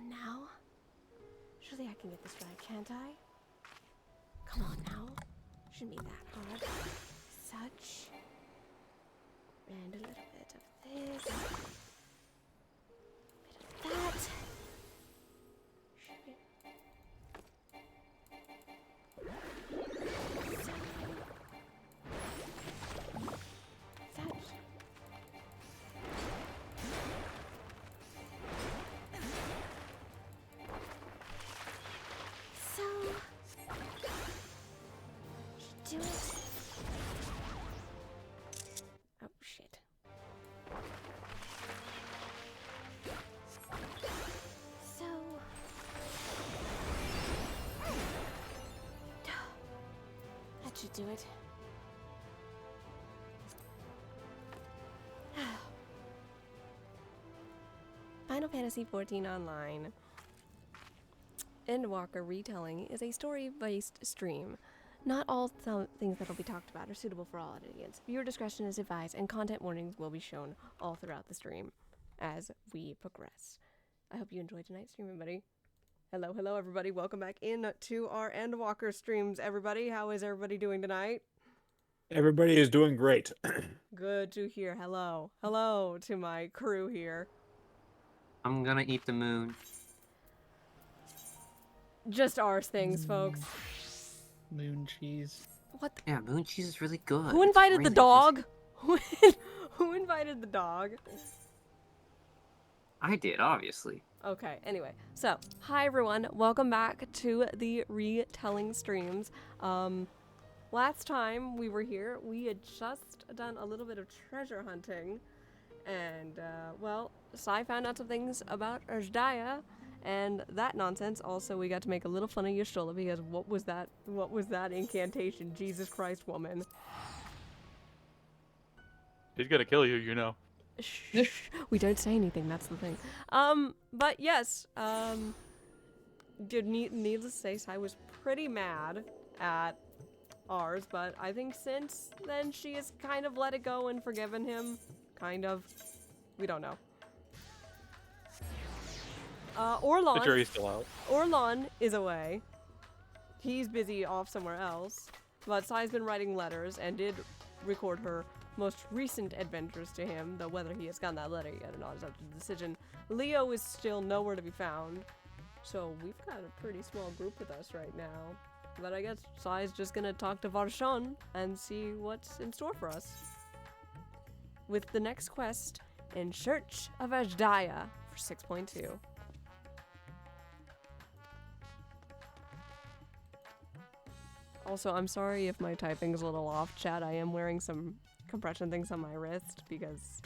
on now. Surely I can get this right, can't I? Come on now. Shouldn't be that hard. Such. And a little bit of this. A bit of that. Should be. Such. So. Do it. Oh, shit. So. That should do it. Final Fantasy XIV Online. Endwalker Retelling is a story-based stream. Not all things that will be talked about are suitable for all audiences. Viewer discretion is advised, and content warnings will be shown all throughout the stream as we progress. I hope you enjoyed tonight's stream, everybody. Hello, hello, everybody. Welcome back in to our Endwalker streams, everybody. How is everybody doing tonight? Everybody is doing great. Good to hear. Hello. Hello to my crew here. I'm gonna eat the moon. Just ours things, folks. Moon cheese. What the? Yeah, moon cheese is really good. Who It's invited the really dog? Who invited the dog? I did, obviously. Okay, anyway. So, hi everyone. Welcome back to the retelling streams. Last time we were here, we had just done a little bit of treasure hunting. And, well, Sai found out some things about Erzdaya and that nonsense. Also, we got to make a little fun of Y'shtola because what was that incantation? Jesus Christ, woman. He's gonna kill you, you know. Shh. We don't say anything, that's the thing. But yes, needless to say, I was pretty mad at ours, but I think since then she has kind of let it go and forgiven him. Kind of. We don't know. Orlon. The jury's still out. Orlon is away. He's busy off somewhere else. But Sai's been writing letters and did record her most recent adventures to him, though whether he has gotten that letter yet or not is up to the decision. Leo is still nowhere to be found. So we've got a pretty small group with us right now. But I guess Sai's just gonna talk to Varshon and see what's in store for us. With the next quest, In Search of Erzdaya for 6.2. Also, I'm sorry if my typing's a little off, chat. I am wearing some compression things on my wrist because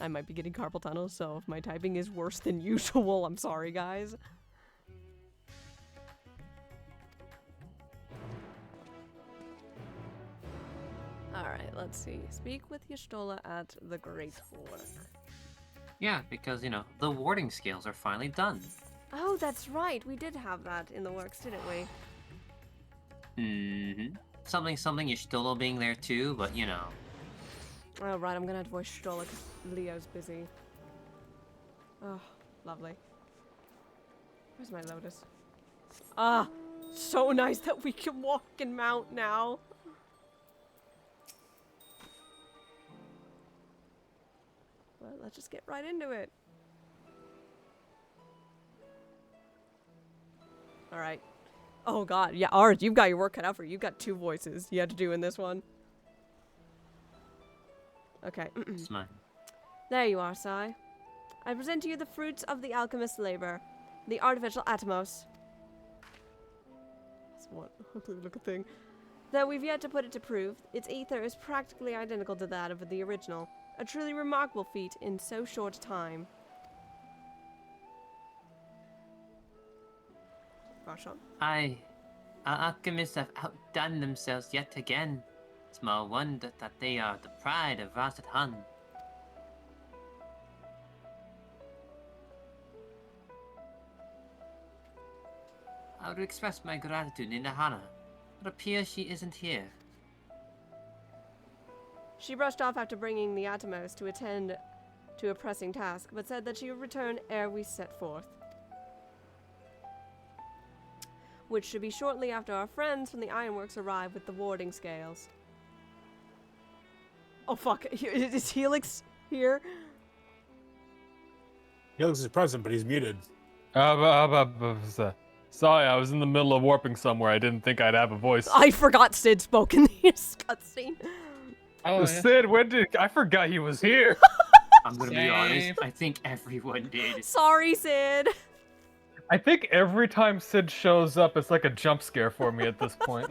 I might be getting carpal tunnel, so if my typing is worse than usual, I'm sorry, guys. Alright, let's see. Speak with Y'shtola at the Great Fork. Yeah, because, you know, the warding scales are finally done. Oh, that's right. We did have that in the works, didn't we? Mm-hmm. Something Y'shtola being there too, but, you know. Oh, right. I'm gonna have to voice Y'shtola because Leo's busy. Oh, lovely. Where's my Lotus? Ah, so nice that we can walk and mount now. Well, let's just get right into it. Alright. Oh god, yeah, ours, you've got your work cut out for you. You've got 2 voices you had to do in this one. Okay. It's mine. There you are, Sai. I present to you the fruits of the alchemist's labor, the artificial Atomos. That's one ugly looking thing. Though we've yet to put it to proof, its ether is practically identical to that of the original. A truly remarkable feat in so short a time. Varshon? Our alchemists have outdone themselves yet again. Small wonder that they are the pride of Rasat Han. I would express my gratitude in Nahana. It appears she isn't here. She brushed off after bringing the Atomos to attend to a pressing task, but said that she would return ere we set forth. which should be shortly after our friends from the Ironworks arrive with the warding scales. Oh fuck, is Helix here? Helix is present, but he's muted. Sorry, I was in the middle of warping somewhere. I didn't think I'd have a voice. I forgot Sid spoke in this cutscene. Oh, yeah. Sid, I forgot he was here. I'm gonna be honest. Same. I think everyone did. Sorry, Sid. I think every time Sid shows up, it's like a jump scare for me at this point.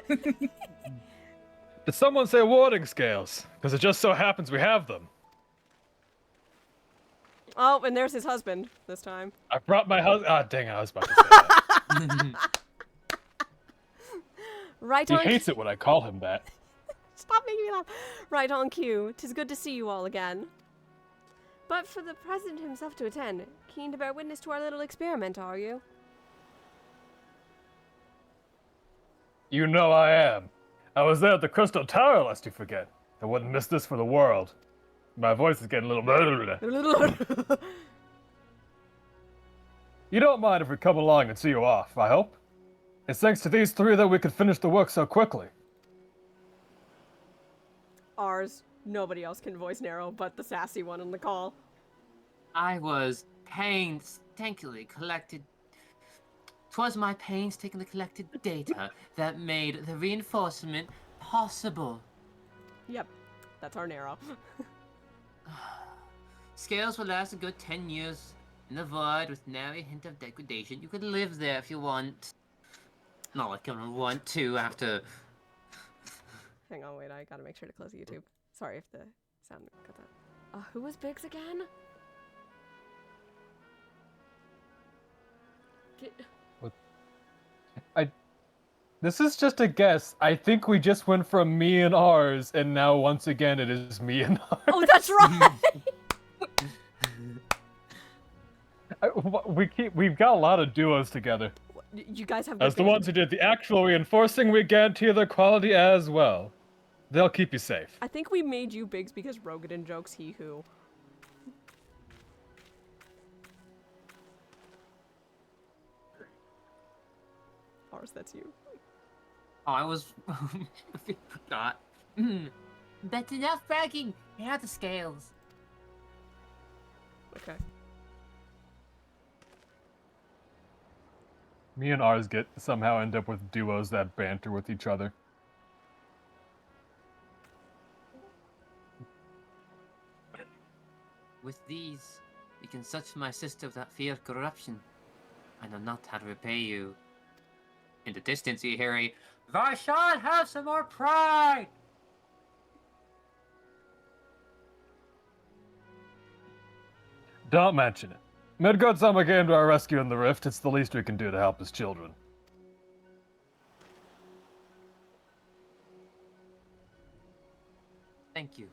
Did someone say warding scales? Because it just so happens we have them. Oh, and there's his husband this time. I brought my husband. Ah, dang it, I was about to say that. Right He on. hates it when I call him that. Stop making me laugh. Right on cue. 'Tis good to see you all again. But for the president himself to attend, keen to bear witness to our little experiment, are you? You know I am. I was there at the Crystal Tower, lest you forget. I wouldn't miss this for the world. My voice is getting a little... You don't mind if we come along and see you off, I hope? It's thanks to these three that we could finish the work so quickly. Ours. Nobody else can voice Nero but the sassy one on the call. I was painstakingly collected. 'Twas my painstakingly collected data that made the reinforcement possible. Yep. That's our Nero. Scales will last a good 10 years in the void with nary a hint of degradation. You could live there if you want. Not like I'm gonna want to after. Hang on, wait, I gotta make sure to close YouTube. Sorry if the sound cut out. Who was Biggs again? This is just a guess. I think we just went from me and ours, and now once again it is me and ours. Oh, that's right! We've got a lot of duos together. You guys have As the good ones who did the actual reinforcing, we guarantee their quality as well. They'll keep you safe. I think we made you Biggs because Rogadin jokes he who. Ours, that's you. Oh, I was. I forgot. That's enough bragging. Here are the scales. Okay. Me and ours somehow end up with duos that banter with each other. With these, we can search my sister without fear of corruption. I know not how to repay you. In the distance, you hear a, "Thou shalt have some more pride!" Don't mention it. Midgard-sama came to our rescue in the rift. It's the least we can do to help his children. Thank you.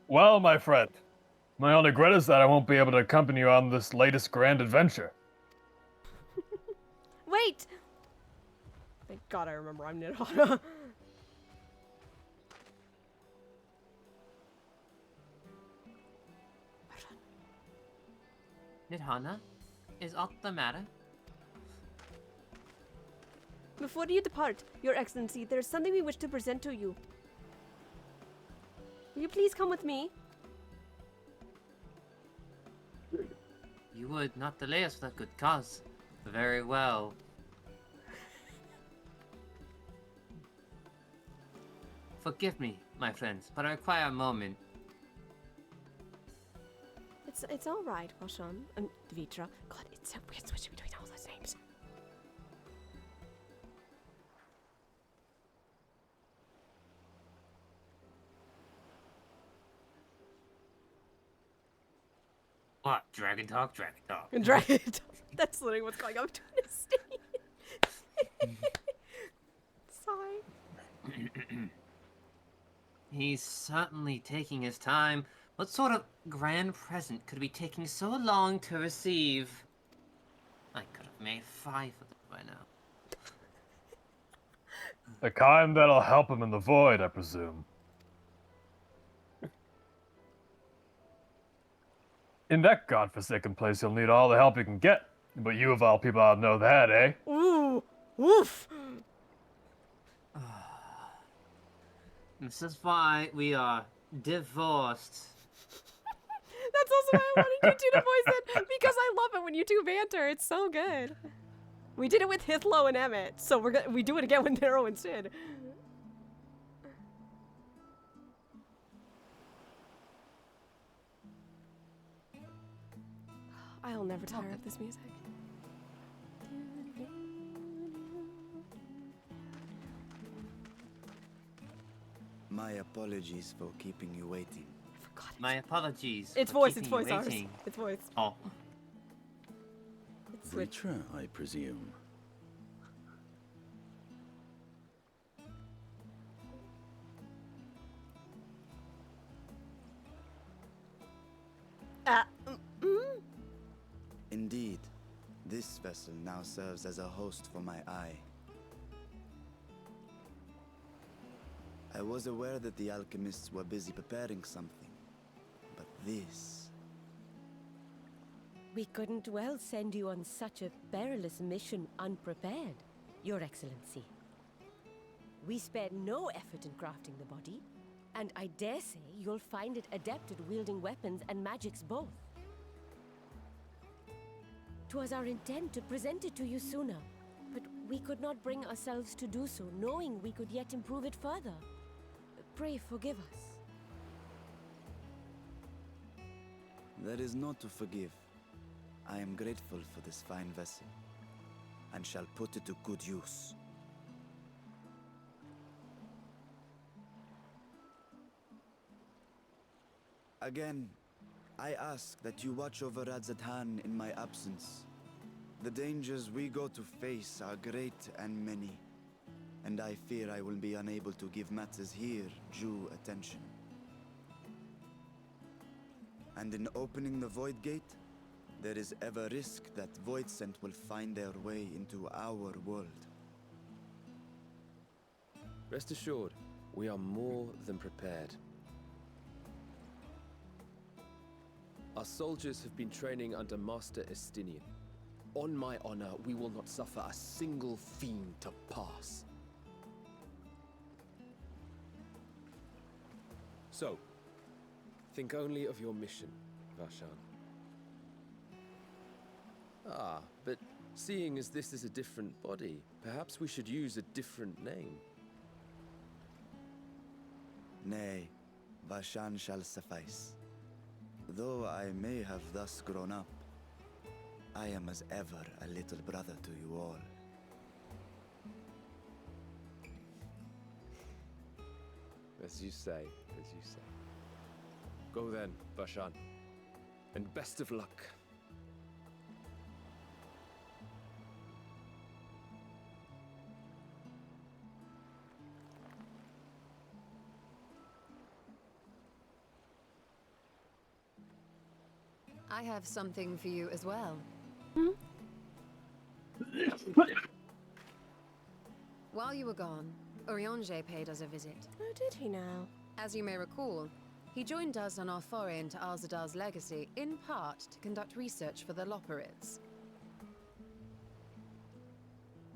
Well, my friend, my only regret is that I won't be able to accompany you on this latest grand adventure. Wait! Thank God I remember I'm Nidhana. Nidhana, is aught the matter? Before you depart, Your Excellency, there is something we wish to present to you. Will you please come with me? You would not delay us without good cause. Very well. Forgive me, my friends, but I require a moment. It's all right, Roshan. Dvitra. God, it's so weird switching between all those names. What? Dragon talk? Dragon talk. And Dragon. That's literally what's going on between us. Sigh. He's certainly taking his time. What sort of grand present could be taking so long to receive? I could have made 5 of them by now. The kind that'll help him in the void, I presume. In that godforsaken place, you'll need all the help you can get. But you of all people ought to know that, eh? Ooh, woof. This is why we are divorced. That's also why I wanted you two to voice it, because I love it when you two banter. It's so good. We did it with Hithlo and Emmett, so we do it again with Nero and Sid. I'll never tire of this music. My apologies for keeping you waiting. I forgot it. My apologies. It's for voice, it's keeping you voice, ours. waiting. It's voice. Oh, It's switch. Ritra, I presume. Indeed, this vessel now serves as a host for my eye. I was aware that the alchemists were busy preparing something, but this... We couldn't well send you on such a perilous mission unprepared, Your Excellency. We spared no effort in crafting the body, and I dare say you'll find it adept at wielding weapons and magics both. 'Twas our intent to present it to you sooner, but we could not bring ourselves to do so, knowing we could yet improve it further. Pray forgive us. That is not to forgive. I am grateful for this fine vessel, and shall put it to good use. Again, I ask that you watch over Radzatan in my absence. The dangers we go to face are great and many, and I fear I will be unable to give matters here due attention. And in opening the Void Gate, there is ever risk that Voidsent will find their way into our world. Rest assured, we are more than prepared. Our soldiers have been training under Master Estinian. On my honor, we will not suffer a single fiend to pass. So, think only of your mission, Varshan. Ah, but seeing as this is a different body, perhaps we should use a different name. Nay, Vashan shall suffice. Though I may have thus grown up, I am as ever a little brother to you all. As you say, as you say. Go then, Varshan. And best of luck. I have something for you as well. While you were gone, Urianger paid us a visit. Oh, did he now? As you may recall, he joined us on our foray into Alzadal's legacy, in part to conduct research for the Loporrits.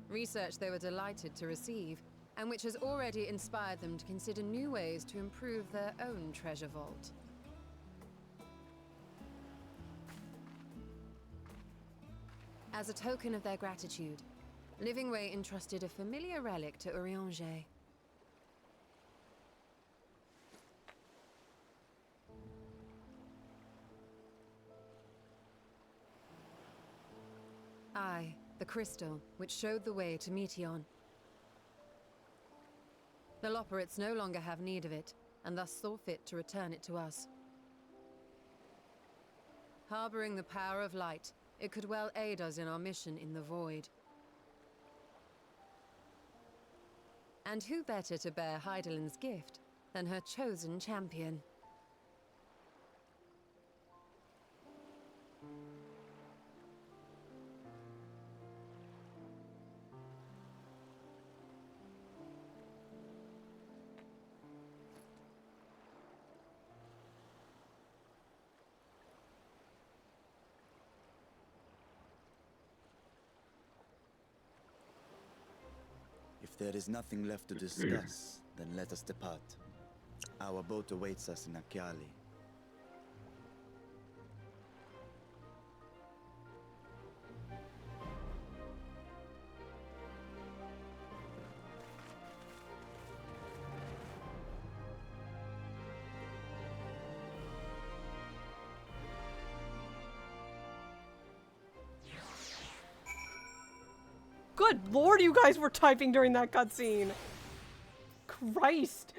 Research they were delighted to receive, and which has already inspired them to consider new ways to improve their own treasure vault. As a token of their gratitude, Livingway entrusted a familiar relic to Urianger. Aye, the crystal, which showed the way to Meteon. The Loporrits no longer have need of it, and thus saw fit to return it to us. Harboring the power of light, it could well aid us in our mission in the Void. And who better to bear Hydaelyn's gift than her chosen champion? If there is nothing left to discuss, then let us depart. Our boat awaits us in Akyali. Good lord, you guys were typing during that cutscene. Christ.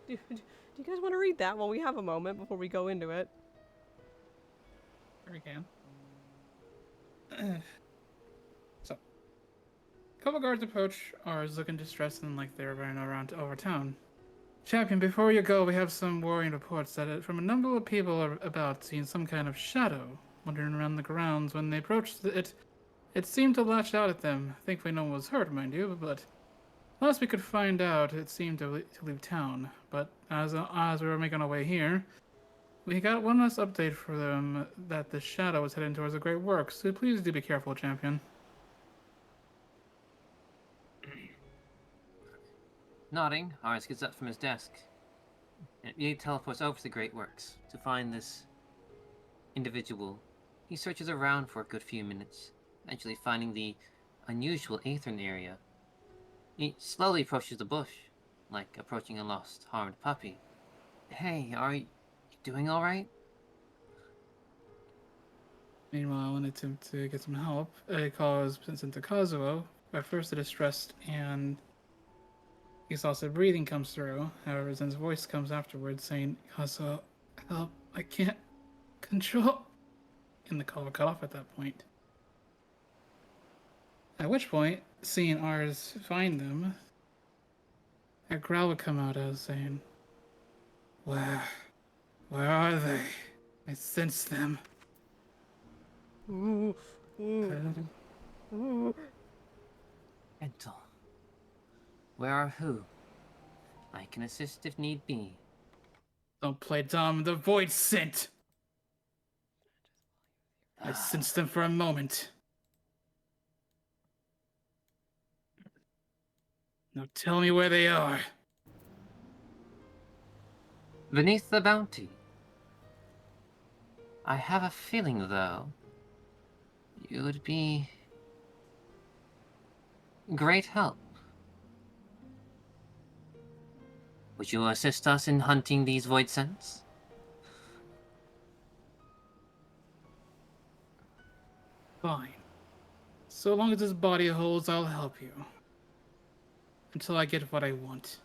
Dude, do you guys want to read that while we have a moment before we go into it? We can. So, a couple guards approach ours looking distressed and like they're running around over town. Champion, before you go, we have some worrying reports that from a number of people are about seeing some kind of shadow wandering around the grounds. When they approached it, it seemed to lash out at them. Thankfully no one was hurt, mind you, but last we could find out, it seemed to leave town. But as we were making our way here, we got one last update for them that the shadow was heading towards the Great Works. So please do be careful, Champion. Nodding, Ars gets up from his desk. And he teleports over to the Great Works to find this individual. He searches around for a good few minutes, eventually finding the unusual Aethern area. He slowly approaches the bush, like approaching a lost, harmed puppy. Hey, are you doing alright? Meanwhile, in an attempt to get some help, a call was sent to Kazuo. At first, the distressed and exhausted breathing comes through. However, Zen's voice comes afterwards saying, Kazuo, help, I can't control. And the call will cut off at that point. At which point, seeing ours find them, a growl would come out as saying, Where are they? I sense them. Ooh, ooh, ooh. Gentle. Where are who? I can assist if need be. Don't play dumb, the void sent! I sensed them for a moment. Now tell me where they are. Beneath the bounty. I have a feeling, though, you would be great help. Would you assist us in hunting these void scents? Fine. So long as this body holds, I'll help you. Until I get what I want.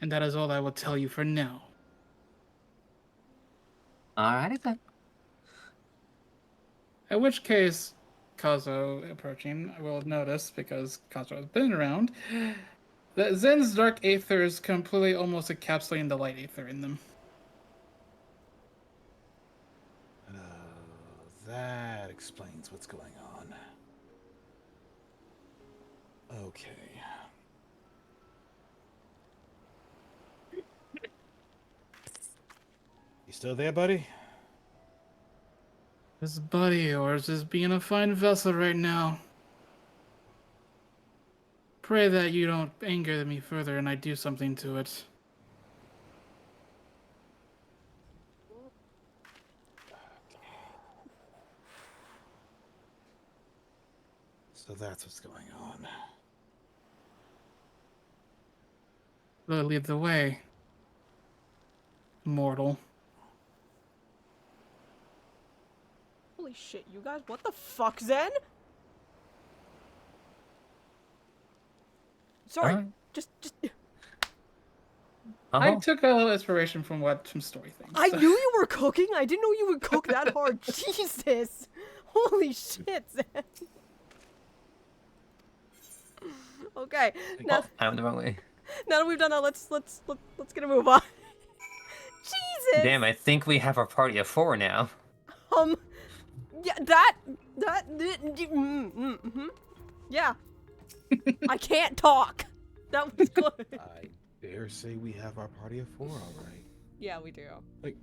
And that is all I will tell you for now. Alrighty then. At which case, Kazuo approaching, I will notice, because Kazuo has been around, that Zen's dark aether is completely almost encapsulating the light aether in them. That explains what's going on. Okay. You still there, buddy? This body of yours is being a fine vessel right now. Pray that you don't anger me further and I do something to it. So that's what's going on. Lead the way, mortal. Holy shit, you guys, what the fuck, Zen? Sorry, just I took a little inspiration from story things. I knew you were cooking. I didn't know you would cook that hard. Jesus. Holy shit, Zen. Okay. Now, I went the wrong way. now that we've done that, let's get a move on. Jesus. Damn, I think we have our party of 4 now. Yeah, yeah. I can't talk. That was good. I dare say we have our party of 4, all right. Yeah, we do. Like,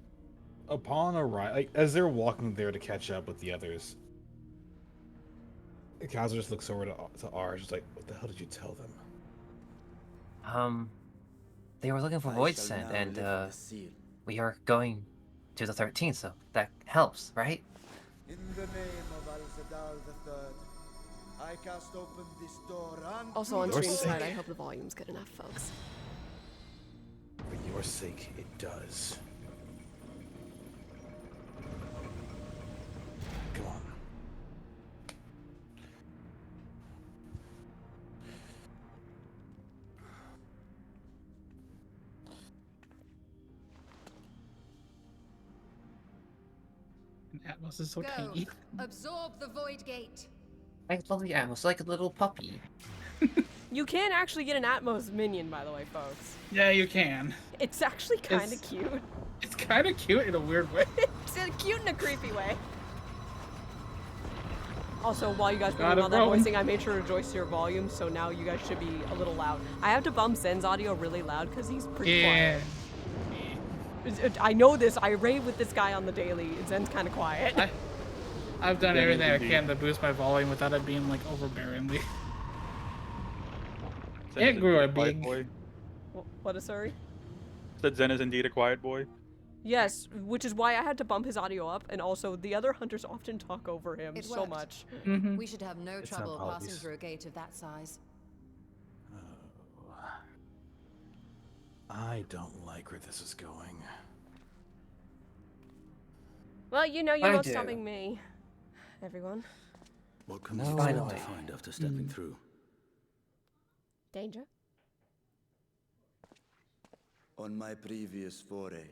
upon arrival, like, as they're walking there to catch up with the others, Kazuma just looks over to Ars, just like, "What the hell did you tell them?" They were looking for I Void shall Sent, now and lift the seal. we are going to the 13th, so that helps, right? In the name of Al-Zadal III, I cast open this door and Also on Your stream tonight, sake. I hope the volume's good enough, folks. For your sake, it does. Come on. Atmos is so Go. tiny. Absorb the void gate. I love the Atmos, like a little puppy. You can actually get an Atmos minion, by the way, folks. Yeah, you can. It's actually kind of It's- cute. It's kind of cute in a weird way. It's cute in a creepy way. Also, while you guys were Got doing it, all that bro. voicing, I made sure to adjust your volume, so now you guys should be a little loud. I have to bump Zen's audio really loud because he's pretty Yeah. quiet. I know this. I rave with this guy on the daily. Zen's kind of quiet. I've done Zen is everything I indeed. can to boost my volume without it being like overbearingly. Zen It is grew indeed a quiet big- boy. What is sorry? Said Zen is indeed a quiet boy. Yes, which is why I had to bump his audio up, and also the other hunters often talk over him It so worked. much. Mm-hmm. We should have no It's not trouble passing apologies. through a gate of that size. Oh. I don't like where this is going. Well, you know you're I not do. stopping me, everyone. What can No, you finally. find after stepping through? Danger? On my previous foray,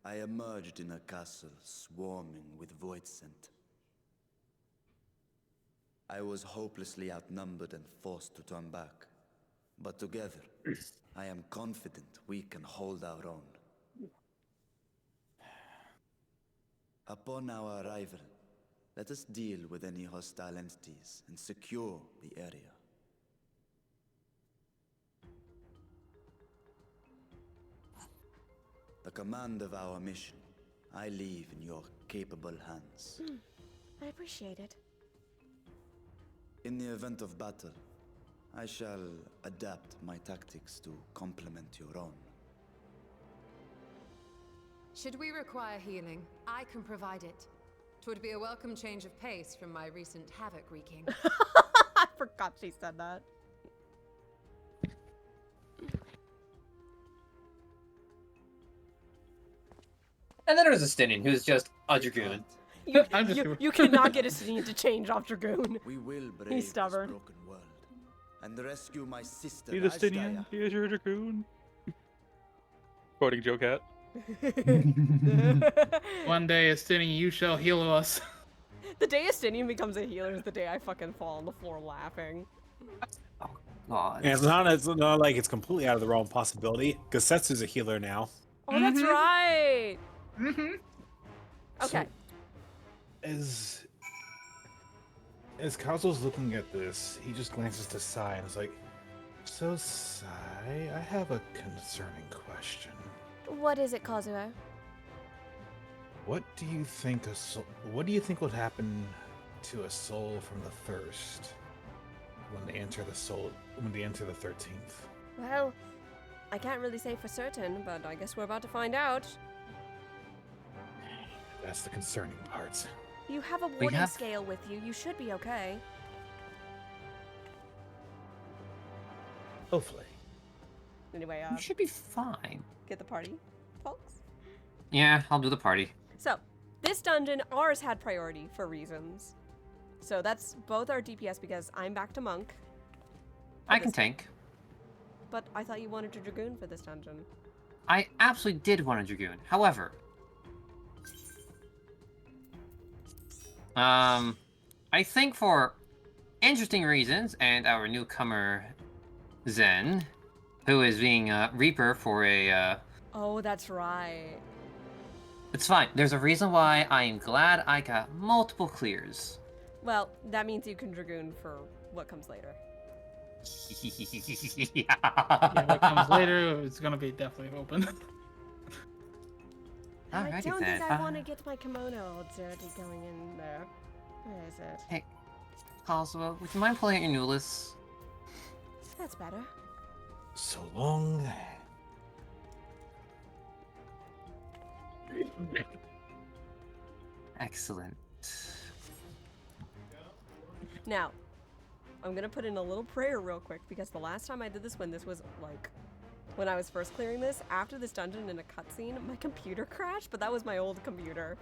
I emerged in a castle swarming with void scent. I was hopelessly outnumbered and forced to turn back. But together, I am confident we can hold our own. Upon our arrival, let us deal with any hostile entities and secure the area. The command of our mission, I leave in your capable hands. I appreciate it. In the event of battle, I shall adapt my tactics to complement your own. Should we require healing, I can provide it. 'Twould be a welcome change of pace from my recent havoc wreaking. I forgot she said that. And then there's Estinian, who's just a Dragoon. I'm just You cannot get a scene to change off Dragoon. We will brave He's stubborn. this broken world and rescue my sister He's a Stinian. Ashdaya. He is your Dragoon. Quoting Joe Cat. One day, Estinian, you shall heal us. The day Estinian becomes a healer is the day I fucking fall on the floor laughing. God. And it's not like it's completely out of the realm of possibility, because Setsu's a healer now. Oh, that's Mhm. right. Mm-hmm. Okay. As Kazuo's looking at this, he just glances to Sai and is like, "So, Sai, I have a concerning question. What is it, Kazuo? What do you think would happen to a soul from the Thirst when they enter the 13th?" Well, I can't really say for certain, but I guess we're about to find out. That's the concerning part. You have a We warding have- scale with you. You should be okay. Hopefully. Anyway, You should be fine. get the party, folks. Yeah, I'll do the party. So, this dungeon, ours had priority for reasons. So that's both our DPS because I'm back to monk, I can tank. but I thought you wanted to dragoon for this dungeon. I absolutely did want a Dragoon. However, I think for interesting reasons, and our newcomer, Zen, who is being Reaper for a, Oh, that's right. it's fine. There's a reason why I am glad I got multiple clears. Well, that means you can dragoon for what comes later. Yeah, what comes later is gonna be definitely open. I Alrighty don't then. think I want to get my kimono all dirty going in there. Where is it? Hey, Cosmo, would you mind pulling out your new list? That's better. So long. Excellent. Now, I'm gonna put in a little prayer real quick because the last time I did this, when this was like, when I was first clearing this, after this dungeon in a cutscene, my computer crashed, but that was my old computer.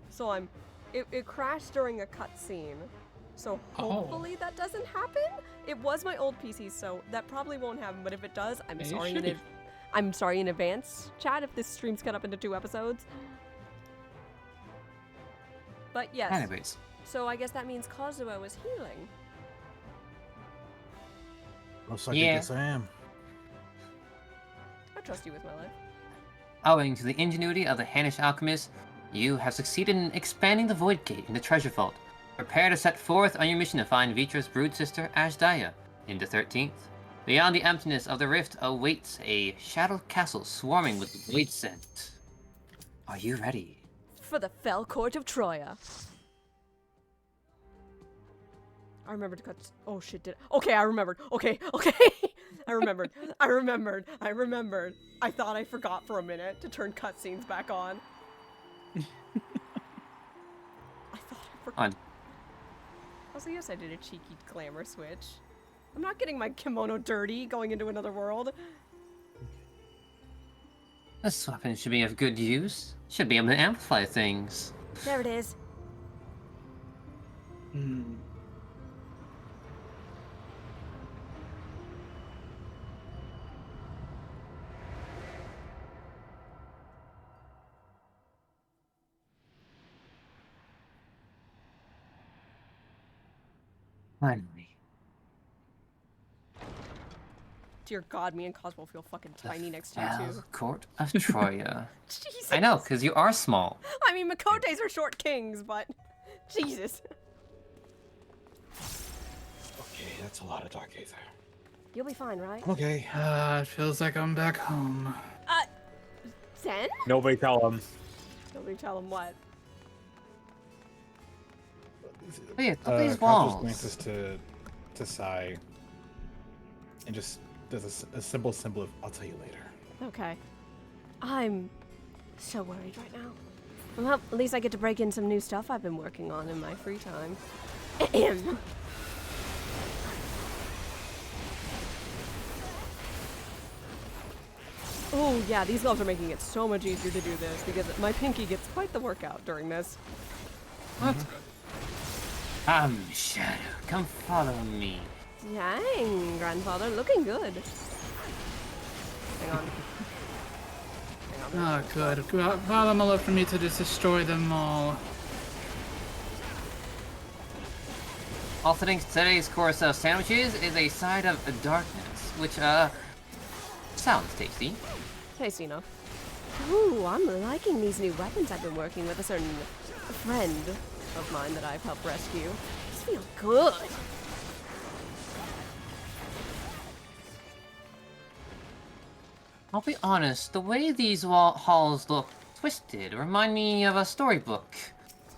So it crashed during a cutscene. So hopefully that doesn't happen. It was my old PC, so that probably won't happen. But if it does, I'm sorry I'm sorry in advance, chat, if this stream's cut up into 2 episodes. But yes. Anyways. So I guess that means Kazuo is healing. Most likely, yes, I am. I trust you with my life. Owing to the ingenuity of the Hanish alchemist, you have succeeded in expanding the Void Gate in the Treasure Vault. Prepare to set forth on your mission to find Vitra's brood sister, Ashdaya, in the 13th. Beyond the emptiness of the rift awaits a shadowed castle swarming with the void scent. Are you ready? For the fell court of Troya. I remembered to cut. Oh shit! Okay, I remembered. Okay. I remembered. I thought I forgot for a minute to turn cutscenes back on. I thought I forgot. Also, yes, I did a cheeky glamour switch. I'm not getting my kimono dirty going into another world. This weapon should be of good use. Should be able to amplify things. There it is. Finally. Dear God, me and Cosmo feel fucking tiny next to you too. Court of Troya. Jesus. I know, because you are small. I mean, Makotes are short kings, but Jesus. Okay, that's a lot of dark aether. You'll be fine, right? Okay. It feels like I'm back home. Zen? Nobody tell him. Nobody tell him what. Wait, look at these Cosmos walls. glances to Sai and just does a simple symbol of "I'll tell you later." Okay. I'm so worried right now. Well, at least I get to break in some new stuff I've been working on in my free time. Oh yeah, these gloves are making it so much easier to do this because my pinky gets quite the workout during this. That's good. Shadow, come follow me. Dang, grandfather, looking good. Hang on. Oh, good. Follow my love for me to just destroy them all. Also, today's course of sandwiches is a side of darkness, which, sounds tasty. Tasty enough. Ooh, I'm liking these new weapons I've been working with a certain friend of mine that I've helped rescue. These feel good. I'll be honest, the way these halls look twisted remind me of a storybook.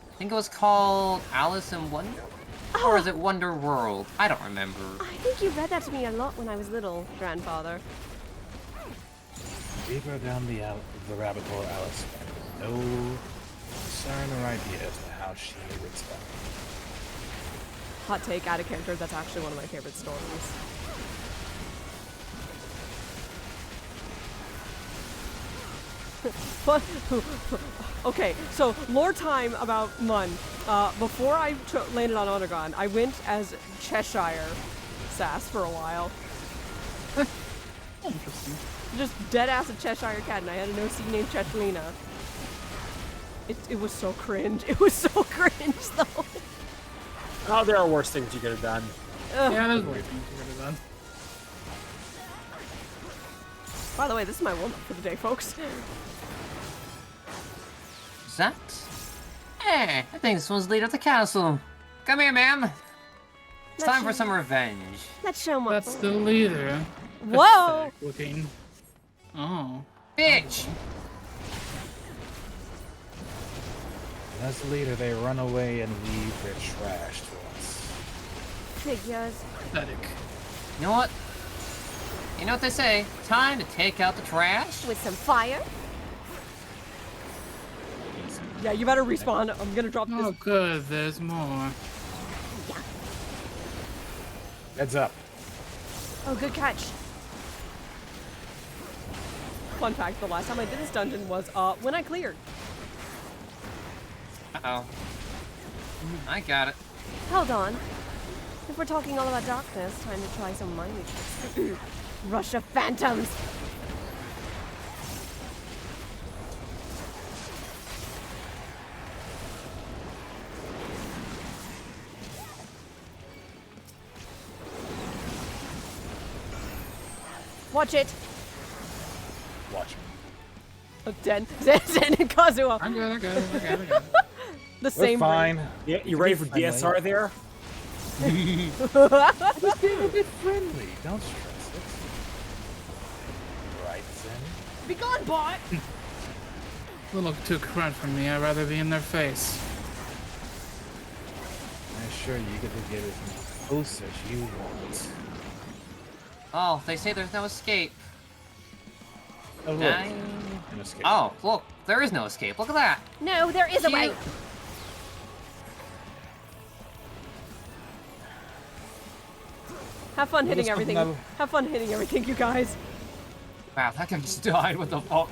I think it was called Alice in Wonder? Or is it Wonder World? I don't remember. I think you read that to me a lot when I was little, grandfather. Deeper down the rabbit hole, Alice. No discern or idea as to how she would spell. Hot take, out of character, that's actually one of my favorite stories. Okay, so lore time about Mun. Before I landed on Onagon, I went as Cheshire Sass for a while. Interesting. Just dead ass a Cheshire cat, and I had an OC named Chechlina. It was so cringe. It was so cringe, though. Oh, there are worse things you could have done. Yeah, there's worse things you could have done. By the way, this is my warm-up for the day, folks. Is that? Hey, I think this one's leader of the castle. Come here, ma'am. It's time for some revenge. Let's show my. That's the leader. Whoa! Pathetic looking. Oh. Bitch! As leader, they run away and leave their trash to us. Figures. Pathetic. You know what? You know what they say? Time to take out the trash. With some fire? Yeah, you better respawn. I'm gonna drop this. Oh, good. There's more. Heads up. Oh, good catch. Fun fact, the last time I did this dungeon was when I cleared. Uh-oh. I got it. Hold on. If we're talking all about darkness, time to try some mind tricks. Rush of phantoms! Watch it! Watch. Zen and Kazuo. I'm good, I got it. The same fine. Yeah, you ready for DSR there? Just being a bit friendly. Don't stress it. Right, Zen. Be gone, bot! A little too current for me. I'd rather be in their face. I assure you get to get as close as you want. Oh, they say there's no escape. Oh, look. An escape. Oh, look, there is no escape. Look at that. No, there is a way! Have fun hitting everything. Have fun hitting everything, you guys. Wow, that guy just died. What the fuck?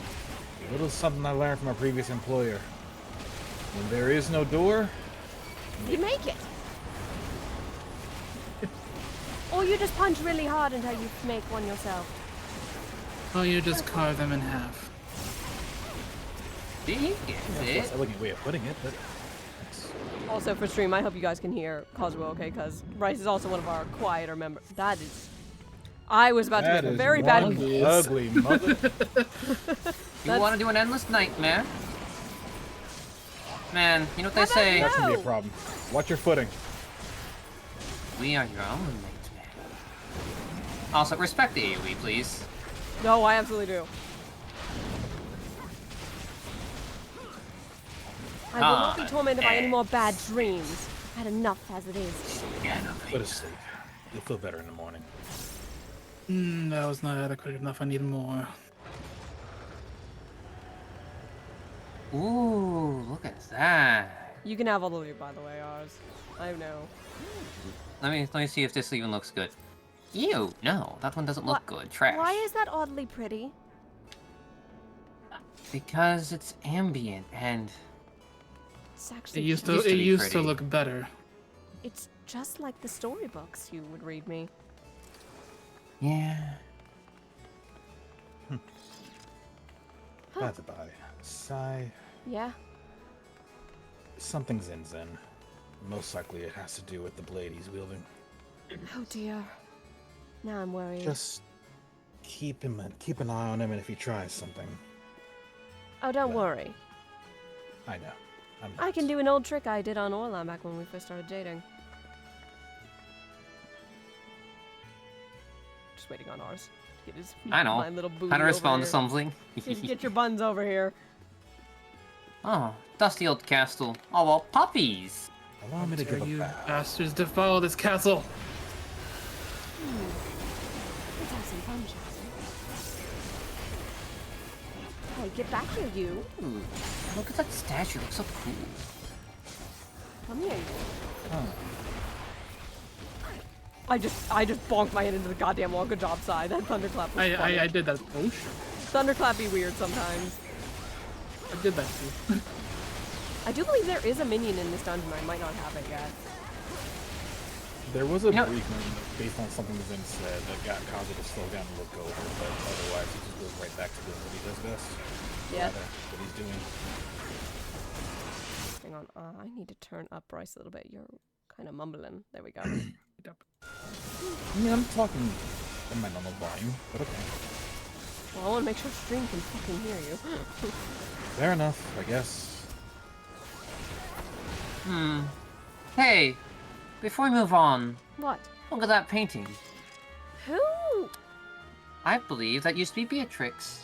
A little something I learned from a previous employer. When there is no door, You make it. Or you just punch really hard until you make one yourself. Oh, you just carve them in half. See? yeah, that's an elegant way of putting it, but Also for stream, I hope you guys can hear Kazuo, okay? Because Bryce is also one of our quieter members. That is... I was about to make a very bad... ugly mother... You want to do an endless nightmare? Man, you know what they say? That's gonna be a problem. Watch your footing. We are your own nightmare. Also, respect the AoE, please. No, I absolutely do. I will not be tormented by any more bad dreams. I had enough as it is. Go to sleep. You'll feel better in the morning. That was not adequate enough. I need more. Ooh, look at that. You can have all the loot, by the way, ours. I know. Let me see if this even looks good. Ew, no, that one doesn't look good. Trash. Why is that oddly pretty? Because it's ambient and It's actually It used to look better. It's just like the storybooks you would read me. yeah. By the by, Sigh, Yeah. something's in Zen. Most likely it has to do with the blade he's wielding. Oh dear. Now I'm worried. Just keep an eye on him, and if he tries something, Oh, don't worry. I know. I can do an old trick I did on Orlan back when we first started dating. Just waiting on ours to get his I know. my little booty How to respond over to something. here. Just get your buns over here. Oh, dusty old castle. Oh well, puppies. Allow me to Dare give a you bow. bastards defile this castle. Let's have some fun, shall we? Hey, get back here, you. Ooh, look at that statue. It looks so cool. Come here, you. Huh. I just bonked my head into the goddamn wall. Good job, Sai. That thunderclap was funny. I did that. Oh shit. Thunderclap be weird sometimes. I did that too. I do believe there is a minion in this dungeon. I might not have it yet. There was a Yeah. brief moment based on something Zen said that got Kazuo to slow down and look over, but otherwise he just goes right back to doing what he does best. Yeah. Rather, what he's doing. Hang on. I need to turn up Bryce a little bit. You're kind of mumbling. There we go. I mean, I'm talking in my normal volume, but okay. Well, I want to make sure stream can fucking hear you. Fair enough, I guess. Hey, before we move on, What? look at that painting. Who? I believe that used to be Beatrix.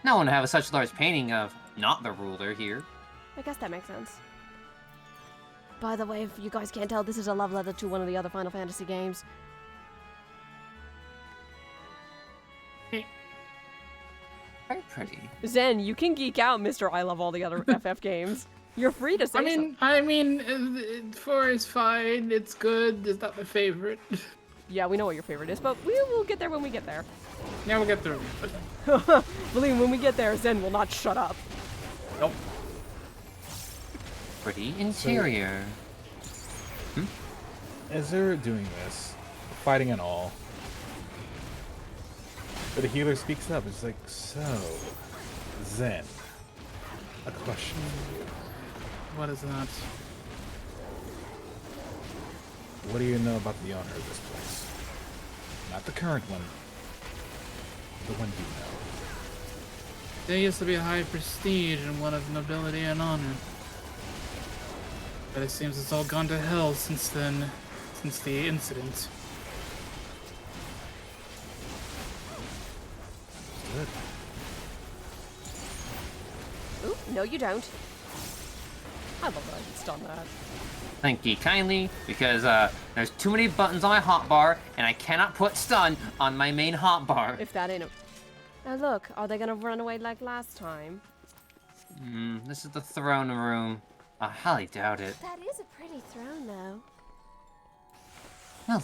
No one would have such a large painting of not the ruler here. I guess that makes sense. By the way, if you guys can't tell, this is a love letter to one of the other Final Fantasy games. Very pretty. Zen, you can geek out, Mr. I love all the other FF games. You're free to say so. I mean, 4 is fine. It's good. It's not my favorite. Yeah, we know what your favorite is, but we will get there when we get there. Yeah, we'll get through. Believe me, when we get there, Zen will not shut up. Nope. Pretty interior. As they're doing this, fighting and all, but the healer speaks up. It's like, so, Zen, a question for you. What is that? What do you know about the owner of this place? Not the current one, the one you know. There used to be a high prestige and one of nobility and honor. But it seems it's all gone to hell since then, since the incident. Good. Oop, no you don't. I love that it's done that. Thank you kindly, because there's too many buttons on my hotbar, and I cannot put stun on my main hotbar. If that ain't a... Now look, are they gonna run away like last time? This is the throne room. I highly doubt it. That is a pretty throne, though. Well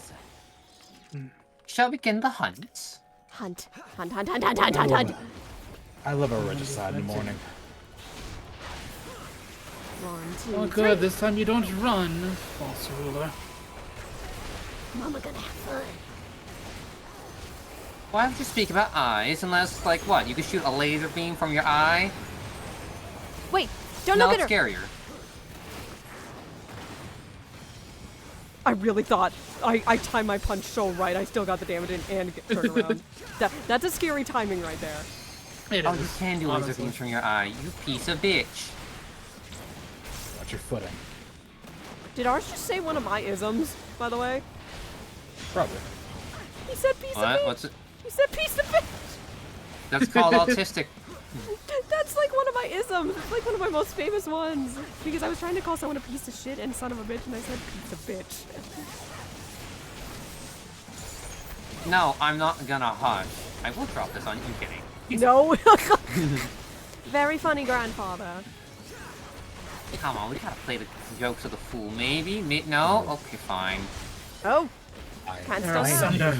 then. Shall we begin the hunt? Hunt. Hunt, hunt, hunt, hunt, hunt, hunt, hunt. I love a regicide in the morning. 1, 2, Oh 3. good, this time you don't run, false ruler. Mama gonna have fun. Why would you speak about eyes unless, like, what? You could shoot a laser beam from your eye? Wait, don't No, look at it's her. scarier. I really thought I timed my punch so right. I still got the damage in and get turned around. That's a scary timing right there. Oh, you can do laser beams from your eye, you piece of bitch. Watch your footing. Did ours just say one of my isms, by the way? Probably. He said piece of What? bitch. What's it? He said piece of bitch. That's called autistic. That's like one of my isms. It's like one of my most famous ones. Because I was trying to call someone a piece of shit and son of a bitch, and I said piece of bitch. No, I'm not gonna hush. I will drop this on you. I'm kidding. No. Very funny, grandfather. Come on, we gotta play the jokes of the fool. Maybe? No? Okay, fine. Oh. I Can't mind stop. your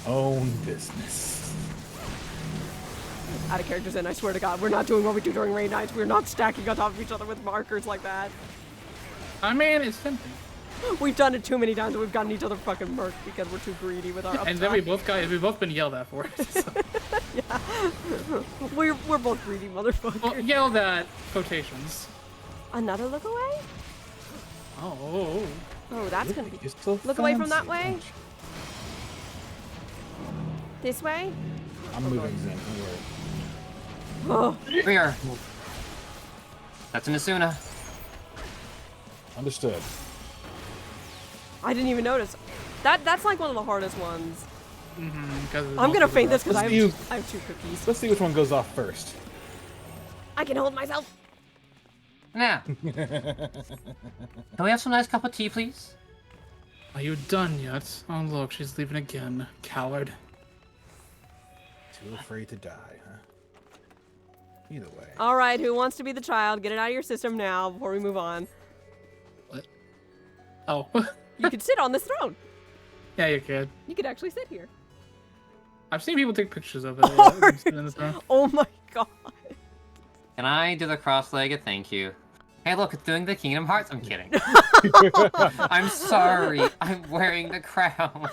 own business. Out of characters in, I swear to God, we're not doing what we do during raid nights. We're not stacking on top of each other with markers like that. I mean, it's tempting. We've done it too many times and we've gotten each other fucking murked because we're too greedy with our uptime. And then we've both been yelled at for it. So. Yeah. We're both greedy motherfuckers. Well, yelled at quotations. Another look away? Oh. Oh, that's gonna be... You're so Look away from that fancy, way? aren't you? This way? I'm moving, Zen. Don't worry. Oh. Rear. That's an Asuna. Understood. I didn't even notice. That's like one of the hardest ones. Mm-hmm, I'm gonna faint this because I Let's have 2 cookies. Let's see which one goes off first. I can hold myself. Now. Can we have some nice cup of tea, please? Are you done yet? Oh look, she's leaving again. Coward. Too afraid to die, huh? Either way. All right, who wants to be the child? Get it out of your system now before we move on. What? Oh. You could sit on this throne. Yeah, you could. You could actually sit here. I've seen people take pictures of it. In the throne. Oh my god. Can I do the cross-legged? Thank you. Hey, look, it's doing the Kingdom Hearts. I'm kidding. I'm sorry. I'm wearing the crown.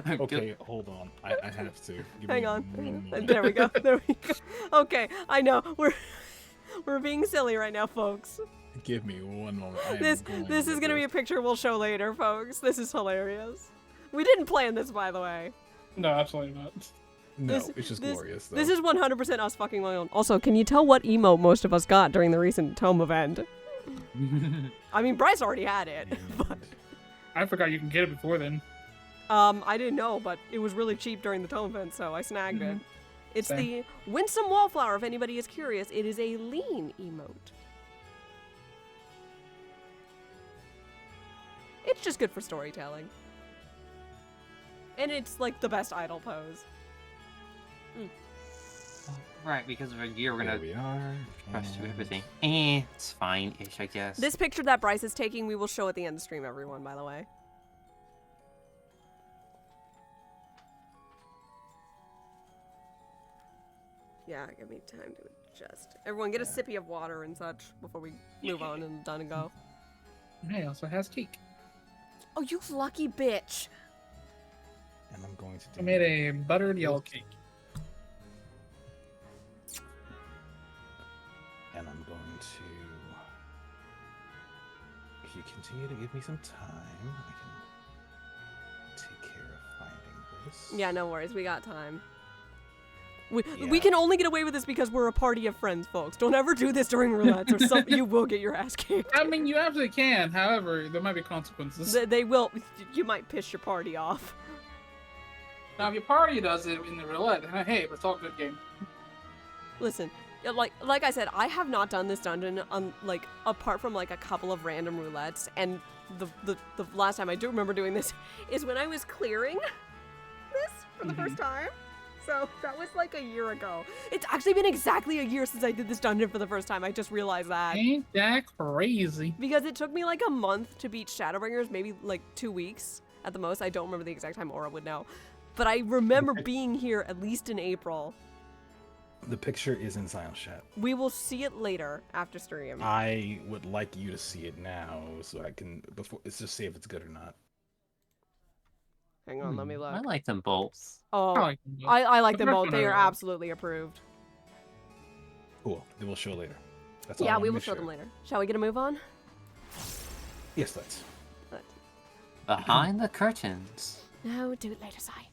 Okay, hold on. I have to. Give Hang me on. 1 moment. There we go. There we go. Okay, I know. We're being silly right now, folks. Give me 1 moment. I am This going is gonna be a picture we'll show later, folks. This is hilarious. We didn't plan this, by the way. No, absolutely not. No, it's just glorious, though. This is 100% us fucking my own. Also, can you tell what emote most of us got during the recent Tome event? I mean, Bryce already had it, but... I forgot you can get it before then. I didn't know, but it was really cheap during the Tome event, so I snagged it. It's Same. the Winsome Wallflower, if anybody is curious. It is a lean emote. It's just good for storytelling. And it's like the best idle pose. Right, because of our gear, we're Here gonna we are. rush through and- everything. It's fine-ish, I guess. This picture that Bryce is taking, we will show at the end of stream, everyone, by the way. Yeah, give me time to adjust. Everyone get a sippy of water and such before we move on and done and go. He also has cake. Oh, you lucky bitch. And I'm going to do. I made a buttered yellow cake. And I'm going to. If you continue to give me some time, I can take care of finding this. Yeah, no worries. We got time. We Yeah. can only get away with this because we're a party of friends, folks. Don't ever do this during roulette or something. You will get your ass kicked. I mean, you absolutely can. However, there might be consequences. They will. You might piss your party off. Now, if your party does it in the roulette, hey, it's all good game. Listen, like I said, I have not done this dungeon on apart from like a couple of random roulettes, and the last time I do remember doing this is when I was clearing this for the first time. So that was like a year ago. It's actually been exactly a year since I did this dungeon for the first time. I just realized that. Ain't that crazy? Because it took me like a month to beat Shadowbringers, maybe like 2 weeks at the most. I don't remember the exact time. Aura would know. But I remember being here at least in April. The picture is in silent chat. We will see it later after stream. I would like you to see it now, so I can let's just see if it's good or not. Hang on, let me look. I like them both. Oh, I like them both. I like The them first both. one They I are like. absolutely approved. Cool. Then we'll show later. That's all I Yeah, wanted we to will show share. them later. Shall we get a move on? Yes, let's. Behind the curtains. No, do it later, Sai.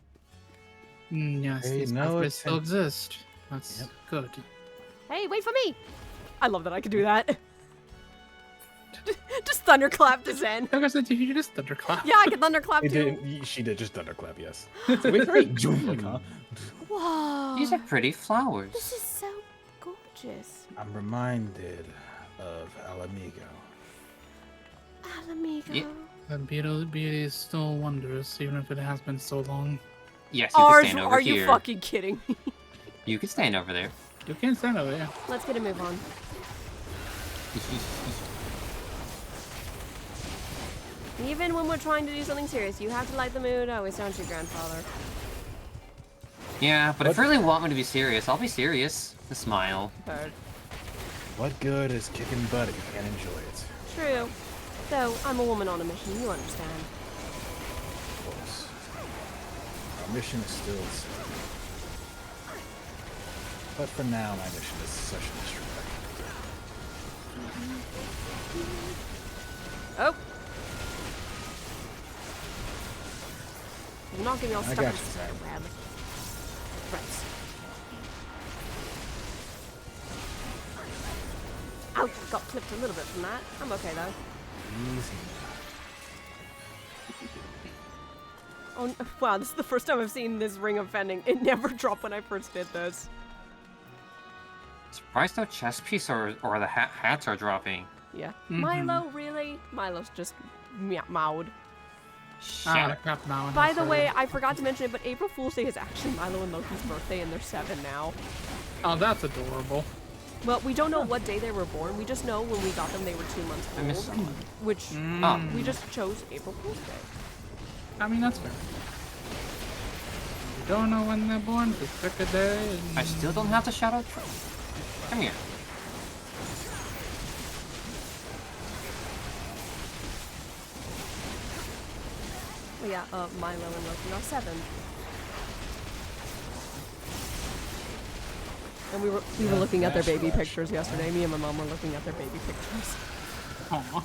Yes, Hey, these no pathways still attention. exist. That's good. Hey, wait for me! I love that I can do that. Just thunderclap to Zen. Like I said, you should just thunderclap. Yeah, I can thunderclap It too. she did just thunderclap, yes. So wait for it. Like, huh? Whoa. These are pretty flowers. This is so gorgeous. I'm reminded of Alamigo. Alamigo. Yeah. That beauty is still wondrous, even if it has been so long. Yes, you Ours, can stand over are here. you fucking kidding me? You can stand over there. You can stand over there. Let's get a move on. Even when we're trying to do something serious, you have to light the mood always, don't you, grandfather? Yeah, but if you really want me to be serious, I'll be serious. The smile. Heard. What good is kicking butt if you can't enjoy it? True. Though, I'm a woman on a mission, you understand. Of course. Our mission is still the same. But for now, my mission is session destroy. Oh! You're not getting all I stuck got in you, the Sam. web. Right. Ouch, got clipped a little bit from that. I'm okay though. Easy. Oh, wow, this is the first time I've seen this ring of fending. It never dropped when I first did this. Surprised no chest piece or the hats are dropping. Yeah. Mhm. Milo, really? Milo's just mowed. Ah, the crap now. By the way, I forgot to mention it, but April Fool's Day is actually Milo and Loki's birthday, and they're 7 now. Oh, that's adorable. Well, we don't know what day they were born. We just know when we got them, they were 2 months I missed old. someone. Which Oh. we just chose April Fool's Day. I mean, that's fair. You don't know when they're born, just pick a day. And... I still don't have the shadow tree. Come here. Well, yeah, Milo and Loki are 7. And we were looking at their baby pictures yesterday. Me and my mom were looking at their baby pictures. Aw.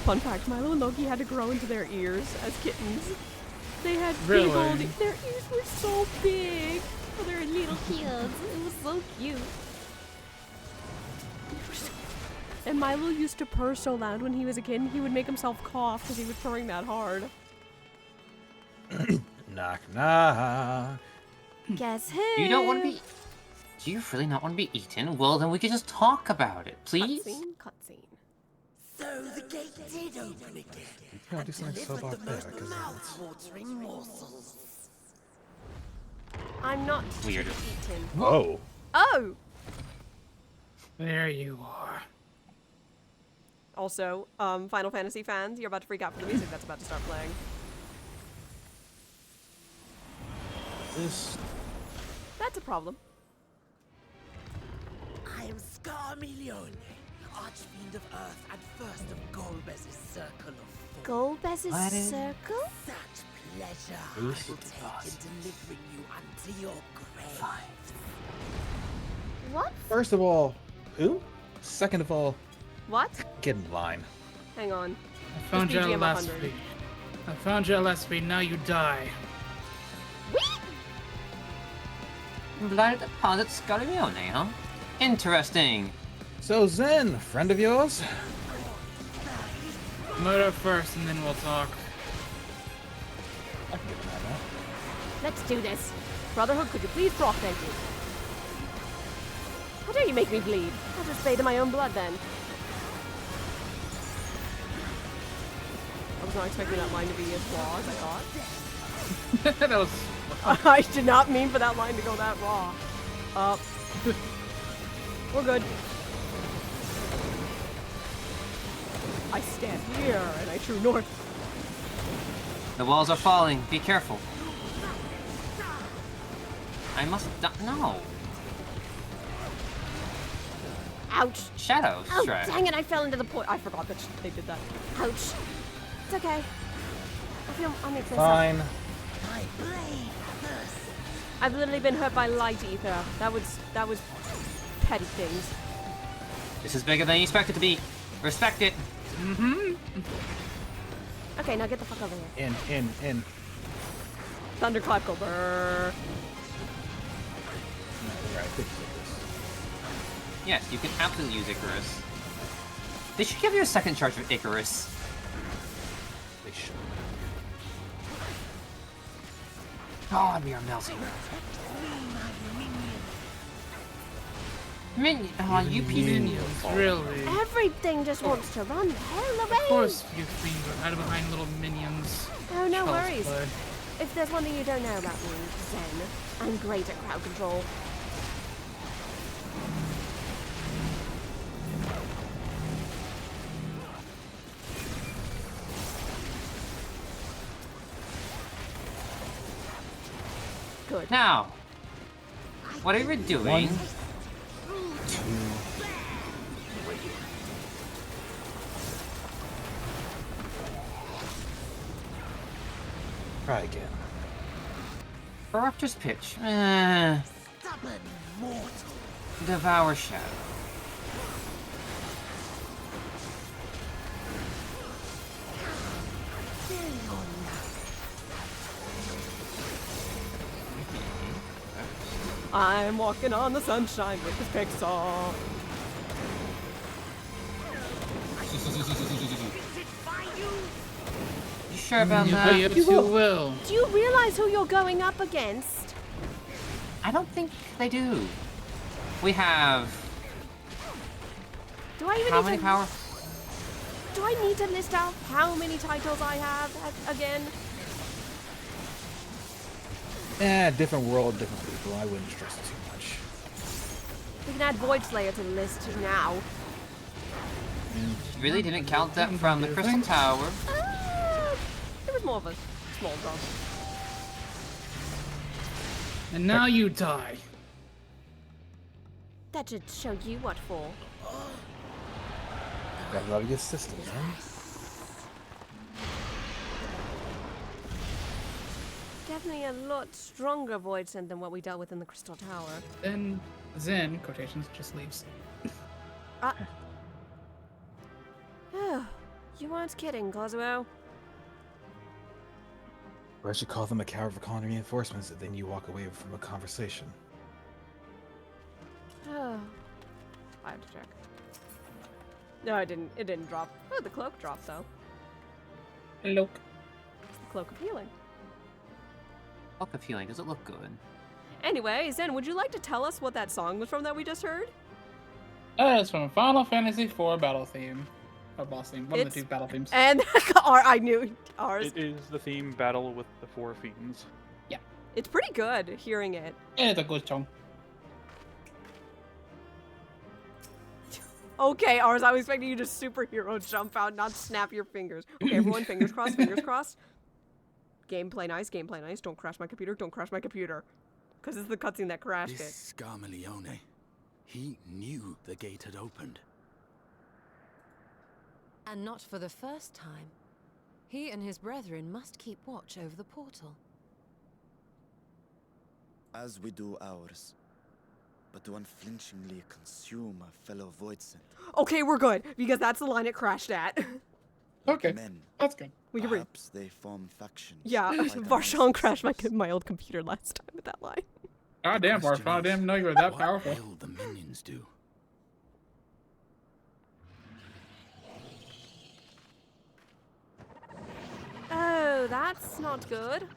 Fun fact, Milo and Loki had to grow into their ears as kittens. They had Really? big old, their ears were so big for their little kids. It was so cute. And Milo used to purr so loud when he was a kid, and he would make himself cough because he was purring that hard. Knock, knock. Guess who? You don't want to be... Do you really not want to be eaten? Well, then we could just talk about it, please? Cutscene, cutscene. So the gate did open again. You can't do something so Delivered the most barbaric as that. mouth-watering morsels. I'm not Weird. eaten. Oh. Oh! There you are. Also, Final Fantasy fans, you're about to freak out for the music that's about to start playing. This. That's a problem. I am Scarmilione, Archfiend of Earth and first of Golbez's Circle of Four. Golbez's circle? Such pleasure Who's I will take in delivering you unto your grave. What? First of all, who? Second of all, What? get in line. Hang on. I found you BGM at last 100. week. I found you at last week, now you die. Blood deposit Scarmione, huh? Interesting. So Zen, friend of yours? Murder first and then we'll talk. I can get behind that. Let's do this. Brotherhood, could you please proc, thank you? How dare you make me bleed? I'll just bathe in my own blood then. I was not expecting that line to be as raw as I thought. That was... I did not mean for that line to go that raw. We're good. I stand here and I true north. The walls are falling. Be careful. I must no. Ouch. Shadow Oh, strike. dang it, I fell into the point. I forgot that they did that. Ouch. It's okay. I'll make this up. Fine. I've literally been hurt by light ether. That was petty things. This is bigger than you expect it to be. Respect it. Mm-hmm. Okay, now get the fuck over here. In. Thunderclap go brrr. Right, Yes, you can absolutely use Icarus. They should give you a second charge of Icarus. they should. God, we are melting. You Minions, really. Everything just wants to run the hell away. Of course you fiends are hiding behind little minions. Oh, no Child's worries. play. If there's one thing you don't know about me, Zen, I'm great at crowd control. Good. Now, what are you doing? 1, 2, 3. Try again. Corruptor's pitch. Stubborn mortal. Devour shadow. I'm walking on the sunshine with this pixel. You sure about You that? yes, you will. Do you realize who you're going up against? I don't think they do. We have Do I even how need many to, power? Do I need to list out how many titles I have again? Different world, different people. I wouldn't stress it too much. We can add Void Slayer to the list now. You really didn't count that from the Crystal Thanks. Tower. It was more of a small drop. And now you die. That should show you what for. Got a lot of good systems, huh? Definitely a lot stronger Void Send than what we dealt with in the Crystal Tower. Then Zen, quotations, just leaves. You weren't kidding, Cosmo. Or I should call them a coward for calling reinforcements, and then you walk away from a conversation. I have to check. No, it didn't. It didn't drop. Oh, the cloak dropped though. Hello. It's the cloak of healing. Look of healing. Does it look good? Anyway, Zen, would you like to tell us what that song was from that we just heard? It's from Final Fantasy IV battle theme. or boss theme. One of the two battle themes. And I knew ours. It is the theme battle with the 4 fiends. Yeah. It's pretty good hearing it. It's a good song. Okay, ours, I was expecting you to superhero jump out, not snap your fingers. Okay, everyone, fingers crossed, fingers crossed. Gameplay nice, gameplay nice. Don't crash my computer, don't crash my computer. Because it's the cutscene that crashed it. This Scarmalione, he knew the gate had opened. And not for the first time. He and his brethren must keep watch over the portal. As we do ours, but to unflinchingly consume our fellow Voidsent. Okay, we're good, because that's the line it crashed at. Okay, Men, that's good. We can read. perhaps they form factions. Yeah, Varshawn crashed my old computer last time with that line. God damn, Barf, I didn't know you were that What powerful. will the minions do? Oh, that's not good.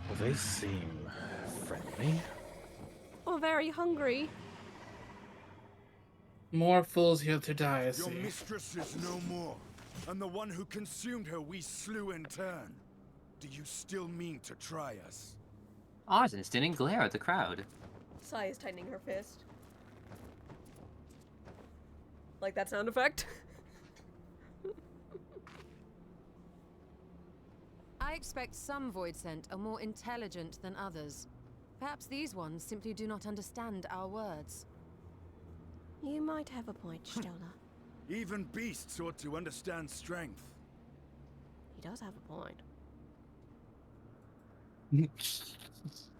Well, they seem friendly. Oh, very hungry. More fools here to die, I Your see. mistress is no more, and the one who consumed her we slew in turn. Do you still mean to try us? Ours instant glare at the crowd. Sai is tightening her fist. Like that sound effect? I expect some Voidsent are more intelligent than others. Perhaps these ones simply do not understand our words. You might have a point, Stola. Even beasts ought to understand strength. He does have a point.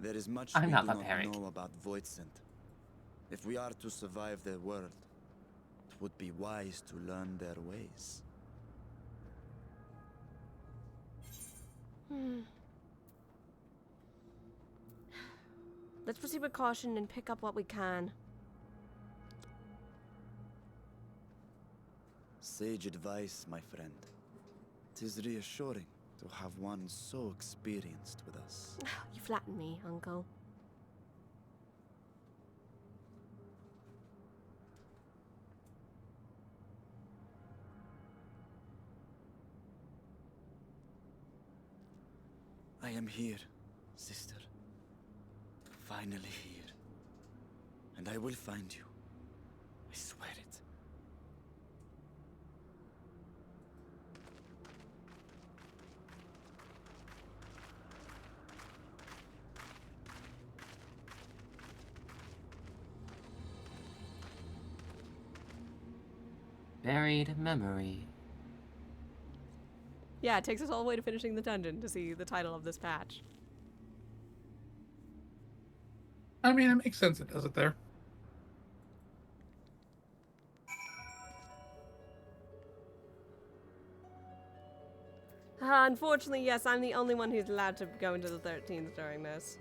There is much I'm we not do not barbaric. know about Voidsent. If we are to survive their world, it would be wise to learn their ways. Let's proceed with caution and pick up what we can. Sage advice, my friend. 'Tis reassuring to have one so experienced with us. You flatten me, Uncle. I am here, sister. Finally here. And I will find you. I swear it. Buried memory. Yeah, it takes us all the way to finishing the dungeon to see the title of this patch. I mean, it makes sense it does it there. Unfortunately, yes, I'm the only one who's allowed to go into the 13th during this.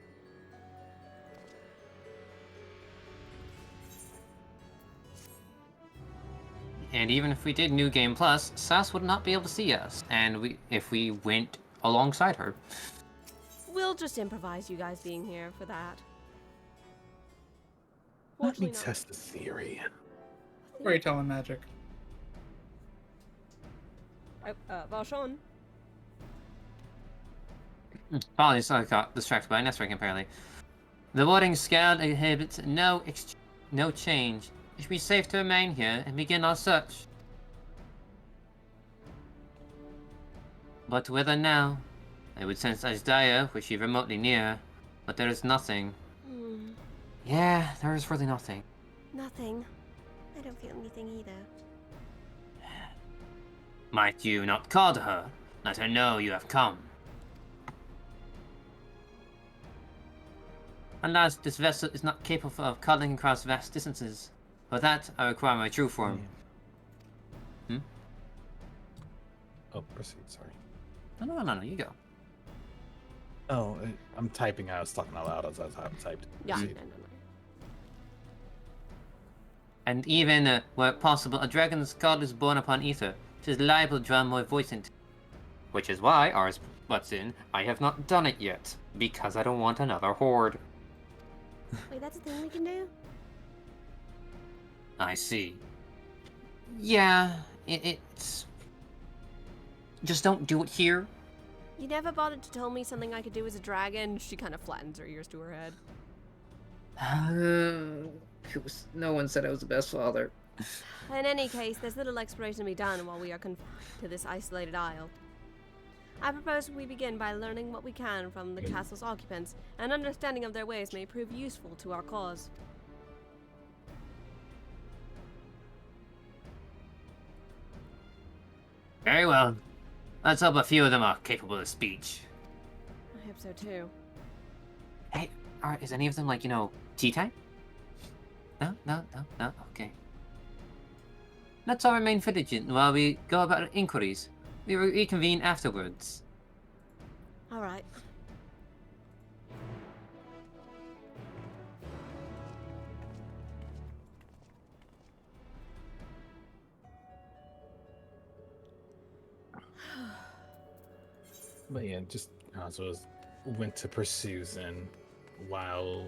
And even if we did New Game Plus, Sass would not be able to see us, and if we went alongside her. We'll just improvise you guys being here for that. Let me Fortunately not. test a theory. Storytelling magic. Valshon. Apologies, I got distracted by a network apparently. The warding scale inhibits no change. It should be safe to remain here and begin our search. But whither now? I would sense Asdaya, were she remotely near, but there is nothing. Yeah, there is really nothing. Nothing. I don't feel anything either. Might you not call to her? Let her know you have come. Alas, this vessel is not capable of cutting across vast distances. For that, I require my true form. Oh, proceed, sorry. No, you go. Oh, I'm typing. I was talking out loud as I typed. Yeah, Proceed. no. And even, where possible, a dragon's god is born upon ether. It is liable to draw more voice into. Which is why ours butts in. I have not done it yet, because I don't want another horde. Wait, that's a thing we can do? I see. Yeah, it's... Just don't do it here. You never bothered to tell me something I could do as a dragon? She kind of flattens her ears to her head. No one said I was the best father. In any case, there's little exploration to be done while we are confined to this isolated isle. I propose we begin by learning what we can from the castle's occupants. An understanding of their ways may prove useful to our cause. Very well. Let's hope a few of them are capable of speech. I hope so too. Hey, is any of them like, tea time? No, okay. Let's all remain vigilant while we go about our inquiries. We will reconvene afterwards. All right. But yeah, just Kazuo went to pursue Zen while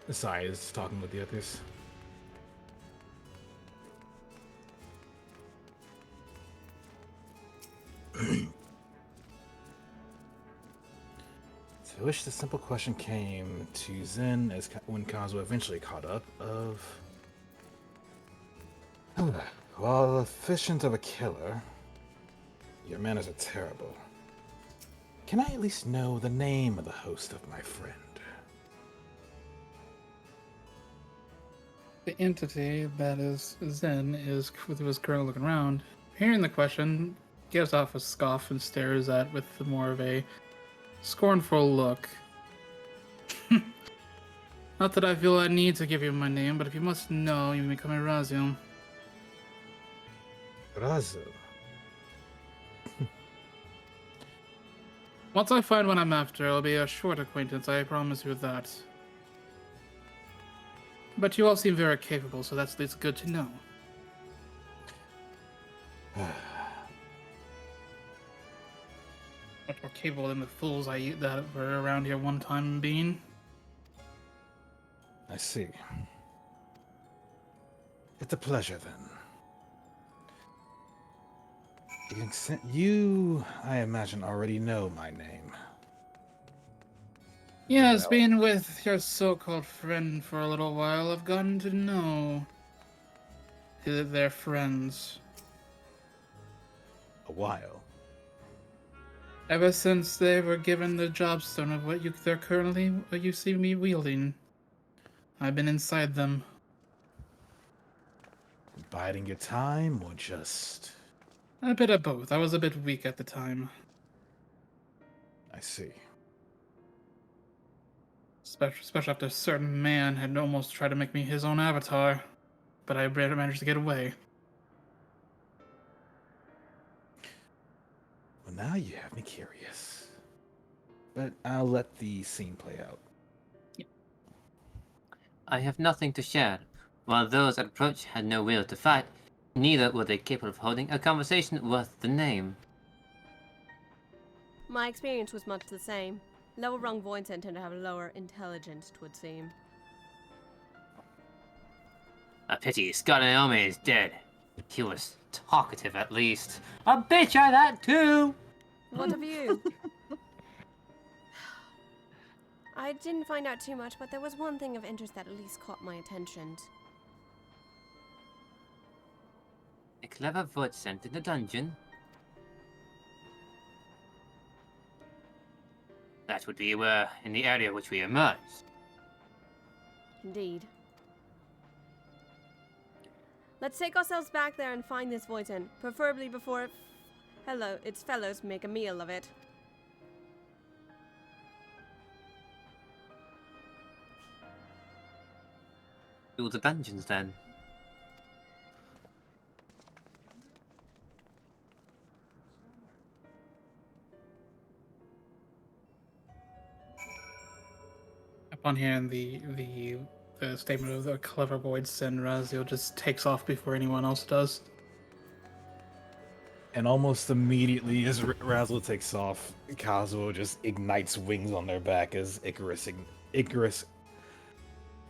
Sai is talking with the others. To which the simple question came to Zen as when Kazuo eventually caught up of... While efficient of a killer, your manners are terrible. Can I at least know the name of the host of my friend? The entity that is Zen is currently looking around. Hearing the question, gives off a scoff and stares at with more of a scornful look. Not that I feel I need to give you my name, but if you must know, you may call me Razio. Razu. Once I find what I'm after, it'll be a short acquaintance, I promise you that. But you all seem very capable, so it's good to know. Much more capable than the fools that were around here one time being. I see. It's a pleasure, then. You, I imagine, already know my name. Yes, being with your so-called friend for a little while, I've gotten to know their friends. A while? Ever since they were given the jobstone of what you see me wielding. I've been inside them. Biding your time, or just... A bit of both. I was a bit weak at the time. I see. Especially after a certain man had almost tried to make me his own avatar. But I managed to get away. Well, now you have me curious. But I'll let the scene play out. I have nothing to share. While those at approach had no will to fight, neither were they capable of holding a conversation worth the name. My experience was much the same. Lower-rung voids tend to have lower intelligence, 'twould seem. A pity Scott Naomi is dead. He was talkative, at least. A bitch at that, too! What of you? I didn't find out too much, but there was one thing of interest that at least caught my attention. A clever void sent in the dungeon. That would be in the area which we emerged. Indeed. Let's take ourselves back there and find this Voitin, preferably before its fellows make a meal of it. To the dungeons, then. Upon hearing the statement of the clever void, Sen Razio just takes off before anyone else does. And almost immediately as Razzle takes off, Kazuo just ignites wings on their back as Icarus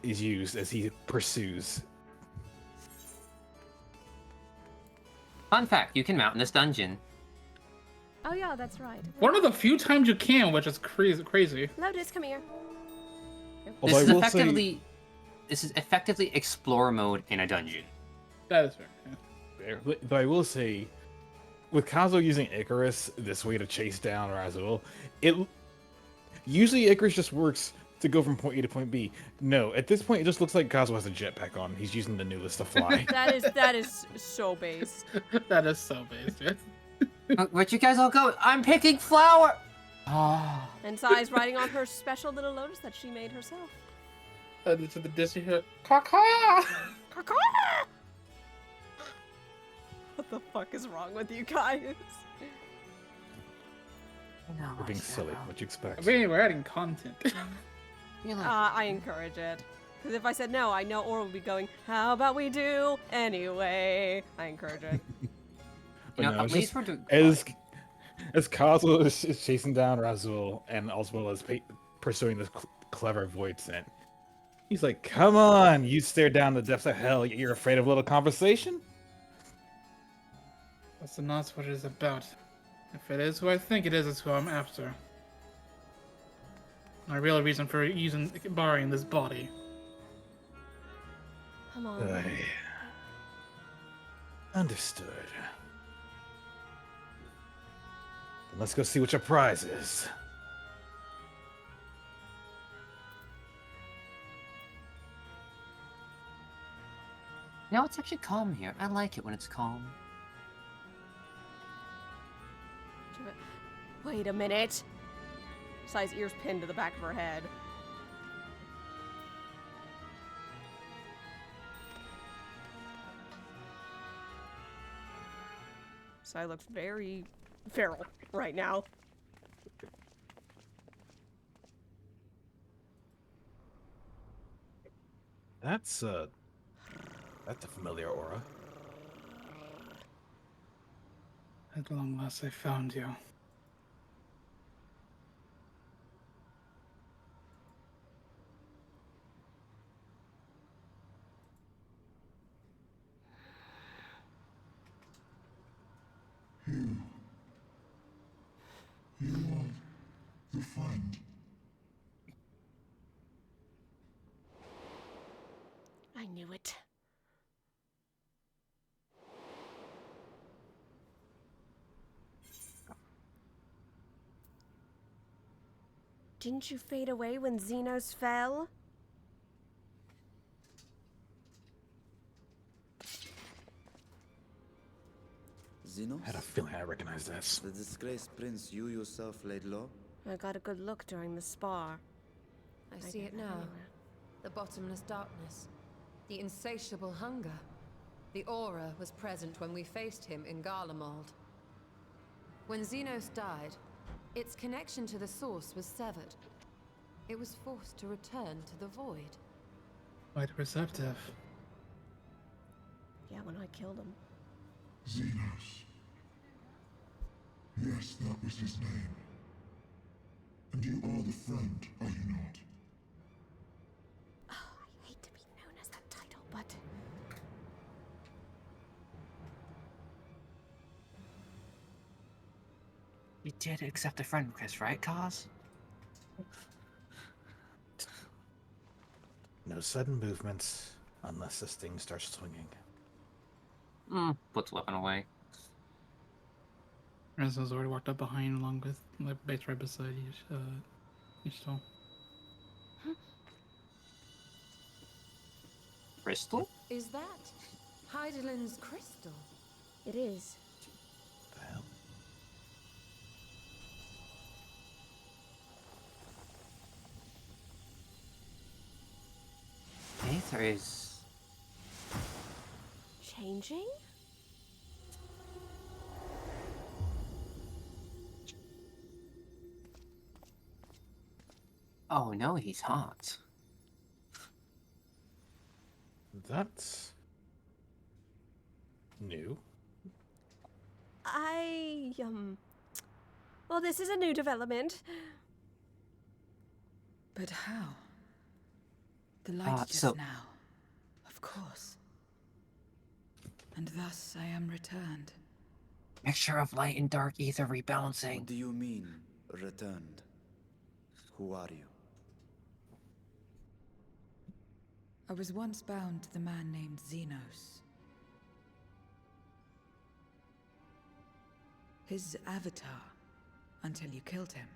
is used as he pursues. Fun fact, you can mount in this dungeon. Oh yeah, that's right. One of the few times you can, which is crazy. Lotus, come here. Although I will say, This is effectively explorer mode in a dungeon. That is fair. Yeah. though I will say, with Kazuo using Icarus this way to chase down Razul, usually Icarus just works to go from point A to point B. No, at this point it just looks like Kazuo has a jetpack on. He's using the newest to fly. that is so based. That is so based. Yeah. Where'd you guys all go? I'm picking flower! Oh. And Sai's riding on her special little lotus that she made herself. And to the Disney hit, Caca! Caca! What the fuck is wrong with you guys? We're being silly. What you expect? I mean, we're adding content. I encourage it. Because if I said no, I know Aura would be going, how about we do anyway? I encourage it. But You know, no, at it's least just, we're doing as Kazuo is chasing down Razul and as well as pursuing this clever void scent, he's like, "Come on, you stare down the depths of hell. You're afraid of a little conversation." That's not what it is about. If it is who I think it is, it's who I'm after. My real reason for borrowing this body. Come on. Understood. Let's go see what your prize is. No, it's actually calm here. I like it when it's calm. Wait a minute. Sai's ears pinned to the back of her head. Sai looks very feral right now. That's a familiar aura. At long last, I found you. You are the friend. I knew it. Didn't you fade away when Xenos fell? Xenos? I had a feeling I recognized this. The disgraced prince you yourself laid low? I got a good look during the spar. I see it now. The bottomless darkness. The insatiable hunger. The aura was present when we faced him in Garlemald. When Xenos died, its connection to the source was severed. It was forced to return to the void. Quite receptive. Yeah, when I killed him. Xenos. Yes, that was his name. And you are the friend, are you not? Oh, I hate to be known as that title, but... You did accept a friend request, right, Kaz? No sudden movements unless this thing starts swinging. Puts the weapon away. Rezo's already walked up behind along with the base right beside each stall. Crystal? Is that Heidelin's crystal? It is. The hell? Aether is... Changing? Oh no, he's hot. That's new. Well, this is a new development. But how? The light just now. Of course. and thus I am returned. Mixture of light and dark ether rebalancing. What do you mean, returned? Who are you? I was once bound to the man named Xenos. His avatar, until you killed him.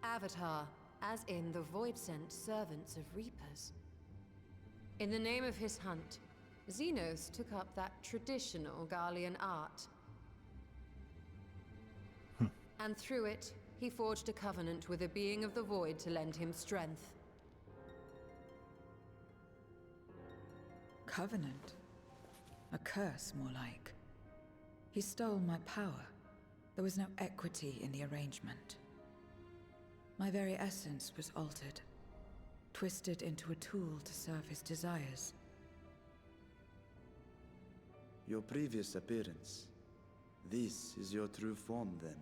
Avatar, as in the Void-sent servants of Reapers. In the name of his hunt, Xenos took up that traditional Garlean art. And through it, he forged a covenant with a being of the Void to lend him strength. Covenant? A curse, more like. He stole my power. There was no equity in the arrangement. My very essence was altered, twisted into a tool to serve his desires. Your previous appearance. This is your true form, then.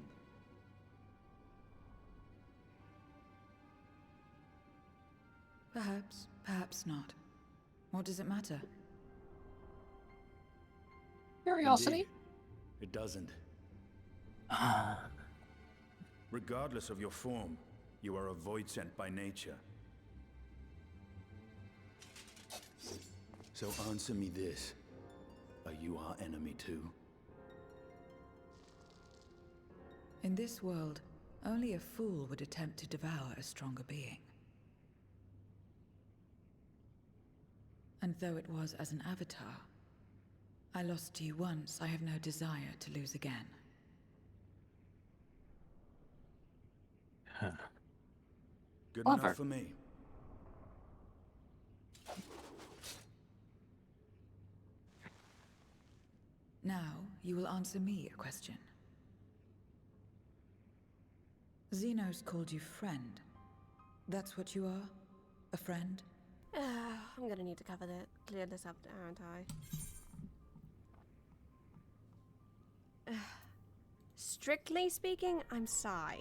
Perhaps, perhaps not. What does it matter? Curiosity? Indeed, it doesn't. Regardless of your form, you are a void sent by nature. So answer me this. Are you our enemy too? In this world, only a fool would attempt to devour a stronger being. And though it was as an avatar, I lost you once, I have no desire to lose again. Huh. Good Clever. enough for me. Now, you will answer me a question. Xenos called you friend. That's what you are? A friend? I'm gonna need to clear this up, aren't I? Strictly speaking, I'm Sai.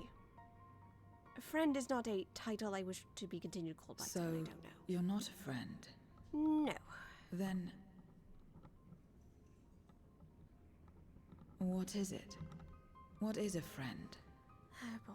A friend is not a title I wish to be continued called by someone I don't know. You're not a friend? No. Then... what is it? What is a friend? Oh boy.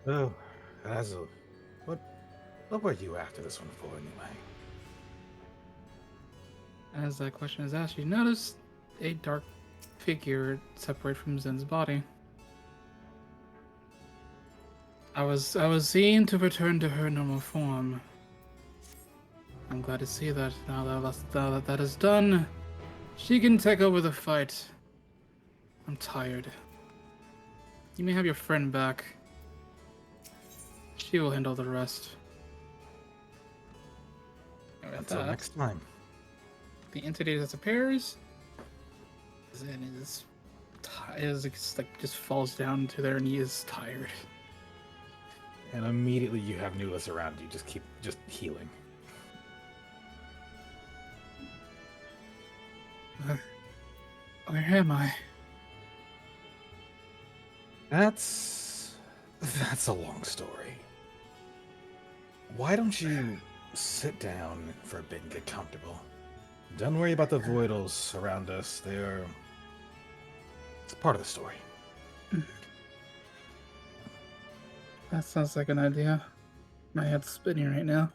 So, Razzle, what were you after this one for anyway? As that question is asked, you notice a dark figure separate from Zen's body. I was seen to return to her normal form. I'm glad to see that. Now that that is done, she can take over the fight. I'm tired. You may have your friend back. She will handle the rest. And with Until that, next time. the entity disappears. Zen is like just falls down to their knees, tired. And immediately you have Nulis around you. Just keep healing. Where am I? That's a long story. Why don't you sit down for a bit and get comfortable? Don't worry about the Voidals around us. It's part of the story. That sounds like an idea. My head's spinning right now.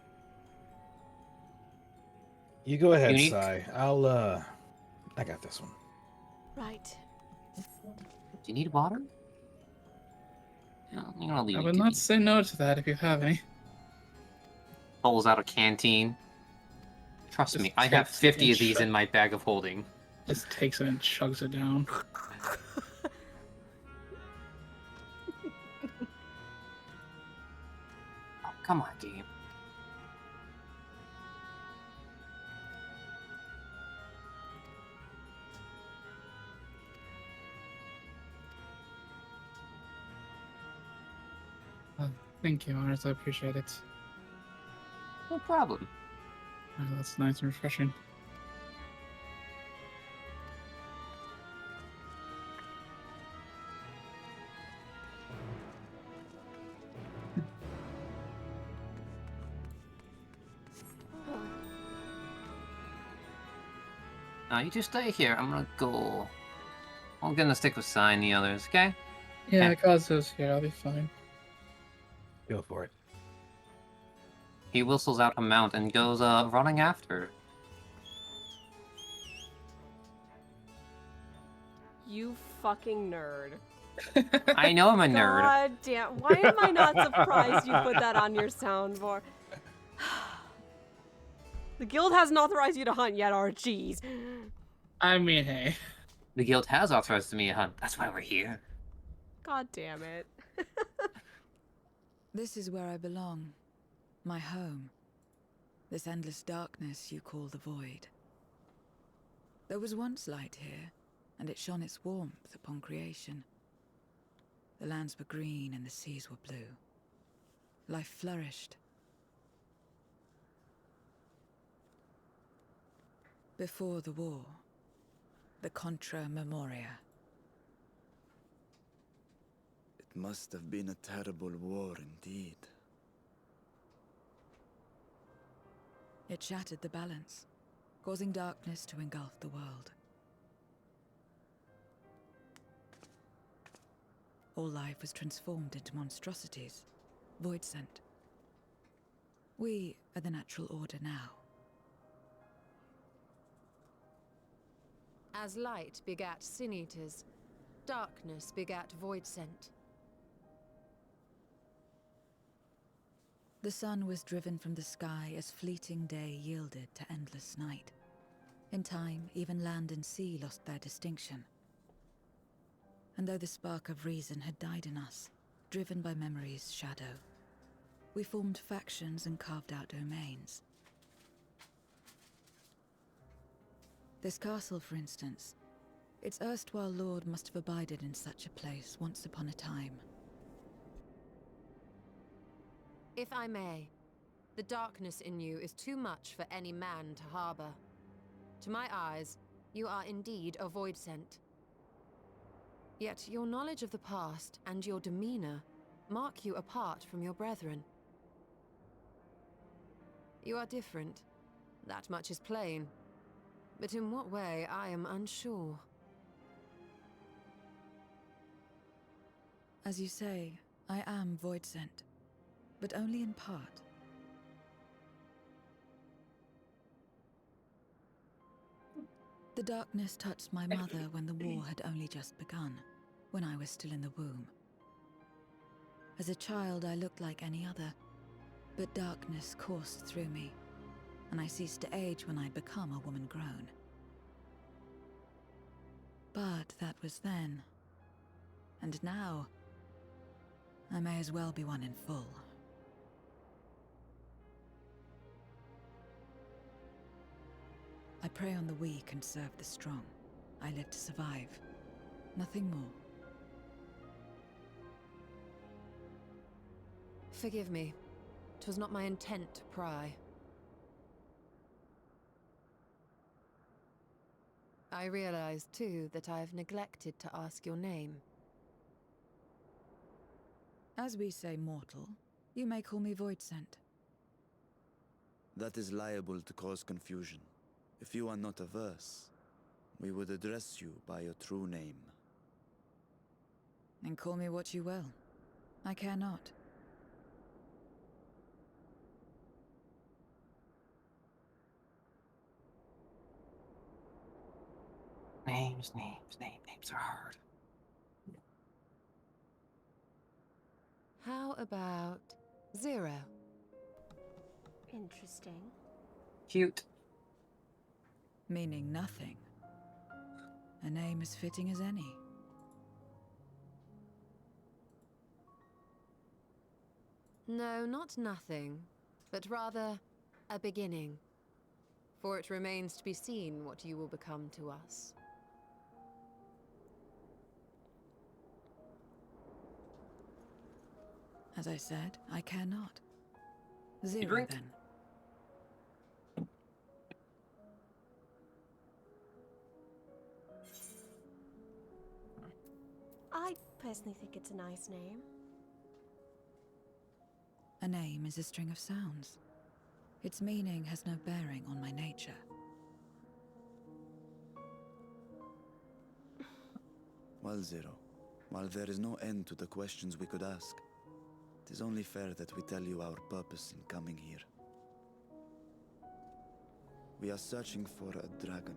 You go ahead, Unique. Sai. I got this one. Right. Do you need water? You know, leave I me would to not be. say no to that if you have any. Pulls out a canteen. Trust Just me, I have takes 50 and of these in my bag of holding. Just takes it and chugs it down. Oh, come on, game. Thank you, Mars. I appreciate it. No problem. Oh, that's nice and refreshing. Now you just stay here. I'm gonna go. I'm gonna stick with Sai and the others, okay? Yeah, Kazu's here. I'll be fine. Go for it. He whistles out a mount and goes running after. You fucking nerd. I know I'm a nerd. God damn. Why am I not surprised you put that on your soundboard? The guild hasn't authorized you to hunt yet, Jeez. I mean, hey. The guild has authorized me a hunt. That's why we're here. God damn it. This is where I belong. My home. This endless darkness you call the void. There was once light here, and it shone its warmth upon creation. The lands were green and the seas were blue. Life flourished. Before the war, the Contra Memoria. It must have been a terrible war indeed. It shattered the balance, causing darkness to engulf the world. All life was transformed into monstrosities, void-sent. We are the natural order now. As light begat sin-eaters, darkness begat void-sent. The sun was driven from the sky as fleeting day yielded to endless night. In time, even land and sea lost their distinction. And though the spark of reason had died in us, driven by memory's shadow, we formed factions and carved out domains. This castle, for instance, its erstwhile lord must have abided in such a place once upon a time. If I may, the darkness in you is too much for any man to harbor. To my eyes, you are indeed a void-sent. Yet your knowledge of the past and your demeanor mark you apart from your brethren. You are different. That much is plain. But in what way, I am unsure. As you say, I am void-sent, but only in part. The darkness touched my mother when the war had only just begun, when I was still in the womb. As a child, I looked like any other, but darkness coursed through me, and I ceased to age when I'd become a woman grown. But that was then. And now, I may as well be one in full. I prey on the weak and serve the strong. I live to survive. Nothing more. Forgive me. 'Twas not my intent to pry. I realize, too, that I have neglected to ask your name. As we say mortal, you may call me Void-sent. That is liable to cause confusion. If you are not averse, we would address you by your true name. And call me what you will. I care not. Names are hard. How about 0? Interesting. Cute. Meaning nothing. A name as fitting as any. No, not nothing, but rather a beginning. For it remains to be seen what you will become to us. As I said, I care not. 0 drink? then. I personally think it's a nice name. A name is a string of sounds. Its meaning has no bearing on my nature. Well, Zero, while there is no end to the questions we could ask, it is only fair that we tell you our purpose in coming here. We are searching for a dragon.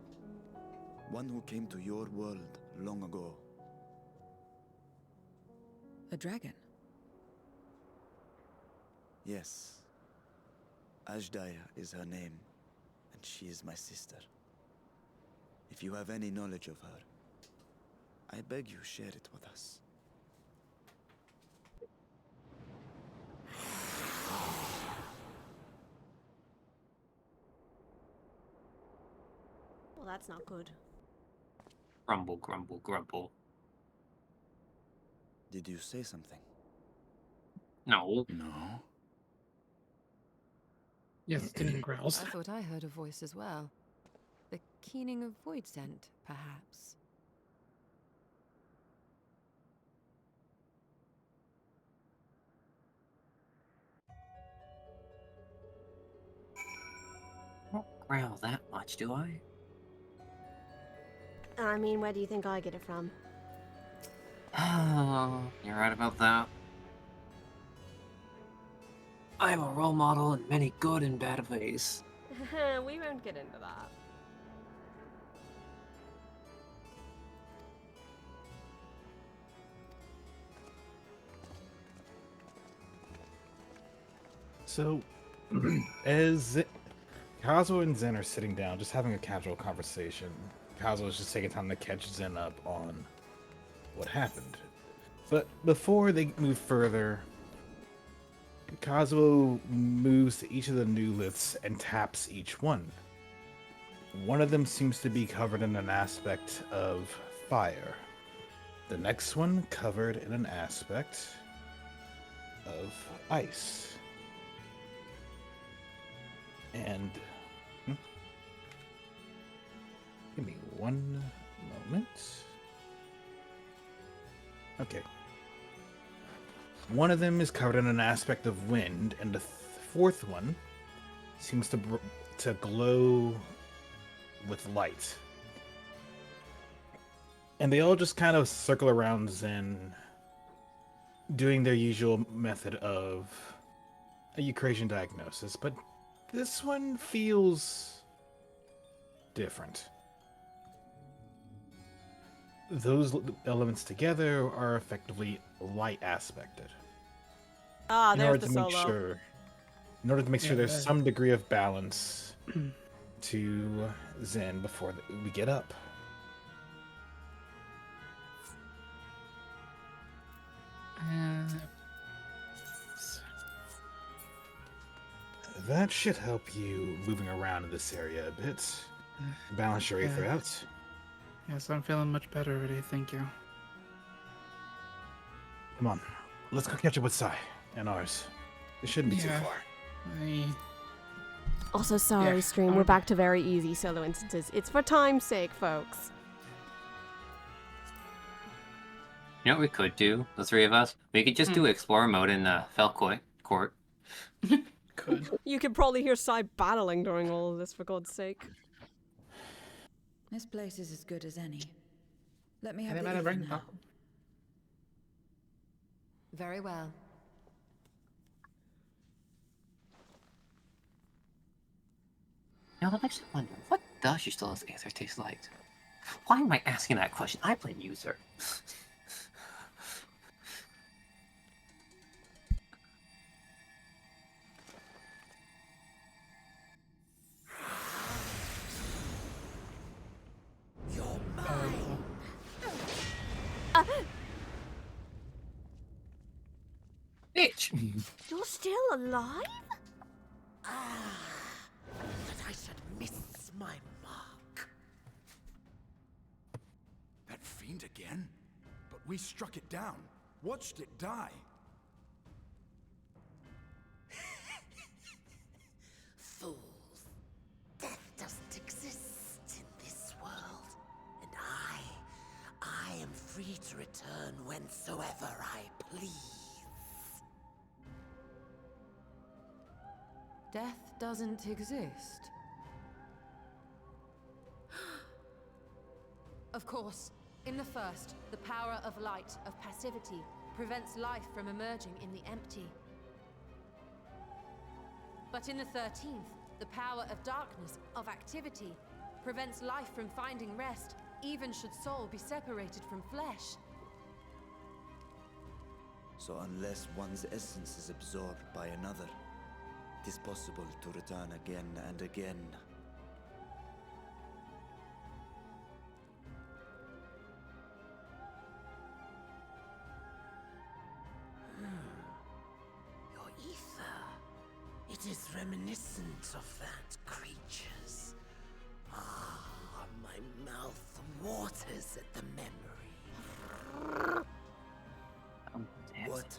One who came to your world long ago. A dragon? Yes. Ashdaya is her name, and she is my sister. If you have any knowledge of her, I beg you share it with us. Well, that's not good. Grumble, grumble, grumble. Did you say something? No. No? Yes, Tinian growls. I thought I heard a voice as well. The keening of void scent, perhaps. I don't growl that much, do I? I mean, where do you think I get it from? Oh, you're right about that. I'm a role model in many good and bad ways. We won't get into that. So, as Kazuo and Zen are sitting down, just having a casual conversation, Kazuo is just taking time to catch Zen up on what happened. But before they move further, Kazuo moves to each of the new liths and taps each one. One of them seems to be covered in an aspect of fire. The next one covered in an aspect of ice. And give me one moment. Okay. One of them is covered in an aspect of wind, and the fourth one seems to glow with light. And they all just kind of circle around Zen, doing their usual method of a Eucrasian diagnosis, but this one feels different. Those elements together are effectively light aspected. Ah, In there's order the to make solo. sure, in order to make sure there's that- some degree of balance to Zen before we get up. That should help you moving around in this area a bit. Balance your ether out. Yes, I'm feeling much better already, thank you. Come on, let's go catch up with Sai and ours. It shouldn't be too Yeah. far. Also, sorry, Yeah, stream. We're back to very easy solo instances. It's for time's sake, folks. You know what we could do, the three of us? We could just do Explorer mode in Felcourt Court. Could. You could probably hear Sai battling during all of this, for God's sake. This place is as good as any. Let me Yeah, have they the might have ether bring now. Very well. Now, that makes me wonder, what does Yustela's Aether taste like? Why am I asking that question? I play user. Bitch! You're still alive? Ah, that I should miss my mark. That fiend again? But we struck it down, watched it die. Fools. Death doesn't exist in this world. And I am free to return whensoever I please. Death doesn't exist. Of course, in the first, the power of light, of passivity, prevents life from emerging in the empty. But in the 13th, the power of darkness, of activity, prevents life from finding rest, even should soul be separated from flesh. So unless one's essence is absorbed by another, it is possible to return again and again. Your ether. It is reminiscent of that creature's. Ah, my mouth waters at the memory. What?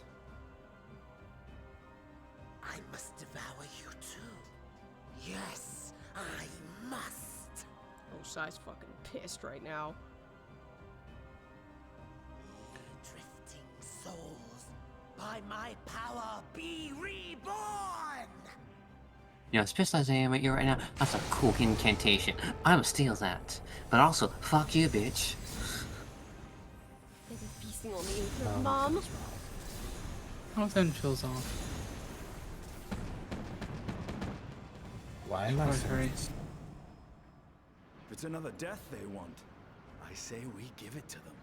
I must devour you too. Yes, I must. Oh, Sai's fucking pissed right now. Drifting souls, by my power be reborn! You know, as pissed as I am at you right now, that's a cool incantation. I will steal that. But also, fuck you, bitch. They've been feasting on me, Mom. Oh, then chills off. Why am I so If it's another death they want, I say we give it to them.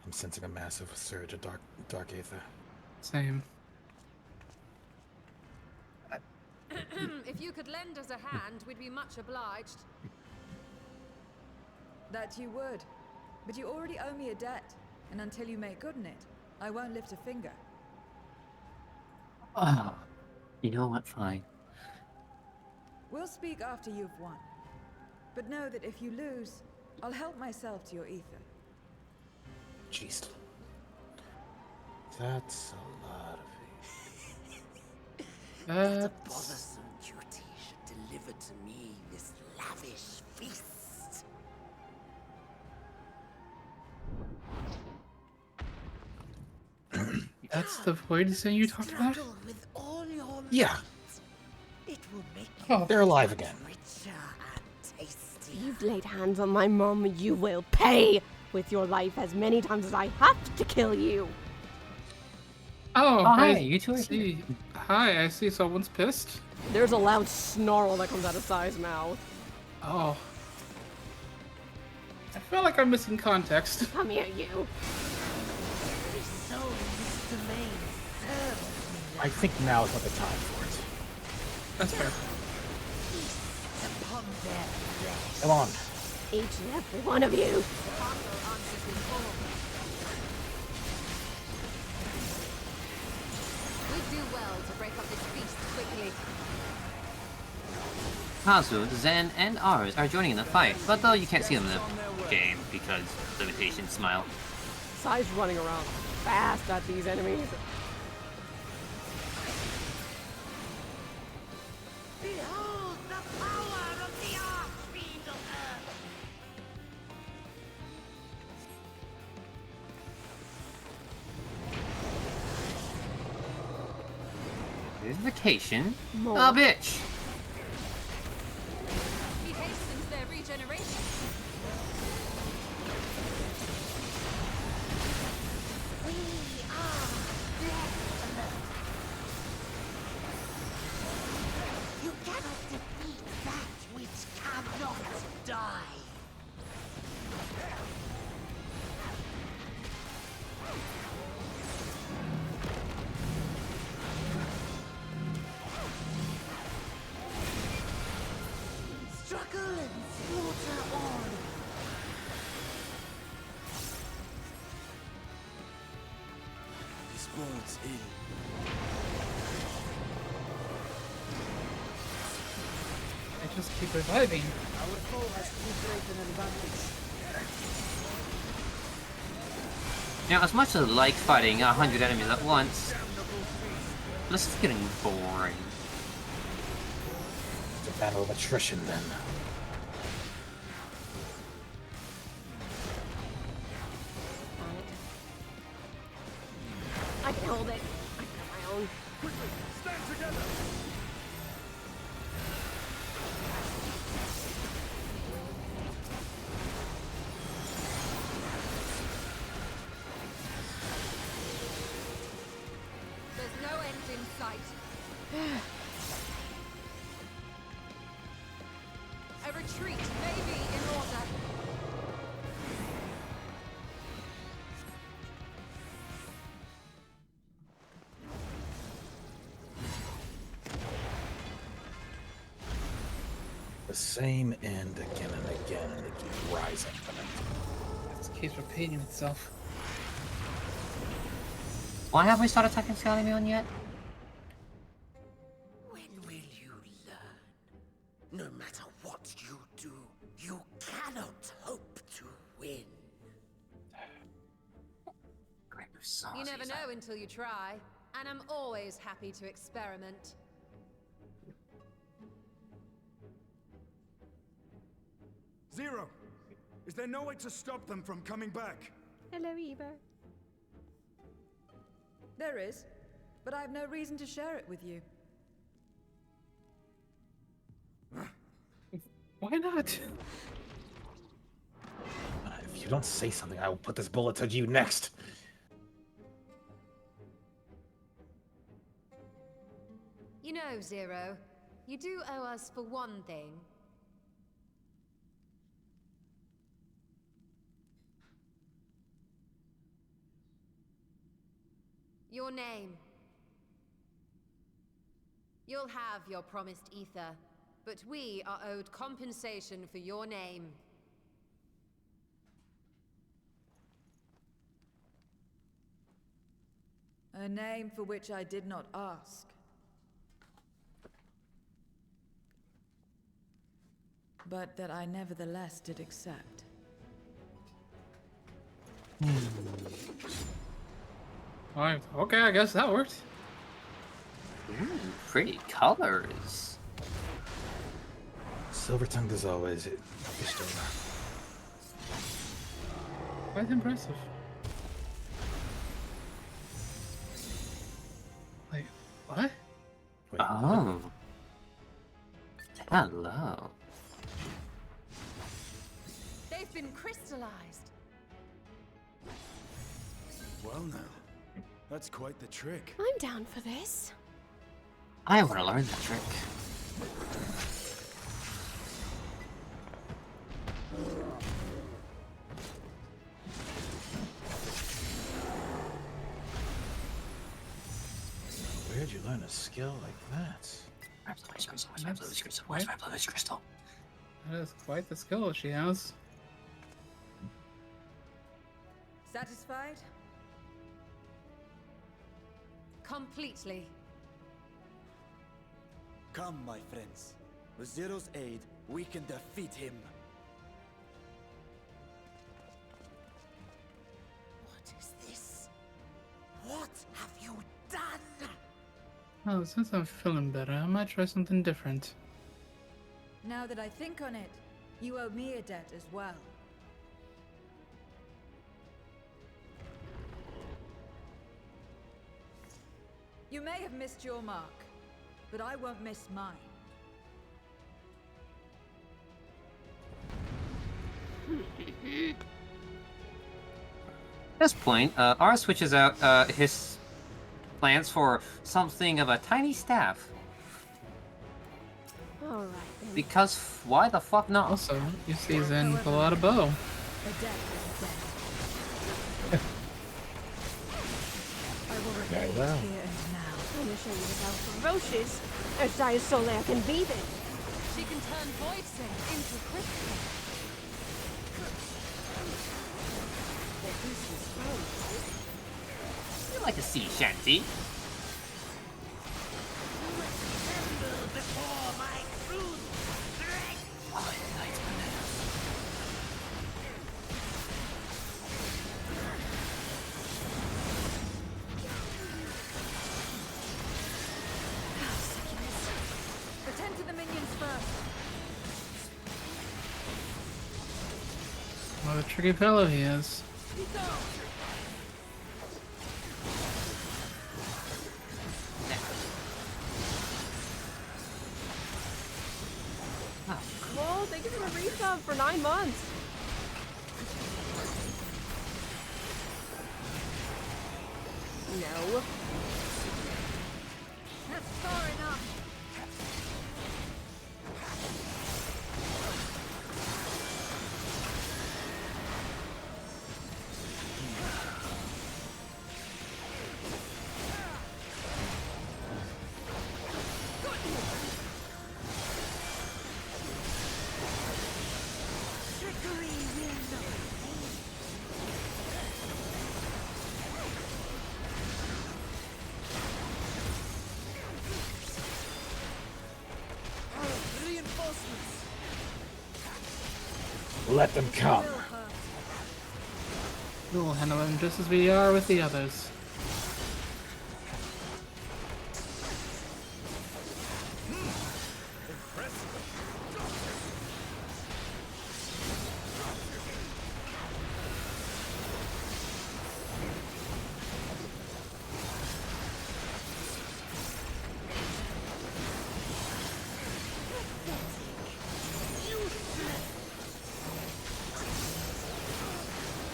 I'm sensing a massive surge of dark aether. Same. If you could lend us a hand, we'd be much obliged. That you would. But you already owe me a debt, and until you make good on it, I won't lift a finger. Oh, you know what? Fine. We'll speak after you've won. But know that if you lose, I'll help myself to your ether. Jeez. That's a lot of it. What a bothersome duty should deliver to me this lavish feast. That's the voice you talked about? Struggle with all your Yeah. might. It will make Oh, they're alive again. richer and tastier. You've laid hands on my mom, you will pay with your life as many times as I have to kill you. Oh, hi, I you two are see. Hi, I see someone's pissed. There's a loud snarl that comes out of Sai's mouth. Oh. I feel like I'm missing context. Come here, you. Every soul in this domain serves me. I think now is not the time for it. That's fair. Feast upon their flesh. Come on. Each and every one of you. We'd do well to break up this feast quickly. Kazu, Zen, and Ars are joining in the fight, but though you can't see them in the game because limitation smile. Sai's running around fast at these enemies. Behold the power of the Archfiend of Earth! Vacation? More. Oh, bitch! He hastens their regeneration. We are death. You cannot defeat that which cannot die. Struggle and slaughter on. boards in. I just keep reviving. Our foe has too great an advantage. Now, as much as I like fighting 100 enemies at once, this is getting boring. It's a battle of attrition then. I can hold it. I got my own. Quickly, stand together! There's no end in sight. A retreat may be in order. The same end again and again, and they keep rising from it. This keeps repeating itself. Why haven't we started attacking Scalimon yet? When will you learn? No matter what you do, you cannot hope to win. You never know until you try, and I'm always happy to experiment. Zero! Is there no way to stop them from coming back? Hello, Eva. There is, but I have no reason to share it with you. Why not? If you don't say something, I will put this bullet to you next. You know, Zero, you do owe us for one thing. Your name. You'll have your promised ether, but we are owed compensation for your name. A name for which I did not ask. But that I nevertheless did accept. Alright, okay, I guess that worked. Ooh, pretty colors. Silver tongued as always. Quite impressive. Wait, what? Wait, Oh. Hello. They've been crystallized. Well now, that's quite the trick. I'm down for this. I want to learn that trick. Where'd you learn a skill like that? Where's my bluish crystal? That is quite the skill she has. Satisfied? Completely. Come, my friends. With Zero's aid, we can defeat him. What is this? What have you done? Well, since I'm feeling better, I might try something different. Now that I think on it, you owe me a debt as well. You may have missed your mark, but I won't miss mine. At this point, R switches out his plans for something of a tiny staff. Alright then. Because why the fuck not? Also, you see Zen pull out a bow. A debt is a debt. I will repay it well. here and now. I'm ashamed of how ferocious as I Solar can be then. She can turn Void Sync into crystal. Well, this is fun. like a sea shanty. Attend to the minions first. What a tricky fellow he is. Well, thank you for the resub for 9 months. No. That's far enough. Let them come. We'll handle him just as we are with the others.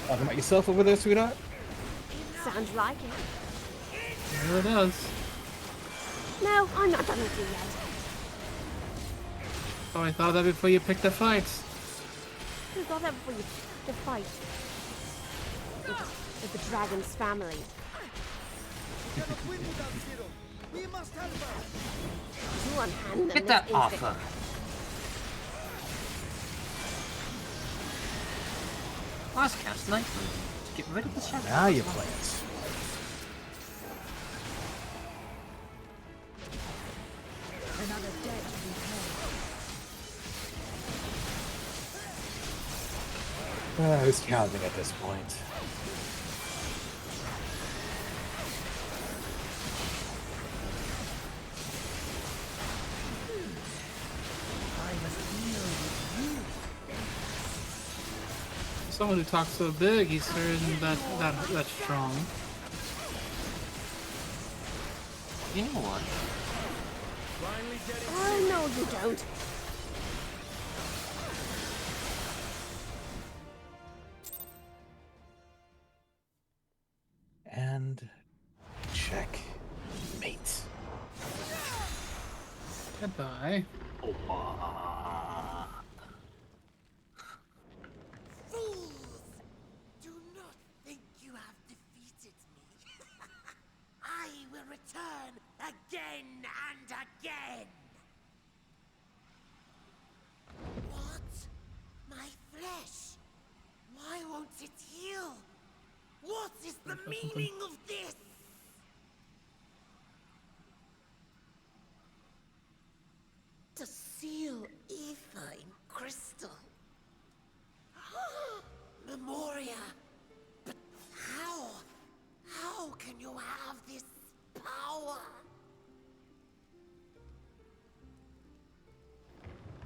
Talking about yourself over there, sweetheart? Sounds like it. It really does. No, I'm not done with you yet. Oh, I thought of that before you picked the fight. You thought that before you the fight with the dragon's family. We must help her. You unhand them Get this that instant. off her. Last cast night to get rid of the shadow. Now you play it. Another debt to be paid. Who's counting at this point? Someone who talks so big, he's certain that's strong. You know what? Oh, no, you don't. And check mate. Goodbye. Fools! Do not think you have defeated me. I will return again and again. What? My flesh? Why won't it heal? What is the meaning of this? To seal ether in crystal. Memoria. But how? How can you have this power?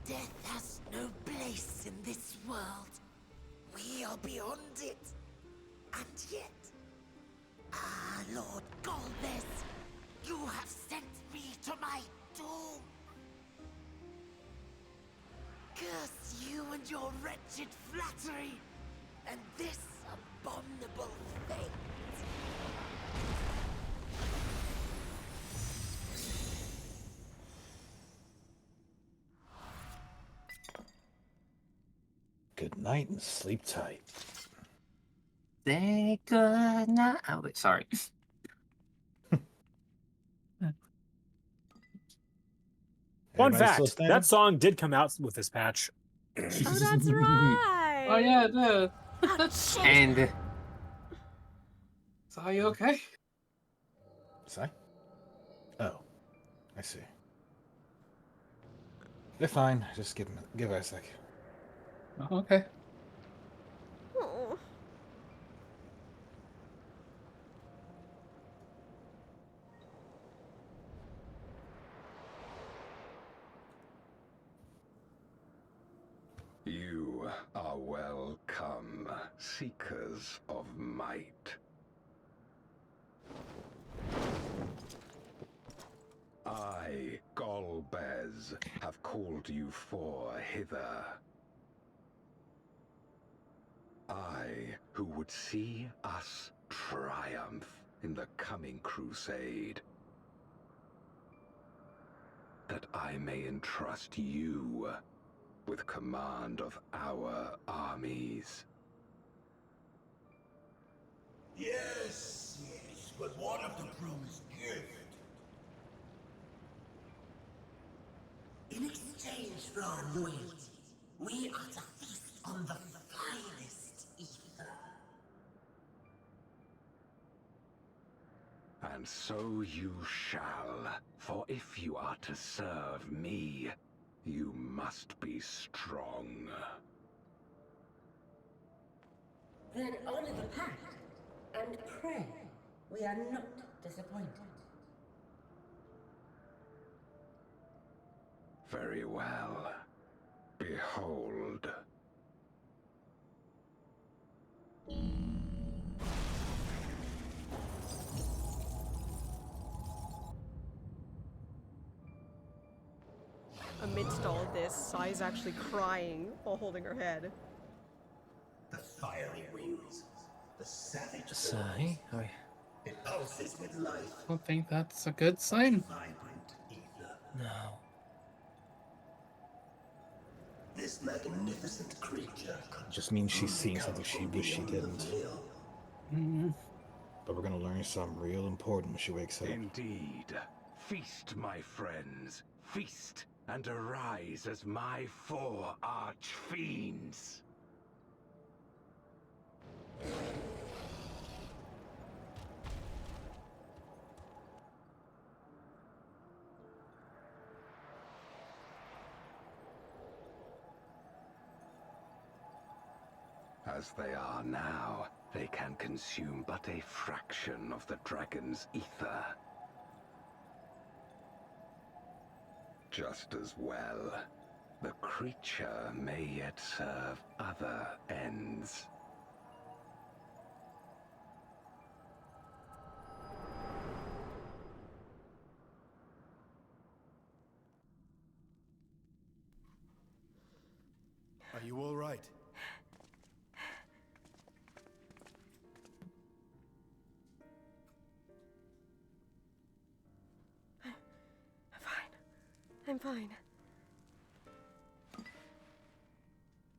Death has no place in this world. We are beyond it. And yet... Ah, Lord Golbez, you have sent me to my doom. Curse you and your wretched flattery, and this abominable fate. Good night and sleep tight. Say good night. Oh, wait, sorry. Fun Everybody still fact, standing? that song did come out with this patch. Oh, that's right. Oh yeah, it did. And So are you okay? Say? Oh, I see. They're fine. Just give her a sec. Oh, okay. Oh. You are welcome, seekers of might. I, Golbez, have called you hither. I, who would see us triumph in the coming crusade. That I may entrust you with command of our armies. Yes, but what of the promised gift? In exchange for our loyalty, we are to feast on the finest ether. And so you shall, for if you are to serve me, you must be strong. Then honor the pact, and pray we are not disappointed. Very well. Behold. Amidst all of this, Sai's actually crying while holding her head. The fiery wings, the savage Sai, it pulses with life. I don't think that's a good sign. Vibrant ether. No. This magnificent creature Just means she's seeing something she wished she didn't. But we're gonna learn something real important when she wakes up. Indeed. Feast, my friends. Feast and arise as my 4 arch-fiends. As they are now, they can consume but a fraction of the dragon's ether. Just as well, the creature may yet serve other ends. Are you all right? I'm fine.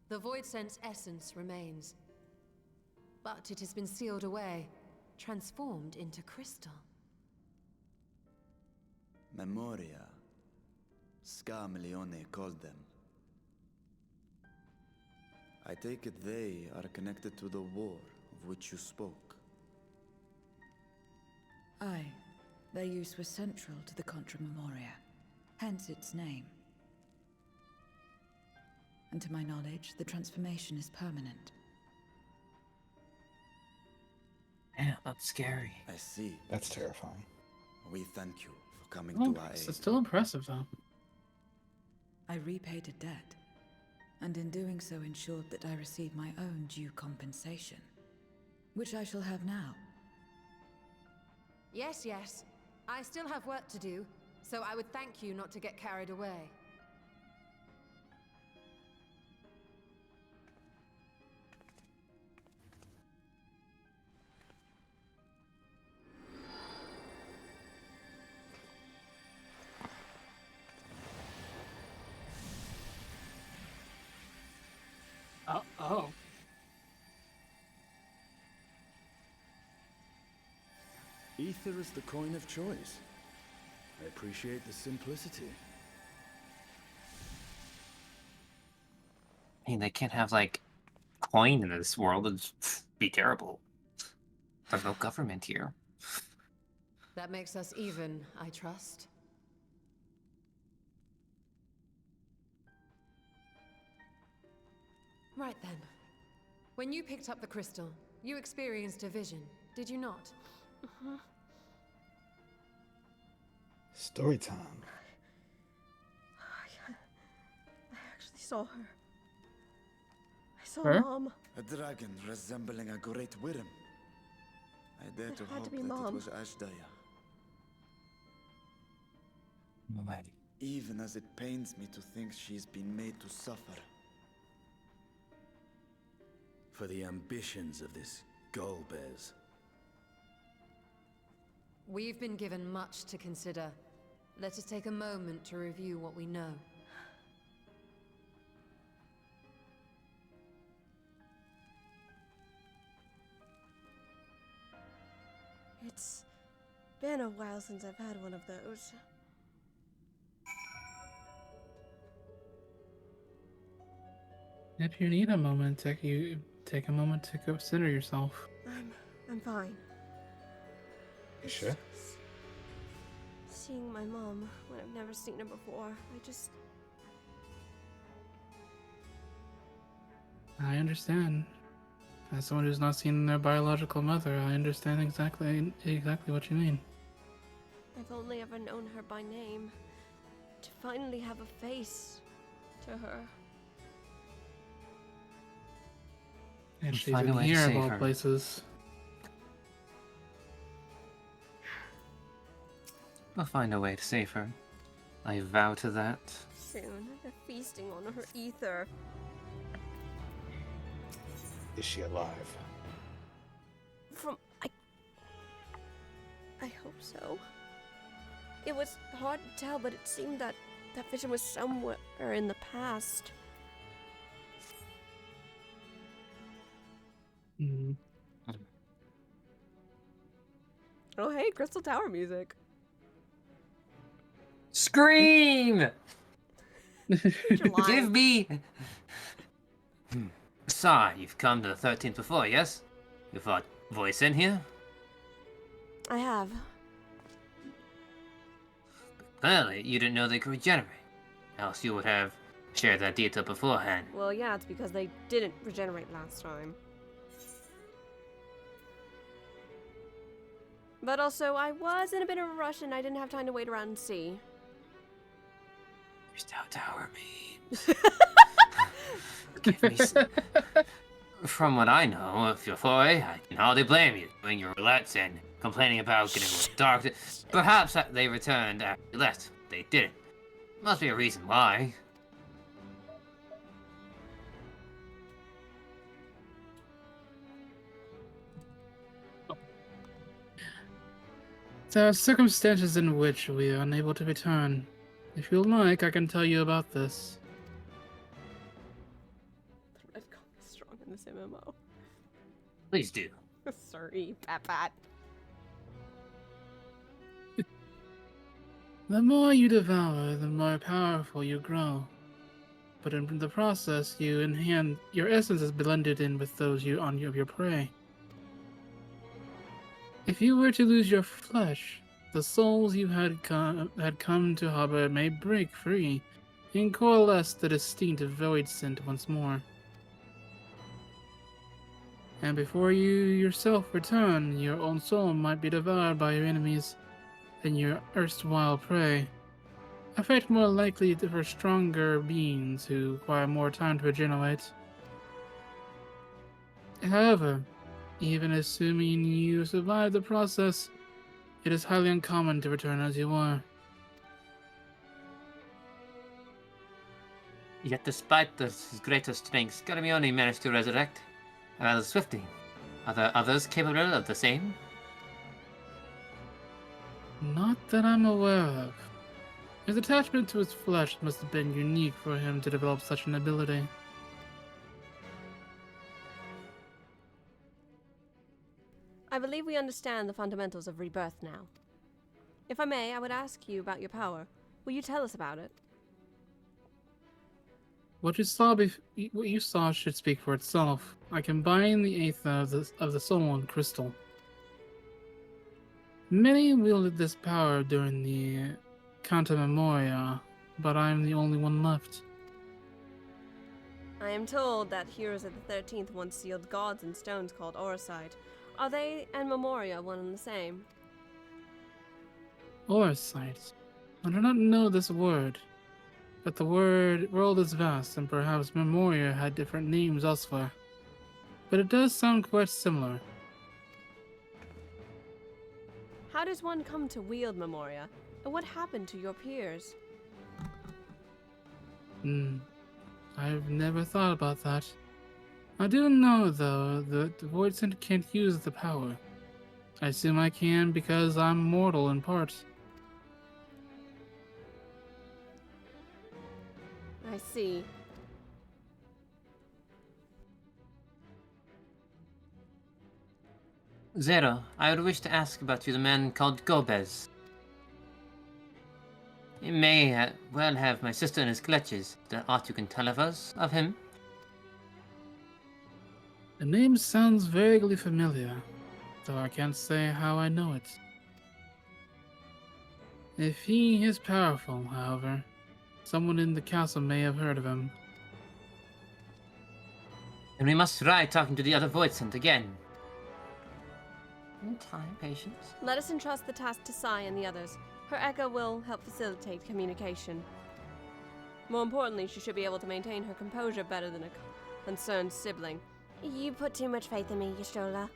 The Void Sense essence remains, but it has been sealed away, transformed into crystal. Memoria. Scarmelione called them. I take it they are connected to the war of which you spoke. Aye. Their use was central to the Contra Memoria, hence its name. And to my knowledge, the transformation is permanent. Yeah, that's scary. I see. That's terrifying. We thank you for coming Oh, to our aid. it's still impressive, though. I repaid a debt, and in doing so ensured that I receive my own due compensation, which I shall have now. Yes, yes. I still have work to do, so I would thank you not to get carried away. Oh. Ether is the coin of choice. I appreciate the simplicity. I mean, they can't have, like, coin in this world. It'd be terrible. There's no government here. That makes us even, I trust. Right then. When you picked up the crystal, you experienced a vision, did you not? Story time. I actually saw her. I saw Her? Mom. A dragon resembling a great worm. I dare to had to hope be that Mom. it was Ashdaya. Even as it pains me to think she's been made to suffer. For the ambitions of this Golbez. We've been given much to consider. Let us take a moment to review what we know. It's been a while since I've had one of those. If you need a moment, take a moment to consider yourself. I'm fine. You sure? Seeing my mom when I've never seen her before, I understand. As someone who's not seen their biological mother, I understand exactly what you mean. I've only ever known her by name. To finally have a face to her. And We'll she's find in a way to here of save all her. places. We'll find a way to save her. I vow to that. Soon, they're feasting on her ether. Is she alive? I hope so. It was hard to tell, but it seemed that that vision was somewhere in the past. Oh, hey, Crystal Tower music. Scream! July. Give me... Sigh, you've come to the 13th before, yes? You thought voice in here? I have. Clearly, you didn't know they could regenerate. Else you would have shared that detail beforehand. Well, yeah, it's because they didn't regenerate last time. But also, I was in a bit of a rush and I didn't have time to wait around and see. Here's how tower means. Give me From what I know of your foray, I can hardly blame you doing your roulettes and complaining about getting dark. Perhaps that they returned after you left. They didn't. Must be a reason why. There are circumstances in which we are unable to return. If you like, I can tell you about this. The red card is strong in this MMO. Please do. Sorry, Pat. The more you devour, the more powerful you grow. But in the process, your essence is blended in with those of your prey. If you were to lose your flesh, the souls you had come to harbor may break free and coalesce the distinct void scent once more. And before you yourself return, your own soul might be devoured by your enemies and your erstwhile prey. A fate more likely for stronger beings who require more time to regenerate. However, even assuming you survive the process, it is highly uncommon to return as you were. Yet despite his greatest strengths, Garmy only managed to resurrect. Rather swiftly. Are there others capable of the same? Not that I'm aware of. His attachment to his flesh must have been unique for him to develop such an ability. I believe we understand the fundamentals of rebirth now. If I may, I would ask you about your power. Will you tell us about it? What you saw should speak for itself. I combine the eighth of the soul and crystal. Many wielded this power during the Canta Memoria, but I am the only one left. I am told that heroes of the 13th once sealed gods in stones called Oricite. Are they and Memoria one and the same? Oricite. I do not know this word, but the world is vast, and perhaps Memoria had different names elsewhere. But it does sound quite similar. How does one come to wield Memoria? And what happened to your peers? I've never thought about that. I do know, though, that the Voidsent can't use the power. I assume I can because I'm mortal in part. I see. Zero, I would wish to ask about you the man called Gomez. He may well have my sister in his clutches. Is there aught you can tell us of him? The name sounds vaguely familiar, though I can't say how I know it. If he is powerful, however, someone in the castle may have heard of him. And we must try talking to the other Voidsent again. Time, patience. Let us entrust the task to Sai and the others. Her echo will help facilitate communication. More importantly, she should be able to maintain her composure better than a concerned sibling. You put too much faith in me, Yastrola.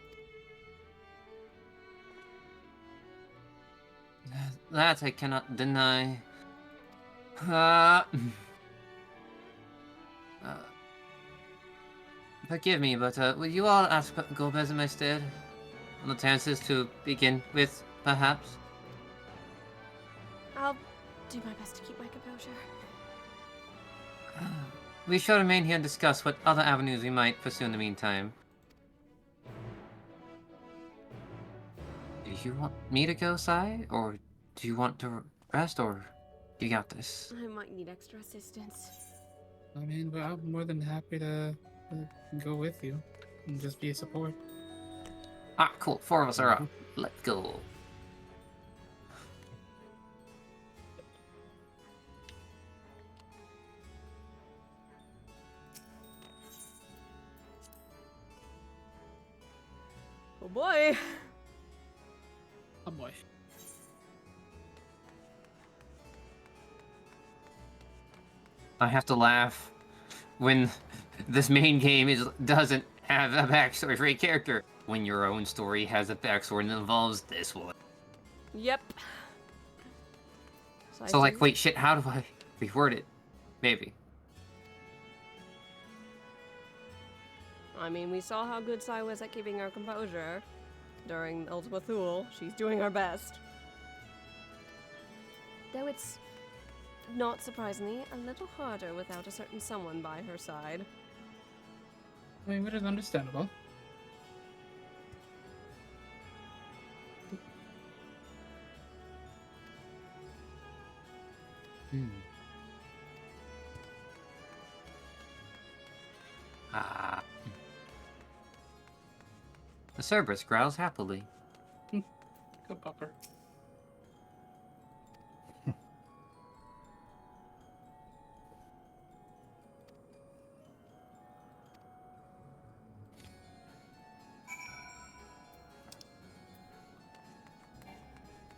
That I cannot deny. Forgive me, but will you all ask Gomez in my stead? On the chances to begin with, perhaps? I'll do my best to keep my composure. We shall remain here and discuss what other avenues we might pursue in the meantime. Do you want me to go, Sai? Or do you want to rest, or you got this? I might need extra assistance. I mean, well, I'm more than happy to go with you and just be a support. Ah, cool. 4 of us are up. Let's go. Oh boy. Oh boy. I have to laugh when this main game doesn't have a backstory for a character, when your own story has a backstory and involves this one. Yep. So like, wait, shit, how do I reword it? Maybe. I mean, we saw how good Sai was at keeping her composure during Ultima Thule. She's doing her best. Though it's, not surprisingly, a little harder without a certain someone by her side. I mean, it is understandable. Ah. The Cerberus growls happily. Good pupper.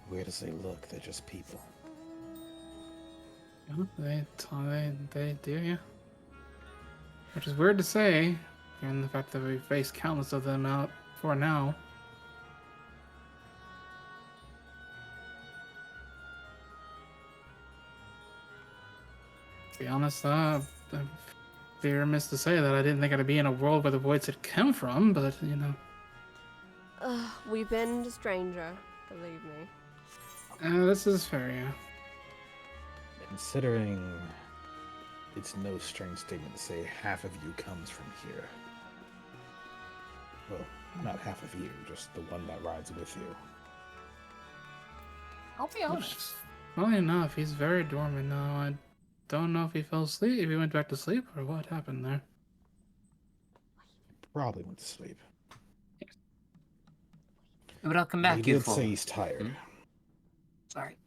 Weird to say, look, they're just people. Yeah, they do, yeah. Which is weird to say, given the fact that we've faced countless of them out for now. To be honest, I'm very remiss to say that I didn't think I'd be in a world where the voids had come from, but, you know. We've been a stranger, believe me. This is fair, yeah. Considering it's no strange statement to say half of you comes from here. Well, not half of you, just the one that rides with you. I'll be honest. Funny enough, he's very dormant now. I don't know if he fell asleep, if he went back to sleep, or what happened there. Probably went to sleep. Welcome back, He you did four. say he's tired. Sorry.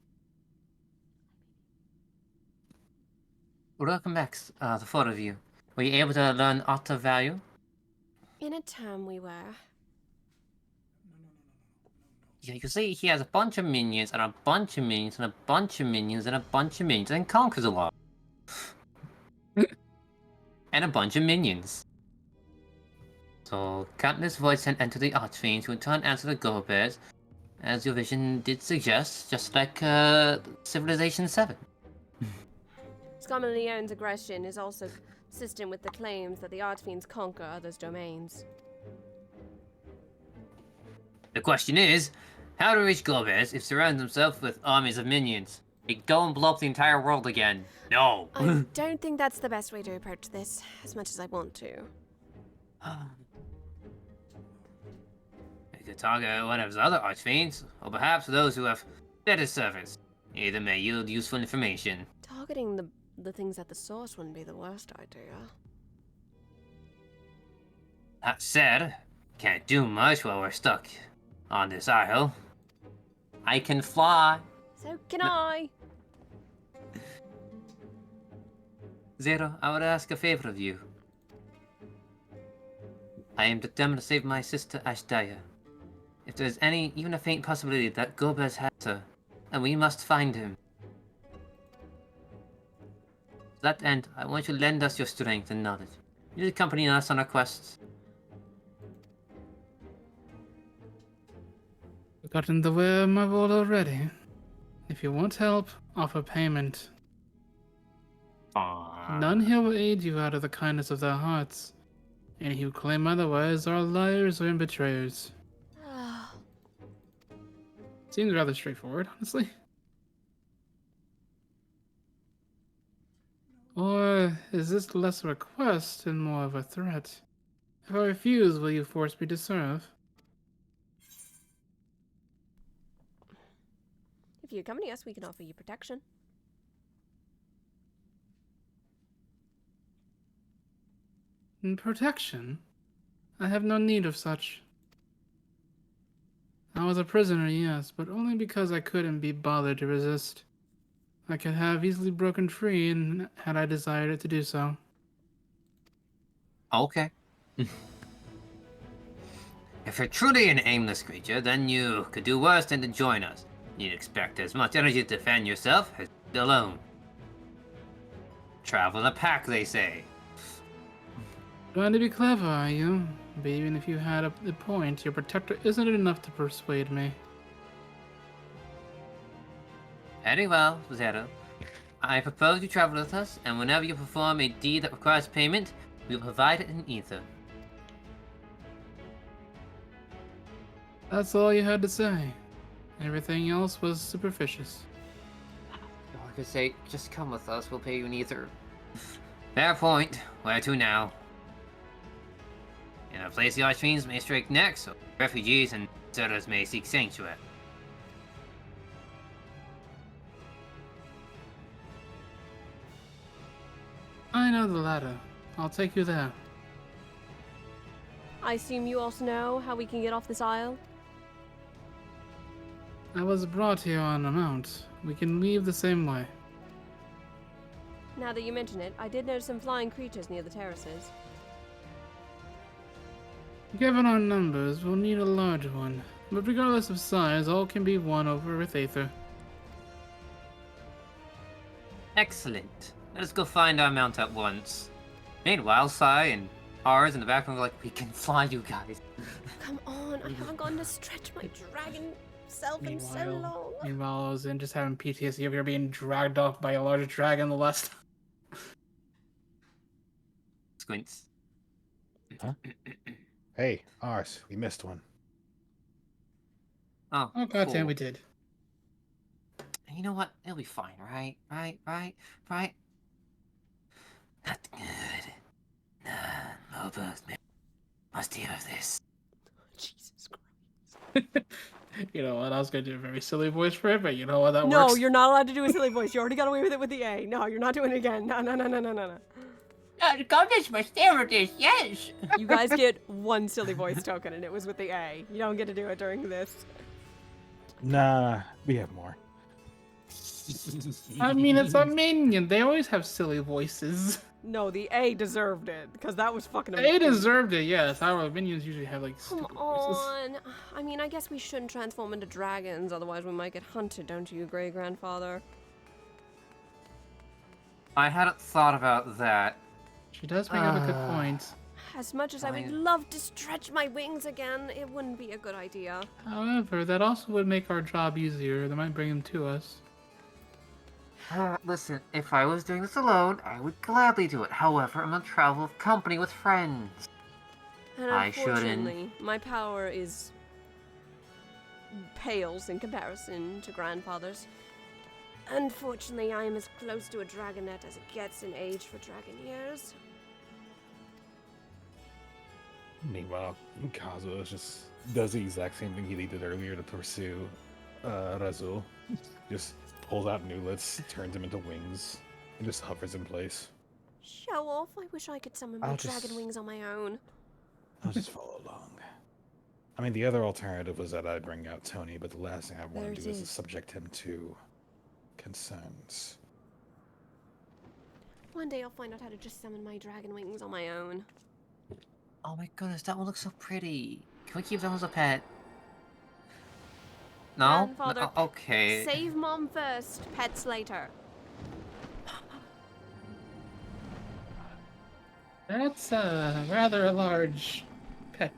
Welcome back, the four of you. Were you able to learn Otter value? In a term we were. Yeah, you see, he has a bunch of minions, and a bunch of minions, and a bunch of minions, and a bunch of minions, and conquers a lot. And a bunch of minions. So, Countless Voids sent enter the Archfiends, who in turn answer the Go Bears, as your vision did suggest, just like Civilization 7. Scarman Leone's aggression is also consistent with the claims that the Archfiends conquer others' domains. The question is, how to reach Go Bears if surround themselves with armies of minions? They go and blow up the entire world again. No! I don't think that's the best way to approach this, as much as I want to. We could target one of his other Archfiends, or perhaps those who have better servants. Either may yield useful information. Targeting the things at the source wouldn't be the worst idea. That said, can't do much while we're stuck on this isle. I can fly. So can I. Zero, I would ask a favor of you. I am determined to save my sister Ashdaya. If there is even a faint possibility that Gobez has her, then we must find him. To that end, I want you to lend us your strength and knowledge. You accompany us on our quests. Got in the way of my word already. If you want help, offer payment. None here will aid you out of the kindness of their hearts. Any who claim otherwise are liars or betrayers. Seems rather straightforward, honestly. Or is this less a request and more of a threat? If I refuse, will you force me to serve? If you accompany us, we can offer you protection. Protection? I have no need of such. I was a prisoner, yes, but only because I couldn't be bothered to resist. I could have easily broken free and had I desired it to do so. Okay. If you're truly an aimless creature, then you could do worse than to join us. You'd expect as much energy to defend yourself as alone. Travel in a pack, they say. Trying to be clever, are you? But even if you had a point, your protector isn't enough to persuade me. Very well, Zero. I propose you travel with us, and whenever you perform a deed that requires payment, we will provide it in ether. That's all you had to say. Everything else was superficious. I could say, just come with us, we'll pay you in ether. Fair point. Where to now? In a place the Archfiends may strike next, or refugees and settlers may seek sanctuary. I know the latter. I'll take you there. I assume you also know how we can get off this isle? I was brought here on a mount. We can leave the same way. Now that you mention it, I did notice some flying creatures near the terraces. Given our numbers, we'll need a large one. But regardless of size, all can be won over with Aether. Excellent. Let us go find our mount at once. Meanwhile, Sai and Ars in the background are like, we can fly, you guys. Come on, I haven't gotten to stretch my dragon self in so long. Meanwhile, I was in just having PTSD of you being dragged off by a large dragon the last time. Squints. Huh? Hey, ours. We missed one. Oh, goddamn, cool. we did. You know what? It'll be fine, right? Right? Not good. Nah, no bugs, man. Must hear of this. Jesus Christ. You know what? I was going to do a very silly voice for it, but you know what? That No, works. you're not allowed to do a silly voice. You already got away with it with the A. No, you're not doing it again. No. Goddess Mysterious, yes! You guys get one silly voice token, and it was with the A. You don't get to do it during this. Nah, we have more. I mean, it's a minion. They always have silly voices. No, the A deserved it, because that was fucking They amazing. deserved it, yes. Our minions usually have, like, Come stupid voices. on. I mean, I guess we shouldn't transform into dragons, otherwise we might get hunted, don't you, great-grandfather? I hadn't thought about that. She does bring up a good point. As much as I would love to stretch my wings again, it wouldn't be a good idea. However, that also would make our job easier. They might bring them to us. Listen, if I was doing this alone, I would gladly do it. However, I'm on travel company with friends. And I shouldn't. unfortunately, my power pales in comparison to grandfather's. Unfortunately, I am as close to a dragonette as it gets in age for dragon years. Meanwhile, Kazuo just does the exact same thing he did earlier to pursue Razul. Just pulls out newlets, turns him into wings, and just hovers in place. Show off. I wish I could summon my dragon wings on my own. I'll just follow along. I mean, the other alternative was that I'd bring out Tony, but the last thing I want to do is to subject him to concerns. One day I'll find out how to just summon my dragon wings on my own. Oh my goodness, that one looks so pretty. Can we keep that as a pet? No? Grandfather, No? Okay. Save mom first, pets later. That's rather a large pet.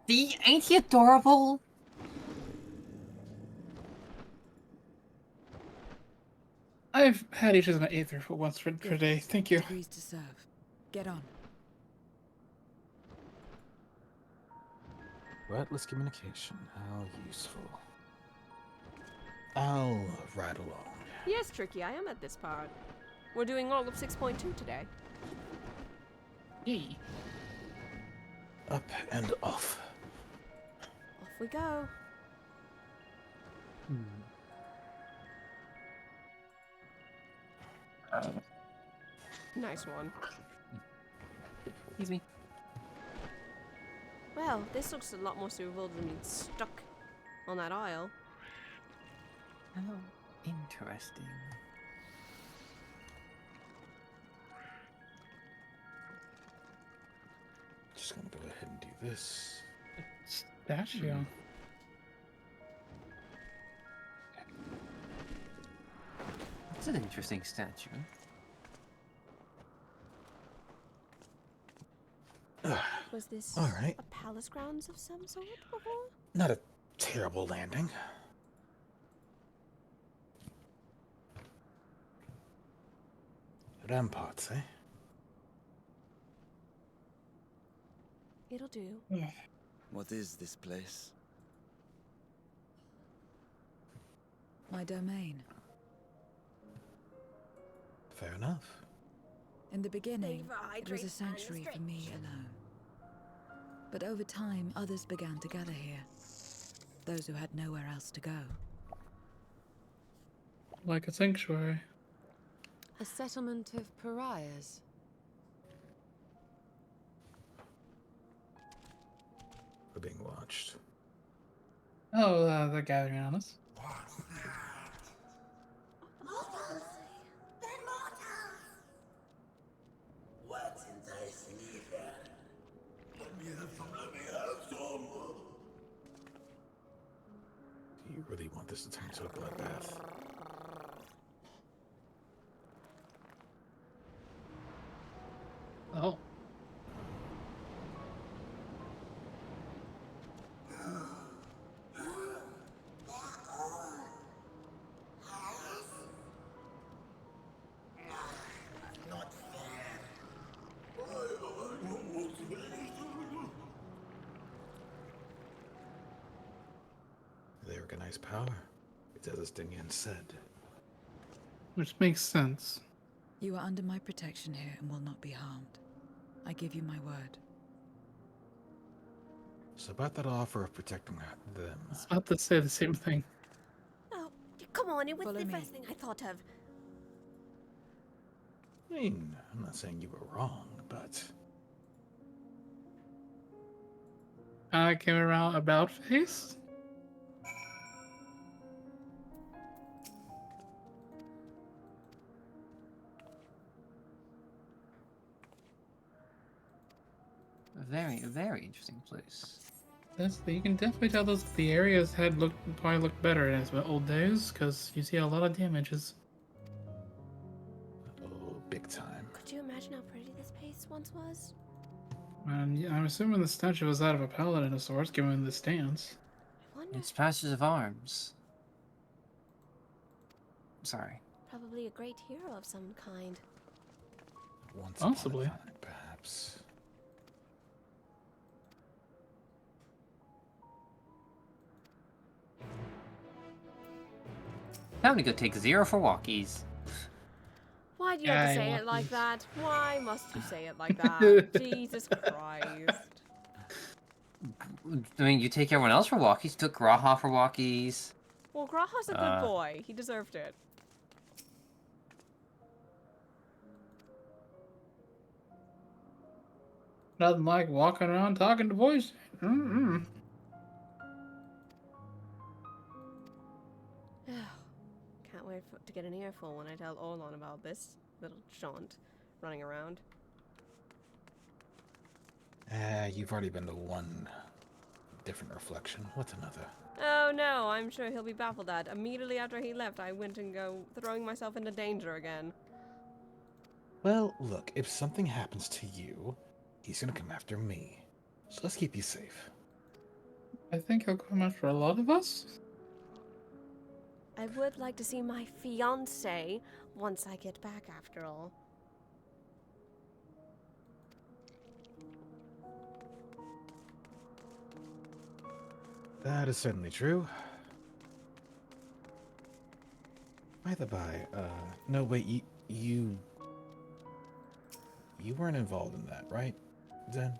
Ain't he adorable? I've had each of my Aether for once per day. Thank you. Degrees to serve. Get on. Wordless communication, how useful. I'll ride along. Yes, Tricky, I am at this part. We're doing all of 6.2 today. Yay. Up and off. Off we go. Nice one. Excuse me. Well, this looks a lot more suitable than being stuck on that aisle. Oh, interesting. Just gonna go ahead and do this. Statue. It's an interesting statue. Was this All right. a palace grounds of some sort before? Not a terrible landing. Ramparts, eh? It'll do. What is this place? My domain. Fair enough. In the beginning, it was a sanctuary for me alone. But over time, others began to gather here. Those who had nowhere else to go. Like a sanctuary. A settlement of pariahs. We're being watched. Oh, they're gathering on us. Do you really want this to turn into a bloodbath? Oh. They recognize power. It's as Estinian said. Which makes sense. You are under my protection here and will not be harmed. I give you my word. So about that offer of protecting them. I was about to say the same thing. Oh, come on, it was Follow the me. first thing I thought of. I mean, I'm not saying you were wrong, but I came around about face. A very, very interesting place. You can definitely tell the areas had probably looked better in its old days, because you see a lot of damages. oh, big time. Could you imagine how pretty this place once was? And yeah, I'm assuming the statue was that of a paladin of sorts, given the stance. I wonder. It's patches of arms. Sorry. Probably a great hero of some kind. Once Possibly. upon a time, perhaps. Time to go take 0 for walkies. Why do you have to say it like that? Why must you say it like that? Jesus Christ. I mean, you take everyone else for walkies. You took Graha for walkies. Well, Graha's a good boy. He deserved it. Nothing like walking around talking to voice. Mm-mm. Can't wait to get an earful when I tell Orlon about this little jaunt running around. You've already been to one different reflection. What's another? Oh no, I'm sure he'll be baffled at. Immediately after he left, I went and throwing myself into danger again. Well, look, if something happens to you, he's gonna come after me. So let's keep you safe. I think he'll come after a lot of us. I would like to see my fiancé once I get back, after all. That is certainly true. By the by, no, wait, you weren't involved in that, right, Zen?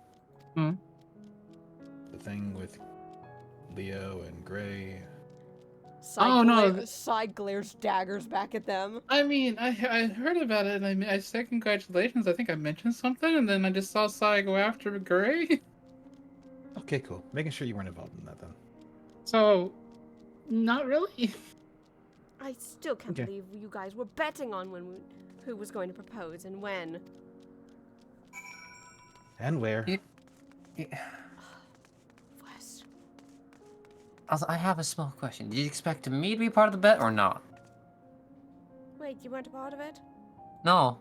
Hmm? The thing with Leo and Gray. Side glares daggers back at them. I mean, I heard about it, and I said congratulations. I think I mentioned something, and then I just saw Sai go after Gray. Okay, cool. Making sure you weren't involved in that, then. So, not really. I still can't believe you guys were betting on who was going to propose and when. And where? West. Also, I have a small question. Did you expect me to be part of the bet or not? Wait, you weren't a part of it? No.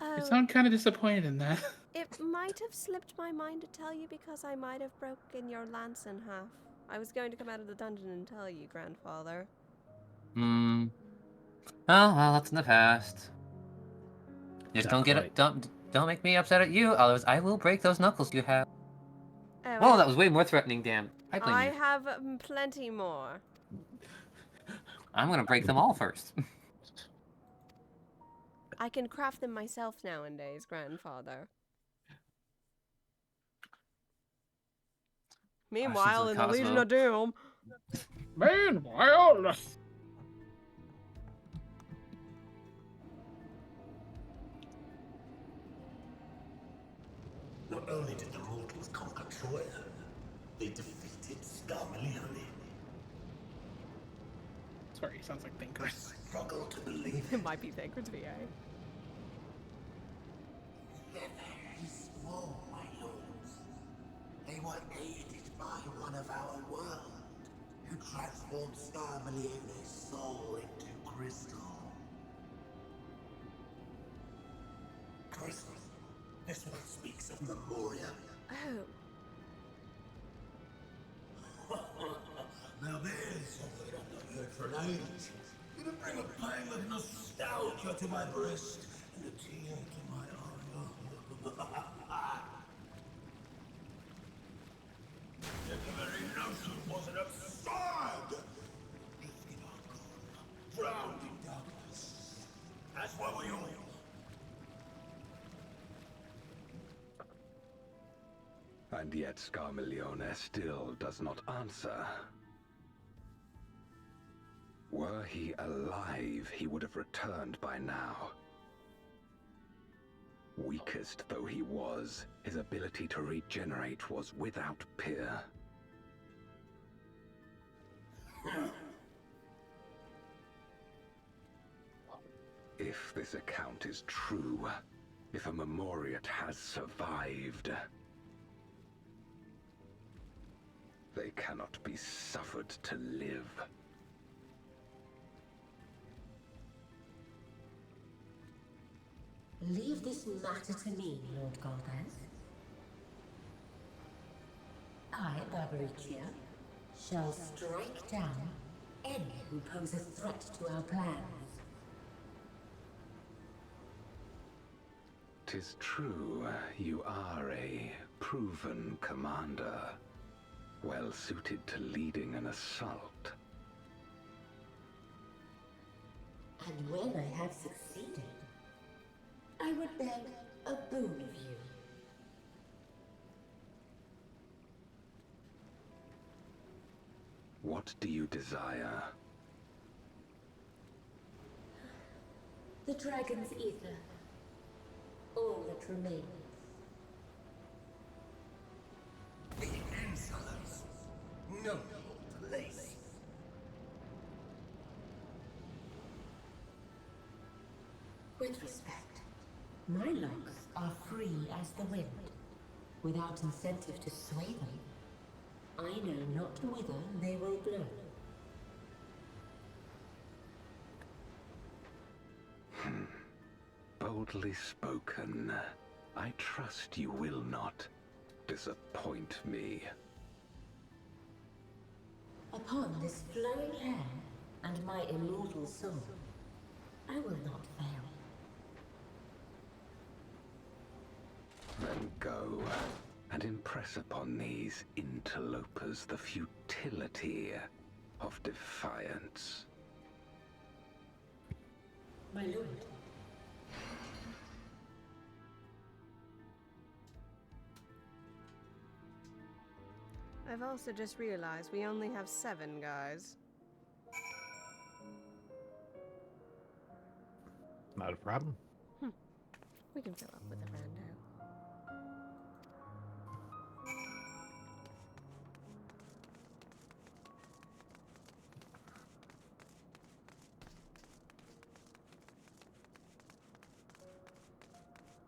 You sound kind of disappointed in that. It might have slipped my mind to tell you because I might have broken your lance in half. I was going to come out of the dungeon and tell you, grandfather. Oh, well, that's in the past. Just don't get it. Don't make me upset at you. Otherwise, I will break those knuckles you have. Oh, Whoa, that was way more threatening. Damn. I blame I you. have plenty more. I'm gonna break them all first. I can craft them myself nowadays, grandfather. Meanwhile, in the Legion of Doom. Meanwhile. Not only did the mortals conquer Troy, they defeated Scarmalione. Sorry, he sounds like Thinker. I struggle to believe it. Might be Thinker's VA. They're very small, my lords. They were aided by one of our world, who transformed Scarmalione's soul into crystal. Crystal? This one speaks of Memoria. Oh. Now there's something I've not heard for an age. It'll bring a pang of nostalgia to my breast and a tear to my eye. Yet the very notion wasn't absurd. Drifting on, drowned in darkness. That's what we all. And yet Scarmalione still does not answer. Were he alive, he would have returned by now. Weakest though he was, his ability to regenerate was without peer. If this account is true, if a Memoriat has survived, they cannot be suffered to live. Leave this matter to me, Lord Galvez. I, Barbaricia, shall strike down any who pose a threat to our plans. 'Tis true, you are a proven commander, well suited to leading an assault. And when I have succeeded, I would beg a boon of you. What do you desire? The dragon's ether. All that remains. The Insolence. No place. With respect, my locks are free as the wind, without incentive to sway them. I know not whither they will blow. Boldly spoken. I trust you will not disappoint me. Upon this flowing hair and my immortal soul, I will not fail. Then go and impress upon these interlopers the futility of defiance. My lord. I've also just realized we only have 7 guys. Not a problem. We can fill up with a rando.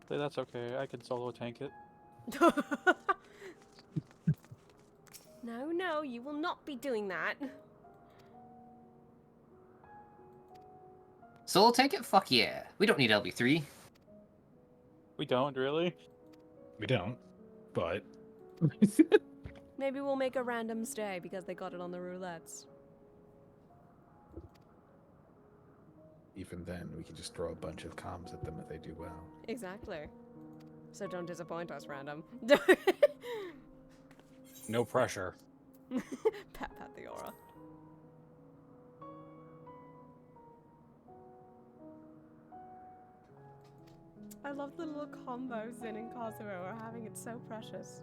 Say that's okay. I can solo tank it. No, no, you will not be doing that. Soul tank it? Fuck yeah. We don't need LB3. We don't, really? We don't, but... Maybe we'll make a random stay because they got it on the roulettes. Even then, we can just throw a bunch of comms at them if they do well. Exactly. So don't disappoint us, random. No pressure. Pat the aura. I love the little combos Zin and Kosovo are having. It's so precious.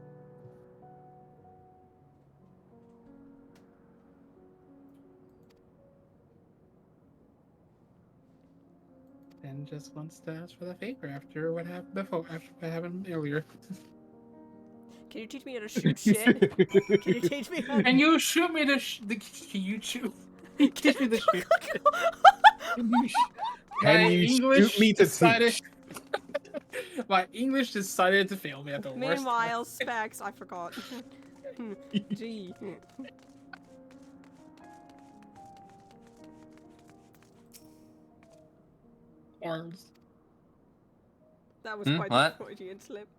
And just wants to ask for the favor after what happened before, after what happened earlier. Can you teach me how to shoot shit? Can you teach me how? Can you shoot me to? Can you shoot? Teach me the shoot. Can you shoot me to teach? My English decided to fail me at the worst. Meanwhile, Specs, I forgot. Gee. Arms. That was quite what? the Freudian slip.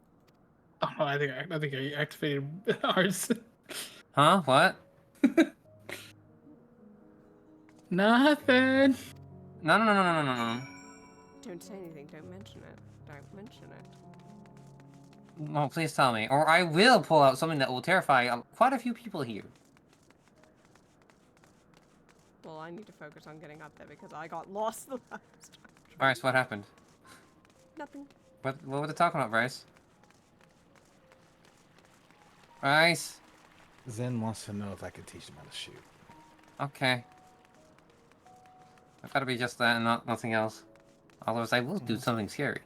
Oh, I think I activated ours. Huh? What? Nothing. No. Don't say anything. Don't mention it. Don't mention it. No, please tell me. Or I will pull out something that will terrify quite a few people here. Well, I need to focus on getting up there because I got lost the last time. Bryce, what happened? Nothing. What were they talking about, Bryce? Bryce? Zen wants to know if I could teach him how to shoot. Okay. I've got to be just that and nothing else. Otherwise, I will do something scary.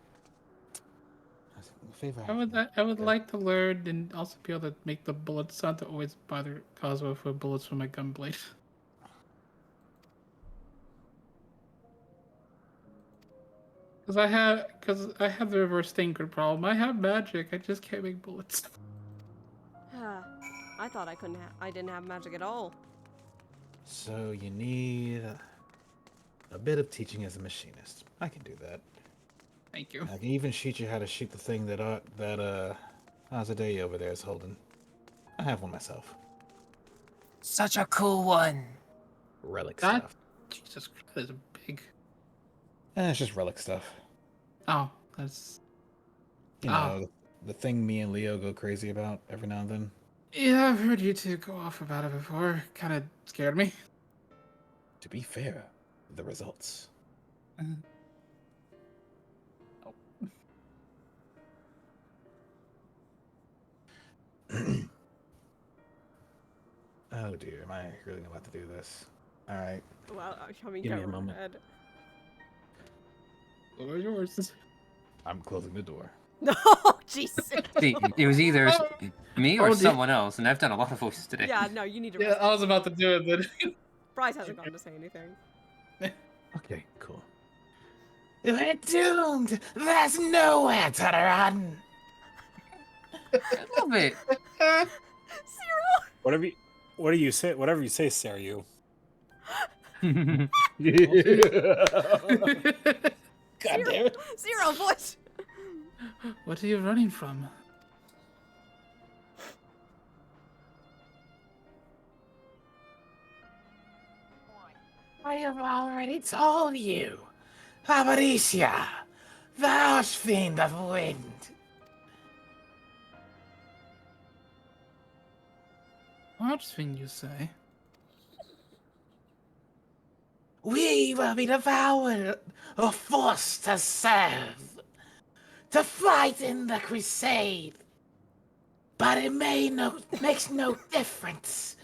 I would like to learn and also be able to make the bullets not to always bother Kazuo for bullets from my gunblade. Because I have the reverse thinker problem. I have magic, I just can't make bullets. I thought I didn't have magic at all. So you need a bit of teaching as a machinist. I can do that. Thank you. I can even shoot you how to shoot the thing that Azadeh over there is holding. I have one myself. Such a cool one. Relic stuff. Jesus Christ, that's big. It's just relic stuff. Oh, that's... You know, the thing me and Leo go crazy about every now and then. Yeah, I've heard you two go off about it before. Kind of scared me. To be fair, the results. Oh dear, am I really about to do this? All right. Well, I mean, Give me a go moment. ahead. What was yours? I'm closing the door. No, Jesus. See, it was either me or Oh, someone else, and I've done a lot of voices today. Yeah, no, you need to Yeah, rest. I was about to do it, then. Bryce hasn't gotten to say anything. Okay, cool. We're doomed! There's nowhere to run! I love it. Zero! Whatever you say, Saryu. God damn it. Zero, what? What are you running from? I have already told you. Fabricia, the Archfiend of Wind. Archfiend, you say? We will be devoured or forced to serve, to fight in the crusade. But it makes no difference.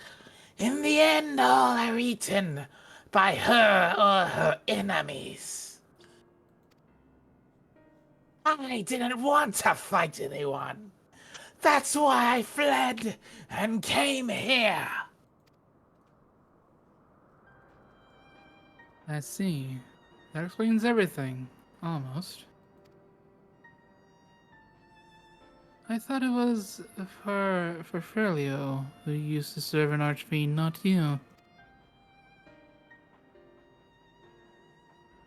In the end, all are eaten by her or her enemies. I didn't want to fight anyone. That's why I fled and came here. I see. That explains everything. Almost. I thought it was for Ferlio, who used to serve an archfiend, not you.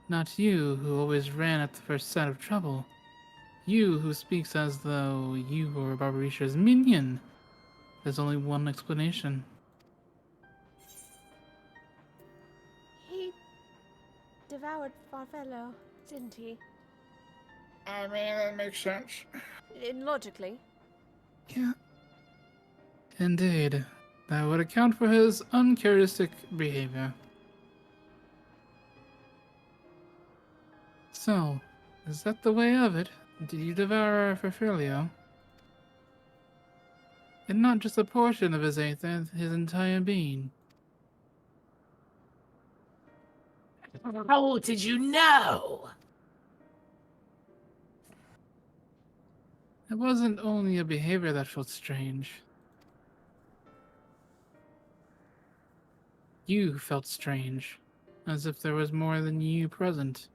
Not you, who always ran at the first sign of trouble. You, who speaks as though you were Barbarisha's minion. There's only one explanation. He devoured Farfello, didn't he? I mean, that makes sense. Logically. Yeah. Indeed. That would account for his uncharacteristic behavior. So, is that the way of it? Did you devour Ferfilio? And not just a portion of his aether, his entire being. How did you know? It wasn't only a behavior that felt strange. You felt strange, as if there was more than you present.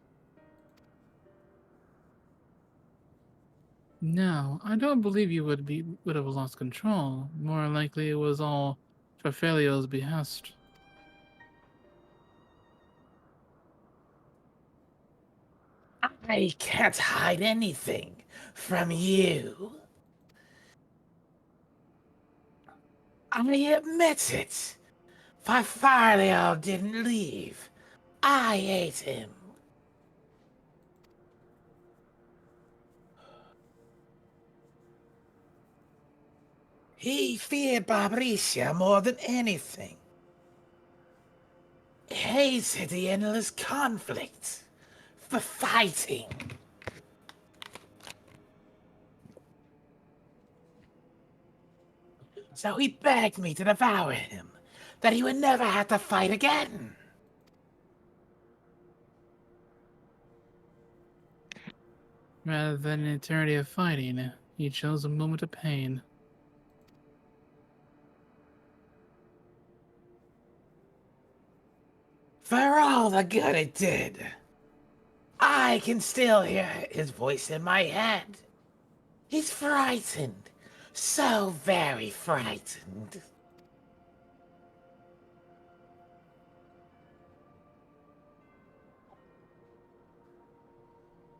No, I don't believe you would have lost control. More likely it was all Ferfelio's behest. I can't hide anything from you. I admit it. Farfario didn't leave. I ate him. He feared Barbarisha more than anything. He hated the endless conflict, the fighting. So he begged me to devour him, that he would never have to fight again. Rather than an eternity of fighting, he chose a moment of pain. For all the good it did, I can still hear his voice in my head. He's frightened. So very frightened.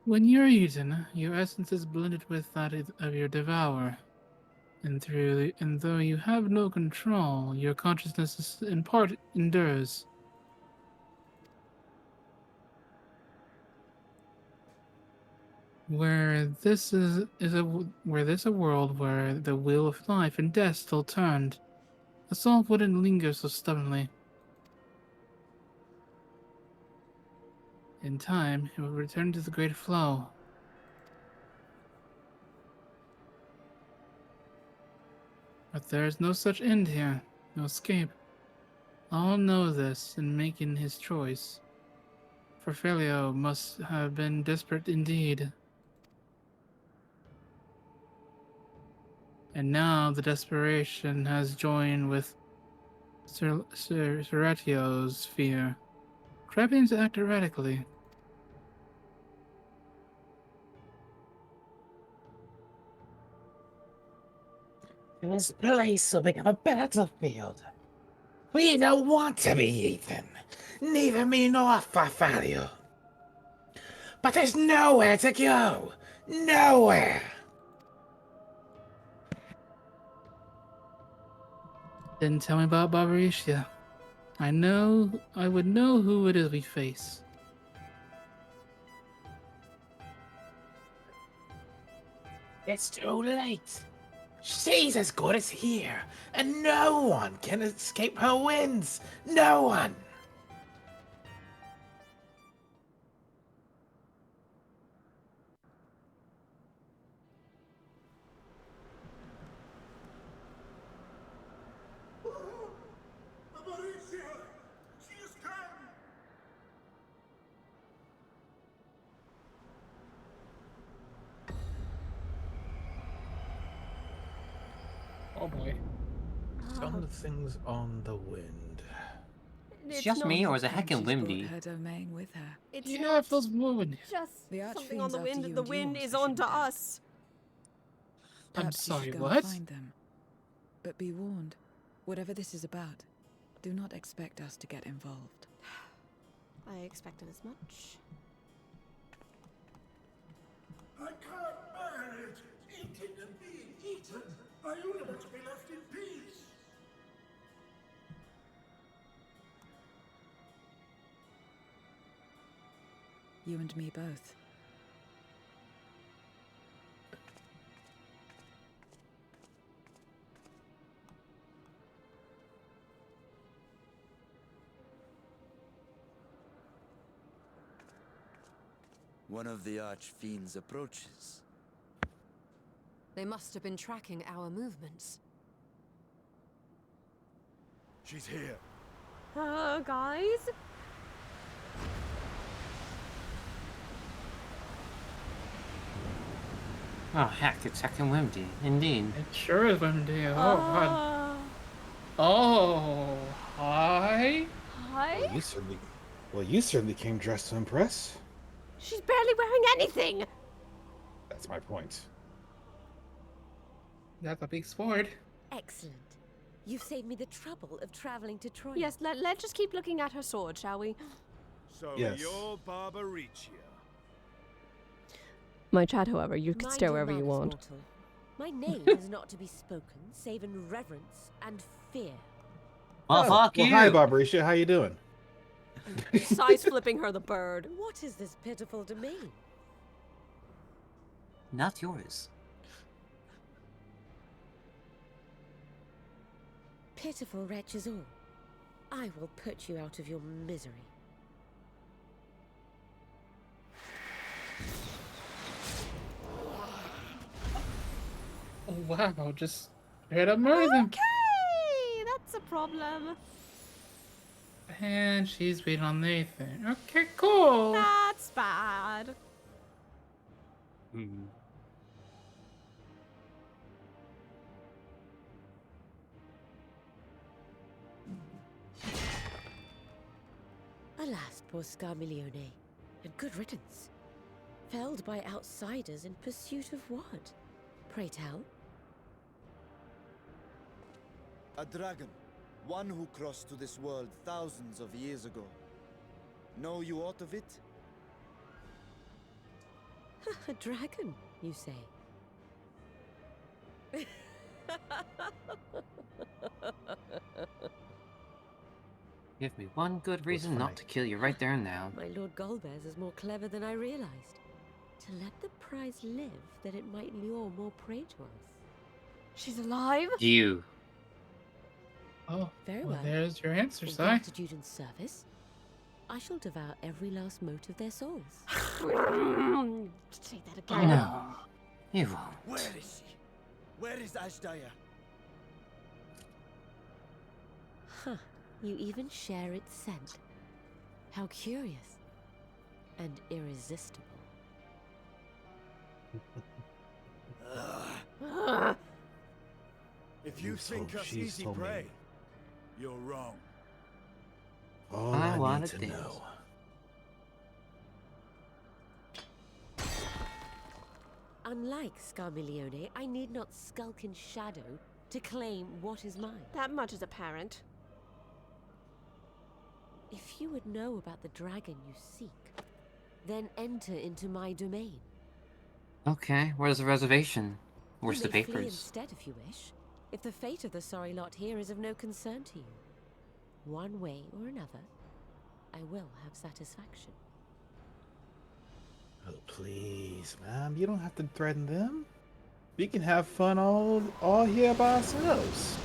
When you're eaten, your essence is blended with that of your devourer. And though you have no control, your consciousness in part endures. Where this a world where the wheel of life and death still turned, the soul wouldn't linger so stubbornly. In time, it would return to the great flow. But there is no such end here, no escape. All know this in making his choice. For Felio must have been desperate indeed. And now the desperation has joined with Serratio's fear, trapping him to act erratically. This place will become a battlefield. We don't want to be eaten. Neither me nor Farfario. But there's nowhere to go. Nowhere. Then tell me about Barbaricia. I would know who it is we face. It's too late. She's as good as here, and no one can escape her winds. No one. Oh boy. Something's on the wind. It's just me, or is it heckin' She's windy? brought her domain with her. It's Yeah, not it feels moving. just The something on the Archfiend's after wind. you The and wind yours, is I onto shouldn't doubt. us. I'm Perhaps you sorry, should go what? and find them. But be warned, whatever this is about, do not expect us to get involved. I expected as much. I can't bear it! Eating and being eaten! I only want to be left in peace! You and me both. One of the Archfiends approaches. They must have been tracking our movements. She's here. Guys? Oh heck, it's heckin' windy, indeed. It sure is windy. Oh god. Oh, hi. Hi? Well, you certainly came dressed to impress. She's barely wearing anything. That's my point. That's a big sword. Excellent. You've saved me the trouble of traveling to Troy. Yes, let's just keep looking at her sword, shall we? So Yes. you're Barbaricia. My chat, however, you can Mind stare your wherever you manners, want. mortal. My name is not to be spoken, save in reverence and fear. Well, fuck well, you! hi, Barbaricia. How you doing? Size flipping her the bird. What is this pitiful domain? Not yours. Pitiful wretches all. I will put you out of your misery. Oh, wow, just straight up murder them. Okay, that's a problem. And she's waiting on Nathan. Okay, cool. That's bad. Hmm. Alas, poor Scarmiglione, and good riddance. Felled by outsiders in pursuit of what? Pray tell. A dragon. One who crossed to this world thousands of years ago. Know you aught of it? A dragon, you say? Give me one good reason funny. not to kill you right there and now. My Lord Golbez is more clever than I realized. To let the prize live, that it might lure more prey to us. She's alive? You. Oh, Very well, well. there's your answer, In Sai. gratitude and service, I shall devour every last mote of their souls. Say that again. No, you won't. Where is she? Where is Ashdaya? Huh. You even share its scent. How curious. And irresistible. If you think us she's easy so prey, mean. you're wrong. All I I need wanted to this. know. Unlike Scarmiglione, I need not skulk in shadow to claim what is mine. That much is apparent. If you would know about the dragon you seek, then enter into my domain. Okay, where's the reservation? Where's You the may flee papers? instead if you wish, if the fate of the sorry lot here is of no concern to you. One way or another, I will have satisfaction. Oh, please, ma'am. You don't have to threaten them. We can have fun all here by ourselves.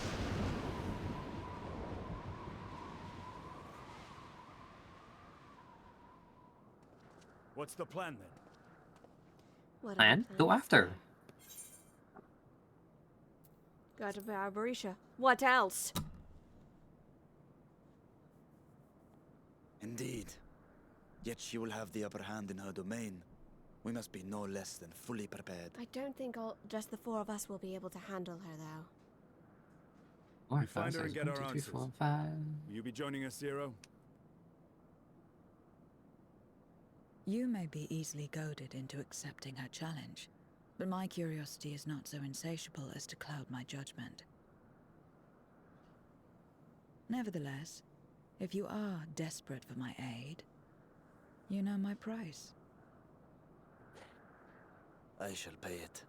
What's the plan then? What Plan? Go after. Got to Barbarisha. What else? Indeed. Yet she will have the upper hand in her domain. We must be no less than fully prepared. I don't think just the four of us will be able to handle her, though. We find her and get our answers. Will you be joining us, Zero? You may be easily goaded into accepting her challenge, but my curiosity is not so insatiable as to cloud my judgment. Nevertheless, if you are desperate for my aid, you know my price. I shall pay it.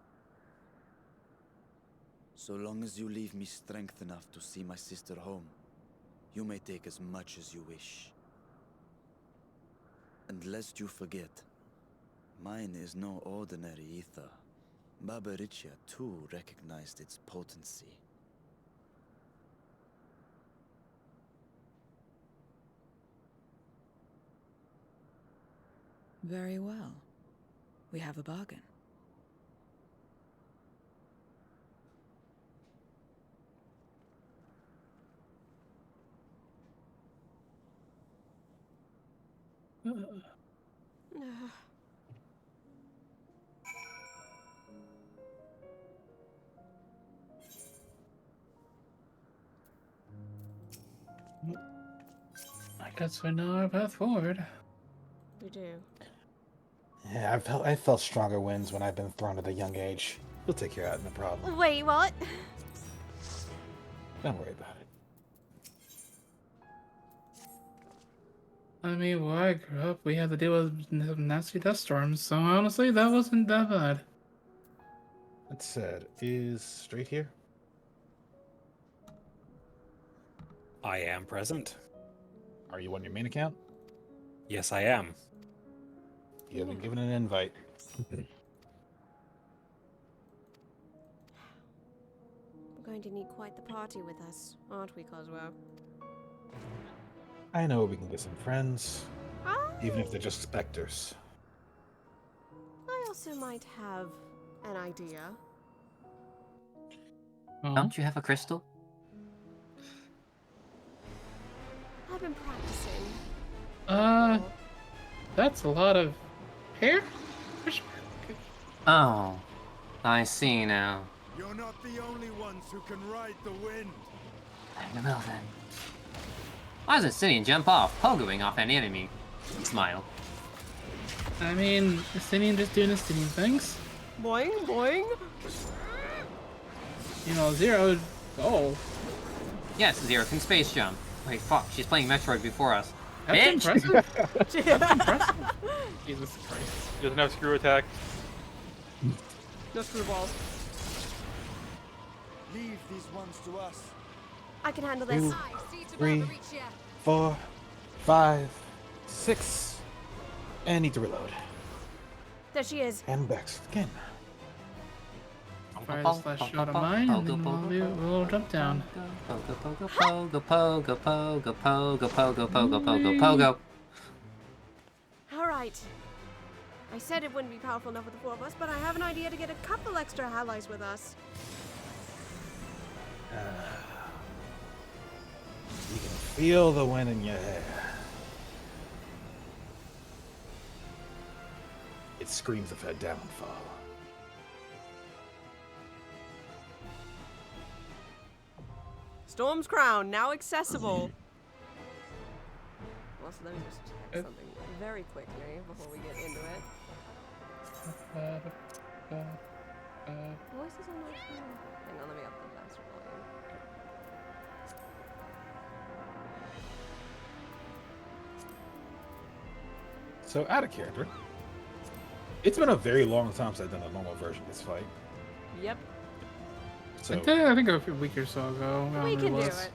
So long as you leave me strength enough to see my sister home, you may take as much as you wish. And lest you forget, mine is no ordinary ether. Barbarisha too recognized its potency. Very well. We have a bargain. I guess we know our path forward. We do. Yeah, I felt stronger winds when I've been thrown at a young age. We'll take care of that, no problem. Wait, what? Don't worry about it. I mean, where I grew up, we had to deal with nasty dust storms, so honestly, that wasn't that bad. That said, is straight here? I am present. Are you on your main account? Yes, I am. You haven't given an invite. We're going to need quite the party with us, aren't we, Coswell? I know we can get some friends, even if they're just specters. I also might have an idea. Don't you have a crystal? I've been practicing. That's a lot of hair? Oh, I see now. You're not the only ones who can ride the wind. Very well then. Why does Estinian jump off, pogoing off an enemy? Smile. I mean, Estinian just doing Estinian things. Boing, boing. You know, Zero. Oh. Yes, Zero can space jump. Wait, fuck, she's playing Metroid before us. That's Bitch! impressive. That's impressive. Jesus Christ. She doesn't have screw attack. No screwballs. Leave these ones to us. I can handle this. 2, 3, 4, 5, 6. And need to reload. There she is. And back again. Fire this last shot of mine, and then we'll jump down. Pogo, pogo, pogo, pogo, pogo, pogo, pogo, pogo, pogo, pogo. Alright. I said it wouldn't be powerful enough with the 4 of us, but I have an idea to get a couple extra allies with us. You can feel the wind in your hair. It screams of her downfall. Storm's Crown, now accessible. Also, let me just check something very quickly before we get into it. Voices on my phone. Hang on, let me up the master volume. So, out of character. It's been a very long time since I've done a normal version of this fight. Yep. So, I think a week or so ago. We can do it.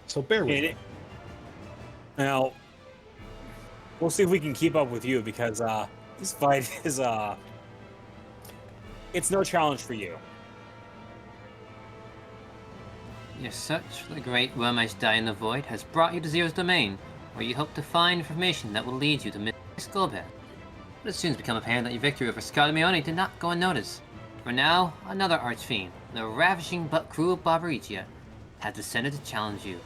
So bear with me. Now, we'll see if we can keep up with you because this fight is it's no challenge for you. Your search for the great worm-eyed die in the void has brought you to Zero's domain, where you hope to find information that will lead you to Mystic Skullbed. But it soon become apparent that your victory over Scarlamione did not go unnoticed. For now, another archfiend, the ravishing but cruel Barbaricia, has descended to challenge you.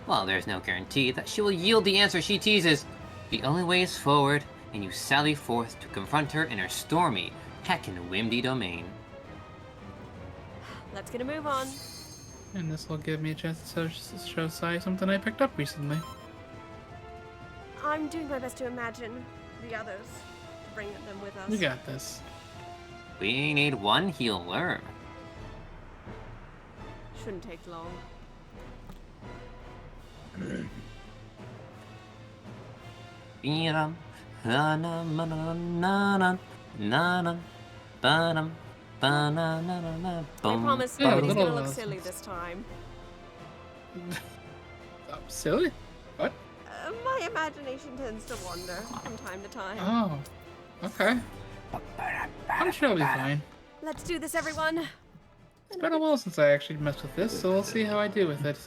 While there is no guarantee that she will yield the answer she teases, the only way is forward, and you sally forth to confront her in her stormy, heckin' windy domain. Let's get a move on. And this will give me a chance to show Sai something I picked up recently. I'm doing my best to imagine the others, to bring them with us. We got this. We need one healer. Shouldn't take long. I promise nobody's gonna look silly this time. Silly? What? My imagination tends to wander from time to time. Oh, okay. I'm sure I'll be fine. Let's do this, everyone. It's been a while since I actually messed with this, so we'll see how I do with it.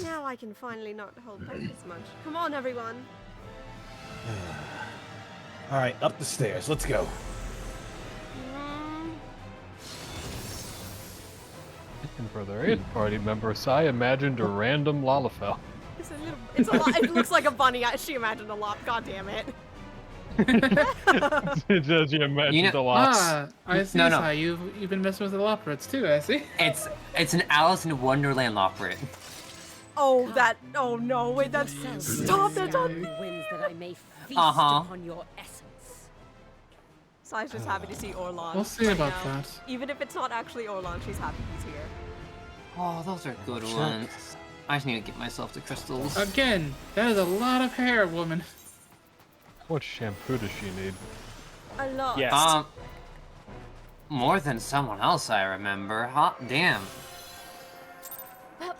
Now I can finally not hold back as much. Come on, everyone. Alright, up the stairs. Let's go. And for their 8th party member, Sai imagined a random Lalafell. It's a lot. It looks like a bunny. She imagined a lop. God damn it. Does you imagine the lops? Ah, I see. No. Sai, you've been messing with the Loporits too. I see. It's an Alice in Wonderland Loporit. Oh, that. Oh no! Wait, that's. Stop! That's on me. Winds that I may feast Uh-huh. upon your essence. Sai's just happy to see Orlan. We'll see right about now. that. Even if it's not actually Orlan, she's happy he's here. Oh, those are good ones. I just need to get myself the crystals. Again, that is a lot of hair, woman. What shampoo does she need? A lot. Yes. More than someone else I remember. Hot damn. Well,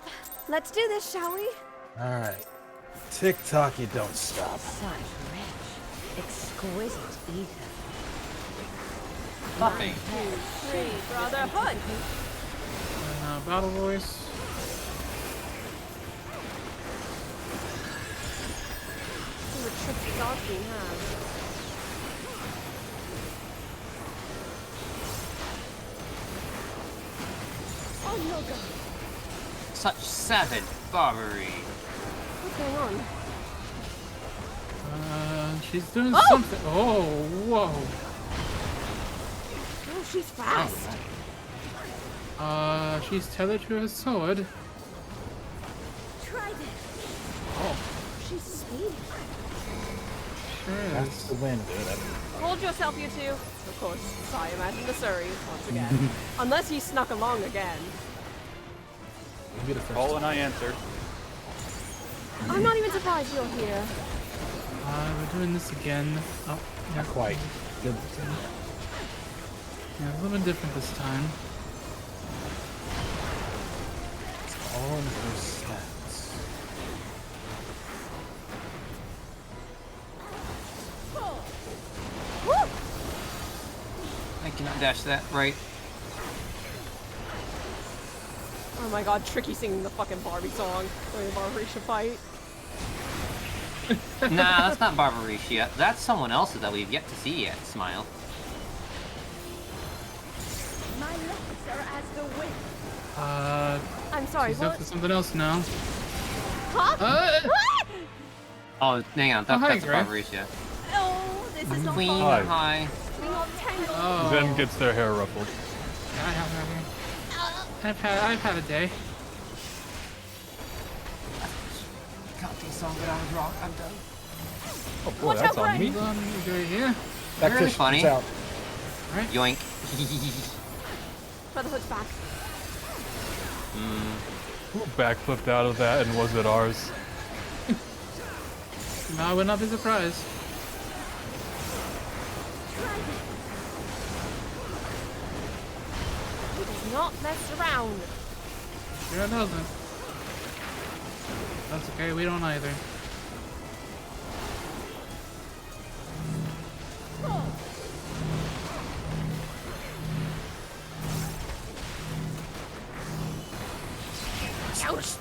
let's do this, shall we? Alright. Tick tock, you don't stop. Such rich, exquisite ether. Buffy. 1, 2, 3, brotherhood. And battle voice. What tricky dog we have. Oh no, God. Such savage barbarity. What's going on? She's doing something. Oh, whoa. Oh she's fast. She's tethered to a sword. Try this. Oh, She's speedy. sure That's is. the wind, dude. Hold yourself, you two. Of course, sorry, imagine the Surrey once again. Unless he snuck along again. You'll be the first. Call and I answer. I'm not even surprised you're here. We're doing this again. Oh, Not quite. Good. yeah, a little bit different this time. It's all in her stats. Woo! I cannot dash that, right? Oh my god, Tricky singing the fucking Barbie song during the Barbarisha fight. Nah, that's not Barbarisha. That's someone else's that we've yet to see yet, Smile. My legs are as the wind. I'm sorry, She's up what? to something else now. Huh? Oh, hang on, Oh, hi, that's Gray. Barbarisha. Oh, this is not Queen, fun. hi. We got tangled. Oh. Zen gets their hair ruffled. I've had a day. Can't be song without a rock. I'm done. Oh boy, Watch that's out, on me. Hold on, you go here. That Really fish funny. is out. Right. Yoink. Brotherhood's back. Who backflipped out of that and was it ours? No, I would not be surprised. He does not mess around. Sure doesn't. That's okay, we don't either. Ouch!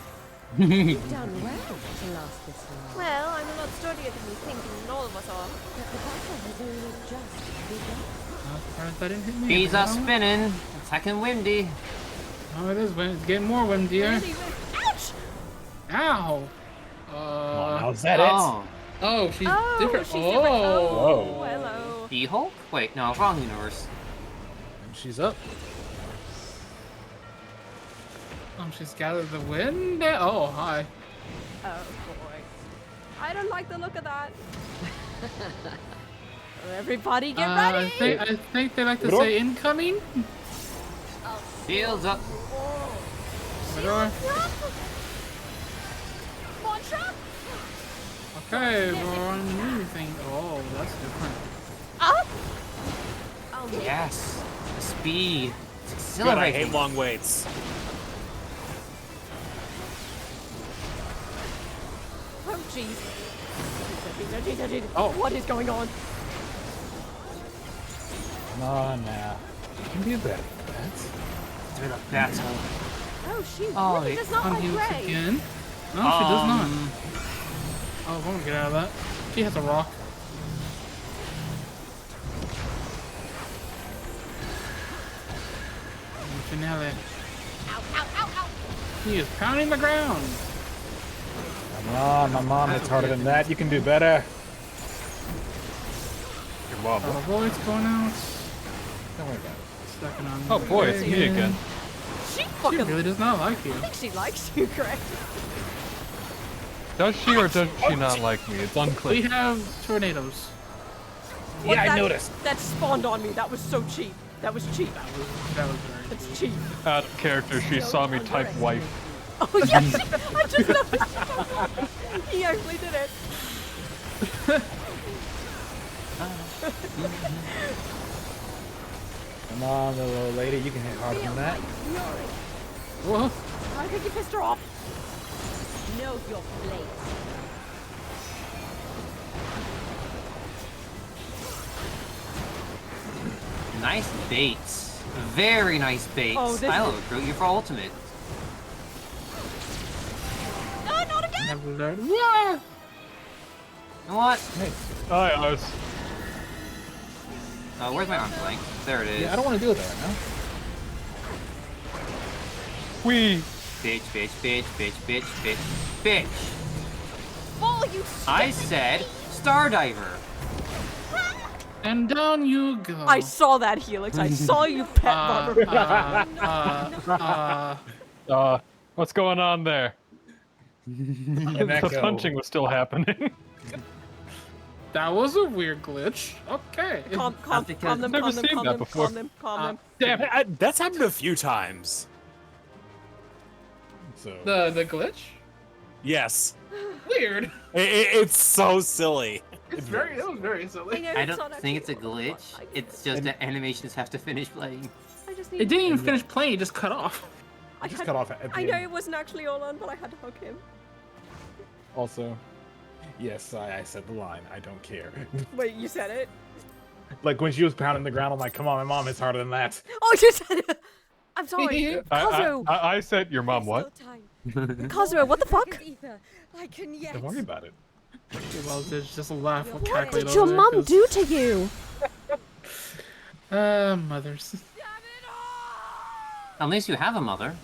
You've done well to last this long. Well, I'm a lot sturdier than you think, and all of us are. But the battle has only just begun. I'm surprised that didn't hit me. Bees but are you know what? spinning. Attacking Windy. Oh, it is wind. It's getting more windier. Really, ouch! Ow! Come on, now is that it? Oh, she's Oh, different. she's different. Oh. Oh, hello. She-Hulk? Wait, no, wrong universe. And she's up. She's gathered the wind. Oh, hi. Oh boy. I don't like the look of that. Everybody get ready! I think they like to say incoming. Shields up. Door. Launch up! Okay, we're on anything. Oh, that's different. Up! Oh, Yes. The speed. It's God, I hate exhilarating. long waits. Oh, jeez. Jesus. Oh. What is going on? Come on now. You can do better than that. Through the battle. Oh, she Oh, really does not like Unheals Gray. again. No, she does not. Um, Oh, I want to get out of that. She has a rock. Finale. Ow. He is pounding the ground. Come on, my mom, it's harder than that. You can do better. Your mom. Void's going out. Don't worry about it. Second on. Oh boy, it's me again. She She fucking really does not like you. I think she likes you, Gray. Does she or does she not like me? It's We unclear. have tornadoes. What, Yeah, I that- noticed. That spawned on me. That was so cheap. That was cheap. That was very. That's cheap. Out of character, she saw me type wife. Oh, yes! I just noticed. He actually did it. Come on, little old lady. You can hit harder than that. Whoa. I think you pissed her off. Know your place. nice baits. Very nice baits. Oh, this I'll is- recruit you for ultimate. Oh, not again! Never learned. Yeah. You know what? Hi, ours. Where's my arm flank? There it is. Yeah, I don't want to do it right now. Wee. Bitch. Oh, you I said Stardiver. And down you go. I saw that, Helix. I saw you pet Barbara. What's going on there? An The echo. punching was still happening. That was a weird glitch. Okay. Calm them, calm them, Never calm them, seen calm that them, before. calm them, calm them. Damn it. That's happened a few times. So The glitch? Yes. Weird. It's so silly. It was very silly. I don't think it's a glitch. It's just that animations have to finish playing. I just It need. didn't even finish playing, it just cut off. I just cut off at the I know end. it wasn't actually all on, but I had to hug him. Also, yes, I said the line. I don't care. Wait, you said it? Like when she was pounding the ground, I'm like, come on, my mom is harder than that. Oh, you said it! I'm sorry. Kazuo! I said your mom what? Kazuo, what the fuck? I can yet. Don't worry about it. Well, there's just a laugh. We'll What calculate did your over there, mum 'cause- do to you? Mothers. At least you have a mother.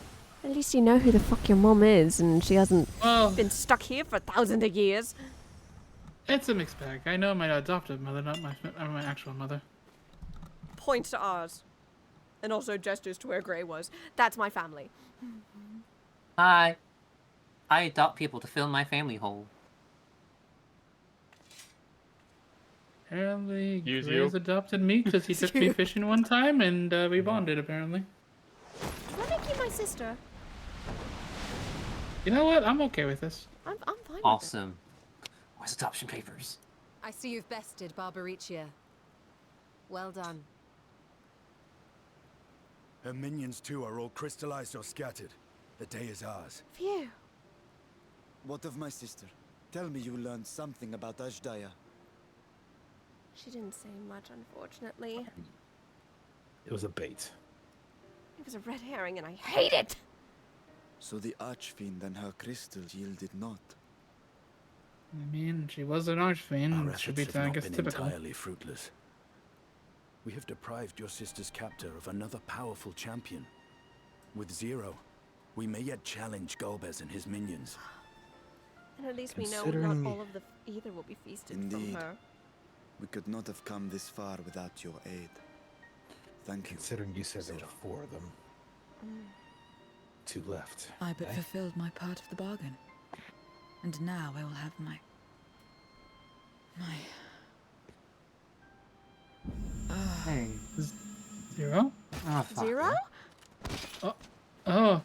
At least you know who the fuck your mom is, and she hasn't Well, been stuck here for thousands of years. it's a mixed bag. I know my adopted mother, not my actual mother. Points to ours. And also gestures to where Gray was. That's my family. Hi. I adopt people to fill my family hole. Apparently, Use Gray's you. adopted me because he took me fishing one time, and we bonded, apparently. Does that make you my sister? You know what? I'm okay with this. I'm fine Awesome. Where's adoption papers? I see you've bested Barbaricia. Well done. Her minions too are all crystallized or scattered. The day is ours. with it. Phew. What of my sister? Tell me you learned something about Ashdaya. She didn't say much, unfortunately. It was a bait. It was a red herring, and I hate it! So the Archfiend and her crystal yielded not. I mean, she was an Our archfiend. It should be, efforts have I not guess, been typical. entirely fruitless. We have deprived your sister's captor of another powerful champion. With Zero, we may yet challenge Golbez and his minions. And at least we know Considering- not all of the either will be feasted Indeed. from her. We could not have come this far without your aid. Thank you. Considering you said there were 4 of them. 2 left. I but eh? fulfilled my part of the bargain. And now I will have my... Hey. Zero? Oh, fuck. Zero? Oh.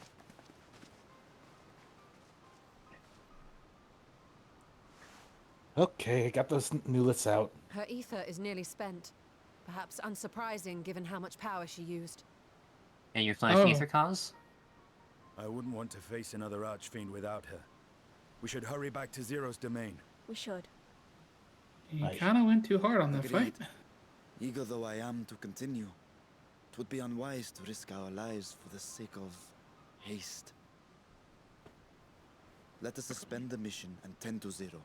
Okay, got those newlets out. Her ether is nearly spent. Perhaps unsurprising given how much power she used. And your flash ether cause? I wouldn't want to face another Archfiend without her. We should hurry back to Zero's domain. We should. You kind of went too hard on that Agreed. fight. Eager though I am to continue, it would be unwise to risk our lives for the sake of haste. Let us suspend the mission and tend to Zero.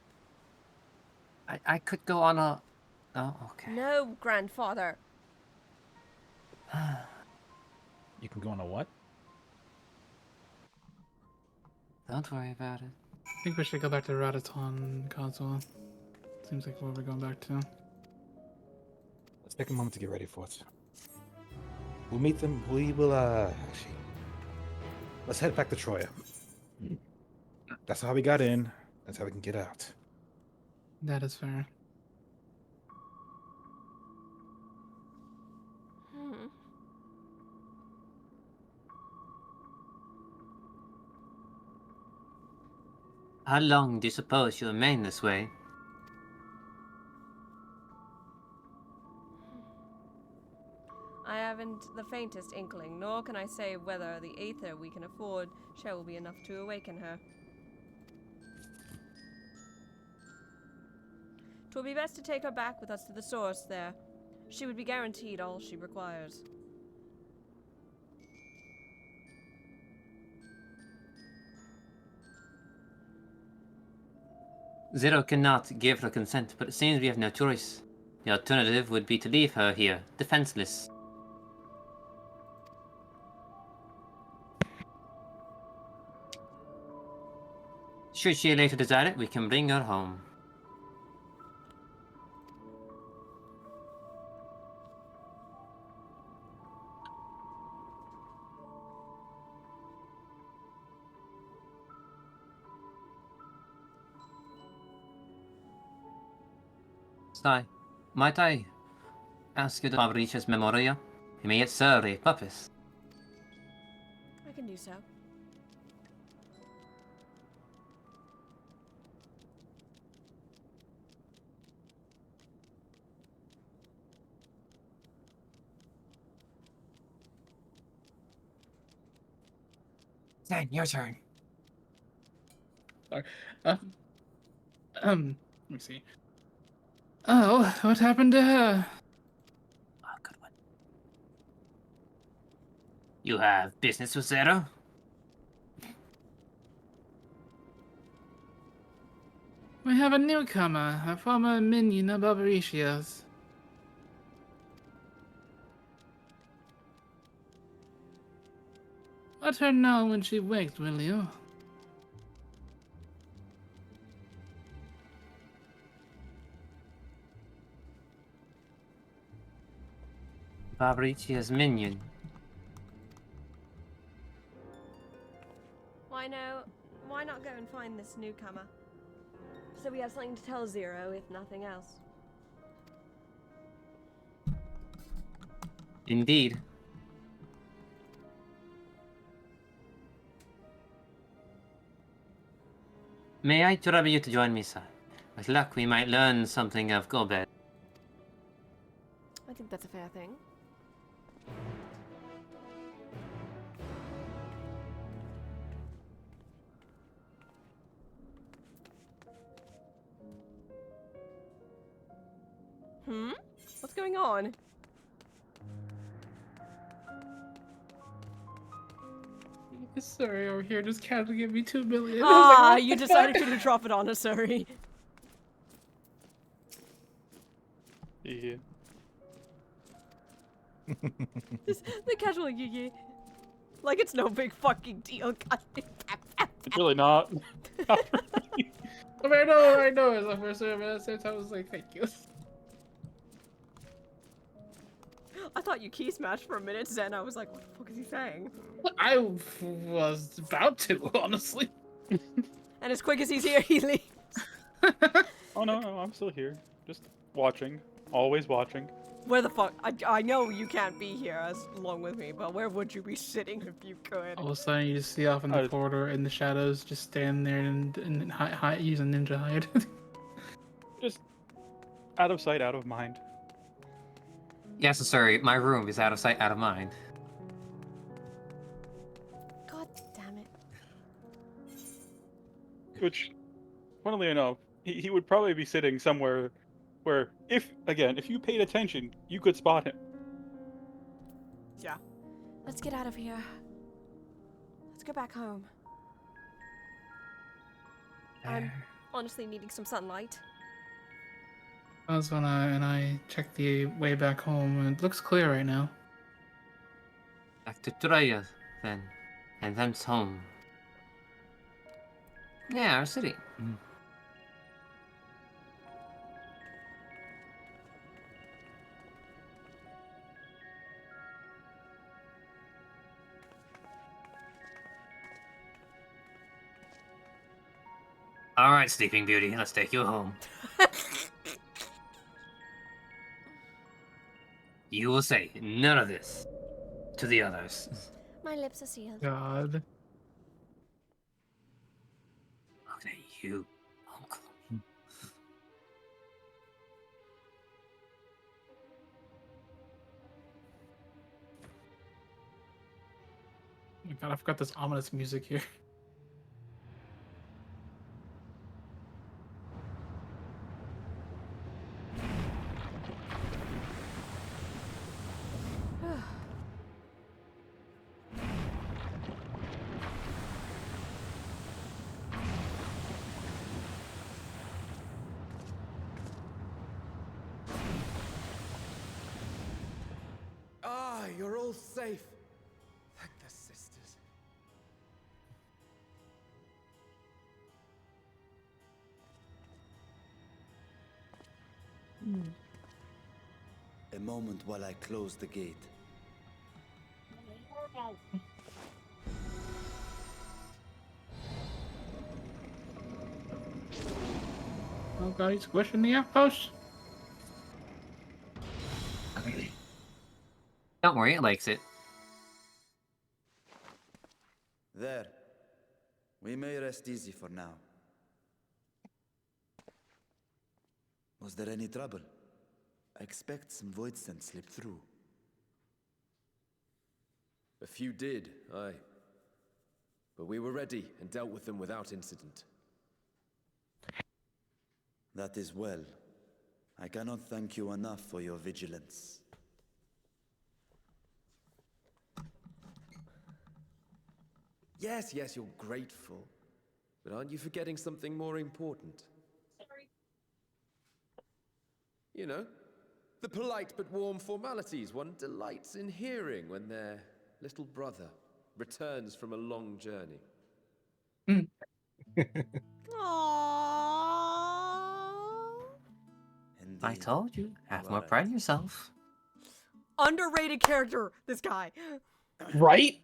I could go on a... Oh, okay. No, grandfather. You can go on a what? Don't worry about it. I think we should go back to Rataton console. Seems like what we're going back to. Let's take a moment to get ready for it. We'll meet them. We will, actually... Let's head back to Troya. That's how we got in. That's how we can get out. That is fair. How long do you suppose you'll remain this way? I haven't the faintest inkling, nor can I say whether the aether we can afford shall be enough to awaken her. 'Twill be best to take her back with us to the source there. She would be guaranteed all she requires. Zero cannot give her consent, but it seems we have no choice. The alternative would be to leave her here, defenseless. Should she later desire it, we can bring her home. Sai, might I ask you to Fabricius Memoria? He may yet serve a purpose. I can do so. Zen, your turn. Sorry. Let me see. Oh, what happened to her? Oh, good one. You have business with Zero? We have a newcomer, a former minion of Barbaricia's. Let her know when she wakes, will you? Fabricius minion. Why not go and find this newcomer? So we have something to tell Zero, if nothing else. Indeed. May I trouble you to join me, sir? With luck, we might learn something of Gobet. I think that's a fair thing. What's going on? Sorry, over here just casually give me 2 million. Ah, like, you decided to drop it on us, sorry. Yeah. The casual yee. Like it's no big fucking deal. It's really not. I know, it's the first time, but at the same time, I was like, thank you. I thought you key smashed for a minute, Zen. I was like, what the fuck is he saying? I was about to, honestly. And as quick as he's here, he leaves. Oh no, I'm still here. Just watching. Always watching. Where the fuck? I know you can't be here as long with me, but where would you be sitting if you could? All of a sudden, you just see off in the corridor in the shadows, just standing there and using ninja hide. Just out of sight, out of mind. Yes, sorry, my room is out of sight, out of mind. God damn it. Which, funnily enough, he would probably be sitting somewhere where, if you paid attention, you could spot him. Yeah. Let's get out of here. Let's go back home. I'm honestly needing some sunlight. I was when I checked the way back home, and it looks clear right now. Back to Troya, then. And thence home. Yeah, our city. Alright, Sleeping Beauty, let's take you home. You will say none of this to the others. My lips are sealed. God. Looking at you, uncle. Oh my God, I forgot this ominous music here. You're all safe. Thank the sisters. A moment while I close the gate. Oh God, he's squishing the outpost. Don't worry, it likes it. There. We may rest easy for now. Was there any trouble? I expect some void scent slipped through. A few did, aye. But we were ready and dealt with them without incident. That is well. I cannot thank you enough for your vigilance. Yes, you're grateful. But aren't you forgetting something more important? Sorry. You know, the polite but warm formalities one delights in hearing when their little brother returns from a long journey. I told you, have more pride in yourself. Underrated character, this guy. Right?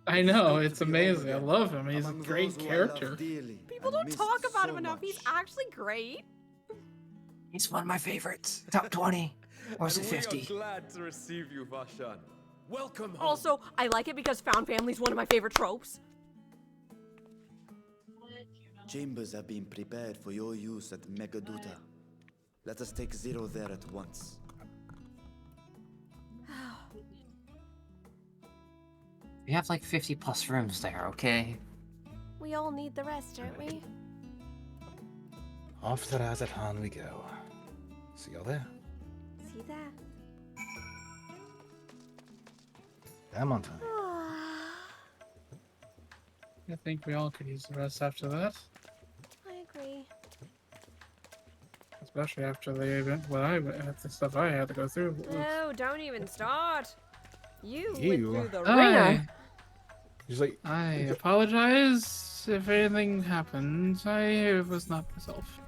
I know, it's amazing. I love him. He's a great character. People don't talk about him enough. He's actually great. He's one of my favorites. Top 20. Or is it 50? We are glad to receive you, Vashan. Welcome home. Also, I like it because found family is one of my favorite tropes. Chambers have been prepared for your use at Megaduta. Let us take Zero there at once. We have like 50 plus rooms there, okay? We all need the rest, don't we? Off to Razatan we go. See y'all there. See that? I'm on time. I think we all could use the rest after that. I agree. Especially after the event, the stuff I had to go through. No, don't even start. You went You. through the ringer. He's like, I apologize if anything happened. I was not myself.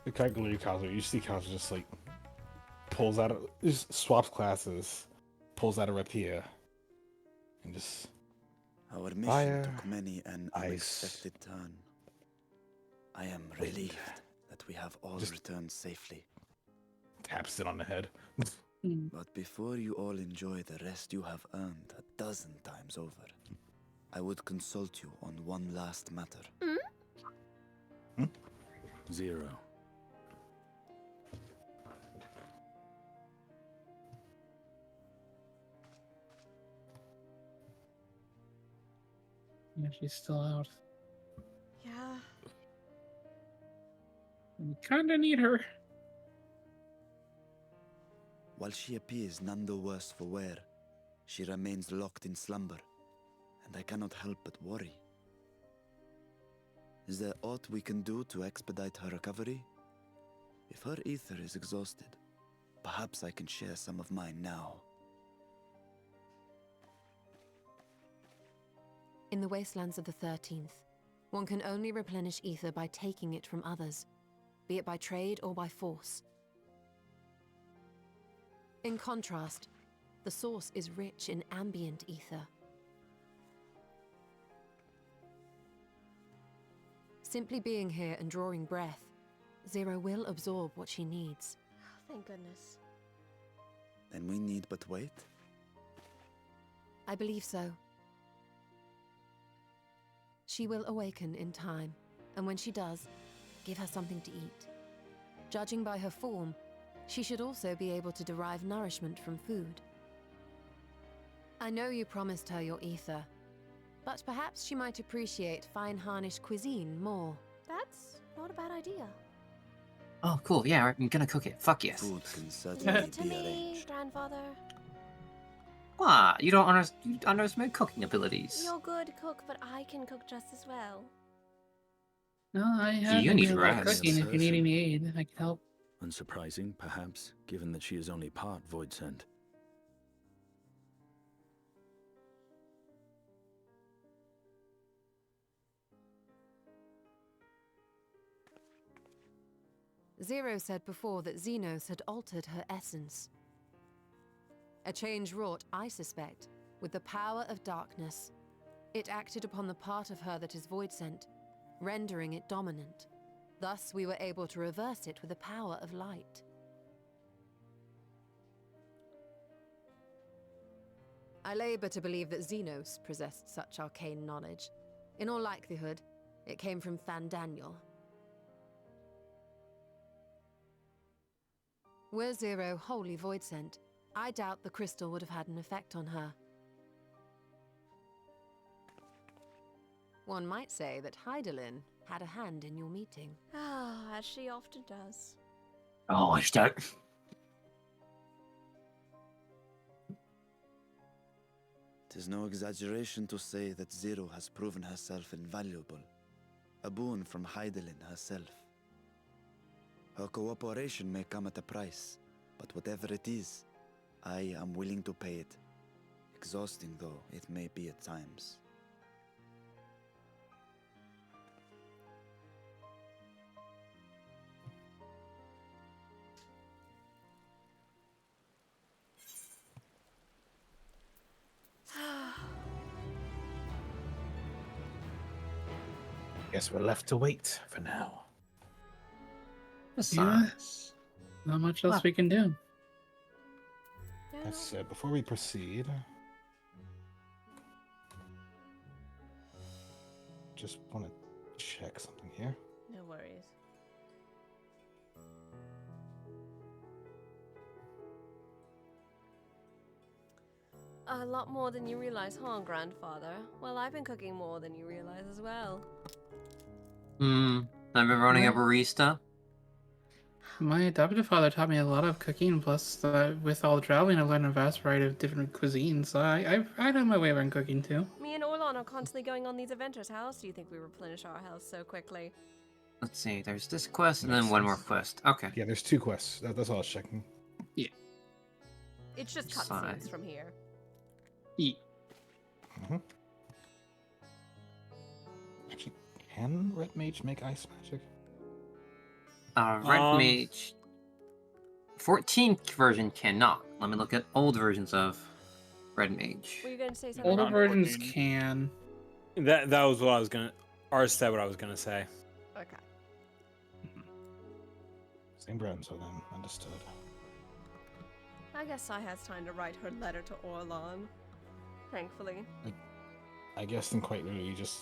the calculator Kazu, you see Kazu just like pulls out, just swaps classes, pulls out a rapier, and just Our mission fire, took many an unexpected turn. I am relieved that we have all returned safely. Taps it on the head. But before you all enjoy the rest you have earned 12 times over, I would consult you on one last matter. Zero. Yeah, she's still out. Yeah. We kinda need her. While she appears none the worse for wear, she remains locked in slumber, and I cannot help but worry. Is there aught we can do to expedite her recovery? If her ether is exhausted, perhaps I can share some of mine now. In the wastelands of the 13th, one can only replenish ether by taking it from others, be it by trade or by force. In contrast, the source is rich in ambient ether. Simply being here and drawing breath, Zero will absorb what she needs. Thank goodness. Then we need but wait? I believe so. She will awaken in time, and when she does, give her something to eat. Judging by her form, she should also be able to derive nourishment from food. I know you promised her your ether, but perhaps she might appreciate fine harnished cuisine more. That's not a bad idea. Oh, cool. Yeah, I'm gonna cook it. Fuck yes. Food can Leave certainly it to be me, arranged. grandfather. What? You don't underestimate my cooking abilities. You're a good cook, but I can cook just as well. No, I have You need any rest. cooking if you need any aid. I can help. Unsurprising, perhaps, given that she is only part void sent. Zero said before that Xenos had altered her essence. A change wrought, I suspect, with the power of darkness. It acted upon the part of her that is void-sent, rendering it dominant. Thus, we were able to reverse it with the power of light. I labor to believe that Xenos possessed such arcane knowledge. In all likelihood, it came from Thandaniel. Were Zero wholly void sent, I doubt the crystal would have had an effect on her. One might say that Hydaelyn had a hand in your meeting. Ah, as she often does. Oh, I don't. Tis no exaggeration to say that Zero has proven herself invaluable. A boon from Hydaelyn herself. Her cooperation may come at a price, but whatever it is, I am willing to pay it. Exhausting though it may be at times. Guess we're left to wait for now. Yes. Not much else we can do. That's before we proceed. Just want to check something here. No worries. A lot more than you realize, huh, Grandfather? Well, I've been cooking more than you realize as well. I've been running a barista. My adoptive father taught me a lot of cooking, plus with all the traveling I've learned a vast variety of different cuisines, so I know my way around cooking too. Me and Orlon are constantly going on these adventures. How else do you think we replenish our health so quickly? Let's see, there's this quest and then one more quest. Okay. Yeah, there's 2 quests. That's all I was checking. Yeah. It's just cutscenes from here. Yeah. Actually, can Red Mage make ice magic? Red Mage 14th version cannot. Let me look at old versions of Red Mage. Were you going to say something? Older versions can. That was what I was gonna. Or said what I was gonna say. Okay. Same brand, so then understood. I guess Sai has time to write her letter to Orlon. Thankfully. I guess I'm quite literally just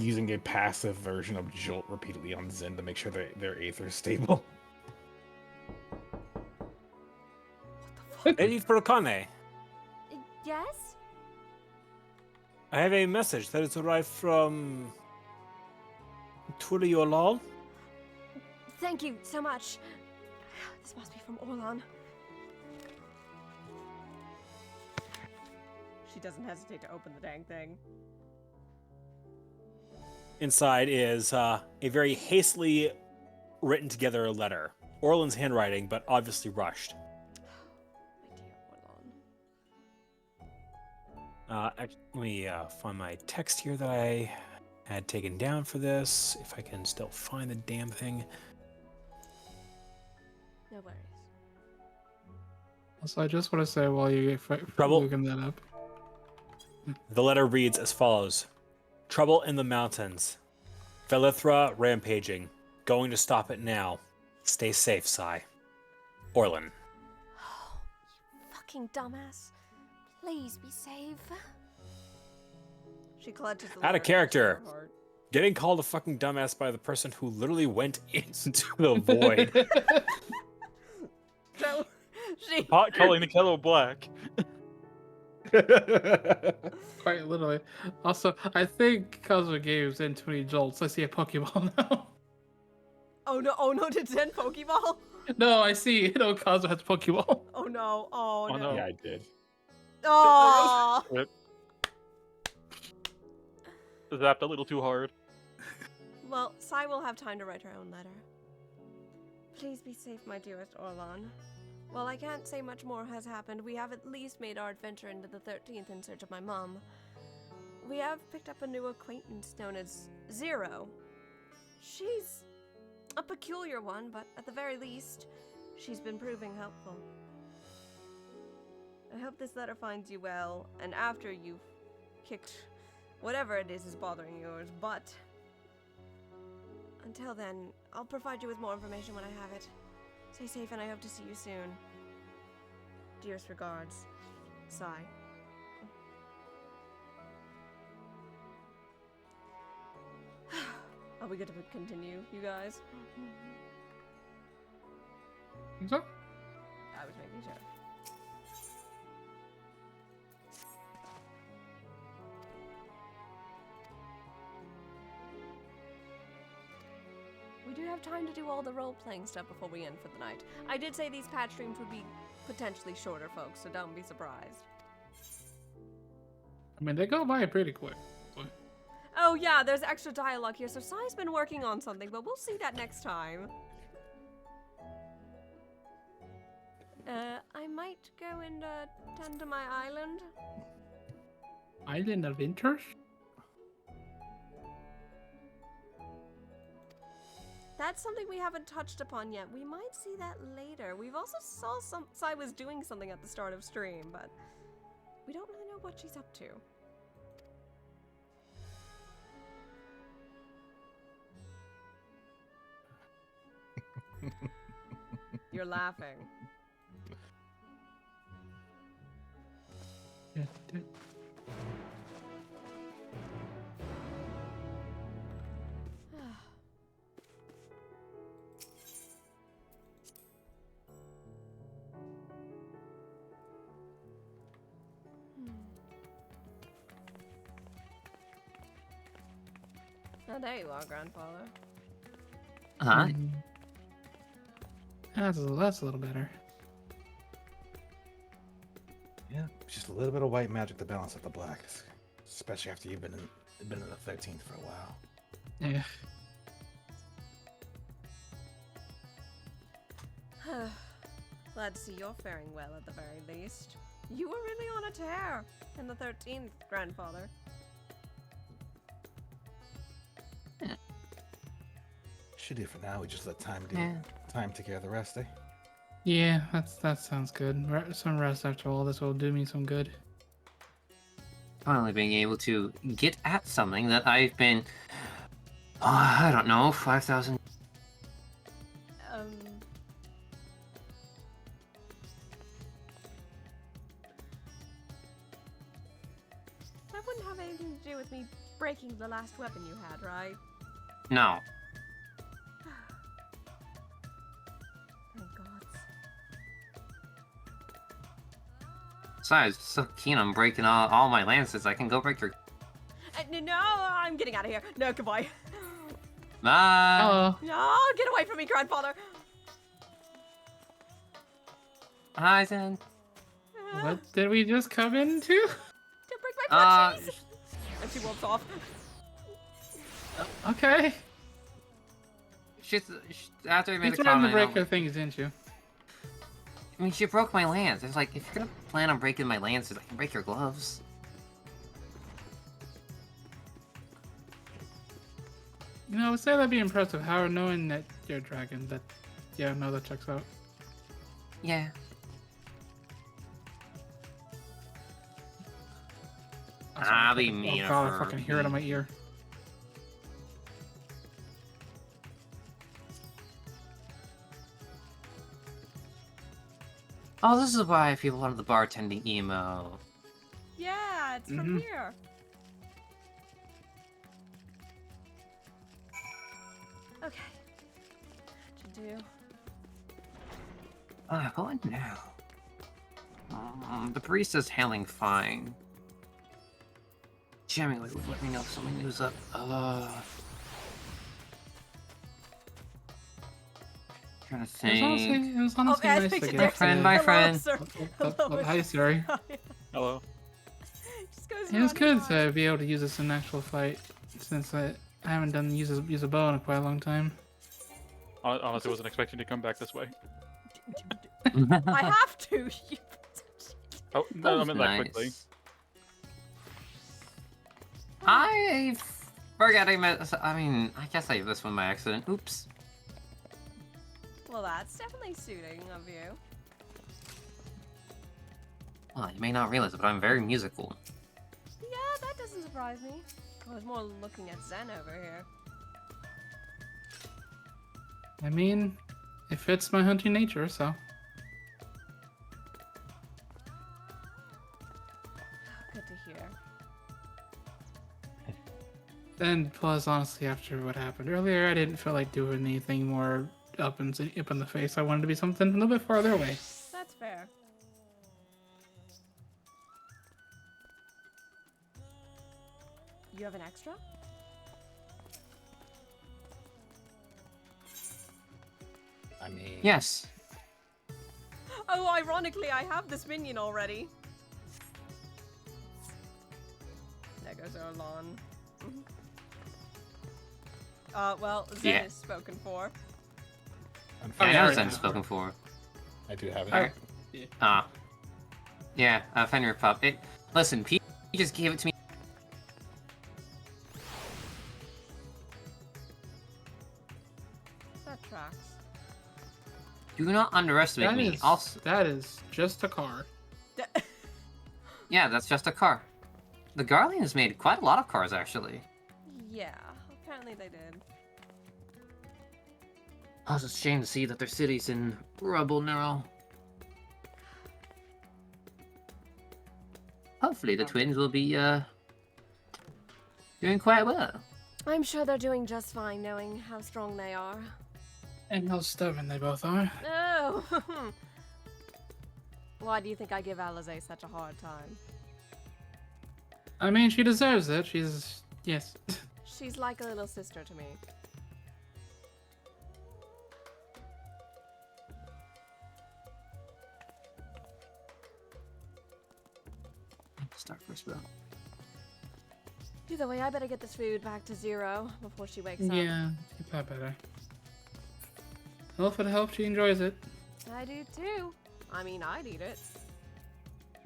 using a passive version of Jolt repeatedly on Zen to make sure that their Aether is stable. Eddie Furkane, Yes? I have a message that is arrived from Turiolal. Thank you so much. This must be from Orlon. She doesn't hesitate to open the dang thing. Inside is a very hastily written together letter. Orlan's handwriting, but obviously rushed. My dear Orlon. Let me find my text here that I had taken down for this. If I can still find the damn thing. No worries. Also, I just want to say while you Trouble. looking that up. The letter reads as follows. Trouble in the mountains. Velithra rampaging. Going to stop it now. Stay safe, Sai. Orlan. Oh, you fucking dumbass. Please be safe. She clutches the Out letter of character. to her heart. Getting called a fucking dumbass by the person who literally went into the void. So, she... Hot calling the kettle black. Quite literally. Also, I think Cosmo Games and 20 Jolts, I see a Pokeball now. Oh no, did Zen Pokeball? No, I see. No, Cosmo has a Pokeball. Oh no, oh no. Yeah, I did. Oh. Rip. Zapped a little too hard. Well, Sai will have time to write her own letter. Please be safe, my dearest Orlon. While I can't say much more has happened, we have at least made our adventure into the 13th in search of my mom. We have picked up a new acquaintance known as Zero. She's a peculiar one, but at the very least, she's been proving helpful. I hope this letter finds you well, and after you've kicked whatever it is bothering yours butt. Until then, I'll provide you with more information when I have it. Stay safe, and I hope to see you soon. Dearest regards, Sai. Are we good to continue, you guys? Think so? I was making sure. We do have time to do all the role-playing stuff before we end for the night. I did say these patch streams would be potentially shorter, folks, so don't be surprised. I mean, they go by pretty quick. Oh yeah, there's extra dialogue here, so Sai's been working on something, but we'll see that next time. I might go and tend to my island. Island of Interest? That's something we haven't touched upon yet. We might see that later. We've also saw Sai was doing something at the start of stream, but we don't really know what she's up to. You're laughing. Oh, there you are, grandfather. Huh? That's a little better. Yeah, just a little bit of white magic to balance out the black, especially after you've been in the 13th for a while. Yeah. Glad to see you're faring well at the very least. You were really on a tear in the 13th, grandfather. Should do for now. We just let time take care of the rest, eh? Yeah, that sounds good. Some rest after all this will do me some good. Finally being able to get at something that I've been, I don't know, 5,000. That wouldn't have anything to do with me breaking the last weapon you had, right? No. Thank God. Besides, so keen on breaking all my lances, I can go break your... No, I'm getting out of here. No, goodbye. Bye! No, get away from me, grandfather. Hi, Zen. What did we just come into? Don't break my punches! And she walks off. Okay. After I made You a threatened to comment... break her things, didn't you? I mean, she broke my lance. It's like, if you're gonna plan on breaking my lances, I can break your gloves. You know, I would say that'd be impressive. How knowing that you're a dragon, that, yeah, no, that checks out. Yeah. I'll be mean. Oh god, I fucking hear it in my ear. Oh, this is why I feel wanted the bartending emo. Yeah, it's from here. Okay. What you do? Going now. The priest is hailing fine. Jamming would let me know if something new's up. Trying to think. It was honestly nice to get my friend. Sir. Hi, Siri. Hello. It was good to be able to use this in an actual fight, since I haven't done use a bow in quite a long time. Honestly, wasn't expecting to come back this way. I have to. Oh, no, I meant that quickly. I forgot I mean, I guess I have this one by accident. Oops. Well, that's definitely suiting of you. Well, you may not realize it, but I'm very musical. Yeah, that doesn't surprise me. I was more looking at Zen over here. I mean, it fits my hunting nature, so. Good to hear. And plus, honestly, after what happened earlier, I didn't feel like doing anything more up in the face. I wanted to be something a little bit farther away. That's fair. You have an extra? I mean... Yes. Oh, ironically, I have this minion already. There goes Orlan. Well, Zen Yeah. is spoken for. I know Zen's spoken for. I do have Alright. it. Yeah, Fenrir Pup. Listen, Pete just gave it to me. That tracks. Do not underestimate That me. is- Also, That is just a car. yeah, that's just a car. The Guardians made quite a lot of cars, actually. Yeah, apparently they did. Oh, it's a shame to see that their city's in rubble now. Hopefully the twins will be, doing quite well. I'm sure they're doing just fine knowing how strong they are. And how stubborn they both are. Oh! Why do you think I give Alizé such a hard time? I mean, she deserves it. She's... yes. She's like a little sister to me. Start first, bro. Either way, I better get this food back to Zero before she wakes up. Yeah, keep that better. Well, if it helps, she enjoys it. I do too. I mean, I'd eat it.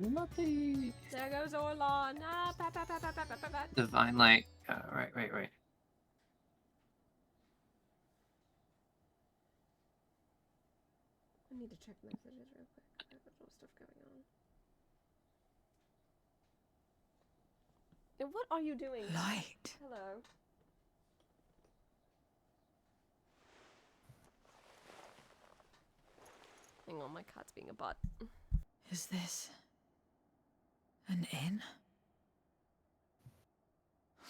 Nothing. There goes Orlan. Ah, pat, pat, pat, pat, pat, pat, pat. Divine Light. Right. I need to check messages real quick. I have a lot of stuff going on. And what are you doing? Light. Hello. Hang on, my cat's being a butt. Is this an inn?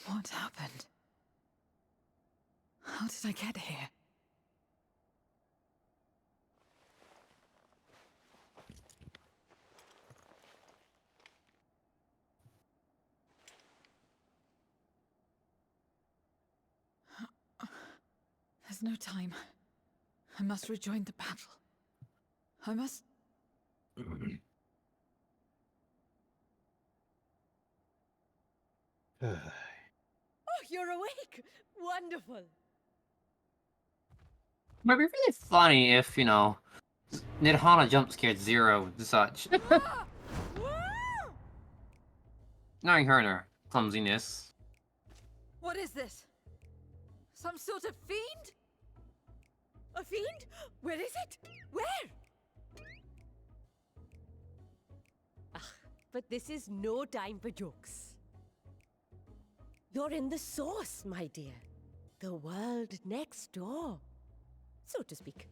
What happened? How did I get here? There's no time. I must rejoin the battle. I must... Oh, you're awake! Wonderful! It would be really funny if, you know, Nidhana jump scared Zero and such. Knowing her and her clumsiness. What is this? Some sort of fiend? A fiend? Where is it? Where? But this is no time for jokes. You're in the source, my dear. The world next door. So to speak.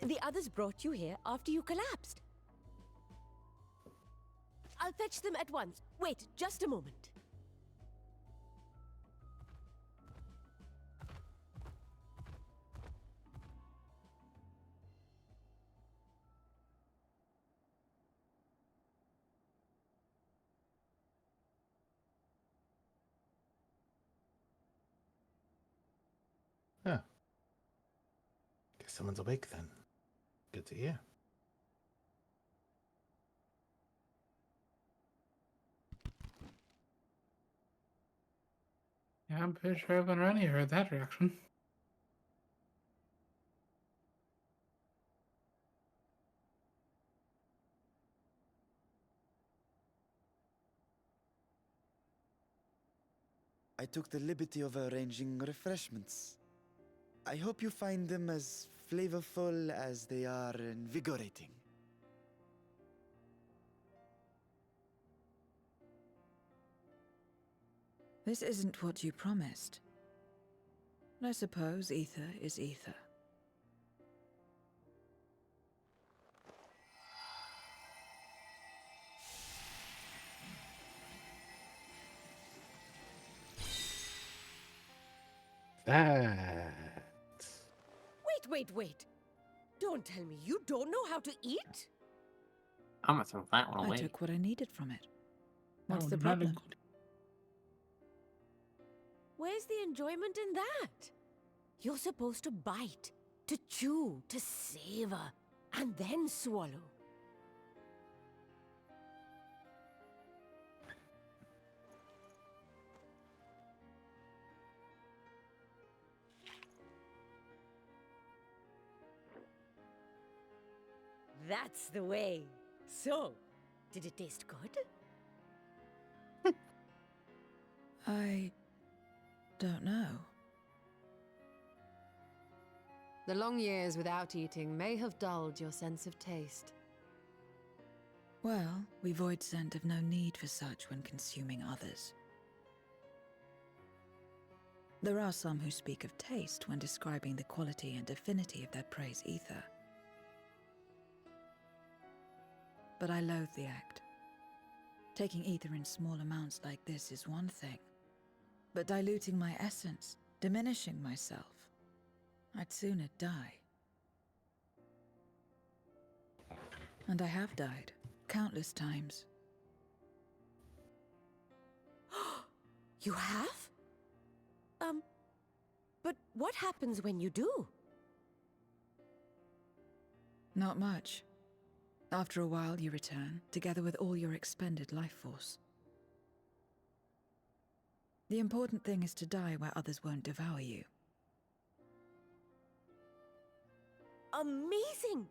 The others brought you here after you collapsed. I'll fetch them at once. Wait, just a moment. Huh. Guess someone's awake then. Good to hear. Yeah, I'm pretty sure everyone around here heard that reaction. I took the liberty of arranging refreshments. I hope you find them as flavorful as they are invigorating. This isn't what you promised. I suppose ether is ether. That. Wait. Don't tell me you don't know how to eat? I'm gonna throw that one I away. took what I needed from it. What's Oh, the not a problem? good- Where's the enjoyment in that? You're supposed to bite, to chew, to savor, and then swallow. That's the way. So, did it taste good? I don't know. The long years without eating may have dulled your sense of taste. Well, we void scent have no need for such when consuming others. There are some who speak of taste when describing the quality and affinity of their prey's ether. But I loathe the act. Taking ether in small amounts like this is one thing, but diluting my essence, diminishing myself, I'd sooner die. And I have died, countless times. You have? But what happens when you do? Not much. After a while, you return, together with all your expended life force. The important thing is to die where others won't devour you. Amazing!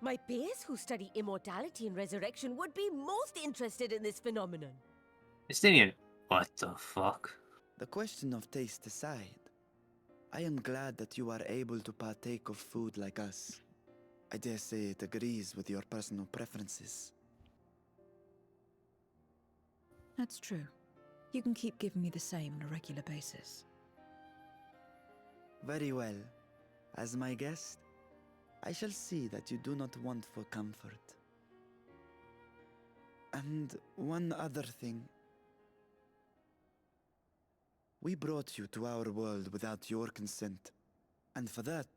My peers who study immortality and resurrection would be most interested in this phenomenon. Estinian, what the fuck? The question of taste aside, I am glad that you are able to partake of food like us. I dare say it agrees with your personal preferences. That's true. You can keep giving me the same on a regular basis. Very well. As my guest, I shall see that you do not want for comfort. And one other thing. We brought you to our world without your consent, and for that,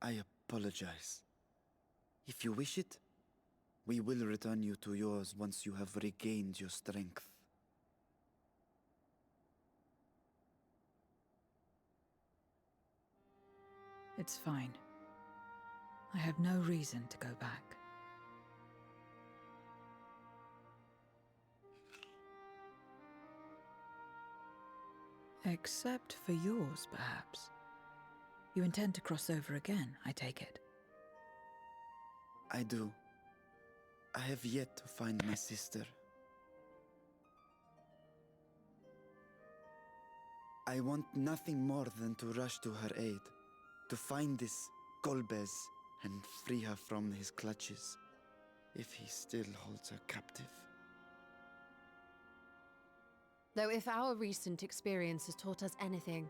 I apologize. If you wish it, we will return you to yours once you have regained your strength. It's fine. I have no reason to go back. Except for yours, perhaps. You intend to cross over again, I take it. I do. I have yet to find my sister. I want nothing more than to rush to her aid, to find this Golbez and free her from his clutches, if he still holds her captive. Though if our recent experience has taught us anything,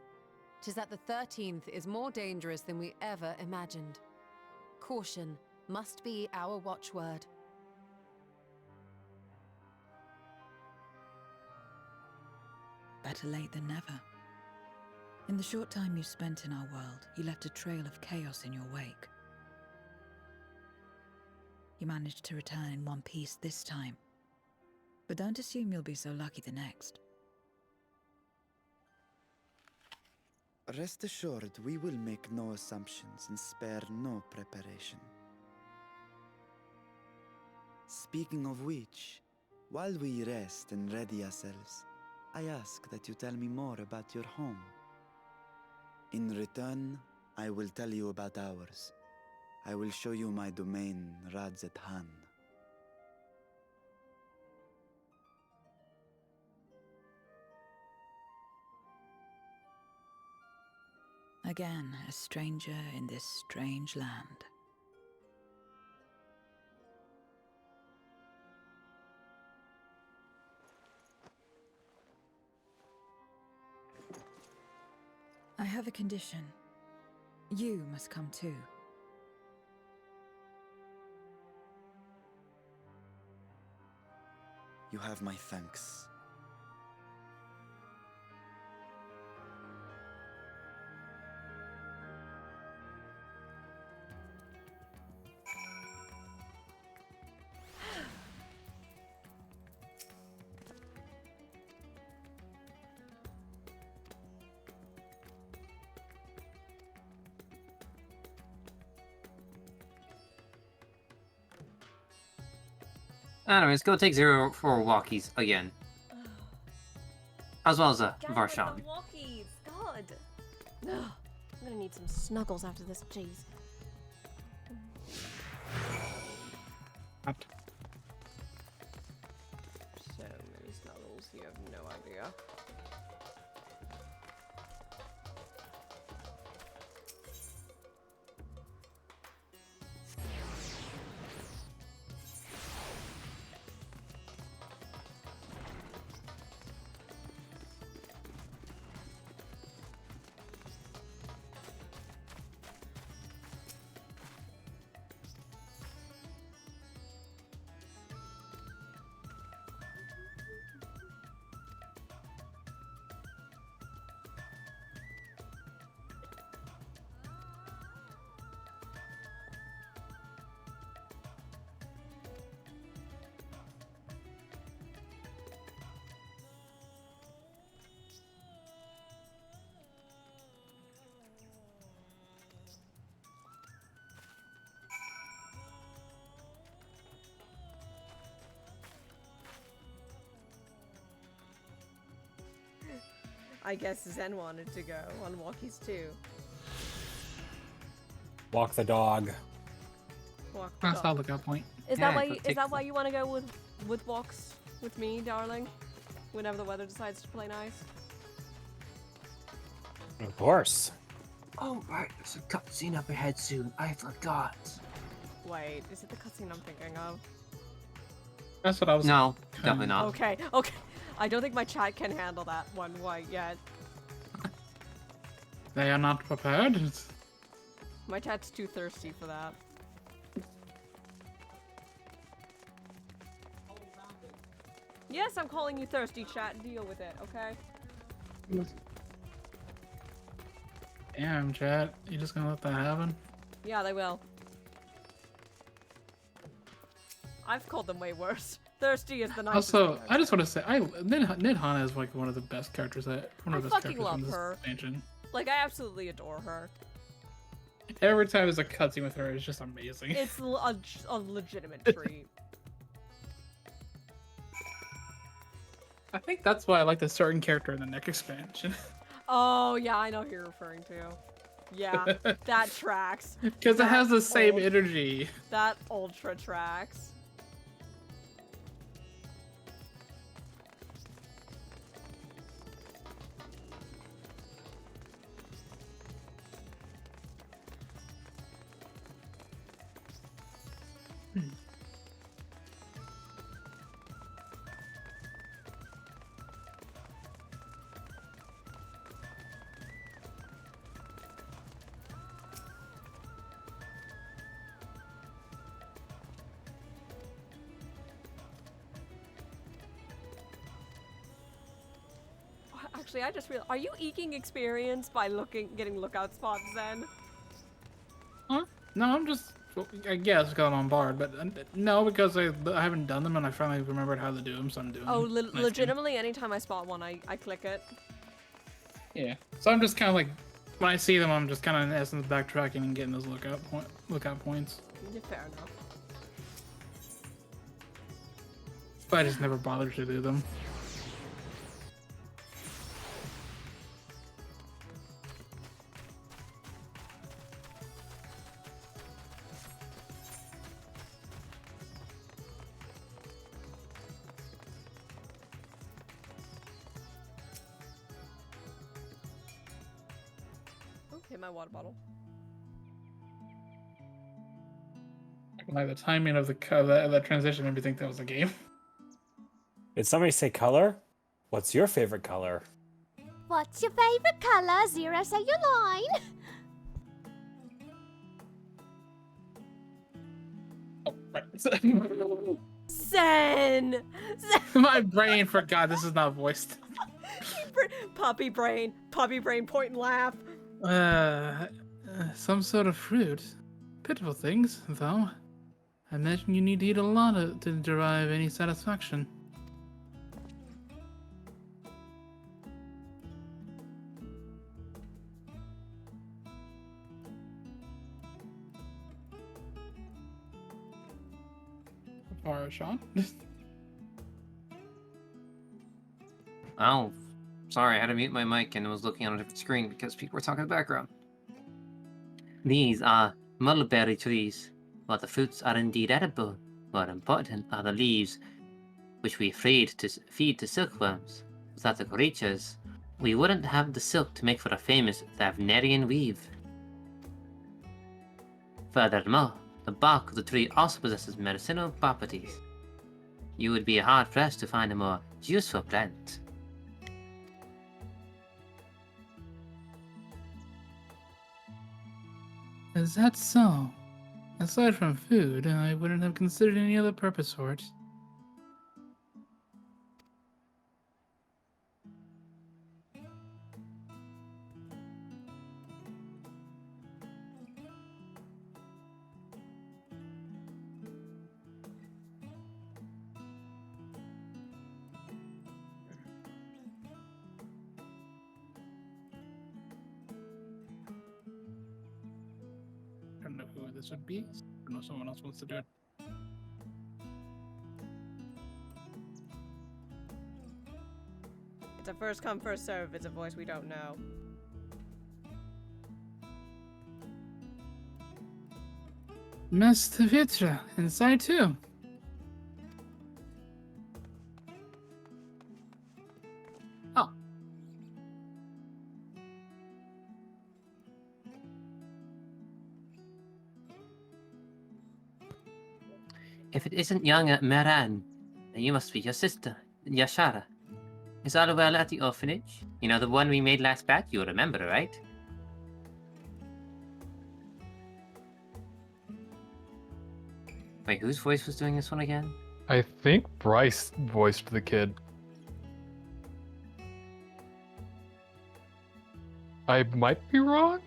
'tis that the 13th is more dangerous than we ever imagined. Caution must be our watchword. Better late than never. In the short time you spent in our world, you left a trail of chaos in your wake. You managed to return in one piece this time, but don't assume you'll be so lucky the next. Rest assured, we will make no assumptions and spare no preparation. Speaking of which, while we rest and ready ourselves, I ask that you tell me more about your home. In return, I will tell you about ours. I will show you my domain, Radzathan. Again, a stranger in this strange land. I have a condition. You must come too. You have my thanks. Anyways, go take Zero for walkies again. As well as Get with Varshan. the walkies. God. Ugh, I'm gonna need some snuggles after this. Jeez. So many snuggles. You have no idea. I guess Zen wanted to go on walkies too. Walk the dog. Walk the That's dog. our lookout point. Is Yeah, that why? but Is take that why you want to go with walks with me, darling? Whenever the weather decides to play nice. Of course. Oh, right. There's a cutscene up ahead soon. I forgot. Wait, is it the cutscene I'm thinking of? That's what I was. No, definitely not. Okay, okay. I don't think my chat can handle that one quite yet. They are not prepared. My chat's too thirsty for that. Yes, I'm calling you thirsty, chat. Deal with it, okay? Damn, chat. You just gonna let that happen? Yeah, they will. I've called them way worse. Thirsty is the nicest Also, thing I've I just want to say, Nidhana is like one of the best characters one I of the best fucking characters love in this her. expansion. Like, I absolutely adore her. Every time there's a cutscene with her, it's just amazing. It's a legitimate treat. I think that's why I like the certain character in the next expansion. Oh, yeah, I know who you're referring to. Yeah, that tracks. Because it has the same old- energy. That ultra tracks. Actually, I just realized, are you eking experience by getting lookout spots then? Huh? No, I'm just, I guess, going on board, but no, because I haven't done them and I finally remembered how to do them, so I'm doing Oh, them. Nice legitimately, anytime I spot one, I click it. Yeah. So I'm just kind of like, when I see them, I'm just kind of in essence backtracking and getting those lookout points. Yeah, fair enough. But I just never bothered to do them. Okay, my water bottle. Like the timing of that transition made me think that was a game. Did somebody say color? What's your favorite color? What's your favorite color? Zero, say your line. Zen! My brain forgot this is not voiced. Puppy brain, point and laugh. Some sort of fruit. Pitiful things, though. I imagine you need to eat a lot to derive any satisfaction. Or Sean? Oh, sorry, I had to mute my mic and was looking on a different screen because people were talking in the background. These are mulberry trees. While the fruits are indeed edible, more important are the leaves, which we feed to silkworms. Without the creatures, we wouldn't have the silk to make for a famous Thavnerian weave. Furthermore, the bark of the tree also possesses medicinal properties. You would be hard-pressed to find a more useful plant. Is that so? Aside from food, I wouldn't have considered any other purpose for it. I don't know who this would be. I know someone else wants to do it. It's a first come, first serve. It's a voice we don't know. Mr. Vitra, inside too. Oh. If it isn't young Meran, then you must be your sister, Yashara. Is all well at the orphanage? You know, the one we made last batch? You'll remember, right? Wait, whose voice was doing this one again? I think Bryce voiced the kid. I might be wrong?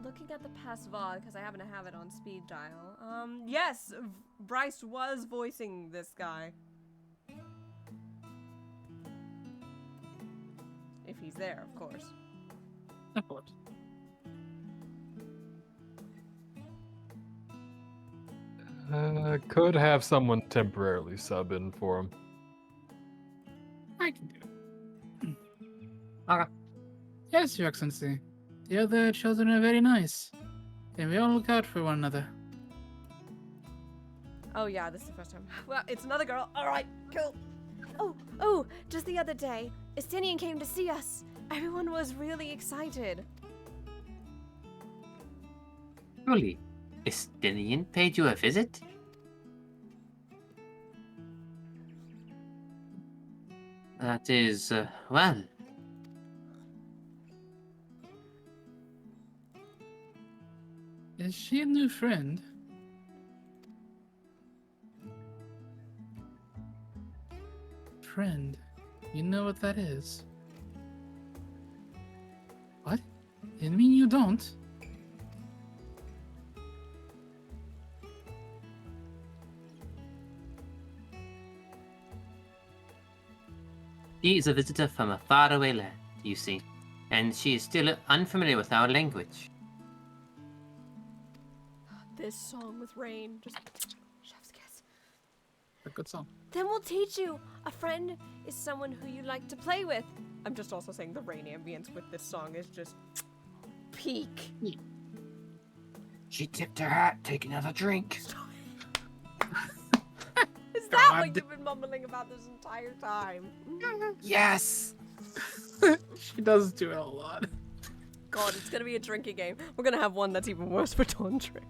Looking at the past VOD, because I happen to have it on speed dial. Yes, Bryce was voicing this guy. If he's there, of course. Of course. Could have someone temporarily sub in for him. I can do it. Okay. Yes, Your Excellency. The other children are very nice. And we all look out for one another. Oh yeah, this is the first time. Well, it's another girl. Alright, cool. Oh, just the other day, Estinian came to see us. Everyone was really excited. Truly, Estinian paid you a visit? That is, well... Is she a new friend? Friend. You know what that is? What? You mean you don't? She is a visitor from a faraway land, you see, and she is still unfamiliar with our language. This song with Rain, just chef's kiss. A good song. Then we'll teach you. A friend is someone who you like to play with. I'm just also saying the Rain ambience with this song is just peak. She tipped her hat. Take another drink. Is that what you've been mumbling about this entire time? Yes. She does do it a lot. God, it's gonna be a drinking game. We're gonna have one that's even worse for Dawn Trail.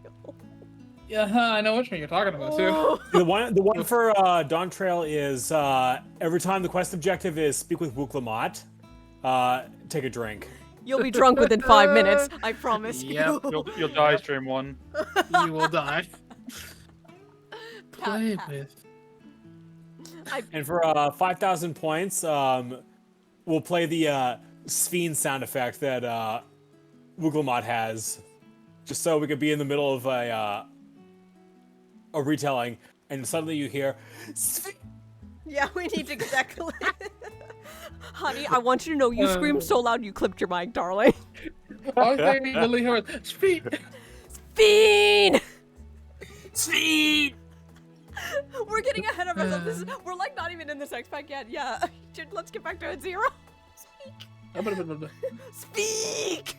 Yeah, I know which one you're talking about too. The one for Dawn Trail is every time the quest objective is speak with Wuklamot, take a drink. You'll be drunk within 5 minutes, I promise you. You'll die stream 1. You will die. Play with. And for 5,000 points, we'll play the Sphene sound effect that Wuklamot has, just so we could be in the middle of a retelling, and suddenly you hear Sphene. Yeah, we need to exactly. Honey, I want you to know you screamed so loud you clipped your mic, darling. All they really heard, Sphene. Fiend! Speed! We're getting ahead of ourselves. We're like not even in this X pack yet. Yeah, let's get back to it. Zero. Speak!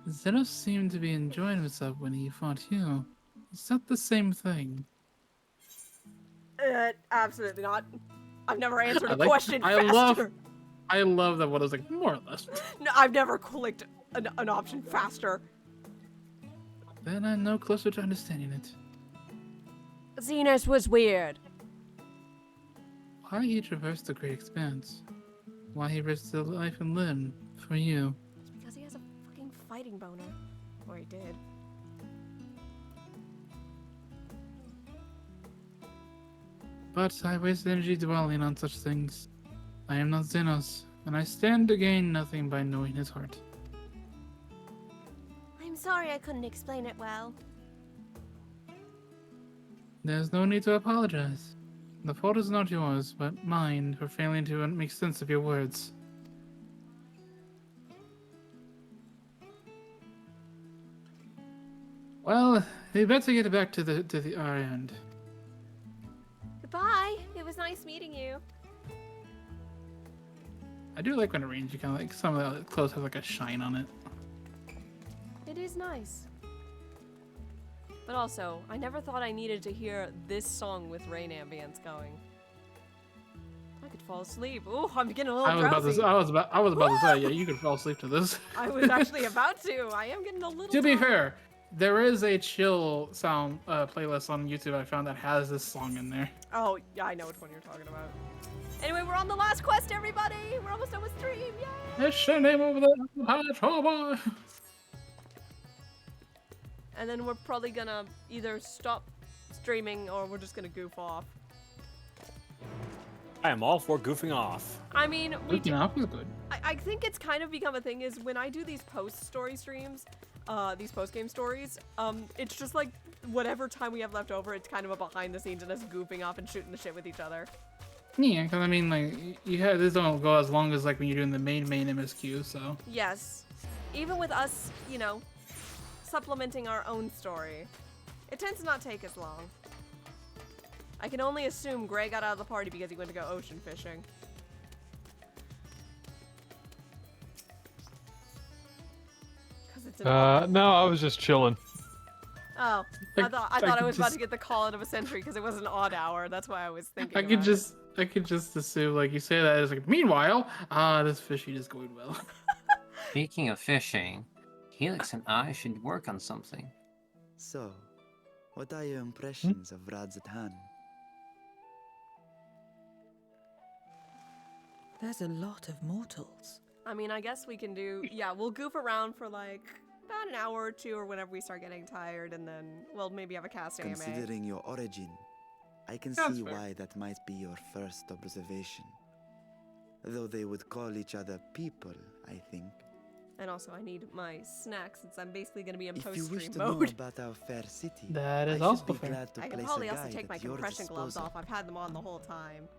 Zenos seemed to be enjoying himself when he fought you. Is that the same thing? Absolutely not. I've never answered a question faster. I love that one. I was like, more or less. No, I've never clicked an option faster. Then I'm no closer to understanding it. Zenos was weird. Why he traversed the Great Expanse? Why he risked his life and limb for you? It's because he has a fucking fighting boner. Or he did. But I waste energy dwelling on such things. I am not Zenos, and I stand to gain nothing by knowing his heart. I'm sorry I couldn't explain it well. There's no need to apologize. The fault is not yours, but mine for failing to make sense of your words. Well, we better get back to our end. Goodbye. It was nice meeting you. I do like when it rains. You kind of like some of the clothes have like a shine on it. It is nice. But also, I never thought I needed to hear this song with rain ambience going. I could fall asleep. Ooh, I'm getting a little drowsy. I was about to say, yeah, you could fall asleep to this. I was actually about to. I am getting a little To be fair, there is a chill sound playlist on YouTube I found that has this song in there. Oh, yeah, I know which one you're talking about. Anyway, we're on the last quest, everybody! We're almost done with stream, yay! It's your name over there. And then we're probably gonna either stop streaming or we're just gonna goof off. I am all for goofing off. I mean, we Goofing off is good. I think it's kind of become a thing is when I do these post-story streams, these post-game stories, it's just like whatever time we have left over, it's kind of a behind the scenes and us goofing off and shooting the shit with each other. Yeah, because I mean, like, this don't go as long as like when you're doing the main MSQ, so. Yes. Even with us, you know, supplementing our own story, it tends to not take as long. I can only assume Gray got out of the party because he went to go ocean fishing. No, I was just chilling. Oh, I thought I was about to get the call out of a century because it was an odd hour. That's why I was thinking. I could just assume, like, you say that it's like, meanwhile, this fishing is going well. Speaking of fishing, Helix and I should work on something. So, what are your impressions of Radzatan? There's a lot of mortals. I mean, I guess we can do, yeah, we'll goof around for like about an hour or two or whenever we start getting tired, and then we'll maybe have a cast AMA. Considering your origin, I can That's see fair. why that might be your first observation. Though they would call each other people, I think. And also, I need my snacks since I'm basically going to be in If you wish post-stream to know mode. about our fair city, That is I also should be fair. glad to I can place probably a also guide take my at your compression gloves disposal. off. I've had them on the whole time.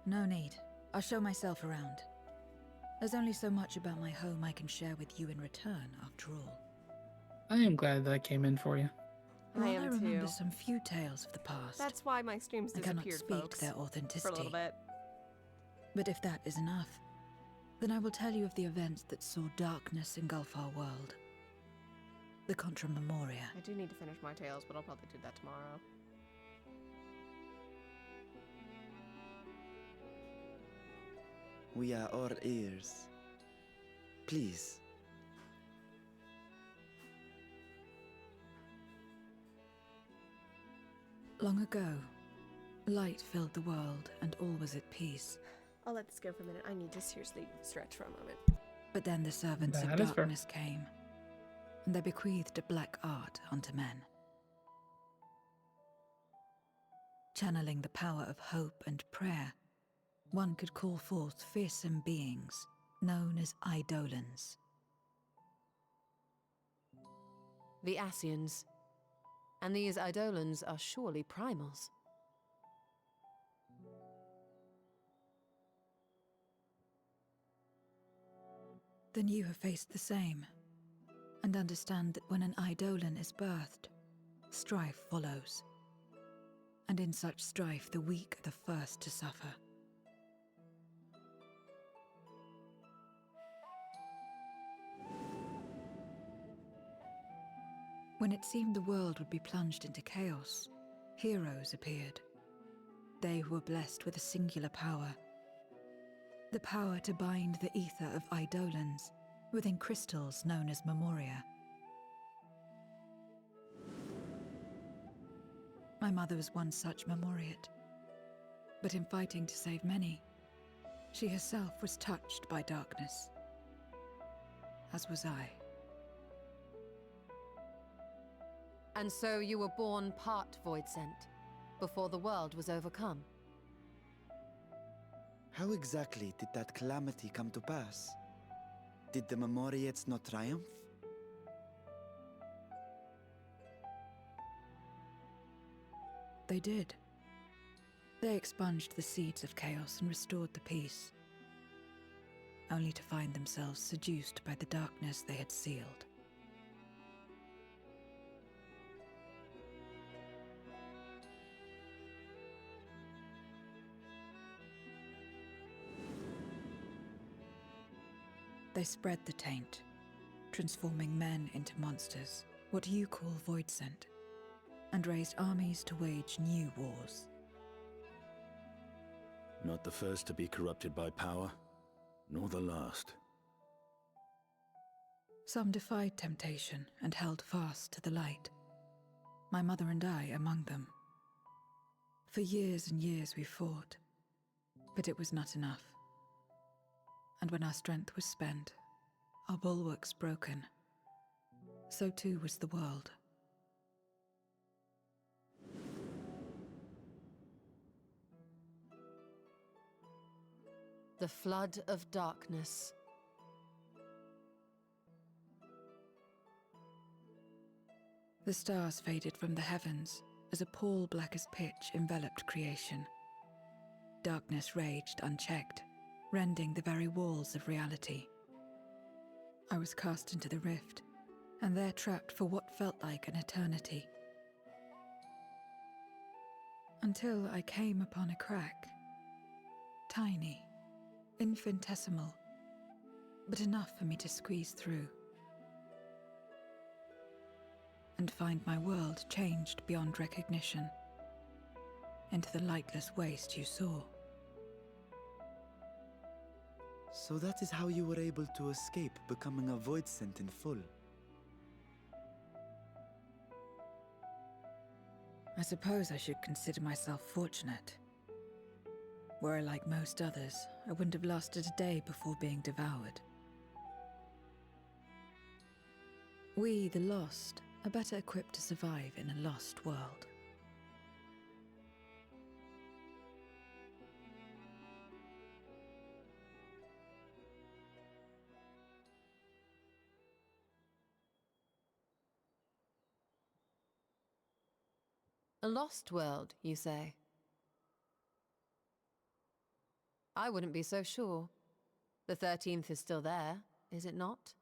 No need. I'll show myself around. There's only so much about my home I can share with you in return, after all. I am glad that I came in for you. While am I remember too. some few tales of the past, That's why my streams I cannot disappeared, speak folks. their For a authenticity. little bit. But if that is enough, then I will tell you of the events that saw darkness engulf our world. The Contra Memoria. I do need to finish my tales, but I'll probably do that tomorrow. We are all ears. Please. Long ago, light filled the world and all was at peace. I'll let this go for a minute. I need to seriously stretch for a moment. But then the servants That of is fair. darkness came, and they bequeathed a black art unto men. Channeling the power of hope and prayer, one could call forth fearsome beings known as Eidolons. The Asians. And these Eidolons are surely primals. Then you have faced the same. and understand that when an Eidolon is birthed, strife follows. And in such strife, the weak are the first to suffer. When it seemed the world would be plunged into chaos, heroes appeared. They who were blessed with a singular power. The power to bind the ether of Eidolons within crystals known as Memoria. My mother was one such Memoriate. But in fighting to save many, she herself was touched by darkness. As was I. And so you were born part Voidsent, before the world was overcome. How exactly did that calamity come to pass? Did the Memoriates not triumph? They did. They expunged the seeds of chaos and restored the peace, only to find themselves seduced by the darkness they had sealed. They spread the taint, transforming men into monsters, what you call Voidsent, and raised armies to wage new wars. Not the first to be corrupted by power, nor the last. Some defied temptation and held fast to the light. My mother and I among them. For years and years we fought, but it was not enough. And when our strength was spent, our bulwarks broken, so too was the world. The flood of darkness. The stars faded from the heavens as a pall black as pitch enveloped creation. Darkness raged unchecked, rending the very walls of reality. I was cast into the rift, and there trapped for what felt like an eternity. Until I came upon a crack. Tiny, infinitesimal, but enough for me to squeeze through. And find my world changed beyond recognition, into the lightless waste you saw. So that is how you were able to escape becoming a Voidsent in full. I suppose I should consider myself fortunate. Were I like most others, I wouldn't have lasted a day before being devoured. We, the lost, are better equipped to survive in a lost world. A lost world, you say? I wouldn't be so sure. The 13th is still there, is it not?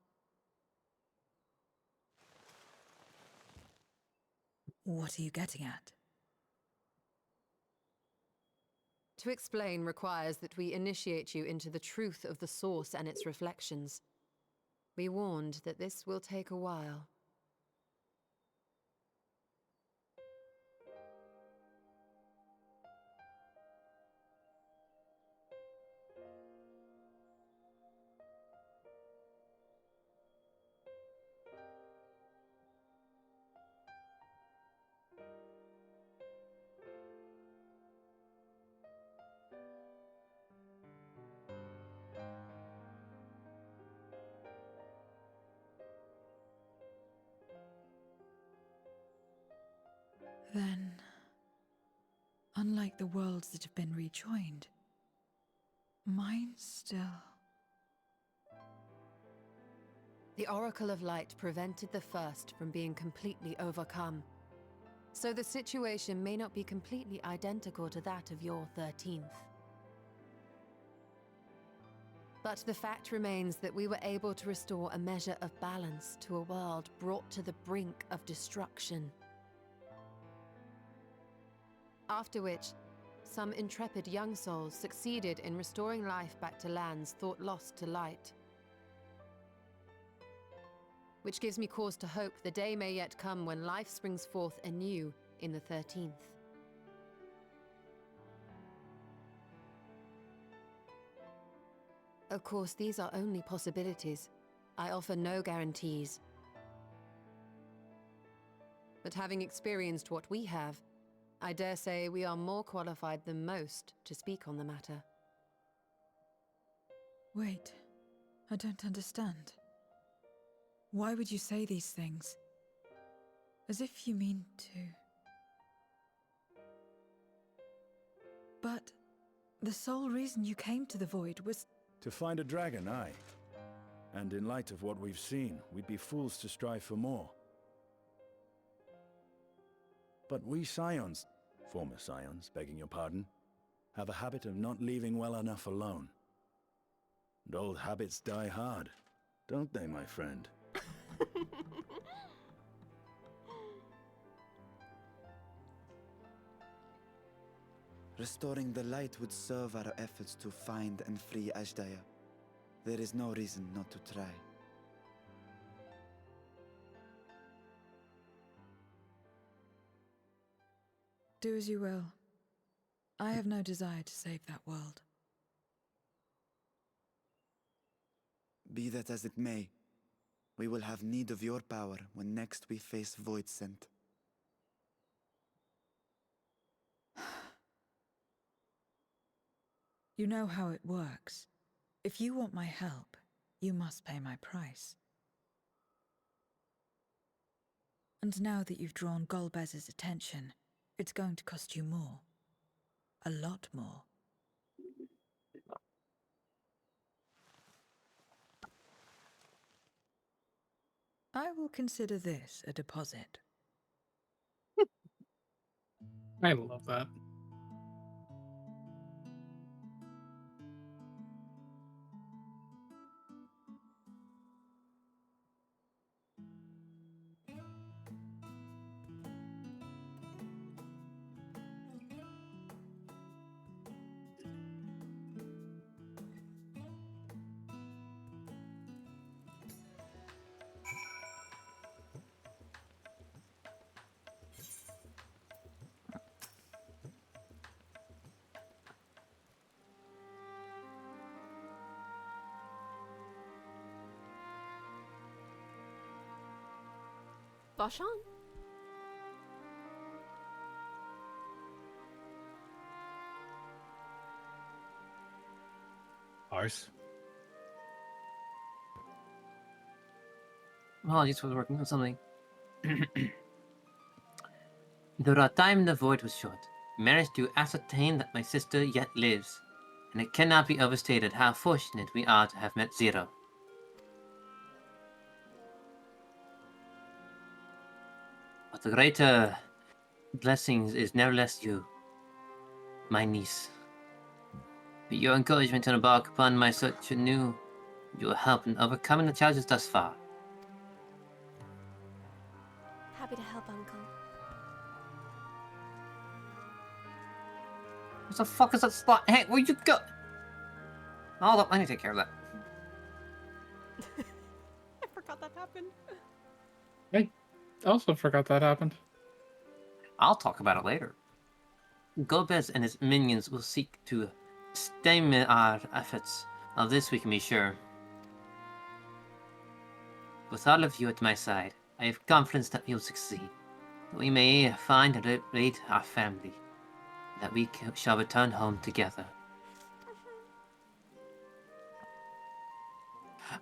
What are you getting at? To explain requires that we initiate you into the truth of the source and its reflections. Be warned that this will take a while. Then, unlike the worlds that have been rejoined, mine still... The Oracle of Light prevented the first from being completely overcome. So the situation may not be completely identical to that of your 13th. But the fact remains that we were able to restore a measure of balance to a world brought to the brink of destruction. After which, some intrepid young souls succeeded in restoring life back to lands thought lost to light. Which gives me cause to hope the day may yet come when life springs forth anew in the 13th. Of course, these are only possibilities. I offer no guarantees. But having experienced what we have, I dare say we are more qualified than most to speak on the matter. Wait, I don't understand. Why would you say these things? As if you mean to... But the sole reason you came to the Void was... To find a dragon, aye. And in light of what we've seen, we'd be fools to strive for more. But we Scions, former Scions, begging your pardon, have a habit of not leaving well enough alone. And old habits die hard, don't they, my friend? Restoring the light would serve our efforts to find and free Ashdaya. There is no reason not to try. Do as you will. I have no desire to save that world. Be that as it may, we will have need of your power when next we face Void Scent. You know how it works. If you want my help, you must pay my price. And now that you've drawn Golbez's attention, it's going to cost you more. A lot more. I will consider this a deposit. I love that. Bashan? Ours. Apologies for working on something. Though our time in the void was short, we managed to ascertain that my sister yet lives, and it cannot be overstated how fortunate we are to have met Zero. But the greater blessings is nevertheless you, my niece. But your encouragement to embark upon my search anew, your help in overcoming the challenges thus far. Happy to help, Uncle. What the fuck is that spot? Hey, where'd you go? Hold up, I need to take care of that. I forgot that happened. I also forgot that happened. I'll talk about it later. Golbez and his minions will seek to stymie our efforts. Of this we can be sure. With all of you at my side, I have confidence that we will succeed. That we may find and liberate our family. That we shall return home together.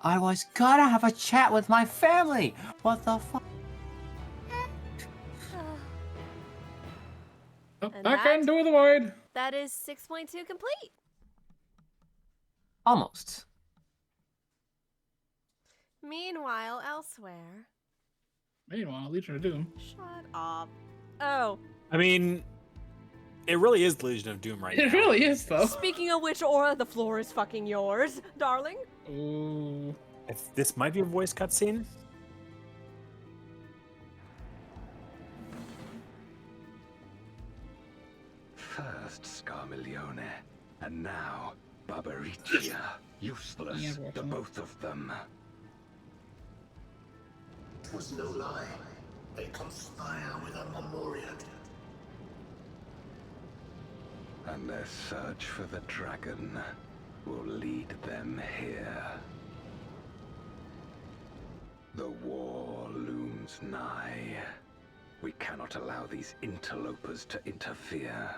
I was gonna have a chat with my family! What the fuck? And Back that- into the void! That is 6.2 complete. Almost. Meanwhile, elsewhere. Meanwhile, Legion of Doom. Shut up. Oh. I mean, It really is the Legion of Doom right now. It really is, though. Speaking of which, Aura, the floor is fucking yours, darling. Ooh. This might be a voice cutscene. First Scarmiglione, and now Barbaricia. Useless, Yeah, the both of them. Was no lie. They conspire with a Memoriat. And their search for the dragon will lead them here. The war looms nigh. We cannot allow these interlopers to interfere.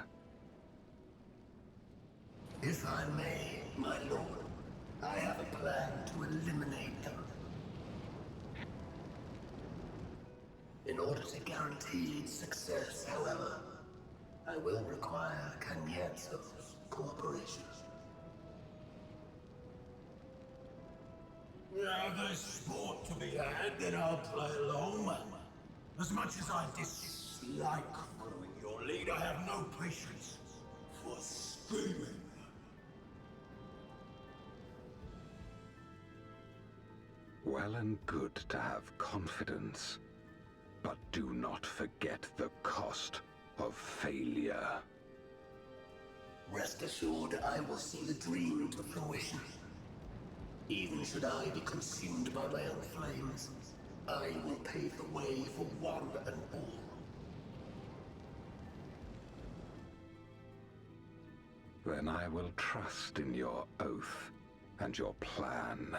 If I may, my lord, I have a plan to eliminate them. In order to guarantee success, however, I will require Cagnazzo's cooperation. Now there's sport to be had, then I'll play along. As much as I dislike following your lead, I have no patience for screaming. Well and good to have confidence, but do not forget the cost of failure. Rest assured, I will see the dream to fruition. Even should I be consumed by my own flames, I will pave the way for one and all. Then I will trust in your oath and your plan.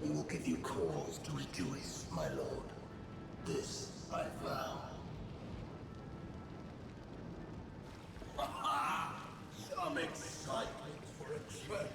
We will give you cause to rejoice, my lord. This I vow. Aha! Some excitement for a change.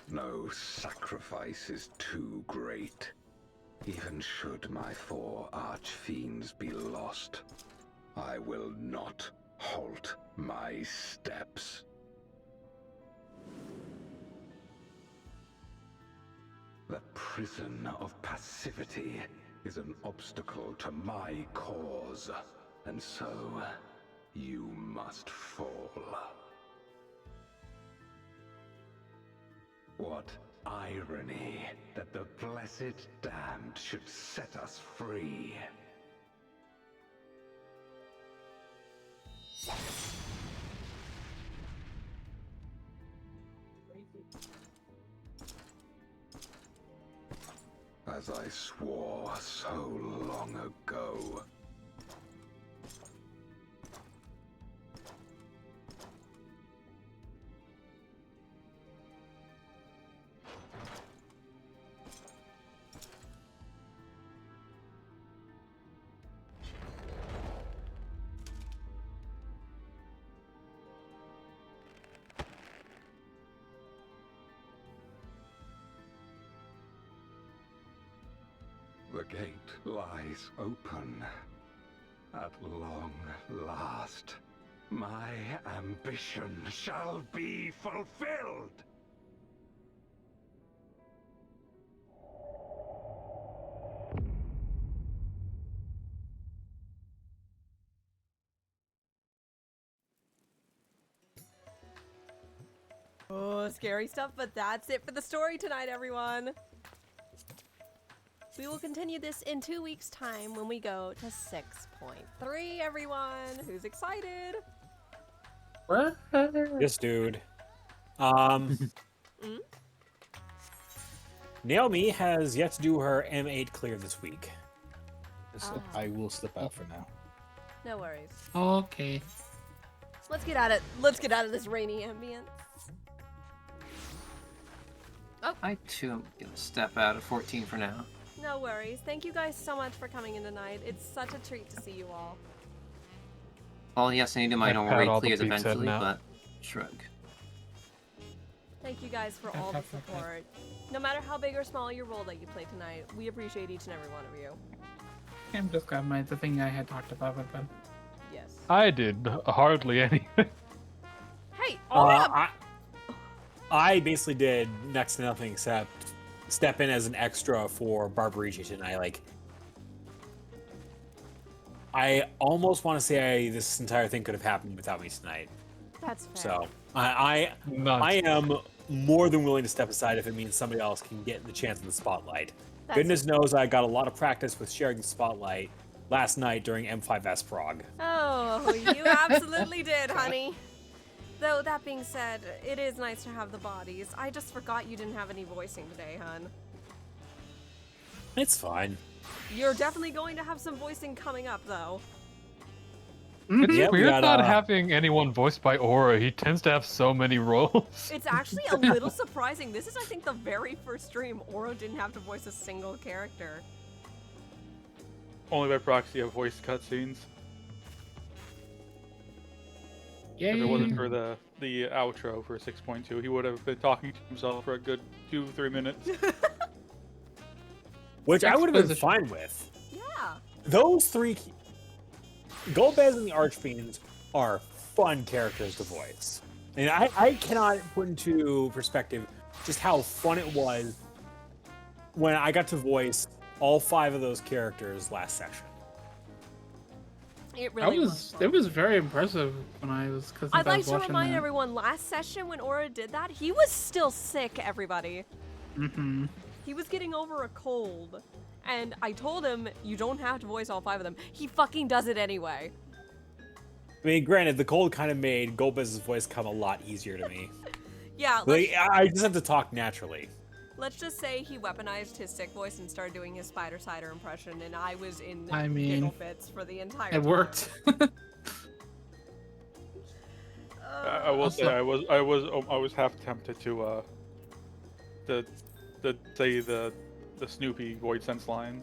No sacrifice is too great. Even should my 4 archfiends be lost, I will not halt my steps. The prison of passivity is an obstacle to my cause, and so you must fall. What irony that the blessed damned should set us free. As I swore so long ago. The gate lies open. At long last, my ambition shall be fulfilled! Oh, scary stuff, but that's it for the story tonight, everyone. We will continue this in 2 weeks' time when we go to 6.3, everyone. Who's excited? This dude. Mm? Naomi has yet to do her M8 clear this week. So I will slip out for now. No worries. Okay. Let's get out of this rainy ambience. Oh, I too am gonna step out of 14 for now. No worries. Thank you guys so much for coming in tonight. It's such a treat to see you all. Well, yes, I need to my normal raid clears eventually, but shrug. Thank you guys for all the support. No matter how big or small your role that you play tonight, we appreciate each and every one of you. I'm just got the thing I had talked about with them. Yes. I did hardly anything. Hey, I basically did next to nothing except step in as an extra for Barbarici tonight. Like, I almost want to say this entire thing could have happened without me tonight. That's fair. So I am more than willing to step aside if it means somebody else can get the chance in the spotlight. Goodness knows I got a lot of practice with sharing the spotlight last night during M5S Prague. Oh, you absolutely did, honey. Though, that being said, it is nice to have the bodies. I just forgot you didn't have any voicing today, hun. It's fine. You're definitely going to have some voicing coming up, though. It's weird not having anyone voiced by Aura. He tends to have so many roles. It's actually a little surprising. This is, I think, the very first stream Oro didn't have to voice a single character. Only by proxy of voice cutscenes. Yeah. If it wasn't for the outro for 6.2, he would have been talking to himself for a good 2-3 minutes. Which I would have been fine with. Yeah. Those three... Golbez and the Archfiends are fun characters to voice. And I cannot put into perspective just how fun it was when I got to voice all 5 of those characters last session. It really was fun. It was very impressive when I was... I'd like to remind everyone, last session when Aura did that, he was still sick, everybody. Mm-hmm. He was getting over a cold. And I told him, you don't have to voice all 5 of them. He fucking does it anyway. I mean, granted, the cold kind of made Golbez's voice come a lot easier to me. Yeah, like, I just have to talk naturally. Let's just say he weaponized his sick voice and started doing his Spider Cider impression, and I was in giggle fits for the entire time. It worked. I will say I was half tempted to say the Snoopy Void Sense line,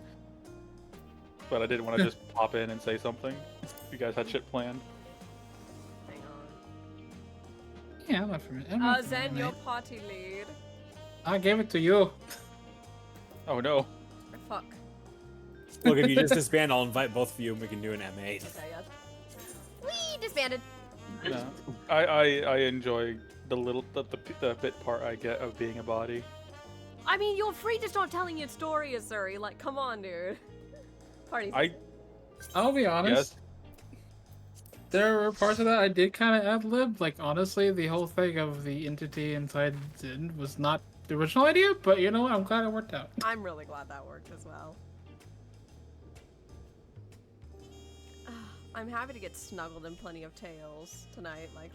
but I didn't want to just pop in and say something. You guys had shit planned. Hang on. Yeah, I'm not familiar. Zen, your party lead. I gave it to you. Oh no. Fuck. Look, if you just disband, I'll invite both of you and we can do an M8. Okay, yes. We disbanded. No. I enjoy the bit part I get of being a body. I mean, you're free to start telling your story, Azuri. Like, come on, dude. Party. I'll be honest. Yes. There were parts of that I did kind of ad-lib. Like, honestly, the whole thing of the entity inside Zin was not the original idea, but you know what? I'm glad it worked out. I'm really glad that worked as well. I'm happy to get snuggled in plenty of tails tonight. Like,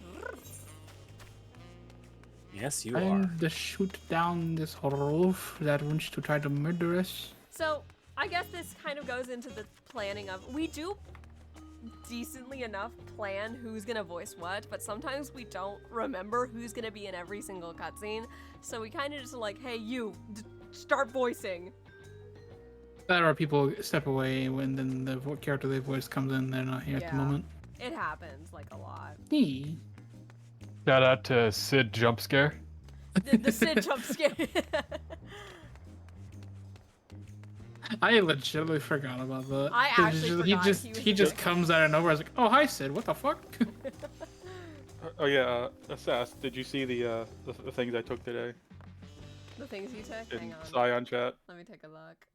yes, you are. And to shoot down this roof that wants to try to murder us. So, I guess this kind of goes into the planning of... We do decently enough plan who's gonna voice what, but sometimes we don't remember who's gonna be in every single cutscene. So we kind of just like, hey, you, start voicing. That or people step away when then the character they voice comes in, they're not here at the moment. It happens, like, a lot. Shout out to Sid Jump Scare. The Sid jump scare. I legitimately forgot about that. I actually forgot he just comes out of nowhere. I was like, oh hi Sid, what the fuck? Oh yeah, Sass, did you see the things I took today? The things you took? In Hang on. Scion chat. Let me take a look.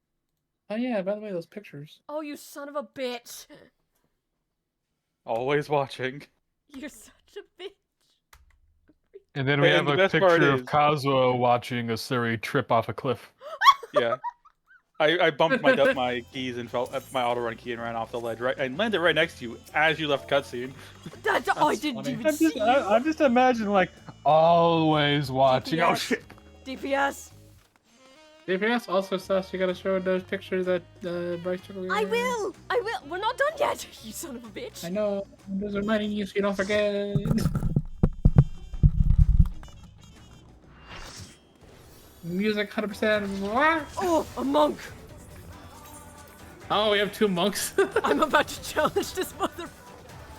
Oh yeah, by the way, those pictures. Oh, you son of a bitch. Always watching. You're such a bitch. And then we have a picture of Kazuo watching a Suri trip off a cliff. Yeah. I bumped my keys and felt my auto run key and ran off the ledge and landed right next to you as you left cutscene. I didn't even see you. I'm just imagining like always watching. DPS. Oh shit. DPS. DPS also says you gotta show those pictures that Bryce took away. I will. We're not done yet. You son of a bitch. I know. I'm just reminding you so you don't forget. Music 100%. Oh, a monk. Oh, we have 2 monks. I'm about to challenge this mother.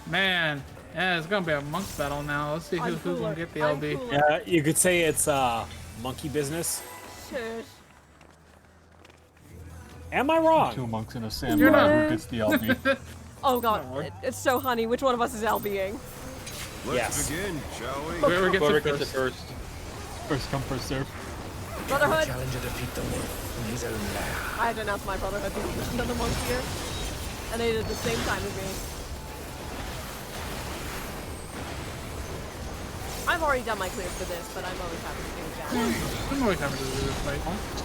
Man, yeah, it's gonna be a monks battle now. Let's see who's gonna get the LB. Yeah, you could say it's monkey business. Tush. Am I wrong? Two monks in a You're samurai not. who gets the LB. Oh god, it's so honey. Which one of us is LBing? Yes. Begin, shall we? Whoever gets Whoever it gets it first. first. First come, first serve. Brotherhood. Challenger defeat the wolf in his own lair. I had to announce my brotherhood because there's another monk here, and they did it at the same time as me. I've already done my clears for this, but I'm always happy to do that. I'm always happy to do this fight.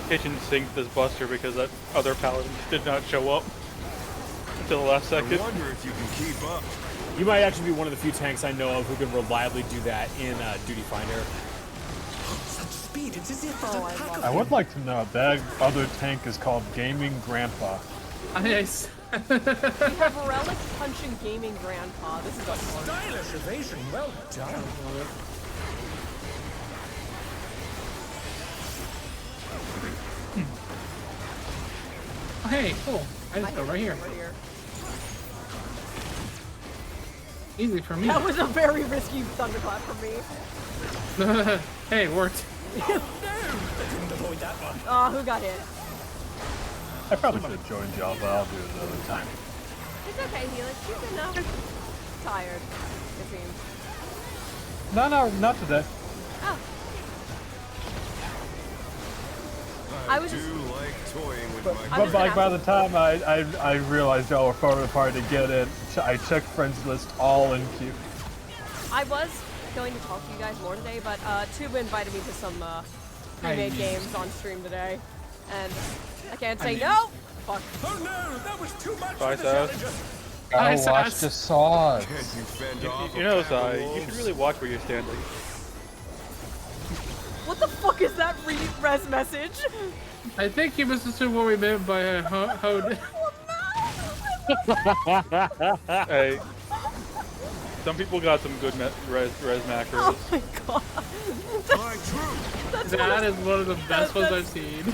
Kitchen sinked this Buster because that other paladin did not show up until the last second. I wonder if you can keep up. You might actually be one of the few tanks I know of who can reliably do that in Duty Finder. Such speed, it's as if Oh, a pack of I would like to know that other tank is called Gaming Grandpa. Nice. We have Relic punching gaming grandpa. This is a stylish evasion. Well done. Oh, hey, cool. I just go right here. Right here. Easy for me. That was a very risky thunderclap for me. Hey, it worked. Oh, who got hit? I probably should have joined y'all, but I'll do it another time. It's okay, Helix. You're good enough. Tired, it seems. No, not today. Oh. I was do just... like toying with But like by the time I realized y'all were far apart to get in, I checked friends list all in queue. I was going to talk to you guys more today, but Tuba invited me to some pre-made games on stream today, and I can't say no. Fuck. Oh no, that was too much Bye, for the challenger. I watched the swords. You know, Sai, you should really watch where you're standing. What the fuck is that res message? I think he must assume what we meant by how. Hey, some people got some good res macros. Oh my god. That is one of the best ones I've seen.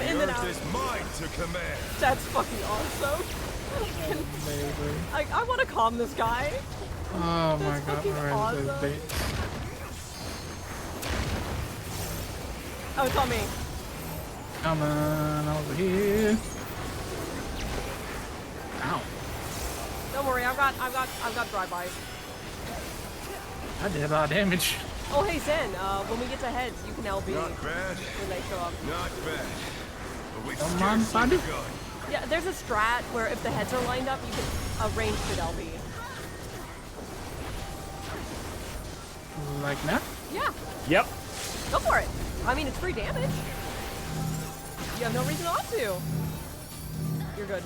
In and out. Is mine to command. That's fucking awesome. I want to calm this guy. Oh my That's god, fucking Lorenzo's awesome. bait. Oh, it's on me. Come on over here. Ow. Don't worry, I've got drive-bys. I did a lot of damage. Oh hey Zen, when we get to heads, you can LB Not bad. when they show up. Not bad. But we Come on, scarcely buddy. begun. Yeah, there's a strat where if the heads are lined up, you can range fit LB. Like that? Yeah. Yep. Go for it. I mean, it's free damage. You have no reason not to. You're good.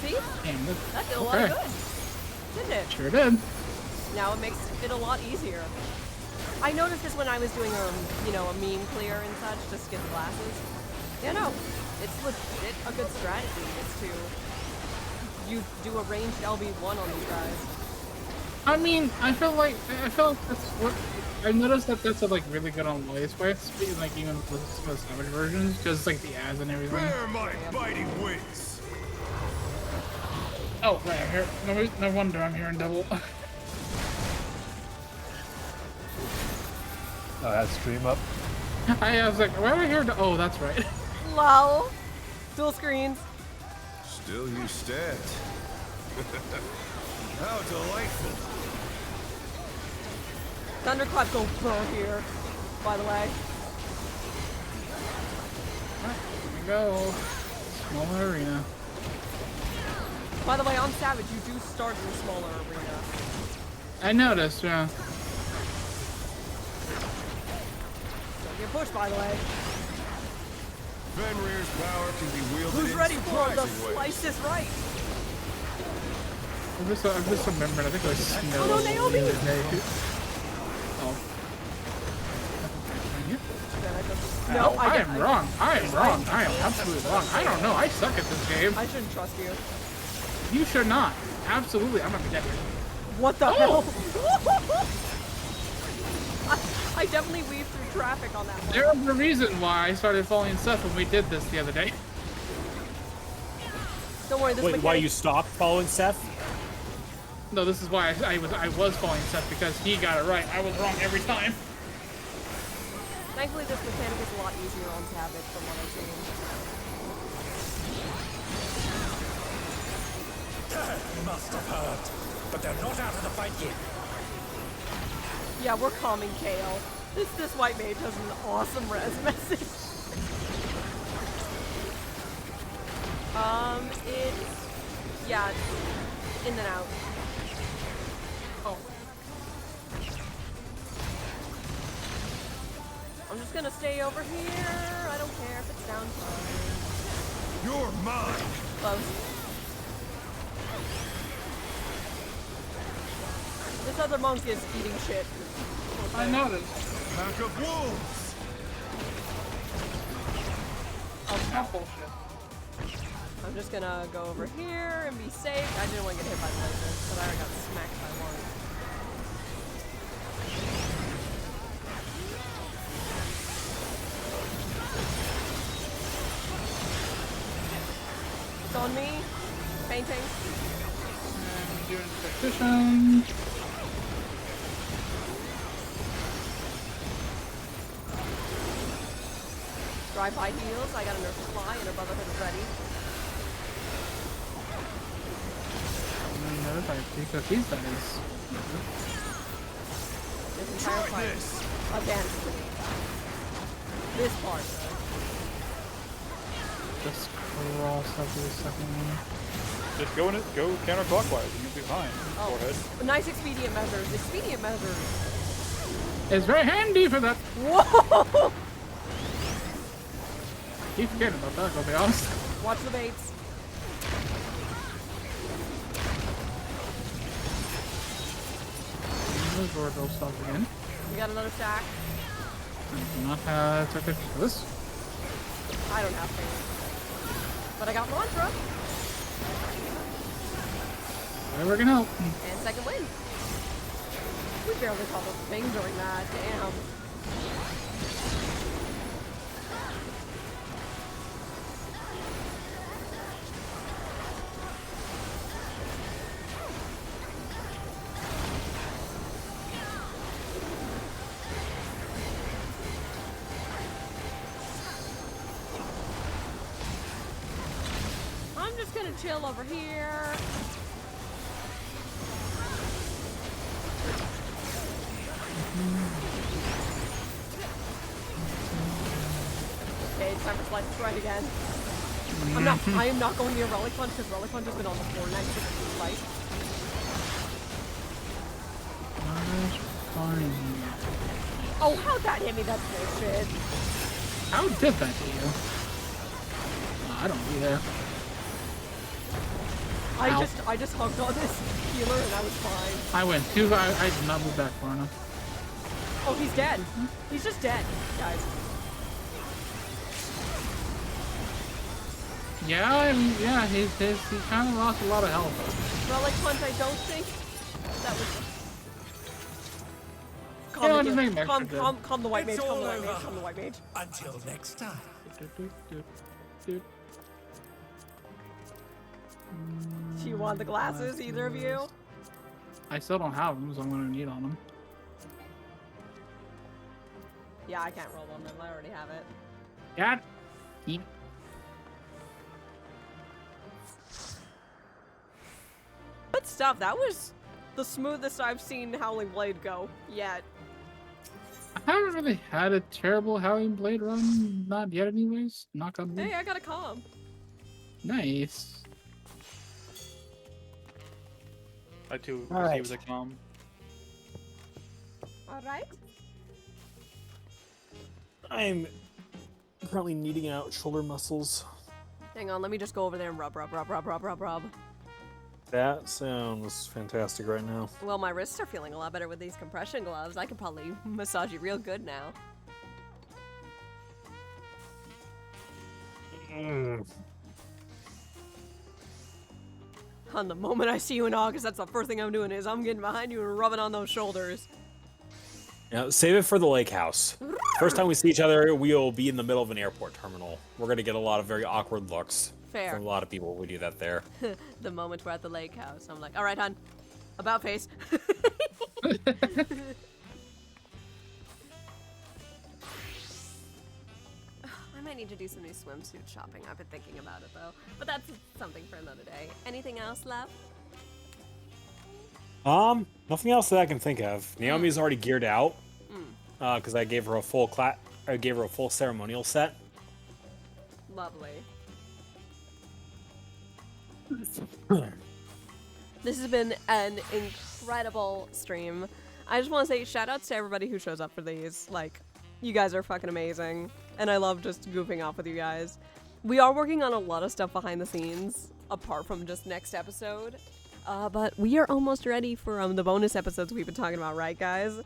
See? That did a lot of good. Didn't it? Sure did. Now it makes it a lot easier. I noticed this when I was doing you know, a meme clear and such, just to get the glasses. Yeah, no, it's legit a good strategy. Is to you do a ranged LB1 on these guys. I mean, I feel like that's what I noticed that's like really good on voice quests, like even with some of the Savage versions, because like the ads and everything. Where are my biting wings? Oh, right, I'm here. No wonder I'm hearing double. Oh, that's stream up. I was like, why am I here? Oh, that's right. Lol. Dual screens. Still you stand. How delightful. Thunderclap go pro here, by the way. Alright, here we go. Smaller arena. By the way, on Savage, you do start in a smaller arena. I noticed, yeah. Don't get pushed, by the way. Fenrir's power can be wielded Who's in ready for the surprising ways. slice this right? I'm just remembering, I think it was Snow. Oh no, Naomi! the other day. Oh. No, I am wrong. I am wrong. I am absolutely wrong. I don't know. I suck at this game. I shouldn't trust you. You should not. Absolutely. I'm gonna be dead here. What the hell? I definitely weaved through traffic on that one. There's a reason why I started following Seth when we did this the other day. Don't worry, this Wait, mechanic... why you stopped following Seth? No, this is why I was following Seth, because he got it right. I was wrong every time. Thankfully, this mechanic is a lot easier on Savage from what I've seen. Must have heard, but they're not out of the fight yet. Yeah, we're calming Kale. This white mage has an awesome res message. Yeah, it's in and out. Oh. I'm just gonna stay over here. I don't care if it's downtime. You're mine. Close. This other monk is eating shit. I noticed. Pack of wolves. Oh, not bullshit. I'm just gonna go over here and be safe. I didn't want to get hit by the laser, but I already got smacked by one. It's on me. Painting. And doing tactician. Drive high heels. I got a nurse supply and her brotherhood is ready. Another by pick up these guys. This entire fight against this part. Just cross up to the second one. Just go counterclockwise and you'll be fine. Oh, Forehead. nice expedient measures. Expedient measures. It's very handy for that. Whoa! Keep forgetting about that, I'll be honest. Watch the baits. Those Zordal stuff again. We got another stack. I do not have tactician for this. I don't have things. But I got mantra. Whatever can help. And second win. We barely caught the thing during that. Damn. I'm just gonna chill over here. Okay, it's time for Slice Stride again. I am not going near Relic Punch because Relic Punch has been on the floor next to the Slice. Fine. Oh, how'd that hit me? That's bullshit. How did that to you? I don't either. I just hugged on this healer and I was fine. I went too. I did not move back far enough. Oh, he's dead. He's just dead, guys. Yeah, yeah, he kind of lost a lot of health. Relic Punch, I don't think that was. Calm the white mage. Calm the white mage. Calm the white mage. Until next time. Do you want the glasses, either of you? I still don't have them, so I'm gonna need on them. Yeah, I can't roll on them. I already have it. Yeah. Eat. Good stuff. That was the smoothest I've seen Howling Blade go yet. I haven't really had a terrible Howling Blade run, not yet anyways. Knock on wood. Hey, I got a calm. Nice. I too All right. received a calm. Alright. I'm currently kneading out shoulder muscles. Hang on, let me just go over there and rub. That sounds fantastic right now. Well, my wrists are feeling a lot better with these compression gloves. I can probably massage you real good now. On the moment I see you in August, that's the first thing I'm doing is I'm getting behind you and rubbing on those shoulders. Yeah, save it for the lake house. First time we see each other, we'll be in the middle of an airport terminal. We're gonna get a lot of very awkward looks Fair. from a lot of people when we do that there. The moment we're at the lake house, I'm like, all right, hon, about face. might need to do some new swimsuit shopping. I've been thinking about it though. But that's something for another day. Anything else left? Nothing else that I can think of. Naomi's already geared out. Because I gave her a full ceremonial set. Lovely. This has been an incredible stream. I just want to say shout outs to everybody who shows up for these. Like, you guys are fucking amazing. And I love just goofing off with you guys. We are working on a lot of stuff behind the scenes, apart from just next episode. But we are almost ready for the bonus episodes we've been talking about, right, guys?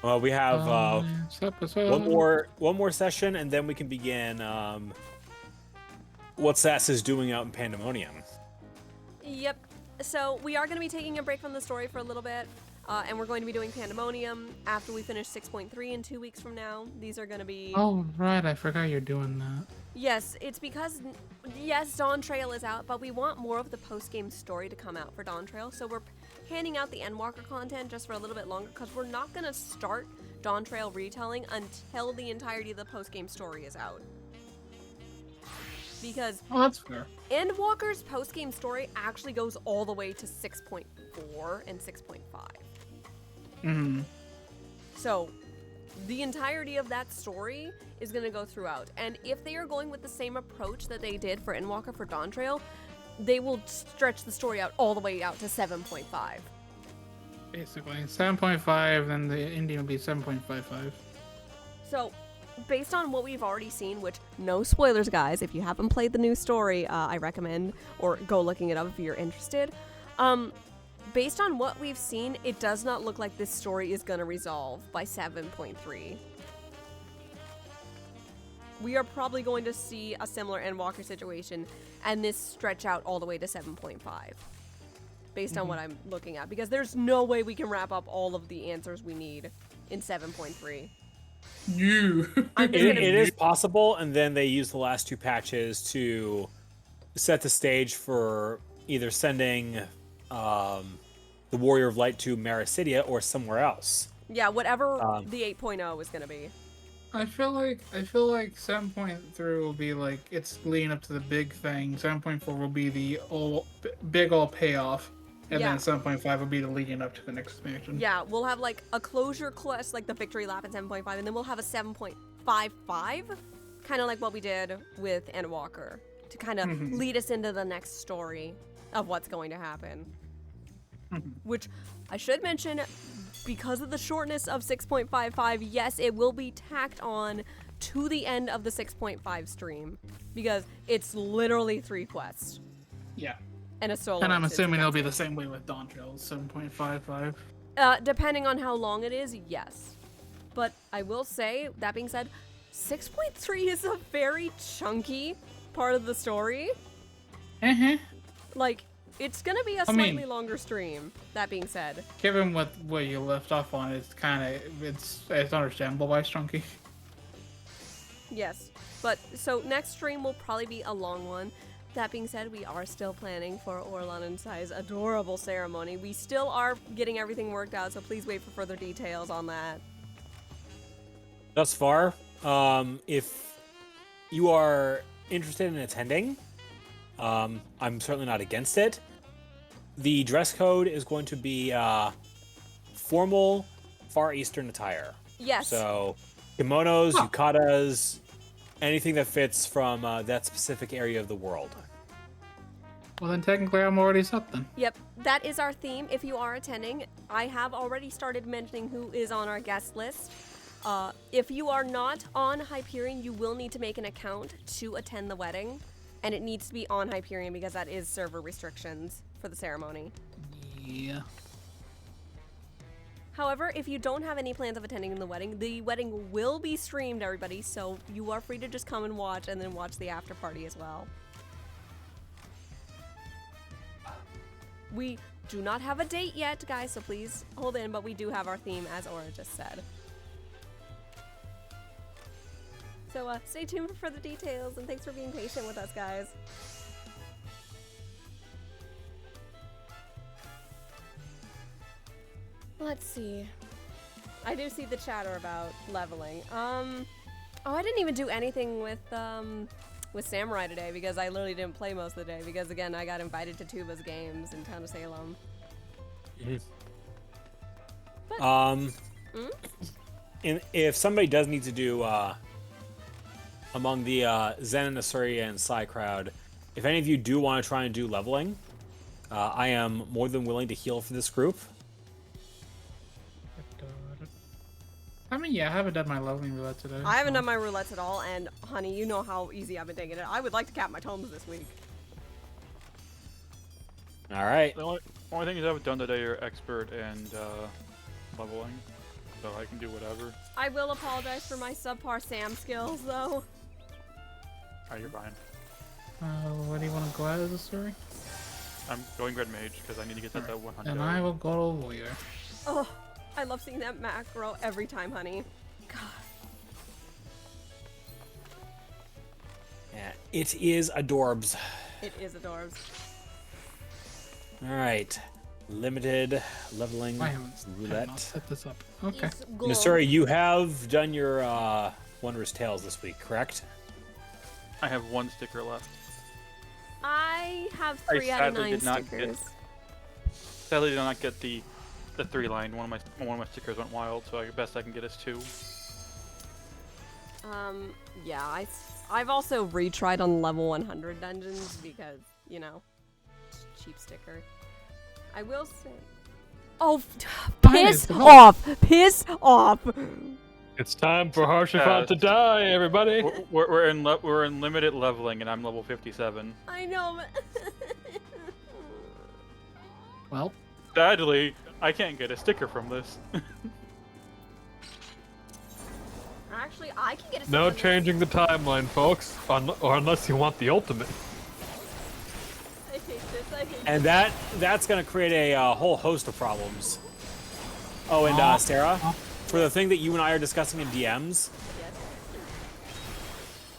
Well, we have one more session, and then we can begin what Sass is doing out in Pandemonium. Yep. So we are going to be taking a break from the story for a little bit, and we're going to be doing Pandemonium after we finish 6.3 in 2 weeks from now. These are going to be... Oh, right. I forgot you're doing that. Yes, it's because, yes, Dawn Trail is out, but we want more of the post-game story to come out for Dawn Trail, so we're handing out the Endwalker content just for a little bit longer, because we're not going to start Dawn Trail retelling until the entirety of the post-game story is out. Because that's fair. Endwalker's post-game story actually goes all the way to 6.4 and 6.5. Mm-hmm. So the entirety of that story is going to go throughout. And if they are going with the same approach that they did for Endwalker for Dawn Trail, they will stretch the story out all the way out to 7.5. Basically, 7.5, then the ending will be 7.55. So, based on what we've already seen, which, no spoilers, guys, if you haven't played the new story, I recommend, or go looking it up if you're interested. Based on what we've seen, it does not look like this story is going to resolve by 7.3. We are probably going to see a similar Endwalker situation, and this stretch out all the way to 7.5. Based on what I'm looking at, because there's no way we can wrap up all of the answers we need in 7.3. It is possible, and then they use the last two patches to set the stage for either sending the Warrior of Light to Marasidia or somewhere else. Yeah, whatever the 8.0 is going to be. I feel like 7.3 will be like it's leading up to the big thing. 7.4 will be the big payoff, and then 7.5 will be the leading up to the next expansion. Yeah, we'll have like a closure quest, like the victory lap at 7.5, and then we'll have a 7.55, kind of like what we did with Endwalker, to kind of lead us into the next story of what's going to happen. Which I should mention, because of the shortness of 6.55, yes, it will be tacked on to the end of the 6.5 stream, because it's literally 3 quests. Yeah. And a solo. And I'm assuming it'll be the same way with Dawn Trail, 7.55. Depending on how long it is, yes. But I will say, that being said, 6.3 is a very chunky part of the story. Like, it's gonna be a slightly longer stream, that being said. Given what you left off on, it's it's understandable why it's chunky. Yes, but so next stream will probably be a long one. That being said, we are still planning for Orlan and Sai's adorable ceremony. We still are getting everything worked out, so please wait for further details on that. Thus far, if you are interested in attending, I'm certainly not against it. The dress code is going to be formal Far Eastern attire. Yes. So kimonos, yukatas, anything that fits from that specific area of the world. Well, then technically I'm already set then. Yep, that is our theme if you are attending. I have already started mentioning who is on our guest list. If you are not on Hyperion, you will need to make an account to attend the wedding. And it needs to be on Hyperion because that is server restrictions for the ceremony. Yeah. However, if you don't have any plans of attending the wedding will be streamed, everybody, so you are free to just come and watch and then watch the after party as well. We do not have a date yet, guys, so please hold in, but we do have our theme, as Aura just said. So stay tuned for further details, and thanks for being patient with us, guys. Let's see. I do see the chatter about leveling. Oh, I didn't even do anything with Samurai today because I literally didn't play most of the day because again I got invited to Tuba's games in town of Salem. If somebody does need to do among the Zen and Asuria and Psy crowd, if any of you do want to try and do leveling, I am more than willing to heal for this group. I mean, yeah, I haven't done my leveling roulette today. I haven't done my roulettes at all, and honey, you know how easy I've been taking it. I would like to cap my tomes this week. All right. The only things I haven't done today are expert and leveling, so I can do whatever. I will apologize for my subpar Sam skills, though. Oh, you're fine. What do you want to go out of the story? I'm going Red Mage because I need to get that 100. And I will go Warrior. Oh, I love seeing that macro every time, honey. God. Yeah, it is adorbs. It is adorbs. All right, limited leveling roulette. Set this up. Okay. Missouri, you have done your Wondrous Tales this week, correct? I have 1 sticker left. I have 3 out of 9 stickers. Sadly, did not get the 3-line. One of my stickers went wild, so the best I can get is 2. Yeah, I've also retried on level 100 dungeons because, you know, cheap sticker. I will say... Oh, piss off! Piss off! It's time for Harshafat to die, everybody! We're in limited leveling, and I'm level 57. I know, Well... Sadly, I can't get a sticker from this. Actually, I can get a sticker. No changing the timeline, folks. Or unless you want the ultimate. I hate this, I hate And that's going to create a whole host of problems. Oh, and Sarah, for the thing that you and I are discussing in DMs,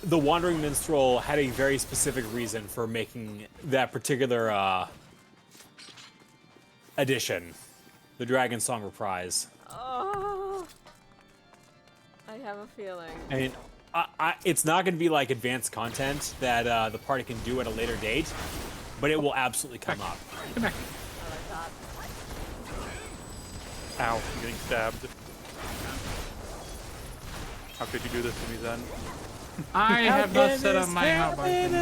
the Wandering Minstrel had a very specific reason for making that particular edition, the Dragon Song Reprise. Oh, I have a feeling. I mean, it's not going to be like advanced content that the party can do at a later date, but it will absolutely come up. Come back. Ow, I'm getting stabbed. How could you do this to me then? I have not set up my outbound.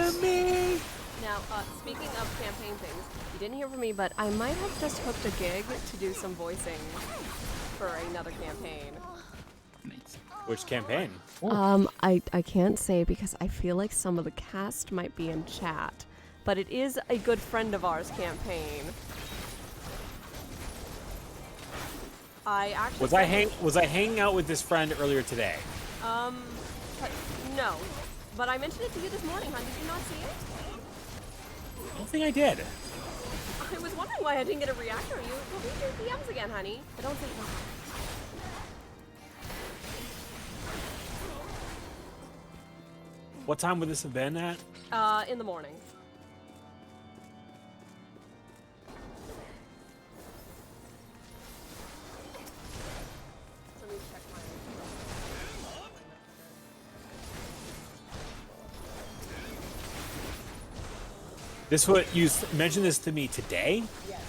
Now, speaking of campaign things, you didn't hear from me, but I might have just hooked a gig to do some voicing for another campaign. Which campaign? I can't say because I feel like some of the cast might be in chat, but it is a good friend of ours campaign. I actually was I hanging out with this friend earlier today? No, but I mentioned it to you this morning, hon. Did you not see it? I don't think I did. I was wondering why I didn't get a reaction from you. Go read your DMs again, honey. I don't think. What time would this have been at? In the morning. Let me check my... This what you mentioned this to me today? Yes.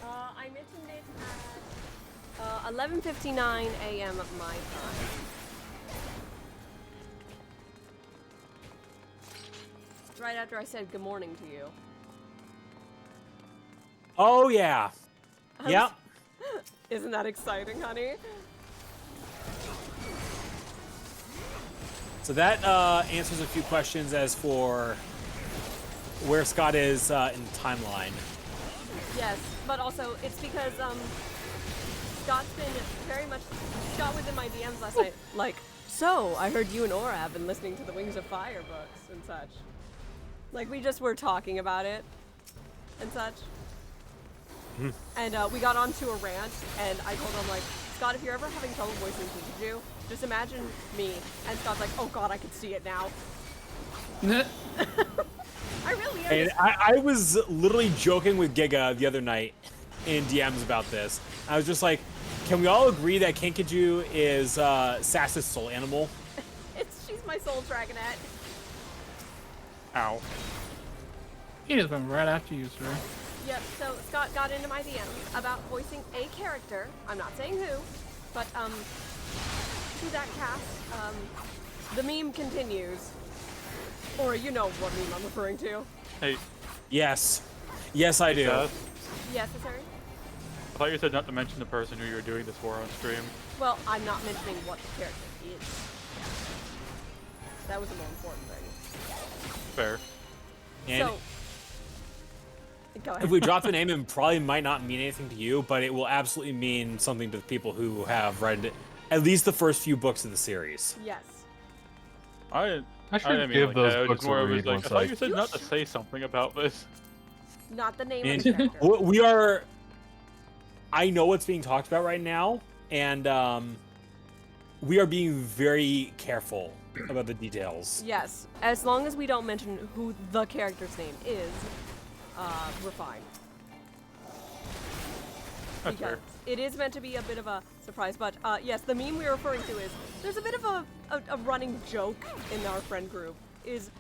I mentioned it at 11:59 a.m. my time. It's right after I said good morning to you. Oh yeah. Yep. Isn't that exciting, honey? So that answers a few questions as for where Scott is in the timeline. Yes, but also it's because Scott's been very much. Scott was in my DMs last night, like, so I heard you and Aura have been listening to the Wings of Fire books and such. Like we just were talking about it and such. And we got onto a rant, and I told him, like, Scott, if you're ever having trouble voicing Pikachu, just imagine me. And Scott's like, oh god, I can see it now. I really am. And I was literally joking with Giga the other night in DMs about this. I was just like, can we all agree that Kinkajou is Sass's soul animal? my soul dragonette. Ow. He just went right after you, sir. Yep, so Scott got into my DMs about voicing a character. I'm not saying who, but to that cast, the meme continues. Or you know what meme I'm referring to. Hey. Yes. Yes, I do. Yes, sorry? I thought you said not to mention the person who you were doing this for on stream. Well, I'm not mentioning what the character is. That was a more important thing. Fair. And so, go ahead. if we drop the name, it probably might not mean anything to you, but it will absolutely mean something to the people who have read at least the first few books of the series. Yes. I should didn't mean give like those that. books Just more a of it read was like, once I thought I- you said not to say something about this. Not the name And of the character. we are. I know what's being talked about right now, and we are being very careful about the details. Yes, as long as we don't mention who the character's name is, we're fine. That's Because fair. it is meant to be a bit of a surprise, but yes, the meme we're referring to is, there's a bit of a running joke in our friend group, is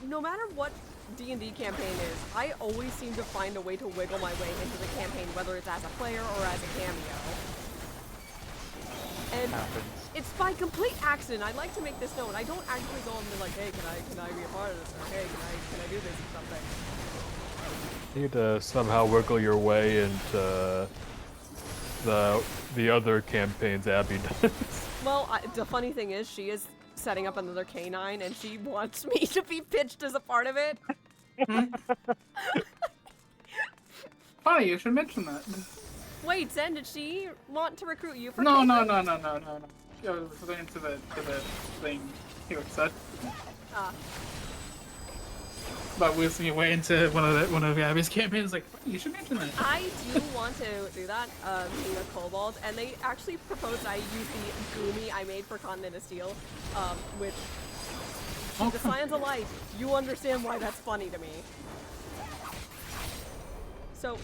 no matter what D&D campaign is, I always seem to find a way to wiggle my way into the campaign, whether it's as a player or as a cameo. And it's by complete accident. I'd like to make this known. I don't actually go and be like, hey, can I be a part of this? Or hey, can I do this or something? You need to somehow wiggle your way into the other campaigns Abby does. Well, the funny thing is, she is setting up another K9, and she wants me to be pitched as a part of it. Funny, you should mention that. Wait, Zen, did she want to recruit you for No. K9? Go into the thing you said. About whizzing your way into one of Abby's campaigns, like, you should mention that. I do want to do that, being a kobold, and they actually proposed I use the Gumi I made for Continent of Steel, which, the Scions of Light, you understand why that's funny to me. So,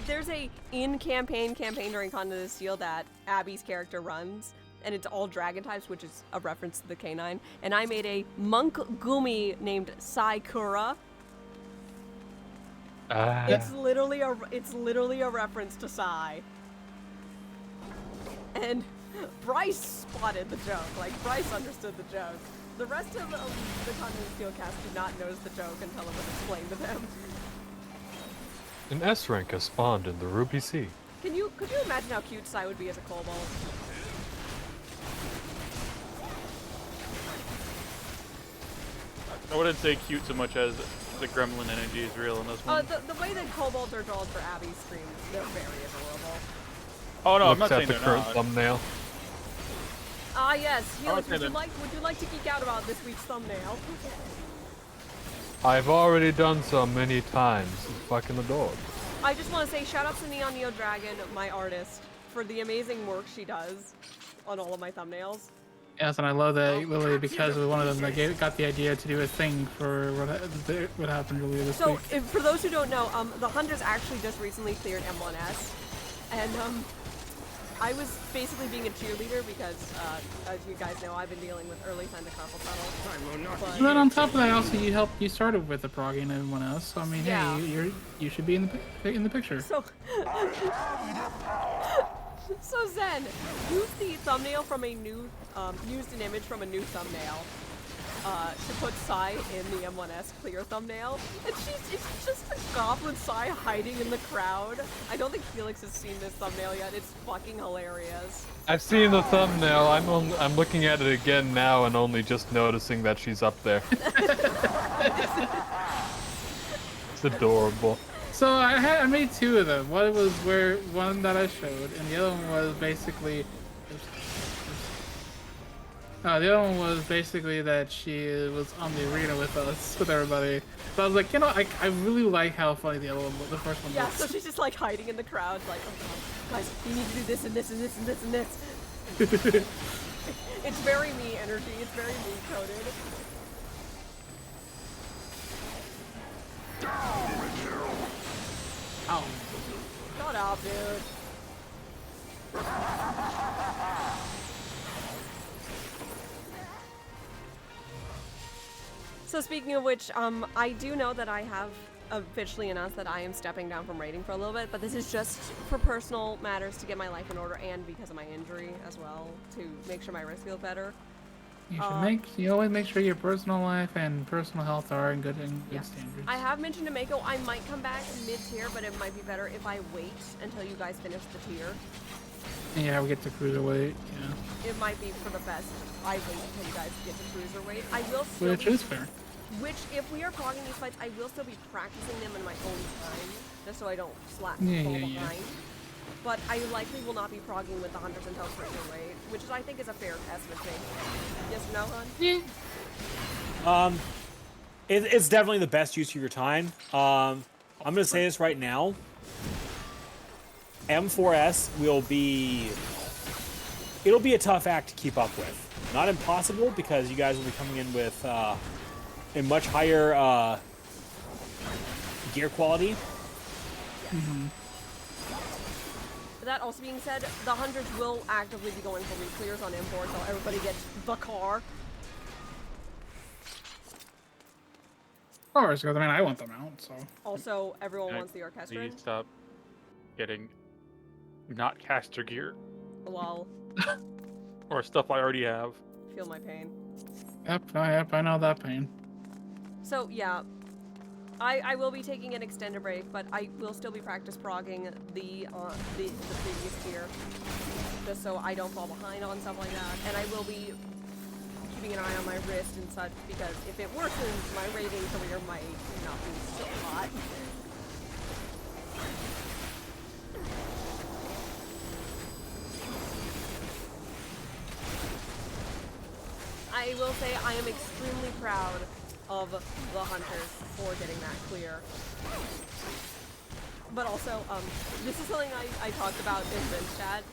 there's a in-campaign campaign during Continent of Steel that Abby's character runs, and it's all dragon types, which is a reference to the K9, and I made a monk Gumi named Saikura. It's literally a reference to Sai. And Bryce spotted the joke. Like, Bryce understood the joke. The rest of the Continent of Steel cast did not notice the joke until it was explained to them. An S rank has spawned in the Ruby Sea. Could you imagine how cute Sai would be as a kobold? I wouldn't say cute so much as the gremlin energy is real in this one. The way that kobolds are drawn for Abby's streams, they're very adorable. Oh no, I'm not Looks at saying the they're current not. thumbnail. Ah yes, Helix, say would you like to geek out about this week's thumbnail? I've already done so many times. Fucking the dog. I just want to say shout out to Neon Neo Dragon, my artist, for the amazing work she does on all of my thumbnails. Yes, and I love that Lily, because of one of them that got the idea to do a thing for what happened earlier this So, week. for those who don't know, the Hunters actually just recently cleared M1S, and I was basically being a cheerleader because, as you guys know, I've been dealing with early signs of carpal tunnel. And then on top of that, also you started with the prog and everyone else. So I mean, Yeah. hey, you should be in the picture. So, so Zen, use the thumbnail from a new, used an image from a new thumbnail to put Sai in the M1S clear thumbnail. And it's just a goblin Sai hiding in the crowd. I don't think Felix has seen this thumbnail yet. It's fucking hilarious. I've seen the thumbnail. I'm looking at it again now and only just noticing that she's up there. It's adorable. So I made two of them. One was one that I showed, and the other one was basically. The other one was basically that she was on the arena with us, with everybody. So I was like, I really like how funny the first one Yeah, was. so she's just like hiding in the crowd, like, oh, guys, you need to do this and this and this and this and this. It's very me energy. It's very me coded. Ow. Shut up, dude. So speaking of which, I do know that I have officially announced that I am stepping down from raiding for a little bit, but this is just for personal matters to get my life in order and because of my injury as well, to make sure my wrist feels better. You always make sure your personal life and personal health are in good standards. I have mentioned to Mako I might come back mid-tier, but it might be better if I wait until you guys finish the tier. Yeah, we get to cruiserweight. Yeah. It might be for the best. I wait until you guys get to cruiserweight. I will still Which is fair. Which, if we are progging these fights, I will still be practicing them in my own time, just so I don't fall behind. But I likely will not be progging with the hunters until cruiserweight, which I think is a fair estimate. Yes or no, Hun? Yeah. It's definitely the best use of your time. I'm gonna say this right now. M4S it'll be a tough act to keep up with. Not impossible, because you guys will be coming in with a much higher gear quality. That also being said, the hunters will actively be going for re-clears on M4 until everybody gets the car. Of course, because I mean, I want them out, so. Also, everyone wants the orchestra. Please stop getting not caster gear. Lol. Or stuff I already have. Feel my pain. Yep, I know that pain. So, yeah. I will be taking an extended break, but I will still be practice progging the previous tier, just so I don't fall behind on stuff like that. And I will be keeping an eye on my wrist and such, because if it worsens, my raiding career might not be so hot. I will say I am extremely proud of the hunters for getting that clear. But also, this is something I talked about in Zen's chat.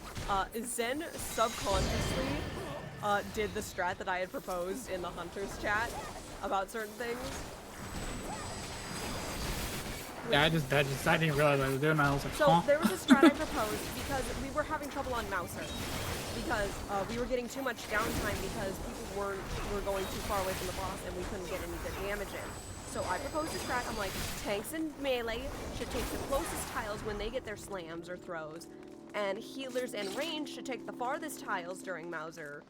Zen subconsciously did the strat that I had proposed in the hunters chat about certain things. Yeah, I didn't realize I was doing that. I was like, So there was a strat I proposed because we were having trouble on Mouser. Because we were getting too much downtime because people were going too far away from the boss and we couldn't get any good damage in. So I proposed a strat. I'm like, tanks and melee should take the closest tiles when they get their slams or throws, and healers and range should take the farthest tiles during Mouser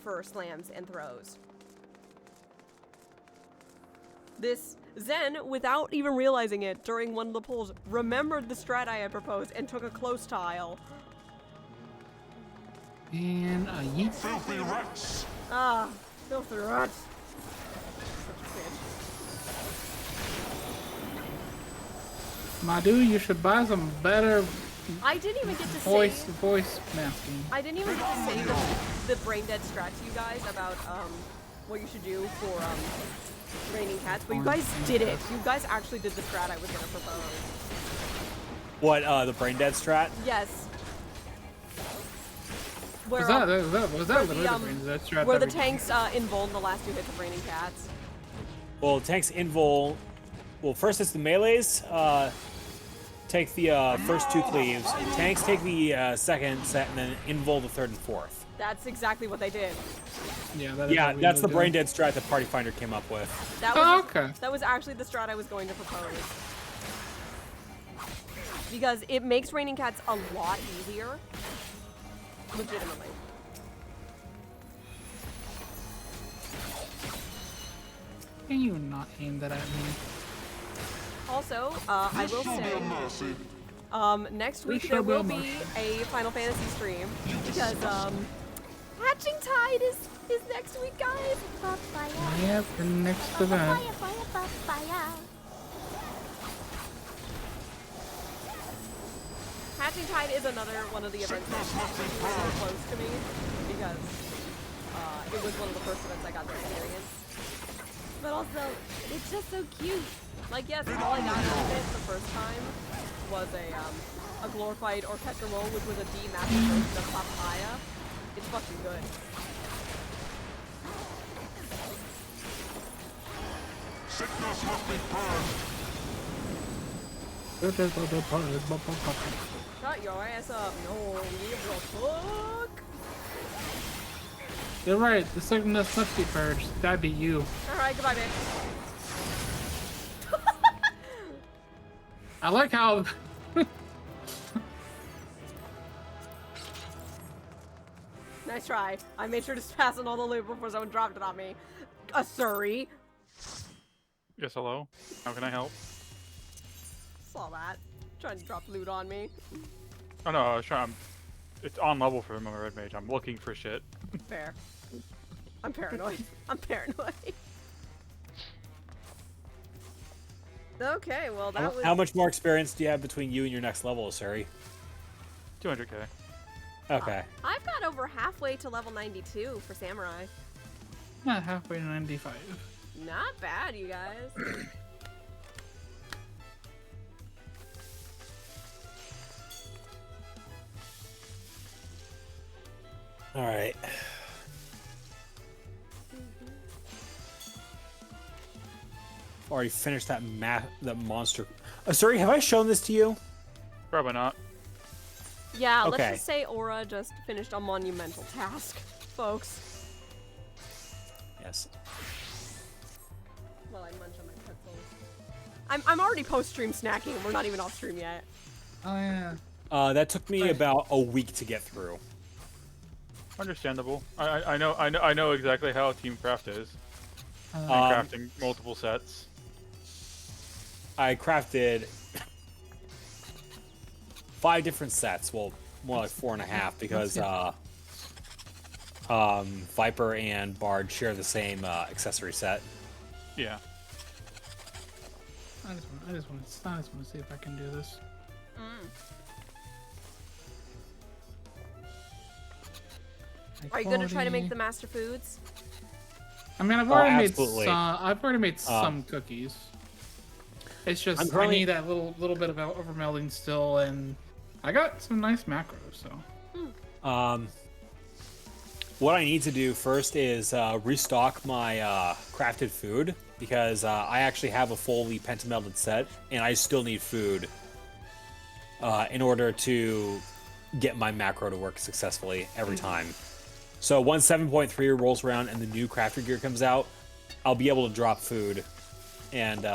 for slams and throws. This Zen, without even realizing it, during one of the pulls, remembered the strat I had proposed and took a close tile. And yeet. Filthy rats! Ah, filthy rats. Such a bitch. My dude, you should buy some better I didn't even get to voice masking. I didn't even get to say the brain dead strat to you guys about what you should do for raining cats, but you guys did it. You guys actually did the strat I was gonna propose. What, the brain dead strat? Yes. Where, Was that literally the brain dead strat? where the tanks invuln the last 2 hits of raining cats. Well, tanks invul. Well, first it's the melees. Take the first 2 cleaves. Tanks take the second set, and then invul the 3rd and 4th. That's exactly what they did. Yeah, That's the brain dead strat that Party Finder came up with. That was that was actually the strat I was going to propose. Because it makes raining cats a lot easier. Legitimately. Can you not aim that at me? Also, I will say, next week there will be a Final Fantasy stream because Hatching Tide is next week, guys. Yep, the next event. Hatching Tide is another one of the events that's really close to me because it was one of the first events I got to experience. But also, it's just so cute. Like, yes, all I got out of it the first time was a glorified orchestral roll, which was a D master version of Papaya. It's fucking good. Sickness must be purged. Shut your ass up. No, give a fuck. You're right. The sickness must be purged. That'd be you. Alright, goodbye, bitch. I like how. Nice try. I made sure to pass on all the loot before someone dropped it on me. A Surrey. Yes, hello. How can I help? Saw that. Trying to drop loot on me. Oh no, I was trying. It's on level for my red mage. I'm looking for shit. Fair. I'm paranoid. I'm paranoid. Okay, well that was. How much more experience do you have between you and your next level, Suri? 200k. Okay. I've got over halfway to level 92 for Samurai. Not halfway to 95. Not bad, you guys. All right. Already finished that monster. Suri, have I shown this to you? Probably not. Yeah, Okay. let's just say Aura just finished a monumental task, folks. Yes. Well, I munch on my pretzels. I'm already post-stream snacking, and we're not even off stream yet. Oh yeah. That took me about a week to get through. Understandable. I know exactly how Team Craft is. Crafting multiple sets. I crafted 5 different sets. Well, more like 4.5 because Viper and Bard share the same accessory set. Yeah. I just want to see if I can do this. Are you gonna try to make the master foods? I mean, I've already made absolutely. some cookies. It's just I currently- need that little bit of overmelding still, and I got some nice macros. So What I need to do first is restock my crafted food because I actually have a fully pentamelded set and I still need food in order to get my macro to work successfully every time. So once 7.3 rolls around and the new crafter gear comes out, I'll be able to drop food and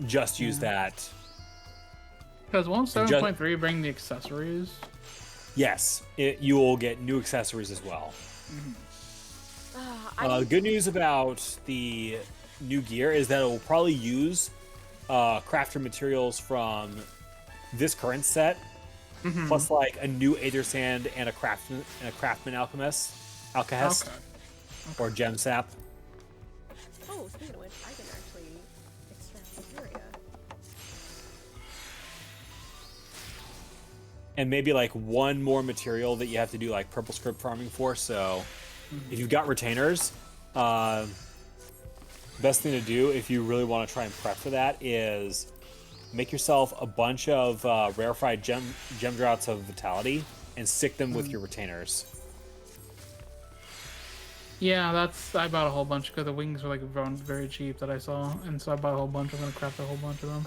just use that. because won't 7.3 bring the accessories? Yes, you will get new accessories as well. The good news about the new gear is that it will probably use crafter materials from this current set, plus like a new Aether Sand and a Craftsman Alchemist, or Gem Sap. Oh, speaking of which, I can actually extract materia. And maybe like one more material that you have to do like purple script farming for. So if you've got retainers, best thing to do if you really want to try and prep for that is make yourself a bunch of rarefied gem draughts of vitality and stick them with your retainers. Yeah, I bought a whole bunch because the wings were like very cheap that I saw, and so I bought a whole bunch. I'm gonna craft a whole bunch of them.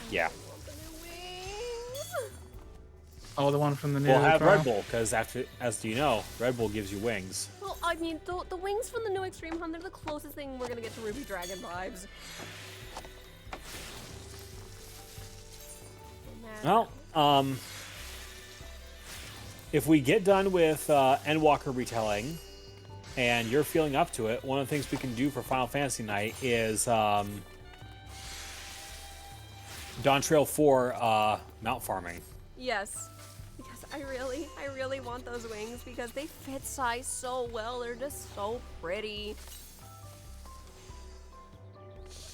Yeah. Oh, the one from the new We'll have trial? Red Bull because as you know, Red Bull gives you wings. Well, I mean, the wings from the new Extreme Hunt, they're the closest thing we're gonna get to Ruby Dragon vibes. Well, if we get done with Endwalker retelling, and you're feeling up to it, one of the things we can do for Final Fantasy Night is Dawn Trail 4 mount farming. Yes, because I really want those wings because they fit size so well. They're just so pretty.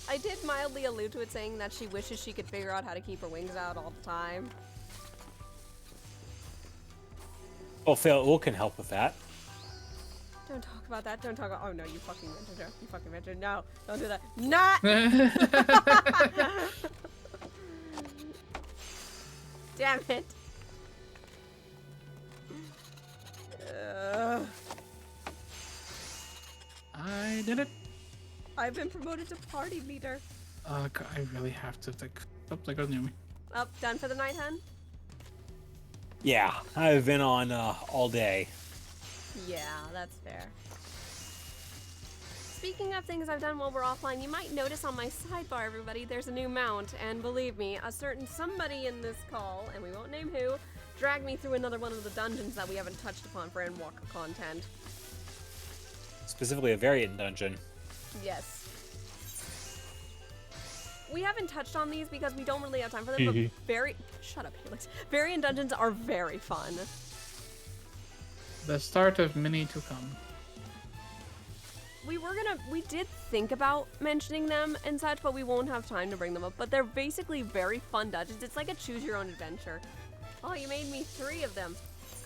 I did mildly allude to it saying that she wishes she could figure out how to keep her wings out all the time. Oh, Phil can help with that. Don't talk about that. Don't talk about. Oh no, you fucking mentioned her. You fucking mentioned. No, don't do that. Not. Damn it. I did it. I've been promoted to party leader. God, I really have to think. Oh, that goes near me. Up, done for the night, hun? Yeah, I've been on all day. Yeah, that's fair. Speaking of things I've done while we're offline, you might notice on my sidebar, everybody, there's a new mount, and believe me, a certain somebody in this call, and we won't name who, dragged me through another one of the dungeons that we haven't touched upon for Endwalker content. Specifically a variant dungeon. Yes. We haven't touched on these because we don't really have time for them, but shut up, Helix. Variant dungeons are very fun. The start of many to come. We did think about mentioning them and such, but we won't have time to bring them up. But they're basically very fun dungeons. It's like a choose your own adventure. Oh, you made me 3 of them.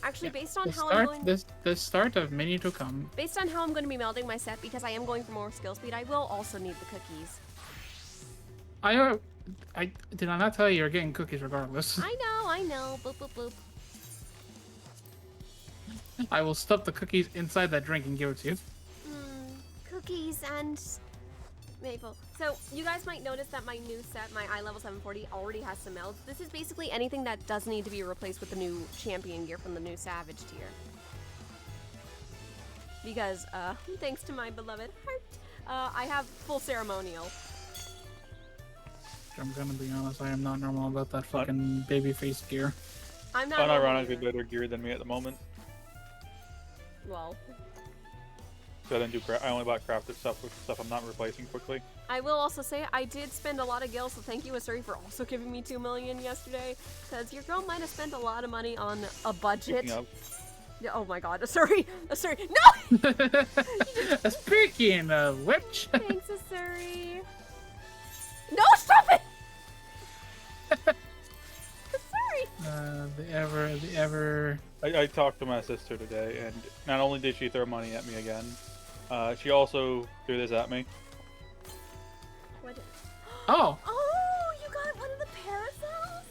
Actually, based on how I'm going... The start of many to come. Based on how I'm going to be melding my set, because I am going for more skill speed, I will also need the cookies. I did I not tell you you're getting cookies regardless? I know. Boop, boop, boop. I will stuff the cookies inside that drink and give it to you. Cookies and maple. So you guys might notice that my new set, my eye level 740, already has some melds. This is basically anything that does need to be replaced with the new champion gear from the new Savage tier. Because, thanks to my beloved heart, I have full ceremonial. I'm gonna be honest, I am not normal about that fucking babyface gear. I'm not unironically better gear than me at the moment. Well, So I didn't do I only bought crafted stuff with stuff I'm not replacing quickly. I will also say I did spend a lot of gil, so thank you, Asuri, for also giving me 2 million yesterday. Because your girl might have spent a lot of money on a budget. Yeah, oh my god, Asuri! Asuri, no! Speaking of which. Thanks, Asuri. No, stop it! Asuri! The ever. I talked to my sister today, and not only did she throw money at me again, she also threw this at me. What? Oh! Oh, you got one of the parasols?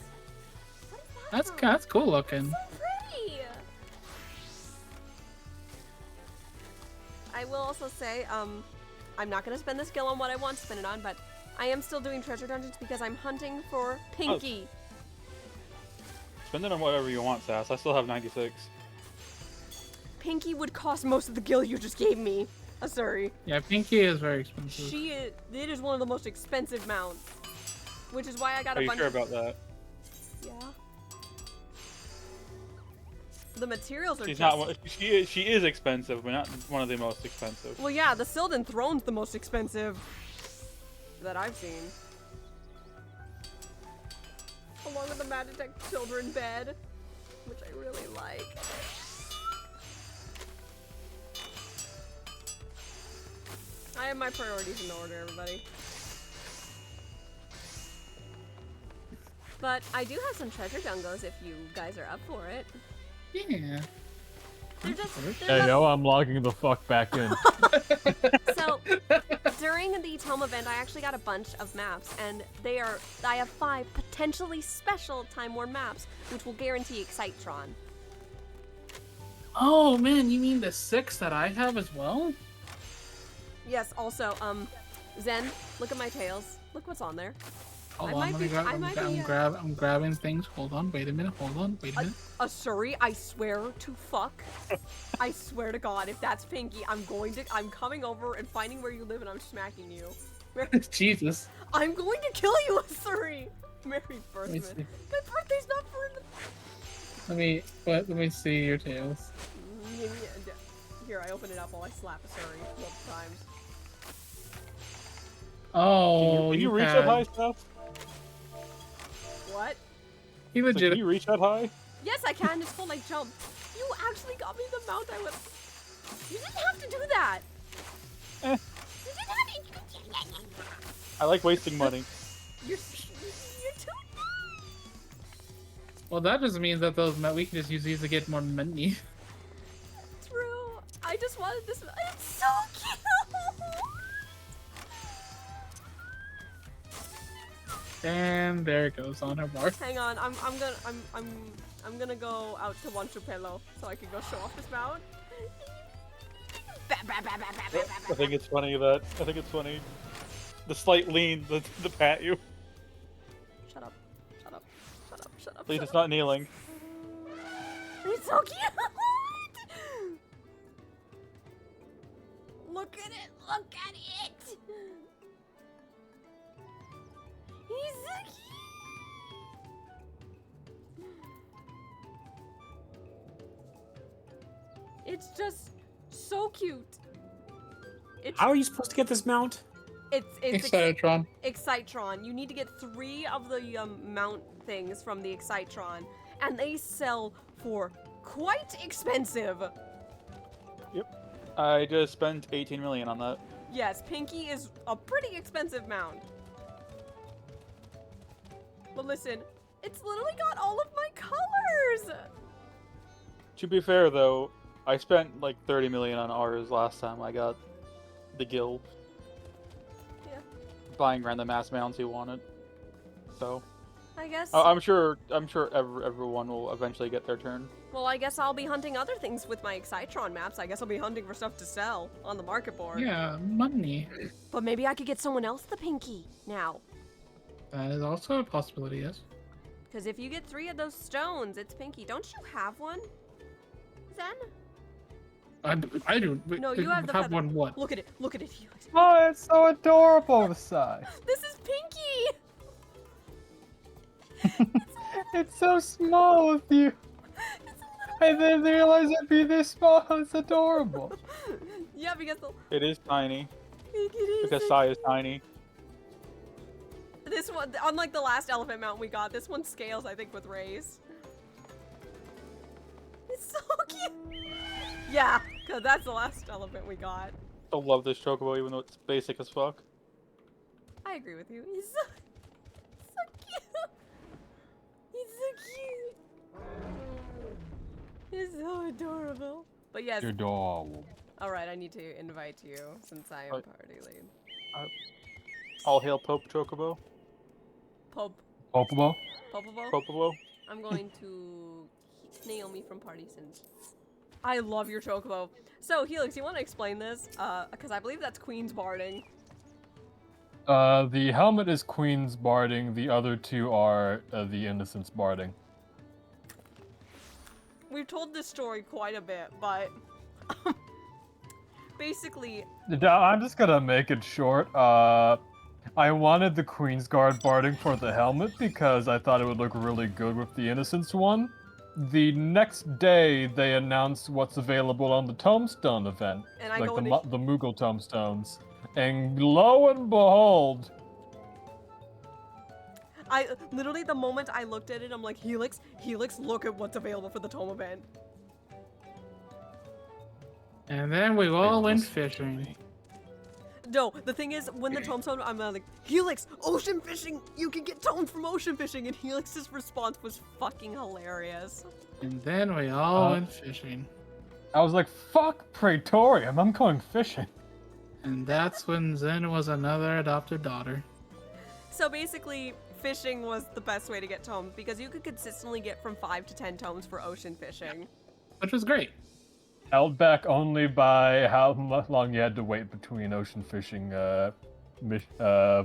What is that? That's cool looking. So pretty! I will also say, I'm not gonna spend this skill on what I want to spend it on, but I am still doing treasure dungeons because I'm hunting for Pinky. Spend it on whatever you want, Sass. I still have 96. Pinky would cost most of the gil you just gave me, Asuri. Yeah, Pinky is very expensive. It is one of the most expensive mounts, which is why I got Are a you bunch sure of... about that? Yeah. The materials are She's just... not. She is expensive, but not one of the most expensive. Well, yeah, the Sylvan Throne's the most expensive that I've seen. Along with the Magitech children bed, which I really like. I have my priorities in order, everybody. But I do have some treasure dungos if you guys are up for it. Yeah. Hey, yo, I'm logging the fuck back in. So, during the Tome event, I actually got a bunch of maps, and I have 5 potentially special Time Worn maps, which will guarantee Excitron. Oh man, you mean the 6 that I have as well? Yes, also, Zen, look at my tails. Look what's on there. Hold on, I'm grabbing things. Hold on, wait a minute, wait a minute. Asuri, I swear to fuck. I swear to God, if that's Pinky, I'm coming over and finding where you live and I'm smacking you. Jesus. I'm going to kill you, Asuri! Merry birthday. My birthday's not for... Let me see your tails. Here, I open it up while I slap Asuri multiple times. Oh, can you reach that high, Steph? What? He legit. Can you reach that high? Yes, I can. It's full like jump. You actually got me the mount I would. You didn't have to do that. You didn't have to. I like wasting money. You're too. Well, that just means that we can just use these to get more money. True. I just wanted this. It's so cute. And there it goes on her bar. Hang on, I'm gonna go out to Wanchupelo so I can go show off this mount. I think it's funny the slight lean, the pat you. Shut up. At least it's not kneeling. It's so cute. Look at it! Look at it! He's so cute! It's just so cute. How are you supposed to get this mount? It's Excitron. Excitron. You need to get 3 of the mount things from the Excitron, and they sell for quite expensive. Yep. I just spent 18 million on that. Yes, Pinky is a pretty expensive mount. But listen, it's literally got all of my colors. To be fair, though, I spent like 30 million on ours last time I got the guild. Yeah. Buying random ass mounts you wanted. So. I guess. I'm sure everyone will eventually get their turn. Well, I guess I'll be hunting other things with my Excitron maps. I guess I'll be hunting for stuff to sell on the market board. Yeah, money. But maybe I could get someone else the Pinky now. That is also a possibility, yes. Because if you get 3 of those stones, it's Pinky. Don't you have one, Zen? I do. No, you have the feather. one. What? Look at it. Look at it, Helix. Oh, it's so adorable, Sai. This is Pinky. It's so small with you. I didn't realize it'd be this small. It's adorable. Yeah, because It is tiny. it is. Because Sai is tiny. This one, unlike the last elephant mount we got, this one scales, I think, with Ray's. It's so cute. Yeah, because that's the last elephant we got. I love this chocobo even though it's basic as fuck. I agree with you. He's so cute. He's so cute. He's so adorable. But yes. You're adorable. Alright, I need to invite you since I am party lead. All hail Pope Chocobo. Pope. Popable? Popable? Popable. I'm going to Naomi from party since I love your chocobo. So, Helix, you want to explain this? Because I believe that's Queen's Barding. The helmet is Queen's Barding. The other 2 are the Innocent's Barding. We've told this story quite a bit, but basically... I'm just gonna make it short. I wanted the Queen's Guard Barding for the helmet because I thought it would look really good with the Innocence one. The next day, they announced what's available on the Tombstone event, And I like go the Moogle Tombstones. And lo and behold, literally the moment I looked at it, I'm like, Helix, look at what's available for the Tome event. And then we all went fishing. No, the thing is, when the tombstone, I'm like, Helix, ocean fishing! You can get tomes from ocean fishing! And Helix's response was fucking hilarious. And then we all went fishing. I was like, fuck Praetorium, I'm going fishing. And that's when Zen was another adopted daughter. So basically, fishing was the best way to get tomes because you could consistently get from 5 to 10 tomes for ocean fishing. Which was great. Held back only by how long you had to wait between ocean fishing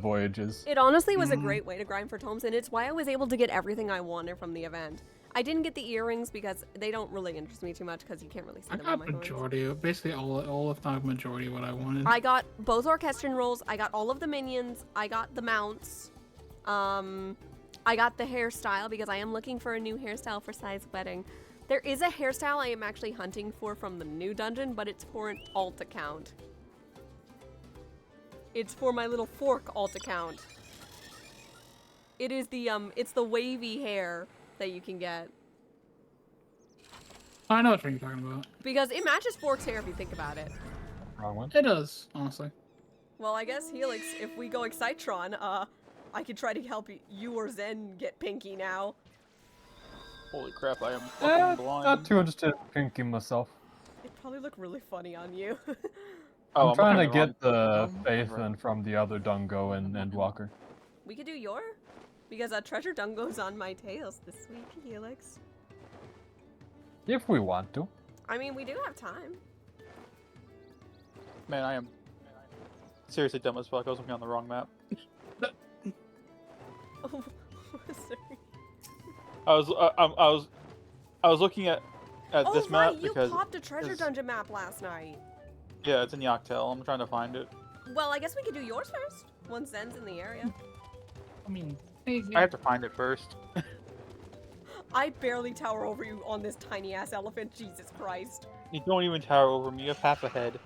voyages. It honestly was a great way to grind for tomes, and it's why I was able to get everything I wanted from the event. I didn't get the earrings because they don't really interest me too much because you can't really see them on my coins. Majority, basically all if not majority of what I wanted. I got both Orchestrion rolls, I got all of the minions, I got the mounts, I got the hairstyle because I am looking for a new hairstyle for Sai's wedding. There is a hairstyle I am actually hunting for from the new dungeon, but it's for an alt account. It's for my little fork alt account. It is the, it's the wavy hair that you can get. I know what you're talking about. Because it matches Fork's hair if you think about it. Wrong one. It does, honestly. Well, I guess, Helix, if we go Excitron, I could try to help you or Zen get Pinky now. Holy crap, I am fucking blind. Not too interested in Pinky myself. It'd probably look really funny on you. I'm trying to get the Phaethon from the other Dungo and Endwalker. We could do your? Because Treasure Dungo's on my tails this week, Helix. If we want to. I mean, we do have time. Man, I am seriously dumb as fuck. I was looking on the wrong map. Oh, sorry. I was looking at this map you because popped a treasure dungeon map last night. Yeah, it's in Yoctel. I'm trying to find it. Well, I guess we could do yours first. Once Zen's in the area. I mean, I have to find it first. I barely tower over you on this tiny ass elephant. Jesus Christ. You don't even tower over me. You have half a head.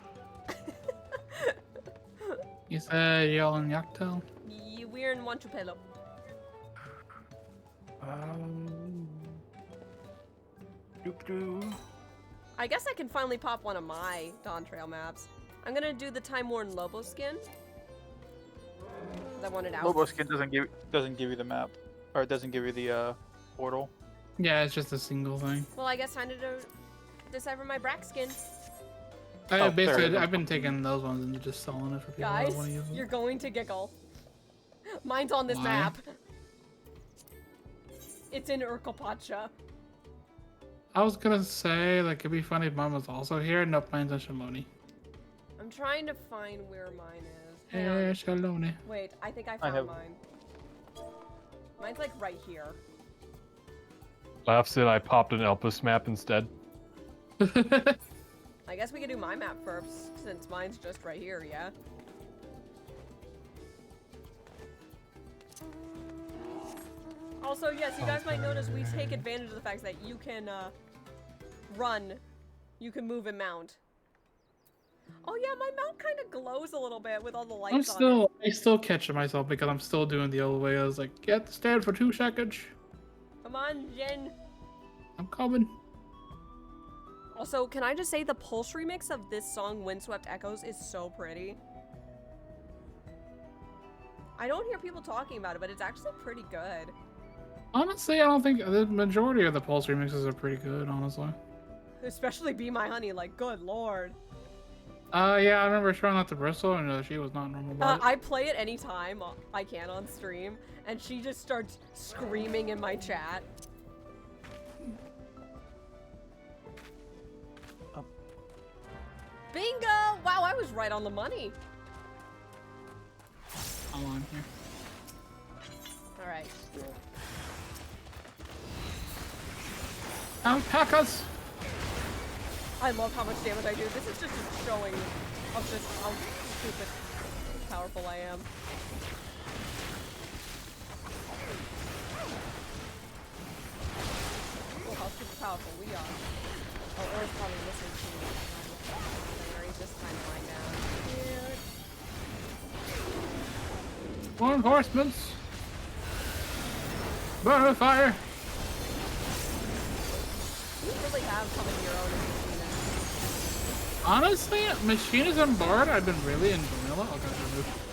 You said y'all in Yoctel? We're in Wanchupelo. I guess I can finally pop one of my Dawn Trail maps. I'm gonna do the Time Worn Lobo skin. I want it out. Lobo skin doesn't give you the map, or it doesn't give you the portal. Yeah, it's just a single thing. Well, I guess time to decipher my Brack skin. Basically, I've been taking those ones and just selling it for people Guys, that want to use them. you're going to giggle. Mine's on this Why? map. It's in Urkopacha. I was gonna say, like, it'd be funny if mine was also here. Nope, mine's in Shaloni. I'm trying to find where mine is. Hang Hey, on. Shaloni. Wait, I think I found mine. Mine's like right here. Laughs in, I popped an Elpis map instead. I guess we could do my map first, since mine's just right here, yeah? Also, yes, you guys might notice we take advantage of the fact that you can, run. You can move and mount. Oh yeah, my mount kind of glows a little bit with all the lights on it. I still catch myself because I'm still doing the old way. I was like, get the stand for 2 seconds. Come on, Jen. I'm coming. Also, can I just say the Pulse remix of this song, Windswept Echoes, is so pretty. I don't hear people talking about it, but it's actually pretty good. Honestly, I don't think the majority of the Pulse remixes are pretty good, honestly. Especially Be My Honey, like, good lord. Yeah, I remember showing that to Bristol, and she was not normal about it. I play it anytime I can on stream, and she just starts screaming in my chat. Bingo! Wow, I was right on the money. Hold on here. Alright. Alpacas! I love how much damage I do. This is just a showing of just how stupid powerful I am. Oh, how super powerful we are. Oh, Earth's probably listening to me. He's just kind of lying down. Cute. More reinforcements! Burn with fire! You really have come into your own as Machinist. Honestly, Machinist and Bard, I've been really enjoying a lot. Oh, God,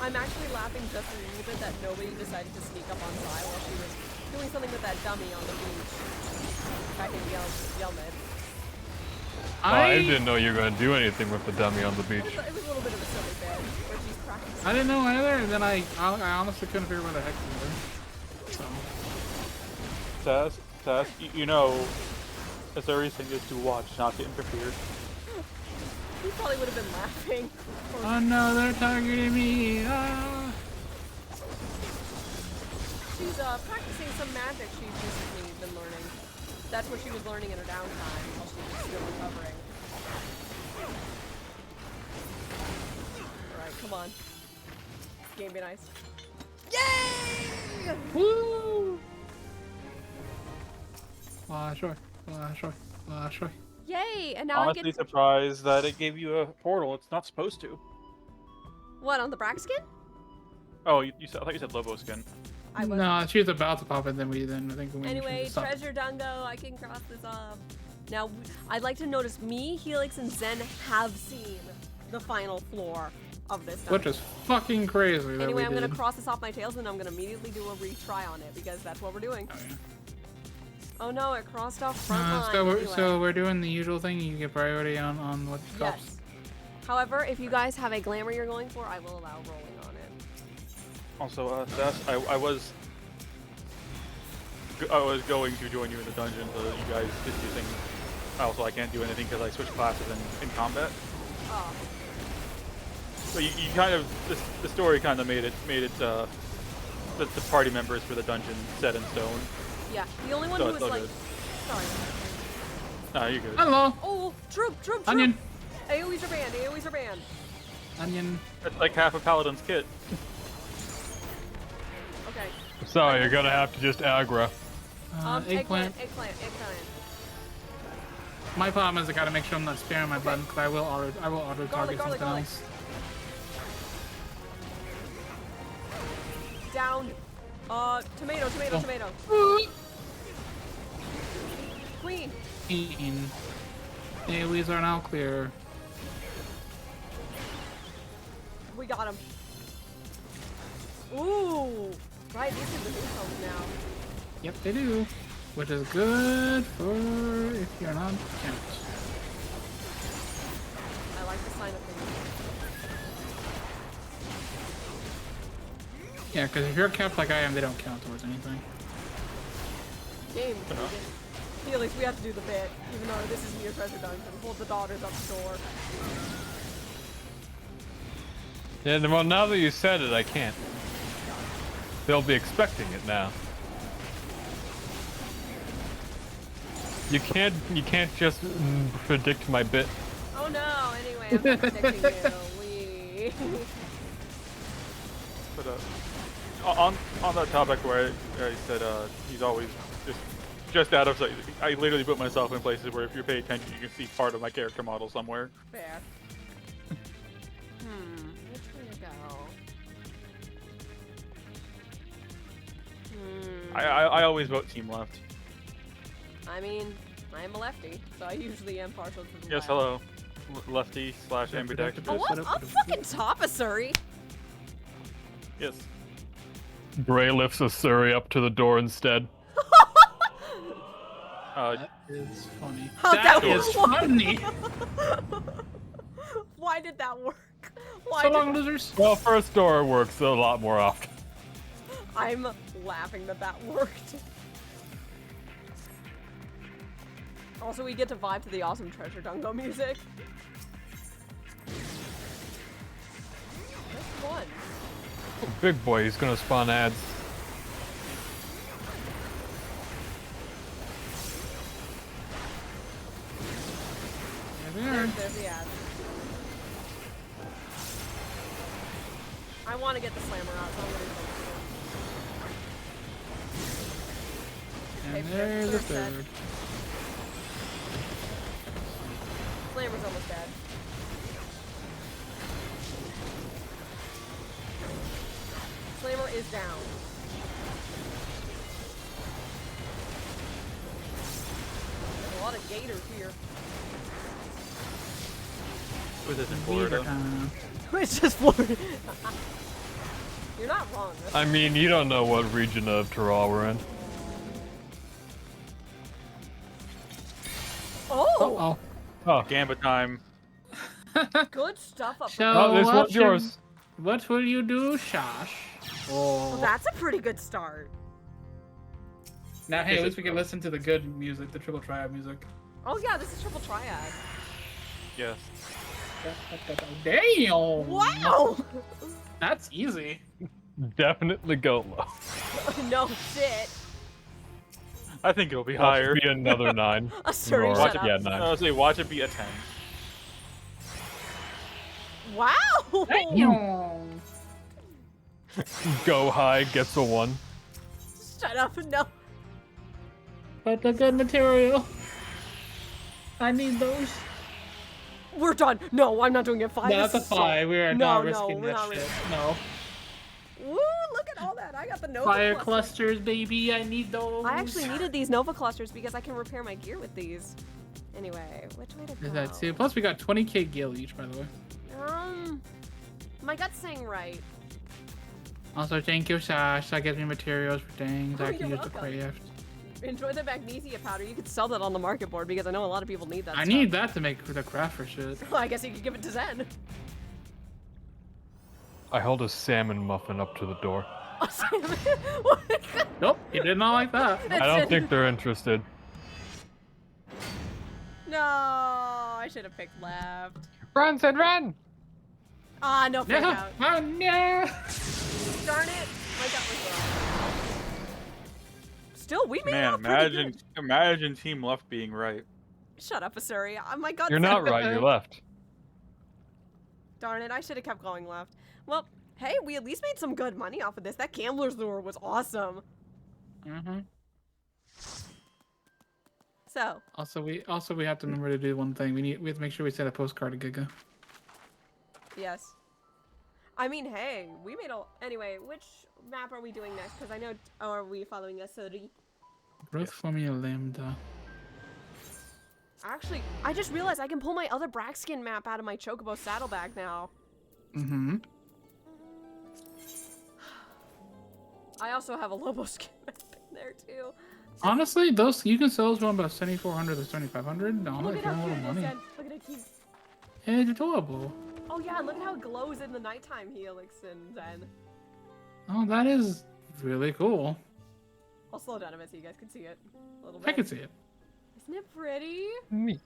I'm actually laughing just a little bit that nobody decided to sneak up on Sai while she was doing something with that dummy on the beach. Back in Yelmid. I didn't know you were gonna do anything with the dummy on the beach. It was a little bit of a silly bit where she's practicing. I didn't know either, and then I honestly couldn't figure out what the heck they were. So. Taz, you know, it's the thing is to watch, not to interfere. He probably would have been laughing. Oh no, they're targeting me! Ah. She's practicing some magic she's recently been learning. That's what she was learning in her downtime while she was still recovering. Alright, come on. Game be nice. Yay! Woo! Sure. Yay! And now Honestly I get surprised that it gave you a portal. It's not supposed to. What, on the Brack skin? Oh, I thought you said Lobo skin. No, she's about to pop it, then I think we Anyway, should stop. Treasure Dungo, I can cross this off. Now, I'd like to notice me, Helix, and Zen have seen the final floor of this dungeon. Which is fucking crazy that Anyway, we I'm did. gonna cross this off my tails and I'm gonna immediately do a retry on it because that's what we're doing. Oh no, it crossed off front line. So we're doing the usual thing. You get priority on what cops. Yes. However, if you guys have a glamour you're going for, I will allow rolling on it. Also, Seth, I was going to join you in the dungeon, but you guys did your thing. Also, I can't do anything because I switched classes in combat. Oh. But you kind of the story kind of made it the party members for the dungeon set in stone. Yeah, the only one So who was like, good. sorry. Nah, you're good. Hello. Oh, troop. Onion. AoEs are banned. AoEs are banned. Onion. That's like half a paladin's kit. Okay. Sorry, you're gonna have to just aggro. Eggplant. Eggplant. My problem is I gotta make sure I'm not sparing my button because I will auto target something garlic. else. Down. Tomato. Queen. Eaten. AoEs are now clear. We got him. Ooh. Right, these are the new homes now. Yep, they do. Which is good for if you're not count. I like the sign up thing. Yeah, because if you're capped like I am, they don't count towards anything. Game. Felix, we have to do the bit, even though this isn't your treasure dungeon. Hold the daughters up the door. Yeah, well, now that you said it, I can't. They'll be expecting it now. You can't just predict my bit. Oh no, anyway, I'm not predicting you. But on that topic where I said he's always just out of sight. I literally put myself in places where if you pay attention, you can see part of my character model somewhere. Fair. Which way to go? I always vote team left. I mean, I am a lefty, so I usually am partial to the Yes, left. hello. Lefty / ambidextrous. Oh, what's up fucking top of Surrey? Yes. Bray lifts a Surrey up to the door instead. That is funny. That is funny. Why did that work? Why So did long, losers. Well, first door works a lot more often. I'm laughing that worked. Also, we get to vibe to the awesome Treasure Dungo music. Just one. Big boy, he's gonna spawn ads. There's the ad. I want to get the slammer out, so I'm gonna go. And there's the third. Slammer's almost dead. Slammer is down. There's a lot of gators here. Was this in Florida? It's just Florida. You're not wrong. I mean, you don't know what region of Tyrol we're in. Oh! Oh. Gambit time. Good stuff up So this one's yours. What will you do, Shosh? Well, that's a pretty good start. Now, hey, at least we can listen to the good music, the triple triad music. Oh yeah, this is triple triad. Yes. Damn! Wow! That's easy. Definitely go low. No shit. I think it'll be Watch higher. it be another 9. A Surrey, Or- shut up. yeah, 9. I was say watch it be a 10. Wow! Damn. Go high gets a 1. Shut up, no. But the good material. I need those. We're done. No, I'm not doing it 5. No, that's a 5. We are not risking we're that not shit. No. Woo, look at all that. I got the Nova Fire clusters. clusters, baby. I need those. I actually needed these Nova clusters because I can repair my gear with these. Anyway, which way to go? Is that too? Plus, we got 20k gil each, by the way. My gut's saying right. Also, thank you, Sash. That gives me materials for things I can You're use to welcome. craft. Enjoy the magnesia powder. You could sell that on the market board because I know a lot of people need that I stuff. need that to make the craft for shit. I guess you could give it to Zen. I hold a salmon muffin up to the door. Nope, you did not like that. I don't think they're interested. No, I should have picked left. Run, Zen, run! Ah, no fake Yeah. out. Oh, no. Darn it. My gut was wrong. Still, we made Man, out pretty imagine team left being right. good. Shut up, Asuri. My gut You're said not right, you're left. Darn it, I should have kept going left. Well, hey, we at least made some good money off of this. That gambler's lure was awesome. Mm-hmm. So. Also, we have to remember to do one thing. We have to make sure we send a postcard to Giga. Yes. I mean, hey, we made a... Anyway, which map are we doing next? Because I know... are we following a Suri? Growth Formula Lambda. Actually, I just realized I can pull my other Braxkin map out of my Chocobo saddlebag now. Mm-hmm. I also have a Lobo skin map in there, too. Honestly, those you can sell those for about 7,400 to 7,500. No, Look if at you how want a cute little it is, money. Ed. Look at how cute. It's adorable. Oh yeah, look at how it glows in the nighttime, Helix and Zen. Oh, that is really cool. I'll slow down a bit so you guys can see it a little bit. I can see it. Isn't it pretty? Me.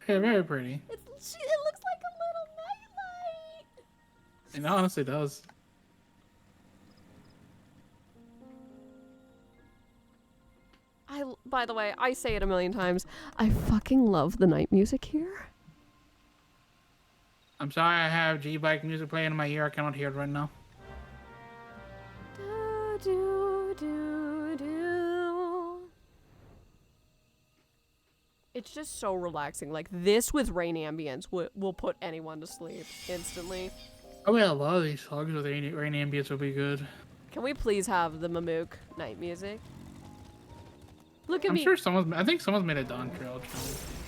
Yeah, very pretty. It looks like a little nightlight. It honestly does. By the way, I say it a million times. I fucking love the night music here. I'm sorry I have G-Bike music playing in my ear. I cannot hear it right now. Do, do, do, do. It's just so relaxing. Like, this with rain ambience will put anyone to sleep instantly. Oh yeah, a lot of these songs with rain ambience will be good. Can we please have the Mamook night music? Look at I'm me. sure I think someone's made a Dawn Trail.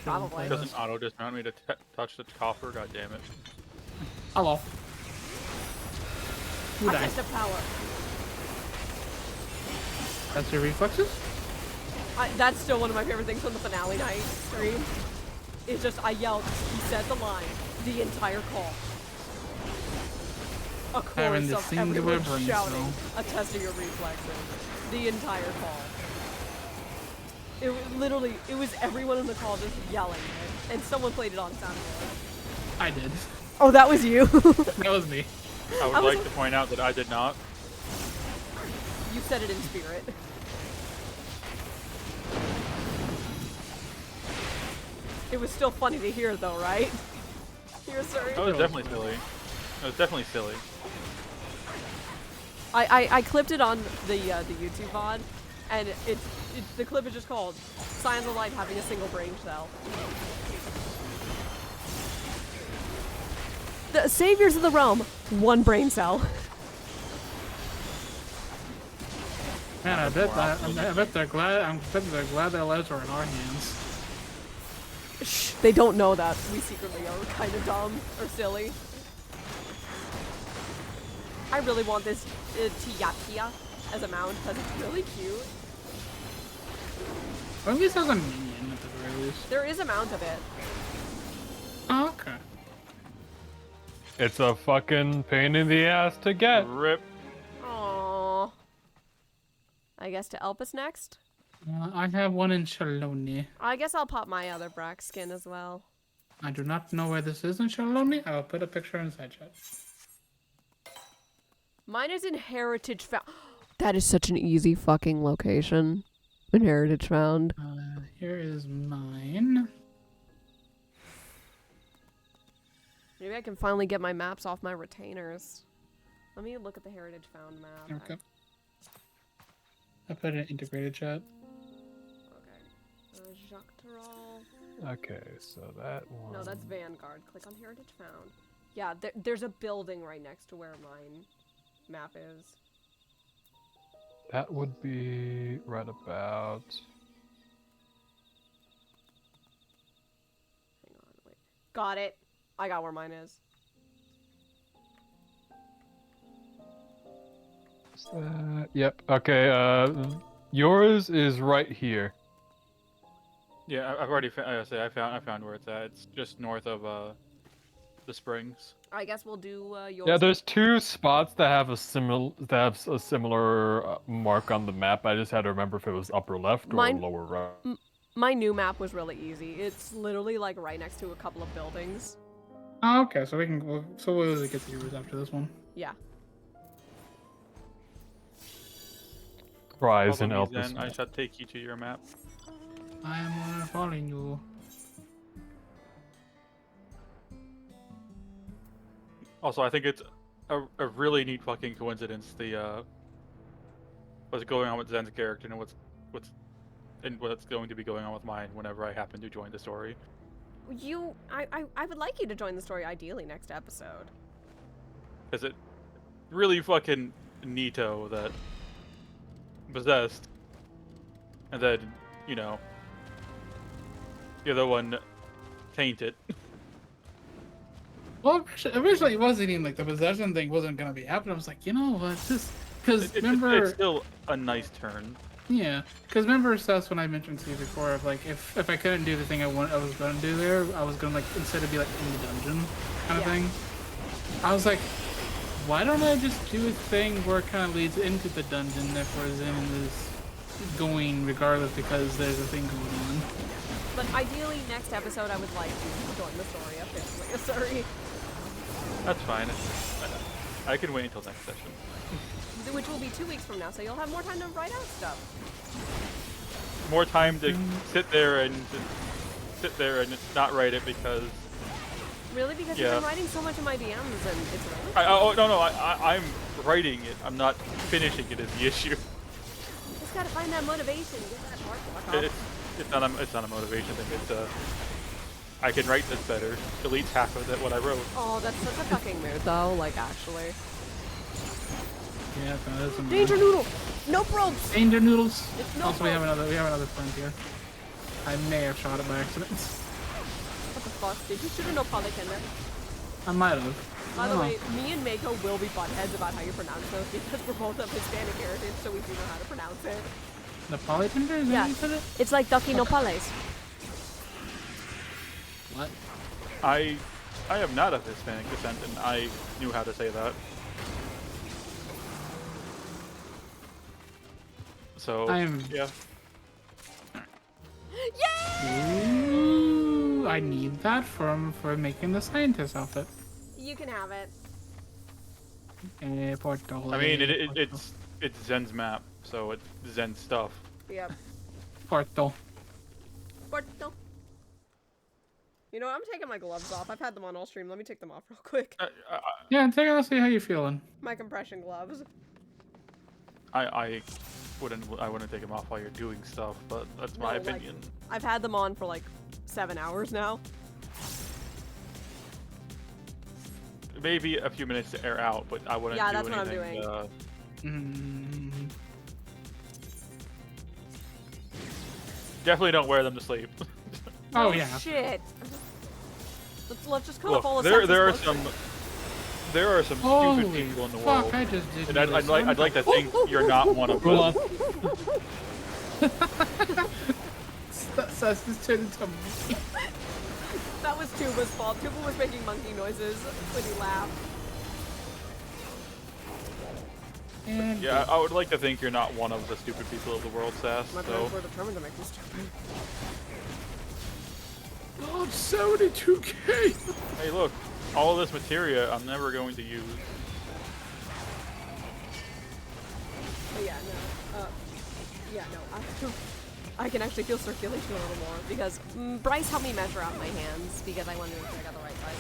Probably. It doesn't auto dismount me to touch the coffer. God damn it. Hello. Who I died? test of power. That's your reflexes? That's still one of my favorite things from the finale night stream. It's just, I yelled, he said the line, the entire call. A Having chorus the of singular everyone brain shouting, cell. a test of your reflexes. The entire call. It was literally, it was everyone in the call just yelling it. And someone played it on soundboard. I did. Oh, that was you? That was me. I would like to point out that I did not. You said it in spirit. It was still funny to hear though, right? You're sorry. That was definitely silly. It was definitely silly. I clipped it on the YouTube VOD, and the clip is just called "Signs of Life Having a Single Brain Cell." The saviors of the realm, one brain cell. Man, I bet they're glad. They're glad their lives are in our hands. Shh, they don't know that we secretly are kind of dumb or silly. I really want this Tiatia as a mount because it's really cute. Or at least has a minion at the very least. There is a mount of it. Oh, okay. It's a fucking pain in the ass to get. Rip. Aww. I guess to Elpis next? I have one in Shaloni. I guess I'll pop my other Brax skin as well. I do not know where this is in Shaloni. I will put a picture in the side chat. Mine is in Heritage Found. That is such an easy fucking location. In Heritage Found. Here is mine. Maybe I can finally get my maps off my retainers. Let me look at the Heritage Found map. Okay. I put it in integrated chat. Jacques Tarol. Okay, so that one. No, that's Vanguard. Click on Heritage Found. Yeah, there's a building right next to where mine map is. That would be right about. Hang on, wait. Got it. I got where mine is. Yep. Okay. Yours is right here. Yeah, I've already I found where it's at. It's just north of the springs. I guess we'll do yours. Yeah, there's two spots that have a similar mark on the map. I just had to remember if it was upper left or lower right. My new map was really easy. It's literally like right next to a couple of buildings. Oh, okay, so we'll get to yours after this one. Yeah. Cries and Follow me, Elpis. Zen. I shall take you to your map. I am following you. Also, I think it's a really neat fucking coincidence. What's going on with Zen's character and what's going to be going on with mine whenever I happen to join the story. I would like you to join the story ideally next episode. Is it really fucking neato that possessed, and then the other one tainted. Well, originally it wasn't even like the possession thing wasn't gonna be happening. I was like, you know what, just because remember, it's still a nice turn. Yeah, because remember, Seth, when I mentioned to you before, of like if I couldn't do the thing I was gonna do there, I was gonna like instead of be like in the dungeon kind of thing. I was like, why don't I just do a thing where it kind of leads into the dungeon if where Zen is going regardless because there's a thing going on. But ideally, next episode, I would like you to join the story officially. Sorry. That's fine. I can wait until next session. Which will be 2 weeks from now, so you'll have more time to write out stuff. More time to sit there and not write it because. Really? Because you've been writing so much in my DMs and it's really. No, I'm writing it. I'm not finishing it is the issue. Just gotta find that motivation. Get that heart up. It's not a motivation thing. It's I can write this better. Deletes half of what I wrote. Oh, that's such a fucking mood, though. Like, actually. Yeah, that is a Danger noodle. No probes. Danger noodles. No also, we have another friend here. I may have shot it by accident. What the fuck? Did you shoot a no polykinder? I might have. By the way, me and Mako will be buttheads about how you pronounce those because we're both of Hispanic heritage, so we do know how to pronounce it. The polytender? Is that Yeah, how you said it? it's like ducky no pales. What? I am not of Hispanic descent, and I knew how to say that. So yeah. Yay! Ooh, I need that for making the scientist outfit. You can have it. Portal. I mean, it's Zen's map, so it's Zen stuff. Yep. Portal. Portal. You know, I'm taking my gloves off. I've had them on all stream. Let me take them off real quick. Yeah, take it off. See how you're feeling. My compression gloves. I wouldn't take them off while you're doing stuff, but that's my opinion. Like, I've had them on for like 7 hours now. Maybe a few minutes to air out, but I wouldn't do anything. Yeah, that's what I'm doing. Definitely don't wear them to sleep. Oh yeah. Shit. Let's just kind of follow. There are some stupid people in the world, I just did and I'd like to think you're not one of them. That's just turned into a monkey. That was Tuba's fault. Tuba was making monkey noises when he laughed. And yeah, I would like to think you're not one of the stupid people of the world, Sass. My parents were determined to make me stupid. Oh, 72k! Hey, look, all of this materia I'm never going to use. But yeah, no. I can actually feel circulation a little more because Bryce helped me measure out my hands because I wanted to make sure I got the right size.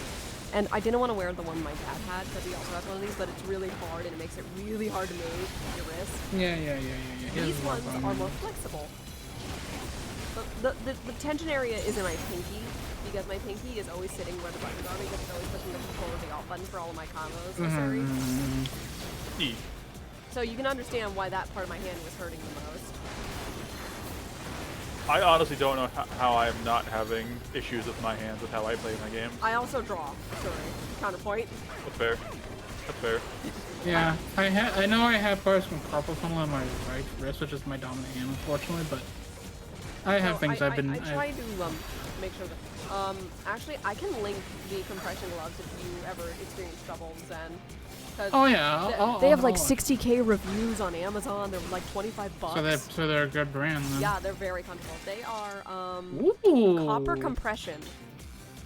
And I didn't want to wear the one my dad had because he also has one of these, but it's really hard and it makes it really hard to move your wrist. Yeah. These ones are more flexible. But the tension area is in my pinky because my pinky is always sitting where the buttons are because it's always pushing the control of the alt button for all of my combos. So you can understand why that part of my hand was hurting the most. I honestly don't know how I'm not having issues with my hands with how I play my games. I also draw. Sorry. Counterpoint. That's fair. That's fair. Yeah, I know I have partial carpal tunnel on my right wrist, which is my dominant hand, unfortunately, but I have things I've been. I try to make sure that. Actually, I can link the compression gloves if you ever experience trouble in Zen. Oh yeah, they have like 60k reviews on Amazon. They're like $25. So they're a good brand. Then. Yeah, they're very comfortable. They are Copper Compression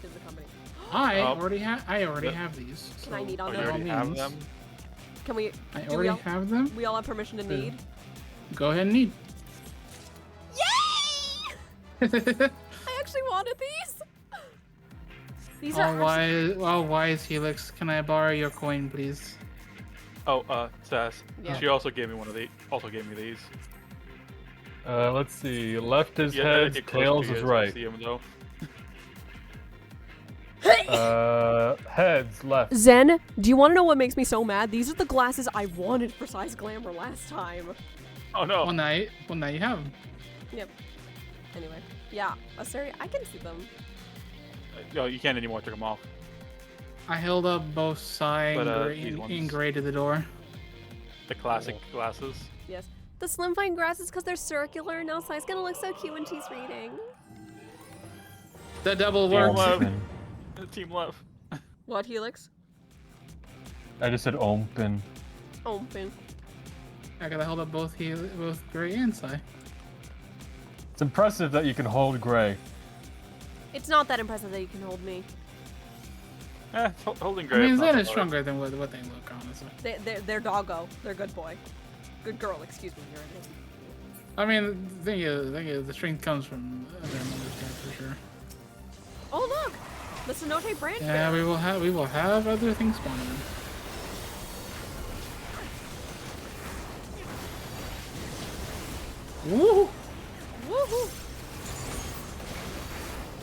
is the company. I already have these. Can so I need on you them? already have them? Can we? I already have them. We all have permission to need. Go ahead and need. Yay! I actually wanted these. These are actually... wise Helix, can I borrow your coin, please? Oh, Sass. Yeah. She also gave me one of the. Also gave me these. Let's see. Left is Yeah, heads, get closer tails to you is so you right. See them though. Heads left. Zen, do you want to know what makes me so mad? These are the glasses I wanted for size glamour last time. Oh no. Well, now you have them. Yep. Anyway, yeah, Asteri, I can see them. No, you can't anymore. I took them off. I held up both Psy But, and these ones. and Gray to the door. The classic glasses. Yes. The slim fine glasses because they're circular. Now Sai's gonna look so cute when she's reading. The double Team works. left. Team left. What, Helix? I just said open. Open. I gotta hold up both Gray and Psy. It's impressive that you can hold Gray. It's not that impressive that you can hold me. Holding I Gray. mean, Zen is stronger than what they look, honestly. They're doggo. They're good boy. Good girl, excuse me. You're an idiot. I mean, the thing is, the strength comes from their mother's dad for sure. Oh look, the cenote branch. Yeah, we will have other things spawning. Woo! Woohoo!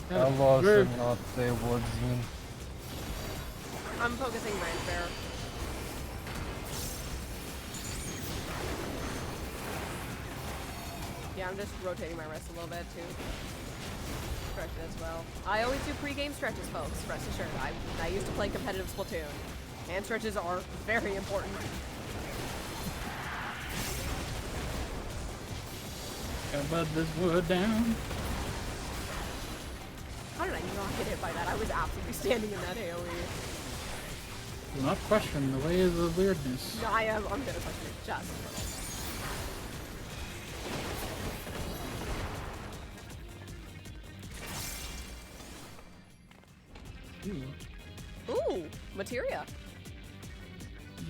Hello, Cenote Woodsman. I'm focusing Branch Bear. Yeah, I'm just rotating my wrist a little bit to stretch it as well. I always do pre-game stretches, folks. Rest assured. I used to play competitive Splatoon, and stretches are very important. Gotta bud this wood down. How did I not get hit by that? I was absolutely standing in that AoE. Do not question the ways of weirdness. No, I'm gonna question it just a little. Ooh, materia.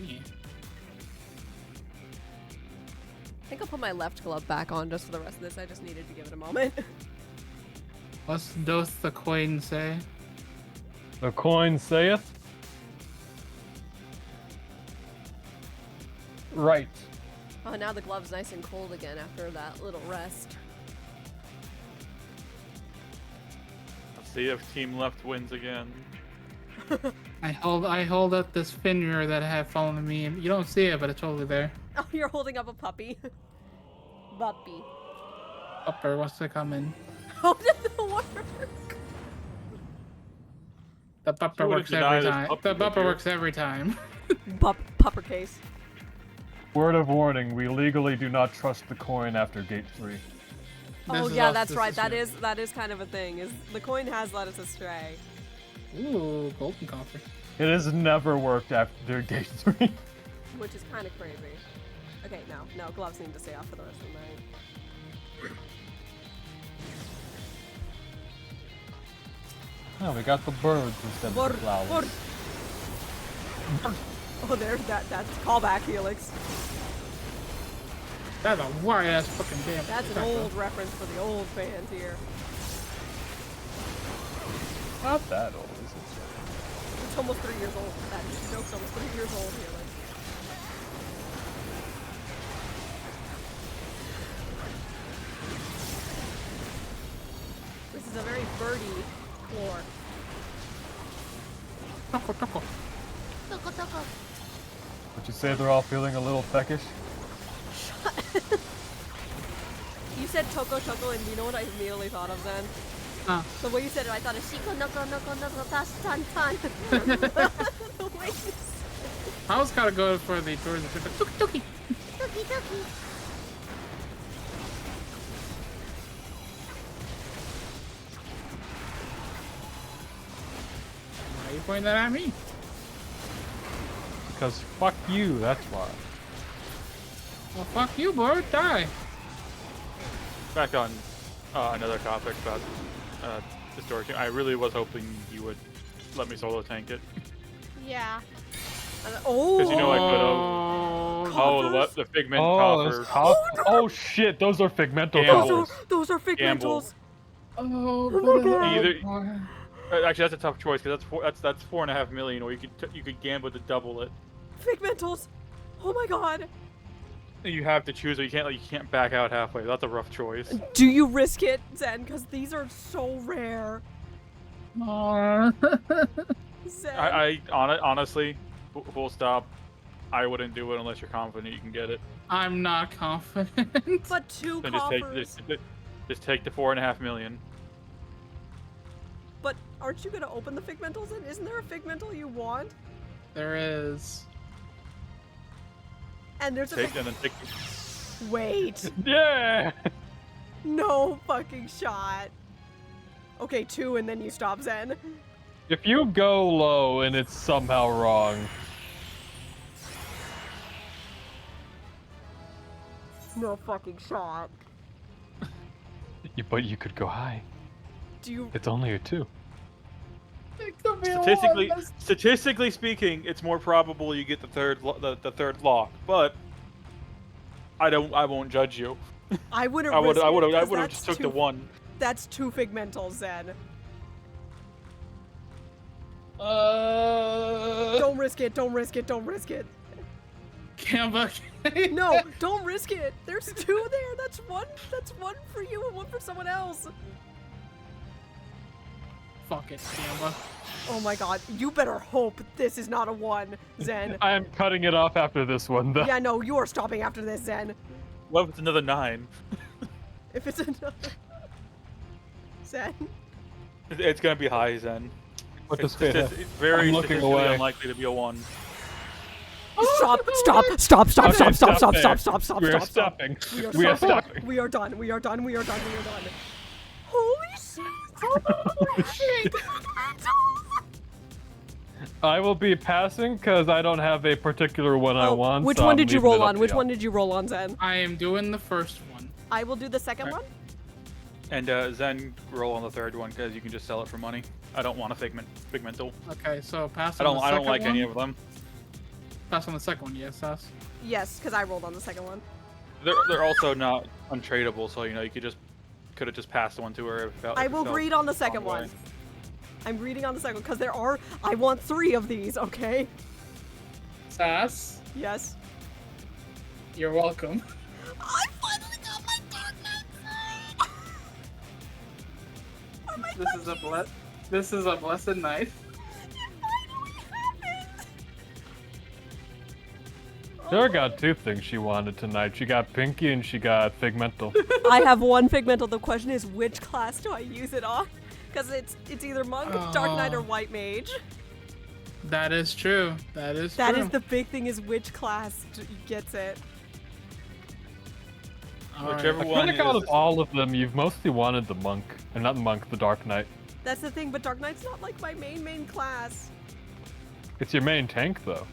Yeah. I think I'll put my left glove back on just for the rest of this. I just needed to give it a moment. What doth the coin say? The coin saith? Right. Oh, now the glove's nice and cold again after that little rest. Let's see if Team Left wins again. I hold up this finger that I have following me, and you don't see it, but it's totally there. Oh, you're holding up a puppy. Puppy. Upper wants to come in. How did it work? The bupper works every time. The bupper works every time. Pupper case. Word of warning, we legally do not trust the coin after gate 3. Oh yeah, that's right. That is kind of a thing. Is the coin has led us astray. Ooh, golden copper. It has never worked after gate 3. Which is kind of crazy. Okay, no, gloves need to stay off for the rest of the night. Oh, we got the birds instead of the flowers. Oh, there's that's callback, Helix. That's a wide ass fucking damn. That's an old reference for the old fans here. Not that old, is it? It's almost 3 years old. That joke's almost 3 years old, Helix. This is a very birdy floor. Taco, taco. Taco, taco. Would you say they're all feeling a little peckish? You said toko toko, and you know what I immediately thought of then? The way you said it, I thought of shiko noko noko noko tas tan tan. The way you said it. I was kind of going for the towards the tuki tuki. Tuki, tuki. Why are you pointing that at me? Because fuck you, that's why. Well, fuck you, boy. Die. Back on another topic about historic. I really was hoping you would let me solo tank it. Yeah. Because you know I could have. Oh, what? The figment those copper. Oh shit, those are figmental Gamble. coppers. Those are figmentals. Oh, Either Actually, that's a tough choice because that's 4.5 million, or you could gamble to double it. Figmentals! Oh my god! You have to choose, or you can't back out halfway. That's a rough choice. Do you risk it, Zen? Because these are so rare. Zen. Honestly, full stop. I wouldn't do it unless you're confident you can get it. I'm not confident. But two Then coffers. just take the 4.5 million. But aren't you gonna open the Figmentals in? Isn't there a Figmental you want? There is. And there's a Wait. Yeah! No fucking shot. Okay, 2 and then you stop, Zen. If you go low and it's somehow wrong. No fucking shot. But you could go high. Do you... It's only a 2. Statistically speaking, it's more probable you get the third lock, but I won't judge you. I wouldn't. I would have just took the 1. That's 2 Figmentals, Zen. Don't risk it. Don't risk it. Don't risk it. Canva. No, don't risk it. There's 2 there. That's one. That's 1 for you and 1 for someone else. Fuck it, Canva. Oh my god. You better hope this is not a 1, Zen. I am cutting it off after this one, though. Yeah, no, you are stopping after this, Zen. What if it's another 9? If it's another... Zen. It's gonna be high, Zen. It's very statistically unlikely to be a 1. Stop! Stop! Stop! Stop! Stop! Stop! Stop! Stop! Stop! Stop! We are Stop! stopping. We are stopping. We are done. We are done. We are done. We are done. Holy shit! Holy shit! I will be passing because I don't have a particular one I want. Which so one I'm did you leaving it roll up on? to Which y'all. one did you roll on, Zen? I am doing the first one. I will do the second one. And Zen, roll on the third one because you can just sell it for money. I don't want a Figmental. Okay, so pass on I the second don't like one. any of them. Pass on the second one, yes, Sass. Yes, because I rolled on the second one. They're also not untradeable, so you could have just passed one to her. If I will greed on the second one. I'm greeting on the second because there are. I want 3 of these. Okay. Sass. Yes. You're welcome. I finally got my Dark Knight. This is a blessed night. Sarah got 2 things she wanted tonight. She got Pinky and she got Figmental. I have 1 Figmental. The question is, which class do I use it on? Because it's either Monk, Dark Knight, or White Mage. That is true. That is That true. is the big thing: is which class gets it. Whichever I one feel like out of all of them, you've mostly wanted the Monk. And not the Monk, the Dark Knight. That's the thing, but Dark Knight's not like my main class. It's your main tank, though.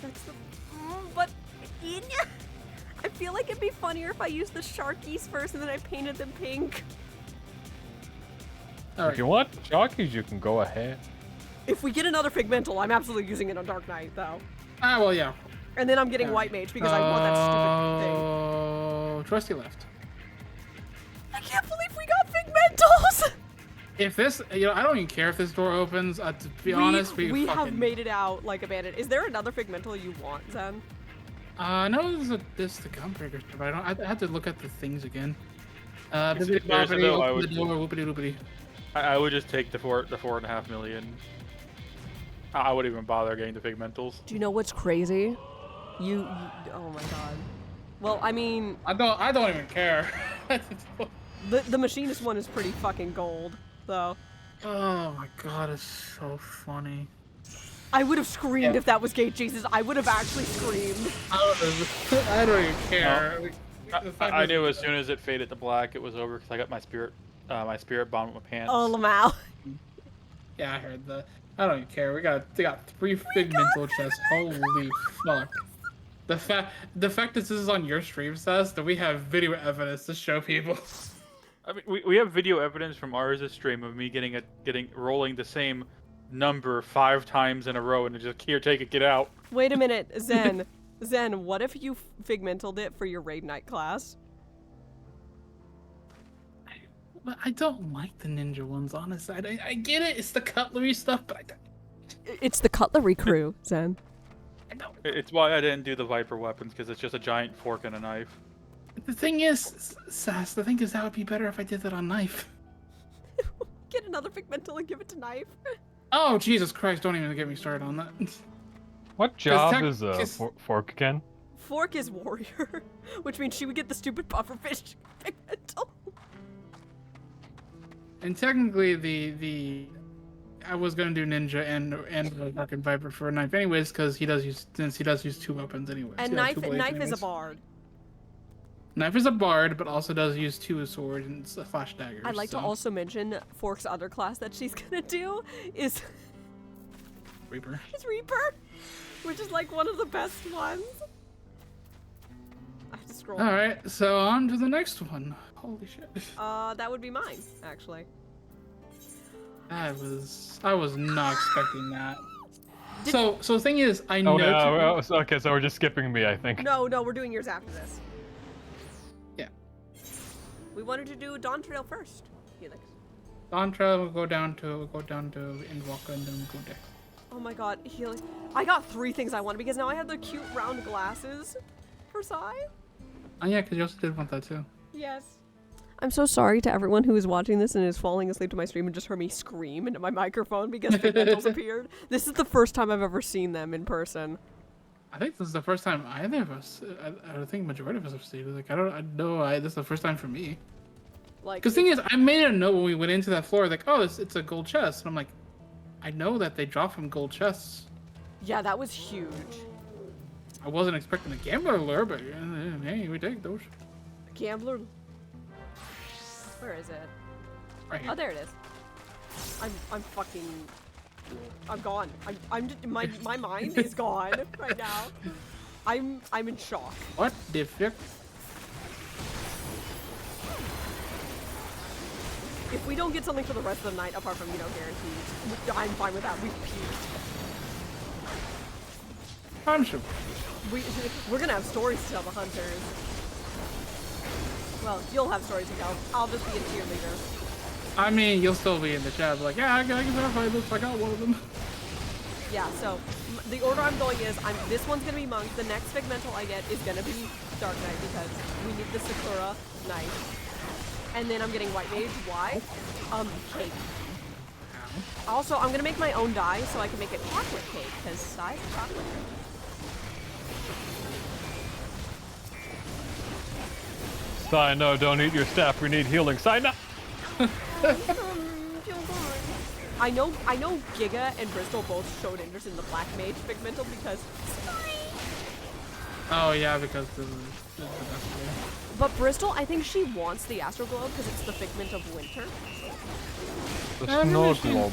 That's the. But I feel like it'd be funnier if I used the Sharkies first and then I painted them pink. If you want Sharkies, you can go ahead. If we get another Figmental, I'm absolutely using it on Dark Knight, though. Ah, well, yeah. And then I'm getting White Mage because I want that stupid thing. Oh, Trusty left. I can't believe we got Figmentals! If this, I don't even care if this door opens. To be honest, we fucking... have made it out like a bandit. Is there another Figmental you want, Zen? No, this is the Gunbreaker stuff. I had to look at the things again. Seriously, though, I would just take the 4.5 million. I wouldn't even bother getting the Figmentals. Do you know what's crazy? You oh my god. Well, I mean, I don't even care. the machinist one is pretty fucking gold, though. Oh my god, it's so funny. I would have screamed if that was Gate Jesus. I would have actually screamed. I don't even care. I knew as soon as it faded to black, it was over because I got my spirit bomb with my pants. Oh, Lamau. Yeah, I heard that. I don't even care. They got 3 Figmental chests. Holy fuck. The fact that this is on your stream says that we have video evidence to show people. I mean, we have video evidence from ours stream of me rolling the same number 5 times in a row and just here, take it, get out. Wait a minute, Zen. Zen, what if you Figmentaled it for your Raid Knight class? But I don't like the ninja ones, honestly. I get it, it's the cutlery stuff, but I don't. It's the cutlery crew, Zen. It's why I didn't do the Viper weapons, because it's just a giant fork and a knife. The thing is, Sass, the thing is that would be better if I did that on knife. Get another pigmental and give it to knife. Oh, Jesus Christ, don't even get me started on that. What job is a fork again? Fork is warrior, which means she would get the stupid pufferfish pigmental. And technically, I was gonna do ninja and the fucking viper for a knife anyways, because he does use 2 weapons anyways. And knife is a bard. Knife is a bard, but also does use 2 swords and flash daggers. I'd like to also mention Fork's other class that she's gonna do is Reaper. Is Reaper, which is like one of the best ones. I have to scroll. All right, so on to the next one. Holy shit. That would be mine, actually. I was not expecting that. So the thing is, I know. Oh no, okay, so we're just skipping me, I think. No, we're doing yours after this. Yeah. We wanted to do Dawn Trail first, Felix. Dawn Trail will go down to Endwalker and then go there. Oh my god, Helix. I got 3 things I wanted because now I have the cute round glasses for Sai. Oh yeah, because you also did want that too. Yes. I'm so sorry to everyone who is watching this and is falling asleep to my stream and just heard me scream into my microphone because pigmentals appeared. This is the first time I've ever seen them in person. I think this is the first time either of us. I think majority of us have seen it. Like I know. This is the first time for me. Like, because the thing is, I made a note when we went into that floor. Like, oh, it's a gold chest, and I'm like, I know that they drop from gold chests. Yeah, that was huge. I wasn't expecting a gambler lure, but hey, we take those. Gambler. Where is it? Right here. Oh, there it is. I'm fucking. I'm gone. I'm just, my mind is gone right now. I'm in shock. What the fuck? If we don't get something for the rest of the night, apart from, guaranteed, I'm fine with that. We've peaked. I'm sure. We're gonna have stories to tell the hunters. Well, you'll have stories to tell. I'll just be a cheerleader. I mean, you'll still be in the chat, like, yeah, I can verify this. I got one of them. Yeah, so the order I'm going is, this one's gonna be monk. The next pigmental I get is gonna be dark knight because we need the Sakura knight. And then I'm getting white mage. Why? Cake. Also, I'm gonna make my own dye so I can make a chocolate cake because size chocolate. Sai, no, don't eat your staff. We need healing. Sai, no. I know Giga and Bristol both showed interest in the black mage pigmental because. Oh yeah, because this is the best way. But Bristol, I think she wants the Astro Globe because it's the figment of winter. The snow globe.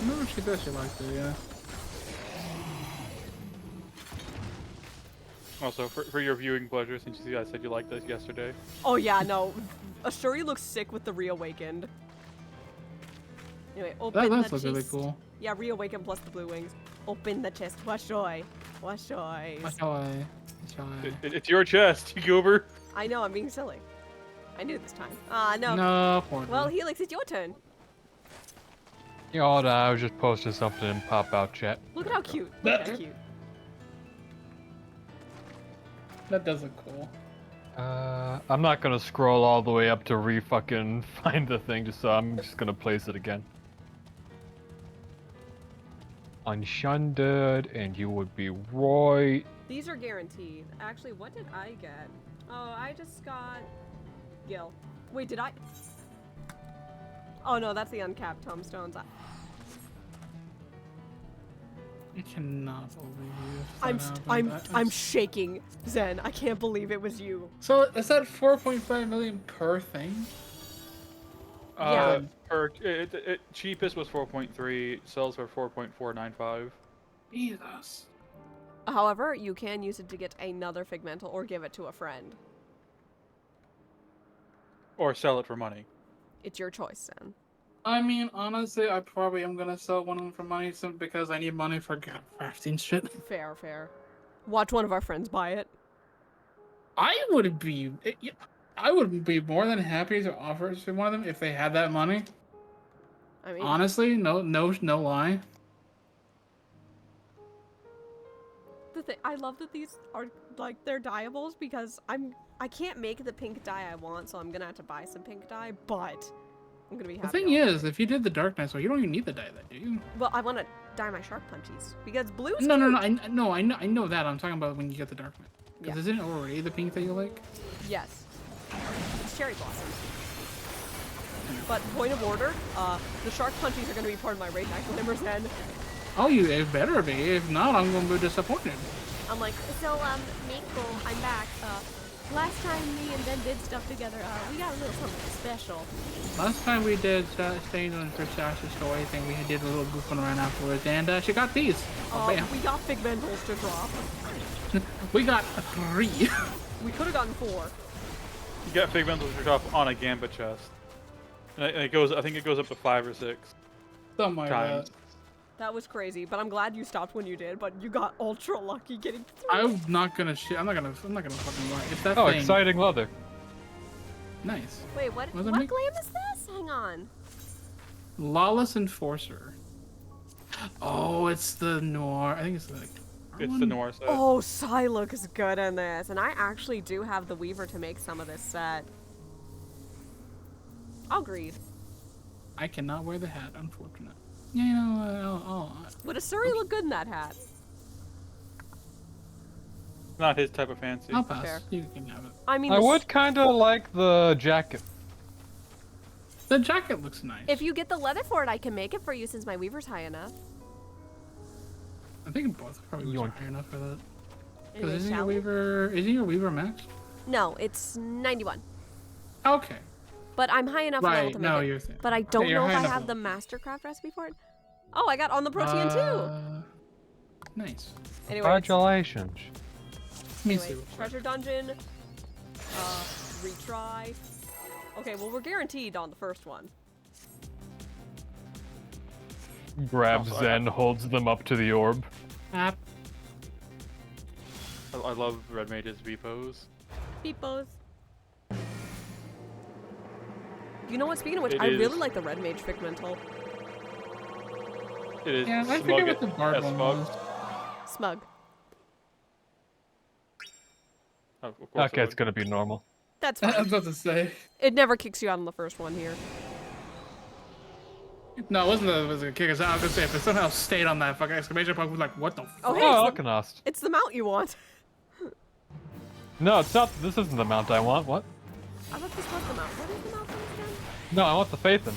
No, she does. She likes it, yeah. Also, for your viewing pleasure, since you guys said you liked this yesterday. Oh yeah, no. Ashuri looks sick with the Reawakened. Anyway, open that the looks chest. really cool. Yeah, Reawaken plus the blue wings. Open the chest. Washoy. Washoy. Washoy. It's your chest, you goober. I know, I'm being silly. I knew this time. No. No, Well, Helix, it's your turn. You know, I was just posting something in pop-out chat. Look at how cute. Look at how cute. That does look cool. I'm not gonna scroll all the way up to fucking find the thing, just so I'm just gonna place it again. Unshunded, and you would be right. These are guaranteed. Actually, what did I get? Oh, I just got Gil. Wait, did I? Oh no, that's the uncapped tombstones. I cannot believe you. I'm shaking, Zen. I can't believe it was you. So is that 4.5 million per thing? Yeah. Cheapest was 4.3. Sells for 4.495. Jesus. However, you can use it to get another Figmental or give it to a friend. Or sell it for money. It's your choice, Zen. I mean, honestly, I probably am gonna sell one of them for money because I need money for crafting shit. Fair, fair. Watch one of our friends buy it. I would be. I would be more than happy to offer it to one of them if they had that money. I mean, Honestly, no lie. I love that these are like they're dyeables because I can't make the pink dye I want, so I'm gonna have to buy some pink dye. But I'm gonna be happy. The thing is, if you did the Dark Knight, so you don't even need the dye that, do you? Well, I want to dye my shark punchies because blue is No, cute. I know that. I'm talking about when you get the Dark Knight. Because isn't it already the pink that you like? Yes. It's cherry blossoms. But point of order, the shark punchies are gonna be part of my raid night glimmers and Oh, it better be. If not, I'm gonna be disappointed. I'm like, so Mako, I'm back. Last time me and Ben did stuff together, we got a little something special. Last time we did staying on for Sasha's story thing, we did a little goofing around afterwards, and she got these. Bam. We got pigmentals to drop. We got 3. We could have gotten 4. You got pigmentals to drop on a Gambit chest. And it goes, I think it goes up to 5 or 6 Something like times. that. That was crazy, but I'm glad you stopped when you did. But you got ultra lucky getting 3. I'm not gonna fucking lie. If that Oh, thing... exciting leather. Nice. Wait, what What does it glam make? is this? Hang on. Lawless Enforcer. Oh, it's the Noir. I think it's the... It's the Noir set. Oh, Psy looks good in this, and I actually do have the Weaver to make some of this set. Agreed. I cannot wear the hat, unfortunate. Yeah, you know, Would a Surrey look good in that hat? Not his type of fancy. I'll pass. Fair. You can have it. I mean, I would kind of like the jacket. The jacket looks nice. if you get the leather for it, I can make it for you since my Weaver's high enough. I think both probably was high enough for that. Anyway, Because isn't shall we? your Weaver max? No, it's 91. Okay. But I'm high enough level Right, to make no, it. you're saying. But I don't you're know if high I enough have the level. Mastercraft recipe for it. Oh, I got on the protein too. Nice. Anyway, Congratulations. Anyway, treasure dungeon. Retry. Okay, well we're guaranteed on the first one. Grabs Zen, holds them up to the orb. I love Red Mage's V-pose. Peepos. You know what? Speaking of which, It I really is- like the Red Mage Figmental. It is Yeah, I smug forget what at- the bard as one smug. was. Smug. Oh, of course Okay, it it's gonna be normal. That's I fine. was about to say. It never kicks you out on the first one here. No, it wasn't that it was a kick us out. I was gonna say, if it somehow stayed on that fucking exclamation point, we'd be like, what the Oh, fuck? hey, Oh, it's the, Alkanost. it's the mount you want. No, it's not. This isn't the mount I want. What? I thought this was the mount. What is the mount from again? No, I want the Phaethon.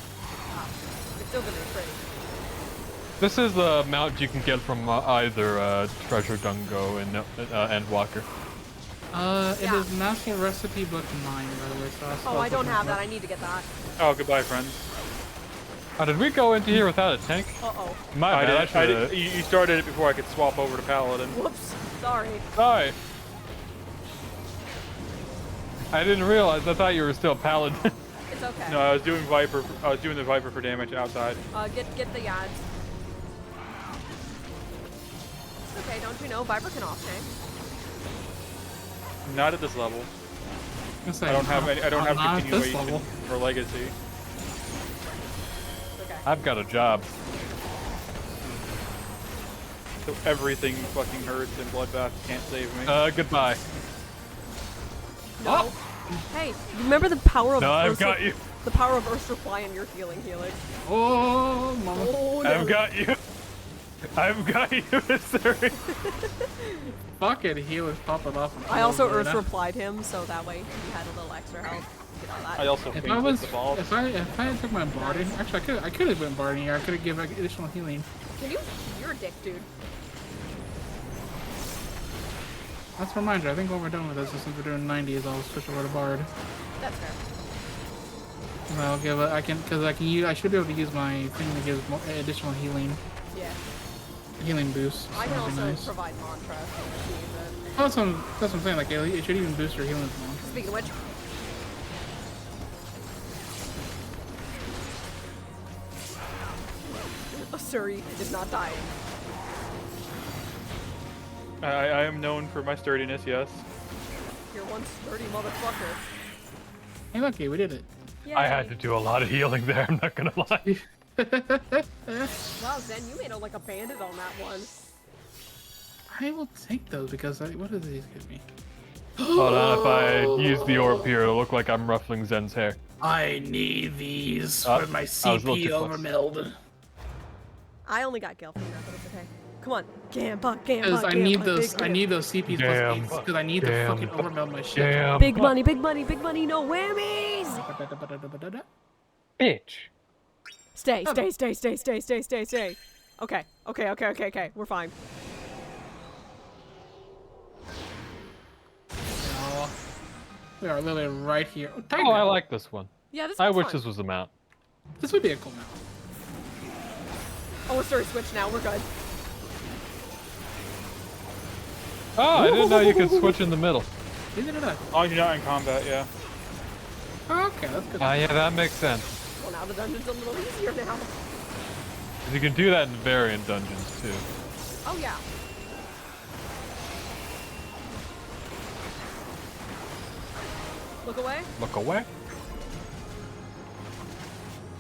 It's still gonna be pretty. This is the mount you can get from either Treasure Dungo and Endwalker. It is Master Recipe Book 9, by the way, so that's Oh, I don't have that. I need to get that. Oh, goodbye, friends. Oh, did we go into here without a tank? Uh-oh. My I bad. did. I did. You started it before I could swap over to Paladin. Whoops. Sorry. Sorry. I didn't realize. I thought you were still Paladin. It's okay. No, I was doing Viper. I was doing the Viper for damage outside. Get the yads. Okay, don't you know Viper can off tank? Not at this level. Say, I don't have any. I don't have not at this continuation level. or legacy. Okay. I've got a job. So everything fucking hurts and Bloodbath can't save me. Goodbye. No. Hey, remember the power of No, I've Ursa, got you. The power of Ursa Reply and your healing. Oh, mama. Oh, no. I've got you. I've got you, Missouri. Fucking healers popping off. I also over Ursa now. replied him, so that way he had a little extra help. Get all that. I also If fainted I was, the ball. if I had took my barding, actually I could have went barding here. I could have given additional healing. Can you? You're a dick, dude. That's a reminder. I think when we're done with this, since we're doing 90s, I'll switch over to bard. That's fair. And I'll give it. I should be able to use my thing that gives more additional healing. Yeah. Healing boost. I can That'd be also nice. provide mantra if you use it. Oh, that's what I'm saying. Like it should even boost your healing as well. Speaking of which, Suri is not dying. I am known for my sturdiness. Yes. You're one sturdy motherfucker. Hey, lucky, we did it. I had to do a lot of healing there, I'm not gonna lie. Wow, Zen, you made like a bandit on that one. I will take those because what do these give me? Hold on, if I use the orb here, it'll look like I'm ruffling Zen's hair. I need these Oh, for my I was a little CP too close. overmeld. I only got Gale from that, but it's okay. Come on, Gamba, Gamba, Because Gamba. I need those. big I need those CPs plus 8s because I need to fucking overmeld my shit. Big money, big money, big money, no whammies! Bitch. Stay. Okay, we're fine. Oh, we are literally right here. Oh, Oh, I like this one. Yeah, this I one's wish fun. this was a mount. This would be a cool map. Oh, we're starting to switch now, we're good. Oh, I didn't know you could switch in the middle. Neither did I. Oh, you're not in combat, yeah. Oh, okay, that's good. Yeah, that makes sense. Well, now the dungeon's a little easier now. You can do that in variant dungeons too. Oh, yeah. Look away. Look away.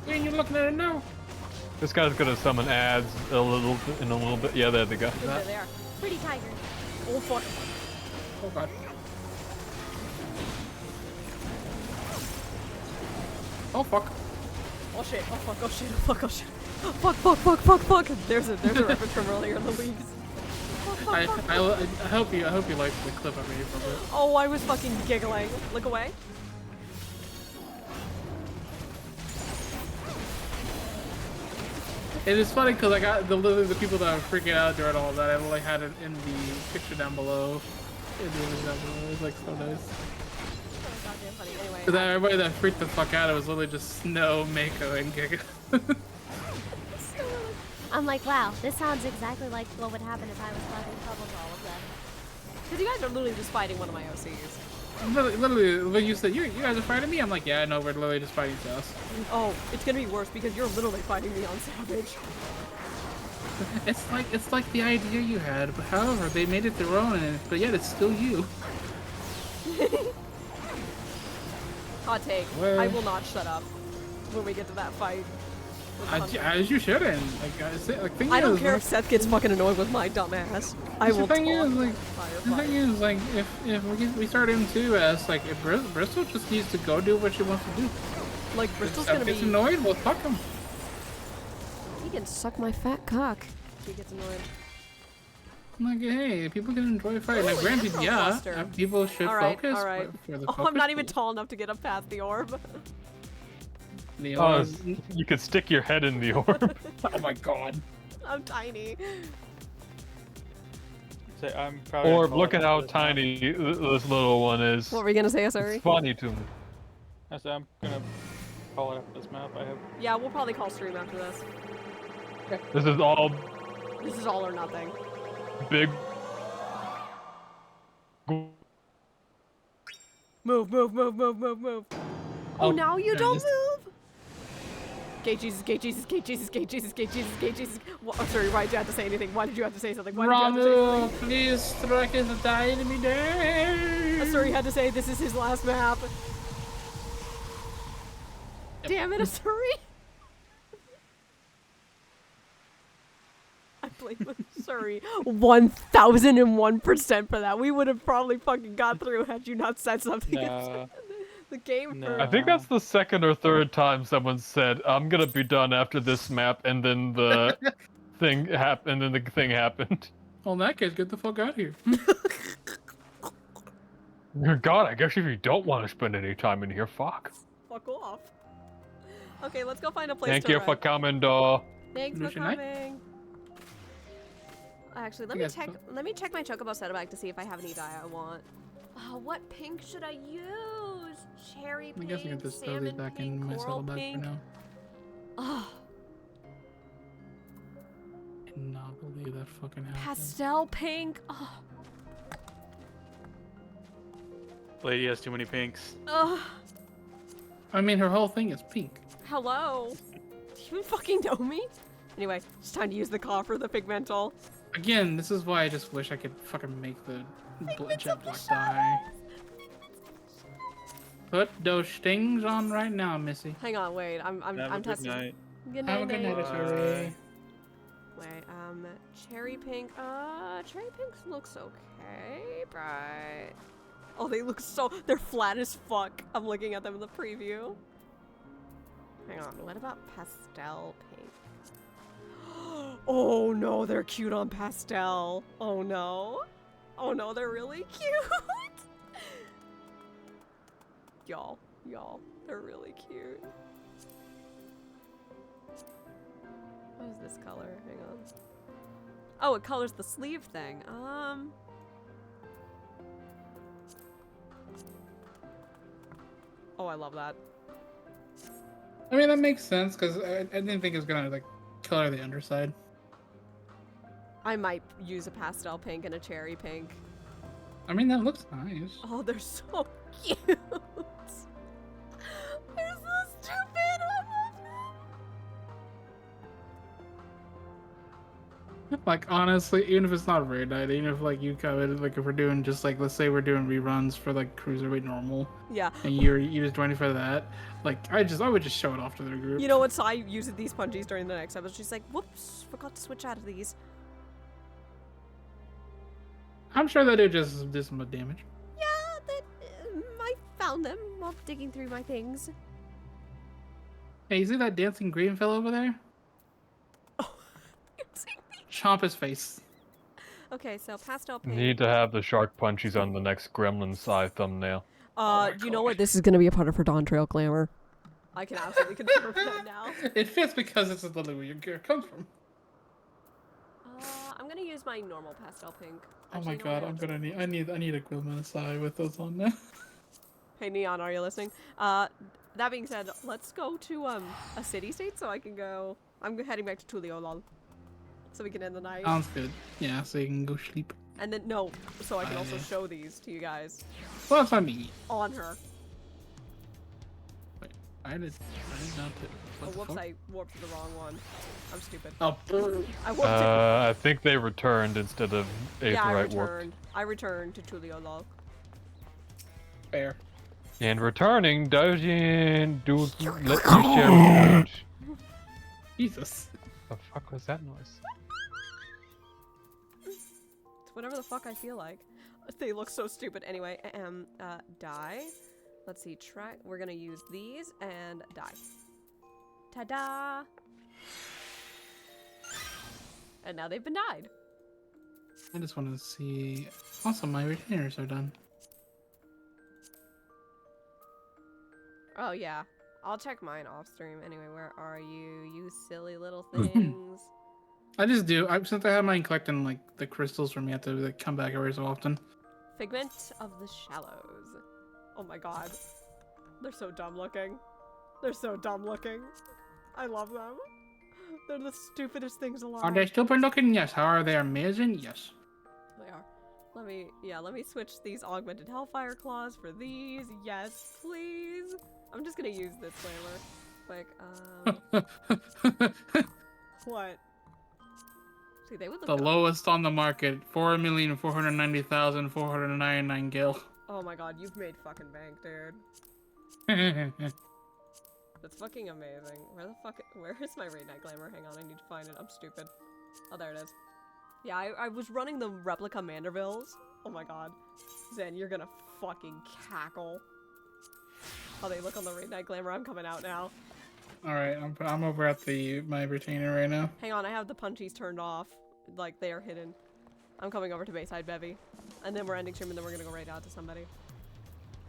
And you're looking at it now. This guy's gonna summon ads in a little bit. Yeah, there they go. There they are. Pretty tiger. Oh, fuck. Oh, God. Oh, fuck. Oh, shit. Oh, fuck. Oh, shit. Oh, fuck. Oh, shit. Fuck. There's a reference from earlier in the weeks. I hope you like the clip I made from it. Oh, I was fucking giggling. Look away. It is funny because I got literally the people that were freaking out during all of that. I like had it in the picture down below. In the image down below. It was like so nice. Goddamn funny. Anyway. Because everybody that freaked the fuck out, it was literally just Snow, Mako, and Giga. I'm like, wow, this sounds exactly like what would happen if I was causing trouble for all of them. Because you guys are literally just fighting one of my OCs. Literally, when you said you guys are fighting me, I'm like, yeah, no, we're literally just fighting us. Oh, it's gonna be worse because you're literally fighting me on Savage. It's like the idea you had, but however, they made it their own, but yet it's still you. Hot take. Well- I will not shut up when we get to that fight. As you shouldn't. I don't care if Seth gets fucking annoyed with my dumb ass. I will The thing talk. is, if we start M2 as like if Bristol just needs to go do what she wants to do. Like Bristol's If gonna Seth be. gets annoyed, well fuck him. He can suck my fat cock. He gets annoyed. I'm like, hey, people can enjoy fighting. Now, Ooh, granted, Emerald yeah, Cluster. people should focus. All right. For the Oh, focus, I'm not even tall enough to get up past the orb. The Oh, you could stick your head in the orb. Oh my god. I'm tiny. I'm probably gonna Orb, call look it at how after this map. tiny this little one is. What were you gonna say, Asari? It's funny to me. I said I'm gonna call it after this map. I have. Yeah, we'll probably call stream after this. This is all This is all or nothing. big. Move. Oh, now you don't move? Gate Jesus. Oh, sorry, why did you have to say anything? Why did you have to say something? Why did you have to say Ramu, something? please strike us a die me down. Asuri had to say this is his last map. Damn it, Asuri! I blame Asuri 1001% for that. We would have probably fucking got through had you not said something. Nah. The game I think that's the second or third time someone said, "I'm gonna be done after this map," and then the thing happened. And then the thing happened. Well, in that case, get the fuck out of here. God, I guess if you don't want to spend any time in here, fuck. Fuck off. Okay, let's go find a place Thank to you run. for coming, doll. Thanks for Good night. coming. Actually, let me check my Chocobo saddlebag to see if I have any dye I want. What pink should I use? Cherry I'm pink, guessing get this totally salmon back pink, in my coral saddlebag pink. for now. Oh, I cannot believe that fucking happened. pastel pink. Oh, Lady has too many pinks. ugh. I mean, her whole thing is pink. Hello. Do you even fucking know me? Anyway, it's time to use the coffer, the pigmental. Again, this is why I just wish I could fucking make the jet black dye. put those stings on right now, Missy. Hang on, wait. I'm testing. Night. Good Have a night, good night, Cherry. Wait, cherry pink. Cherry pink looks okay, but oh, they look they're flat as fuck. I'm looking at them in the preview. Hang on, what about pastel pink? Oh no, they're cute on pastel. Oh no. Oh no, they're really cute. Y'all, they're really cute. What is this color? Hang on. Oh, it colors the sleeve thing. Oh, I love that. I mean, that makes sense, because I didn't think it was gonna, like, color the underside. I might use a pastel pink and a cherry pink. I mean, that looks nice. Oh, they're so cute. They're so stupid. I love them. Like, honestly, even if it's not raid night, even if, like, you covered, like, if we're doing just, like, let's say we're doing reruns for, like, Cruiserweight Normal. Yeah. And you just joining for that. Like, I would just show it off to their group. You know what? So I used these punchies during the next episode. She's like, whoops, forgot to switch out of these. I'm sure they do just this much damage. Yeah, I found them while digging through my things. Hey, you see that dancing green fellow over there? Chomp his face. Okay, so pastel pink. Need to have the shark punchies on the next Gremlin side thumbnail. You know what? This is gonna be a part of her Dawn Trail glamour. I can absolutely confirm that now. It fits because this is literally where your gear comes from. I'm gonna use my normal pastel pink. Oh Actually, my no, god, I need a Gwilmanasai with those on now. Hey Neon, are you listening? That being said, let's go to a city state so I can go. I'm heading back to Tulio, lol. So we can end the night. Sounds good. Yeah, so you can go sleep. And then so I can also show these to you guys. Well, that's what I mean. On her. Wait, I did not hit. Oh, whoops! I warped the wrong one. I'm stupid. Oh. I warped it. I think they returned instead of Aetherite warped. I returned to Tulio, lol. Fair. And returning doesn't let you share damage. Jesus. The fuck was that noise? It's whatever the fuck I feel like. They look so stupid. Anyway, die. Let's see, track. We're gonna use these and die. Ta-da! And now they've been dyed. I just want to see. Also, my retainers are done. Oh yeah, I'll check mine off stream. Anyway, where are you, you silly little things? I just do. Since I have mine collecting like the crystals from me, I have to like, come back every so often. Figment of the Shallows. Oh my god, they're so dumb looking. They're so dumb looking. I love them. They're the stupidest things alive. Are they stupid looking? Yes. How are they amazing? Yes. They are. Let me switch these augmented hellfire claws for these. Yes, please. I'm just gonna use this flamer. Quick, what? See, they would look The good. Lowest on the market, 4,490,499 gil. Oh my god, you've made fucking bank, dude. That's fucking amazing. Where is my raid night glamour? Hang on, I need to find it. I'm stupid. Oh, there it is. Yeah, I was running the replica Mandervilles. Oh my god. Zen, you're gonna fucking cackle. How they look on the raid night glamour. I'm coming out now. Alright, I'm over at my retainer right now. Hang on, I have the punchies turned off. Like, they are hidden. I'm coming over to Bayside Bevy. And then we're ending stream and then we're gonna go right out to somebody.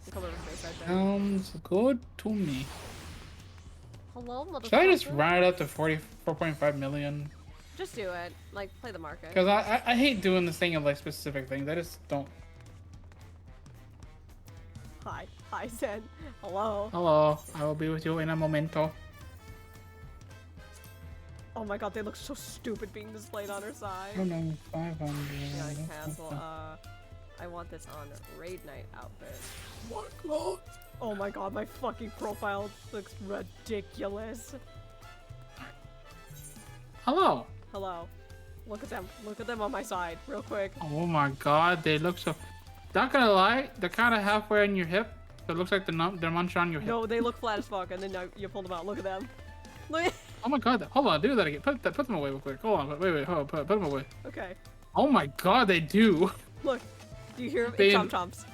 I'm coming over to Bayside Bevy. Sounds good to me. Hello, motherfucker. Should I just run it up to 44.5 million? Just do it. Like, play the market. Because I hate doing this thing of like specific things. I just don't. Hi. Hi, Zen. Hello. Hello. I will be with you in a momento. Oh my god, they look so stupid being displayed on her side. Oh no, 500. Yeah, I cancel. I want this on raid night outfit. What? Lord? Oh my god, my fucking profile looks ridiculous. Hello. Hello. Look at them. Look at them on my side, real quick. Oh my god, they look so. Not gonna lie, they're kind of halfway on your hip. So it looks like they're munching on your hip. No, they look flat as fuck, and then you pull them out. Look at them. Look. Oh my god! Hold on, do that again. Put them away real quick. Hold on, wait, hold on, put them away. Okay. Oh my god, they do. Look, do you hear them? They- Chomp chomps.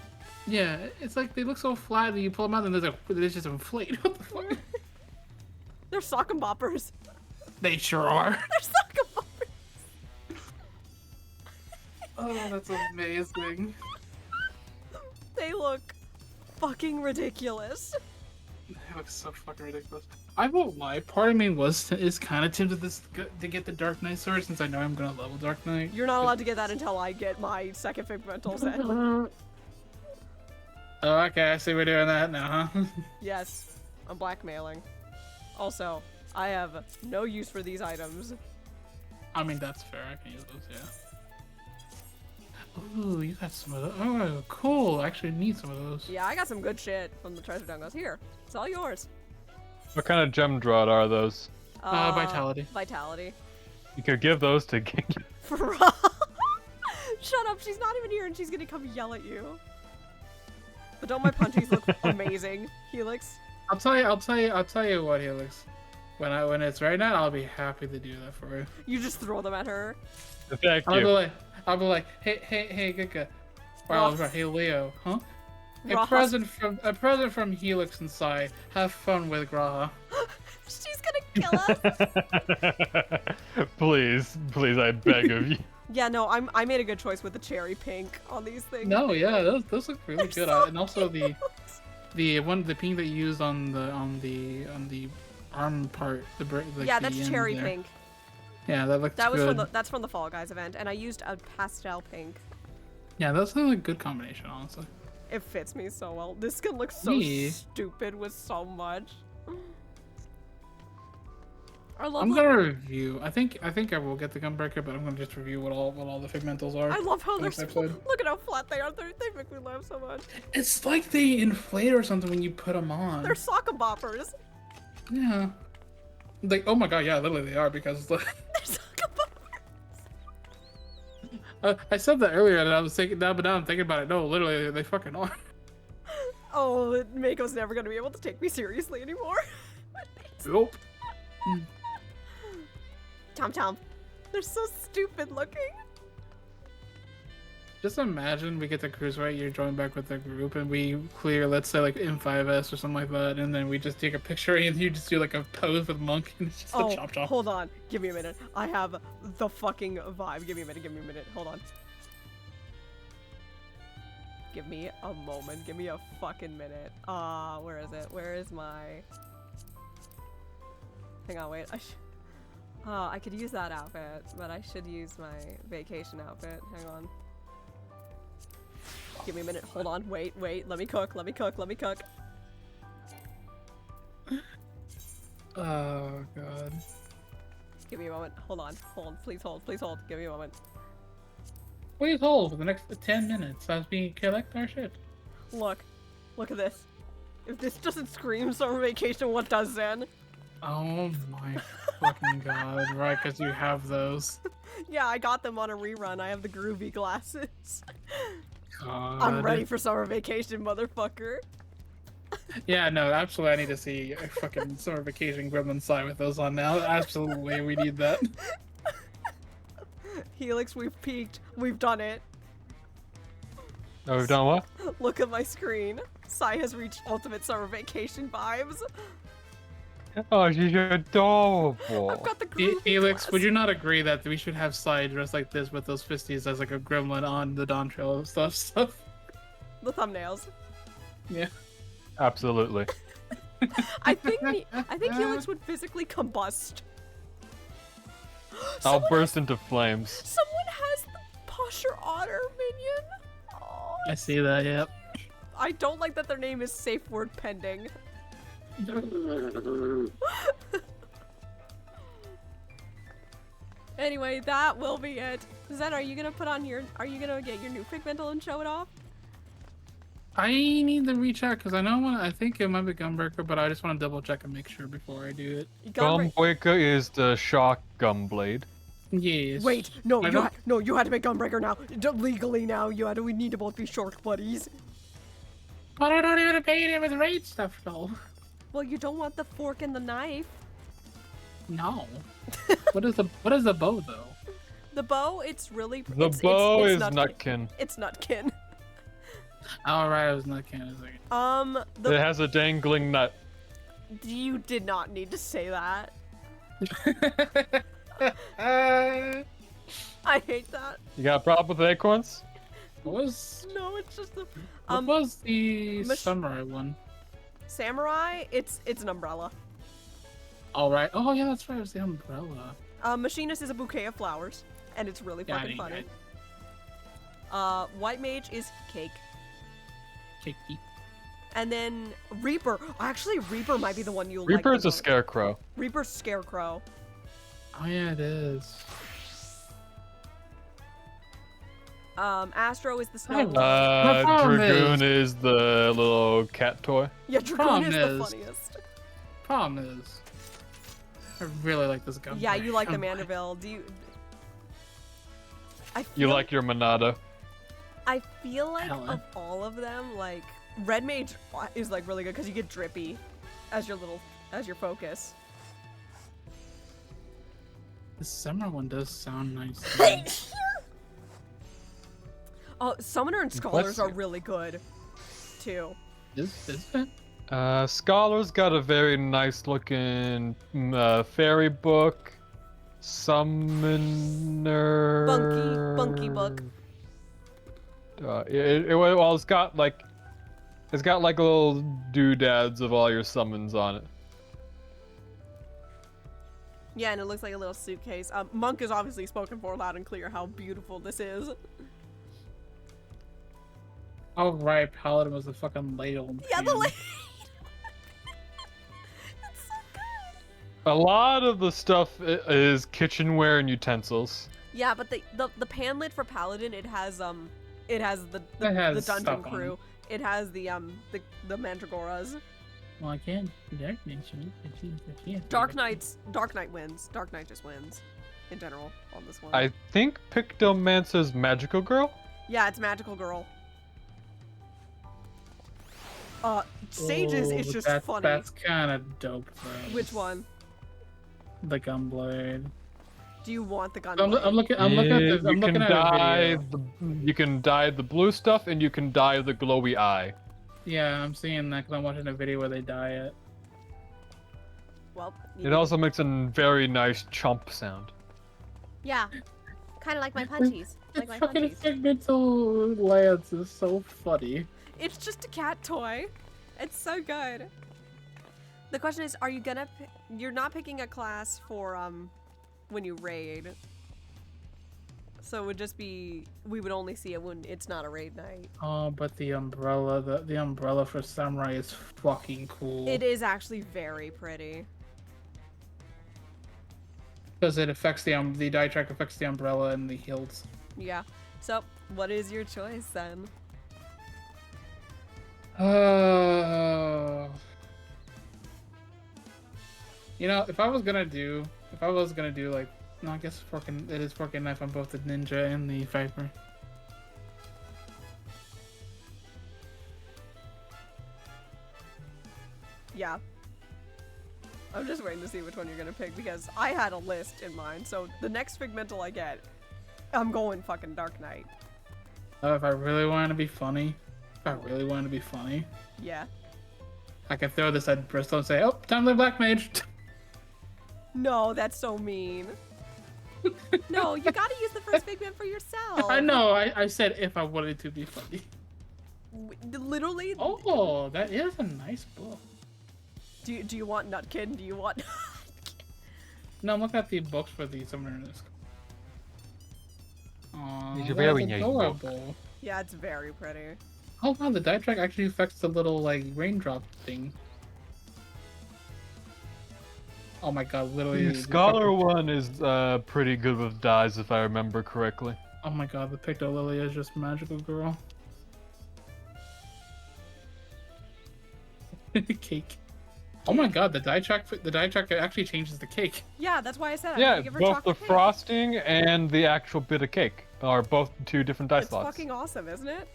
Yeah, it's like they look so flat that you pull them out and they just inflate. What the fuck? They're sock and boppers. They sure are. They're sock and boppers. Oh, that's amazing. They look fucking ridiculous. They look so fucking ridiculous. I won't lie. Part of me is kind of tempted to get the Dark Knight sword since I know I'm gonna level Dark Knight. You're not allowed to get that until I get my second pigmental set. Oh, okay. I see we're doing that now, huh? Yes, I'm blackmailing. Also, I have no use for these items. I mean, that's fair. I can use those, yeah. Ooh, you got some of those. Oh, cool. I actually need some of those. Yeah, I got some good shit from the treasure dungles. Here, it's all yours. What kind of gem drought are those? Vitality. Vitality. You could give those to Shut up, she's not even here and she's gonna come yell at you. But don't my punchies look amazing, Helix? I'll tell you what, Helix. When it's right now, I'll be happy to do that for you. You just throw them at her. Thank you. I'll be like, hey, Gika. Or I'll be like, hey, Leo, huh? Ross. A present from Helix and Sai. Have fun with Graha. She's gonna kill us. Please, I beg of you. Yeah, no, I made a good choice with the cherry pink on these things. No, yeah, those look really They're good. so And also the pink that you used on the arm part. Yeah, that's cherry pink. Yeah, that looks good. That's from the Fall Guys event, and I used a pastel pink. Yeah, that's a good combination, honestly. It fits me so well. This skin looks so stupid with so much. I'm gonna review. I think I will get the Gunbreaker, but I'm gonna just review what all the Figmentals are. I love how they're look at how flat they are. They make me laugh so much. It's like they inflate or something when you put them on. They're sock and boppers. Yeah. Like, oh my god, yeah, literally they are because they're sock and boppers. I said that earlier and I was thinking now, but now I'm thinking about it. No, literally they fucking are. Oh, Mako's never gonna be able to take me seriously anymore. Nope. Tom. They're so stupid looking. Just imagine we get the cruiserweight, you're joined back with the group, and we clear, let's say, like M5S or something like that, and then we just take a picture and you just do like a pose with Monk, and it's just a chop chop. Hold on. Give me a minute. I have the fucking vibe. Give me a minute. Hold on. Give me a moment. Give me a fucking minute. Where is it? Where is my... Hang on, wait. I could use that outfit, but I should use my vacation outfit. Hang on. Give me a minute. Hold on. Wait. Let me cook. Oh, God. Give me a moment. Hold. Please hold. Give me a moment. Please hold for the next 10 minutes as we collect our shit. Look at this. If this doesn't scream summer vacation, what does then? Oh my fucking god, right, because you have those. Yeah, I got them on a rerun. I have the groovy glasses. God. I'm ready for summer vacation, motherfucker. Yeah, no, absolutely. I need to see a fucking summer vacation Gremlin side with those on now. Absolutely, we need that. Helix, we've peaked. We've done it. Oh, we've done what? Look at my screen. Sai has reached ultimate summer vacation vibes. Oh, she's adorable. I've got the Felix, would you not agree that we should have Sai dressed like this with those fisties as like a gremlin on the Dawn Trail stuff? The thumbnails. Yeah. Absolutely. I think Helix would physically combust. I'll burst into flames. Someone has the Posher Otter minion. Oh, I see that, yep. I don't like that their name is safe word pending. Anyway, that will be it. Zen, are you gonna get your new pigmental and show it off? I need to reach out because I think it might be Gunbreaker, but I just want to double check and make sure before I do it. Gunbreaker is the shock gunblade. Yes. Wait, no, you had to make Gunbreaker now. Legally now, we need to both be short buddies. But I don't even pay it with raid stuff though. Well, you don't want the fork and the knife. No. What is the bow though? The bow, it's really. The bow is Nutkin. It's Nutkin. All right, it was Nutkin. It has a dangling nut. You did not need to say that. I hate that. You got a problem with acorns? What was? No, it's just the. What was the samurai one? Samurai, it's an umbrella. All right. Oh yeah, that's right. It was the umbrella. Machinist is a bouquet of flowers, and it's really Got fucking it, funny. White mage is cake. Cakey. And then Reaper. Actually, Reaper might be the one you'll Reaper like. is a scarecrow. Reaper's scarecrow. Oh yeah, it is. Astro is the snow. Dragoon is the little cat toy. Yeah, Dragoon is the funniest. Problem is, I really like this gun. Yeah, you like the Manderville. Do you? You like your Monado. I feel like of all of them, like Red Mage is like really good because you get Drippy as your focus. The summer one does sound nice. Oh, Summoner and Scholars are really good, too. Is it? Scholar's got a very nice looking fairy book. Summoner. Bunky book. It's got like little doodads of all your summons on it. Yeah, and it looks like a little suitcase. Monk is obviously spoken for loud and clear how beautiful this is. Oh right, Paladin was the fucking ladle. Yeah, the ladle. A lot of the stuff is kitchenware and utensils. Yeah, but the panlet for Paladin, it has the dungeon stuff on crew. It has the Mandragoras. Well, I can't. Dark Knight wins. Dark Knight just wins, in general, on this one. I think Pictomancer's Magical Girl? Yeah, it's Magical Girl. Sages is just funny. That's kind of dope, though. Which one? The Gunblade. Do you want the gun? I'm looking at a video. You can dye the blue stuff, and you can dye the glowy eye. Yeah, I'm seeing that because I'm watching a video where they dye it. Well, it also makes a very nice chomp sound. Yeah, kind of like my punchies. Fucking Figmental Lance is so funny. It's just a cat toy. It's so good. The question is, are you gonna? You're not picking a class for when you raid. So it would just be, we would only see it when it's not a raid night. Oh, but the umbrella, the umbrella for Samurai is fucking cool. It is actually very pretty. Because it affects the die track affects the umbrella and the hilts. Yeah. So, what is your choice then? You know, if I was gonna do like, no, I guess it is fork and knife on both the ninja and the viper. Yeah. I'm just waiting to see which one you're gonna pick because I had a list in mind. So the next Figmental I get, I'm going fucking Dark Knight. Oh, if I really want to be funny, Yeah. I could throw this at Bristol and say, "Oh, time to play Black Mage." No, that's so mean. No, you gotta use the first Figment for yourself. I know. I said if I wanted to be funny. Literally. Oh, that is a nice book. Do you want Nutkin? Do you want? No, I'm looking at the books for the Summoner Disc. Oh, These are that's very nice adorable. Yeah, it's very pretty. Oh wow, the die track actually affects the little like raindrop thing. Oh my god, literally. The Scholar one is pretty good with dyes, if I remember correctly. Oh my god, the Picto Lily is just magical girl. Cake. Oh my god, the die track actually changes the cake. Yeah, that's why I said Yeah, I'd give her both the chocolate cake. frosting and the actual bit of cake are both two different dice It's slots. fucking awesome, isn't it?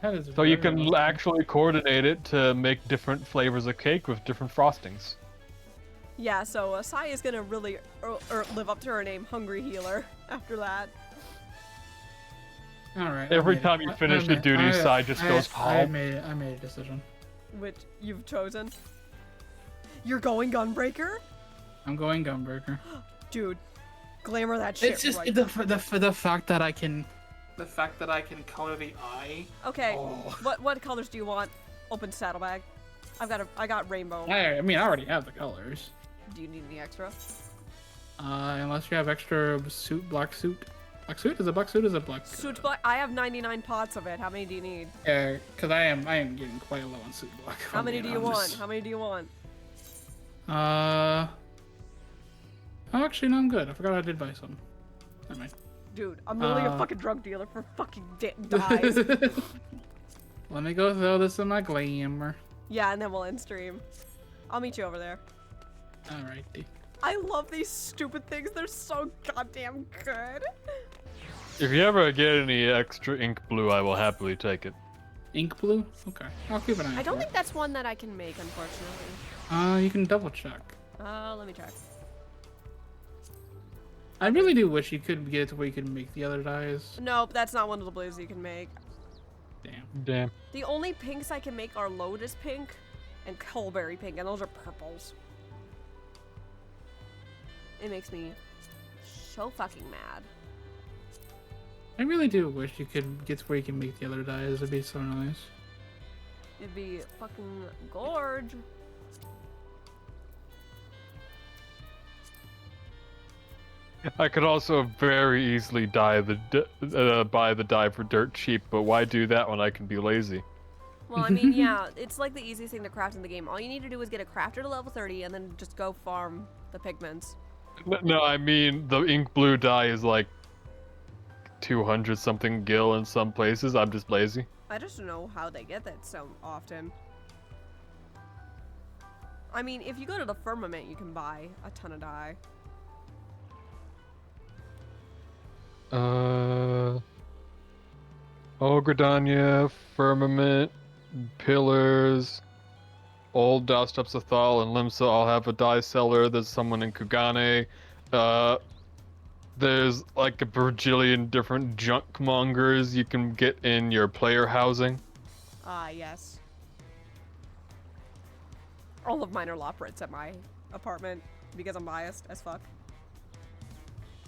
That is So you very can awesome. actually coordinate it to make different flavors of cake with different frostings. Yeah, so Sai is gonna really live up to her name, Hungry Healer, after that. All right. Every time you finish the duty, Sai just goes I calm. made a decision. Which you've chosen. You're going Gunbreaker? I'm going Gunbreaker. Dude, glamour that shit It's just right. the fact that I can color the eye. Okay, Oh. what colors do you want? Open saddlebag. I got rainbow. I mean, I already have the colors. Do you need any extra? Unless you have extra black suit. Black suit? Is it black suit? Is it black? Suit black. I have 99 pots of it. How many do you need? Yeah, because I am getting quite low on suit black. How many do you want? How many do you want? Oh, actually, no, I'm good. I forgot I did buy some. Never mind. Dude, I'm literally a fucking drug dealer for fucking dyes. Let me go throw this in my glamour. Yeah, and then we'll end stream. I'll meet you over there. Alrighty. I love these stupid things. They're so goddamn good. If you ever get any extra ink blue, I will happily take it. Ink blue? Okay. I'll keep an eye out. I don't for think that's one that I can make, unfortunately. it. You can double check. Let me check. I really do wish you could get it to where you could make the other dyes. Nope, that's not one of the blues you can make. Damn. The only pinks I can make are Lotus Pink and Coalberry Pink, and those are purples. It makes me so fucking mad. I really do wish you could get to where you can make the other dyes. It'd be so nice. It'd be fucking gorge. I could also very easily buy the dye for dirt cheap, but why do that when I can be lazy? Well, I mean, yeah, it's like the easiest thing to craft in the game. All you need to do is get a crafter to level 30 and then just go farm the pigments. No, I mean the ink blue dye is like 200 something gil in some places. I'm just lazy. I just don't know how they get that so often. I mean, if you go to the Firmament, you can buy a ton of dye. Ogredania, Firmament, Pillars, Old Dowsteps of Thal, and Limsa all have a dye seller. There's someone in Kugane. There's like a bajillion different junk mongers you can get in your player housing. Yes. All of mine are Loprits at my apartment because I'm biased as fuck.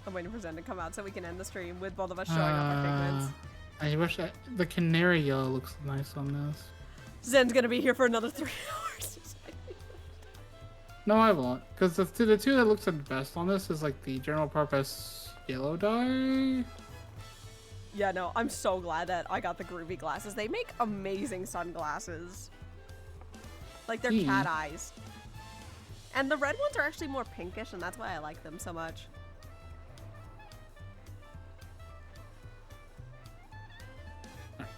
I'm waiting for Zen to come out so we can end the stream with both of us showing off our pigments. I wish the canary yellow looks nice on this. Zen's gonna be here for another 3 hours. No, I won't, because the two that looks the best on this is like the general purpose yellow dye. Yeah, no, I'm so glad that I got the groovy glasses. They make amazing sunglasses. Like, they're cat eyes. And the red ones are actually more pinkish, and that's why I like them so much.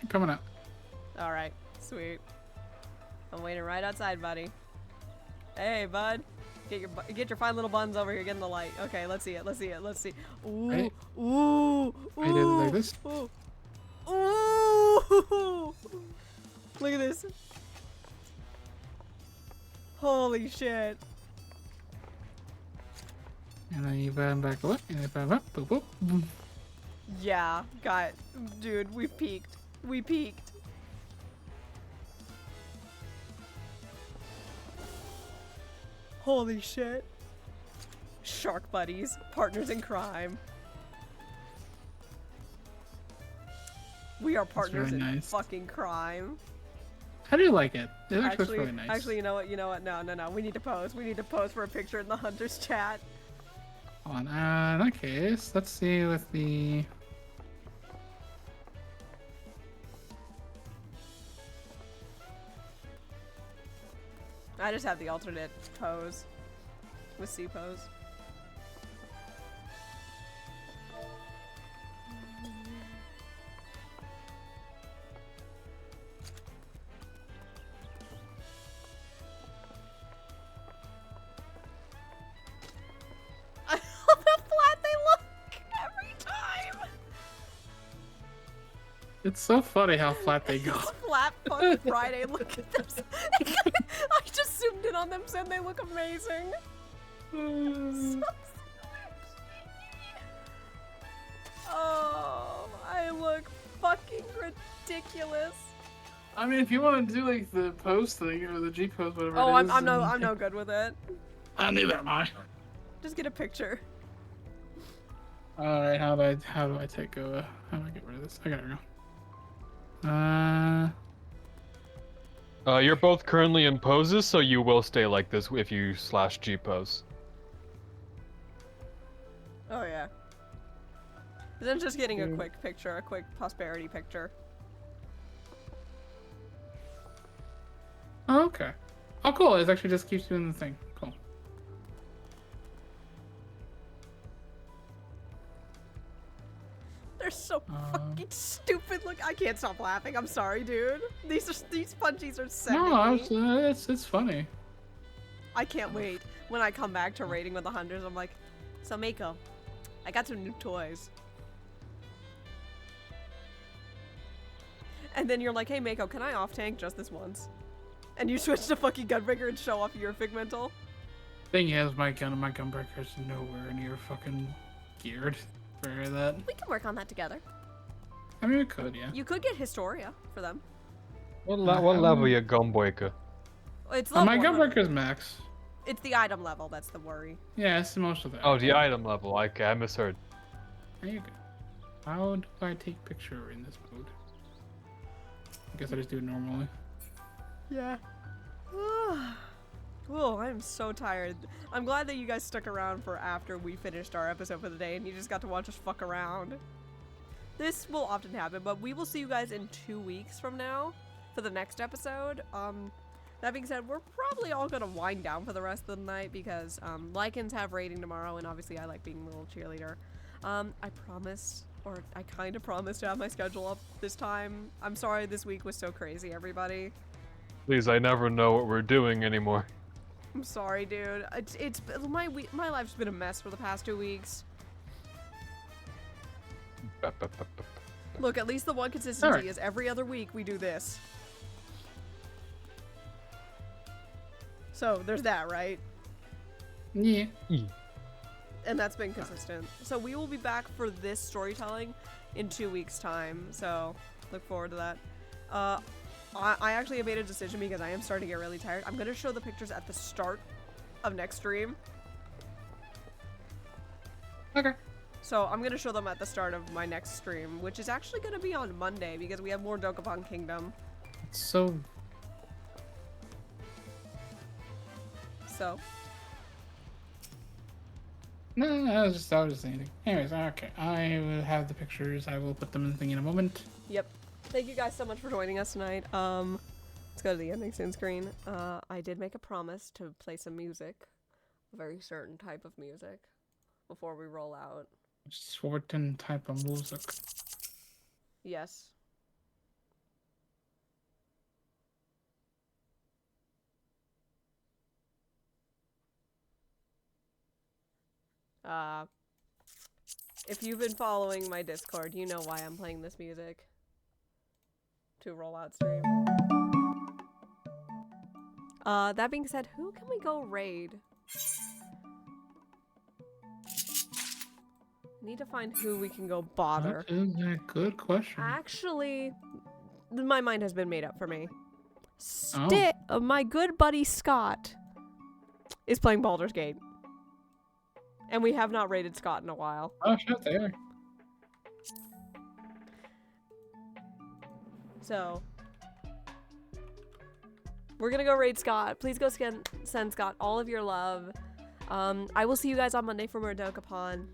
Coming up. Alright, sweet. I'm waiting right outside, buddy. Hey, bud. Get your fine little buns over here, get in the light. Okay, let's see it, let's see it, let's see. Ooh, Right. ooh, I did it like ooh, this. ooh. Ooh! Look at this. Holy shit. And then you burn back away, and then burn up, boop, boop, boom. Yeah, dude, we peaked. We peaked. Holy shit. Shark buddies, partners in crime. We are partners very in nice. fucking crime. How do you like it? It actually looks really nice. Actually, you know what? No. We need to pose. We need to pose for a picture in the Hunter's chat. Hold on, in that case, let's see with the... I just have the alternate pose. With C pose. I love how flat they look every time. It's so funny how flat they go. It's flat fucking Friday. Look at them. I just zoomed in on them, said they look amazing. Oh, I look fucking ridiculous. I mean, if you want to do like the pose thing or the G pose, whatever. Oh, it is, I'm no good with it. I knew that much. Just get a picture. All right, how do I take how do I get rid of this? I got it now. You're both currently in poses, so you will stay like this if you /G pose. Oh yeah. Then just getting a quick picture, a quick prosperity picture. Oh, okay. Oh, cool. It actually just keeps doing the thing. Cool. They're so fucking stupid. Look, I can't stop laughing. I'm sorry, dude. These punchies are sending me. It's funny. I can't wait when I come back to raiding with the hunters. I'm like, so Mako, I got some new toys. And then you're like, hey Mako, can I off tank just this once? And you switch to fucking Gunbreaker and show off your Figmental. Thing is, my gunbreaker's nowhere near fucking geared for that. We can work on that together. I mean, we could, yeah. You could get Historia for them. What level you Gunbreaker? It's my level 100. gunbreaker's max. It's the item level that's the worry. Yeah, it's most of that. Oh, the item level. Okay, I misheard. There you go. How do I take picture in this mode? I guess I just do it normally. Yeah. Oh, I'm so tired. I'm glad that you guys stuck around for after we finished our episode for the day and you just got to watch us fuck around. This will often happen, but we will see you guys in 2 weeks from now for the next episode. That being said, we're probably all gonna wind down for the rest of the night because Lycans have raiding tomorrow, and obviously I like being a little cheerleader. I promised, or I kind of promised to have my schedule up this time. I'm sorry this week was so crazy, everybody. Please, I never know what we're doing anymore. I'm sorry, dude. It's my life's been a mess for the past 2 weeks. Look, at least the one consistency is every other week we do this. So there's that, right? Yeah. And that's been consistent. So we will be back for this storytelling in 2 weeks' time. So look forward to that. I actually have made a decision because I am starting to get really tired. I'm gonna show the pictures at the start of next stream. Okay. So I'm gonna show them at the start of my next stream, which is actually gonna be on Monday because we have more Dokapon Kingdom. So. No, I was just saying. Anyways, okay. I will have the pictures. I will put them in the thing in a moment. Yep. Thank you guys so much for joining us tonight. Let's go to the ending soon screen. I did make a promise to play some music, a very certain type of music, before we roll out. Certain type of music. Yes. If you've been following my Discord, you know why I'm playing this music. To roll out stream. That being said, who can we go raid? Need to find who we can go bother. That is a good question. Actually, my mind has been made up for me. Oh. My good buddy Scott is playing Baldur's Gate. And we have not raided Scott in a while. Oh shit, they are. So, we're gonna go raid Scott. Please go send Scott all of your love. I will see you guys on Monday for more Dokapon.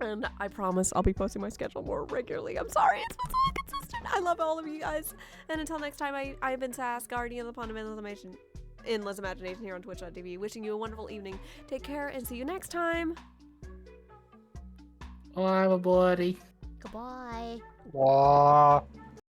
And I promise I'll be posting my schedule more regularly. I'm sorry, it's been so inconsistent. I love all of you guys. And until next time, I've been Sass, Guardian of the Pond of Endless Imagination here on Twitch.tv. Wishing you a wonderful evening. Take care and see you next time. Oh, I'm a buddy. Goodbye. Wow.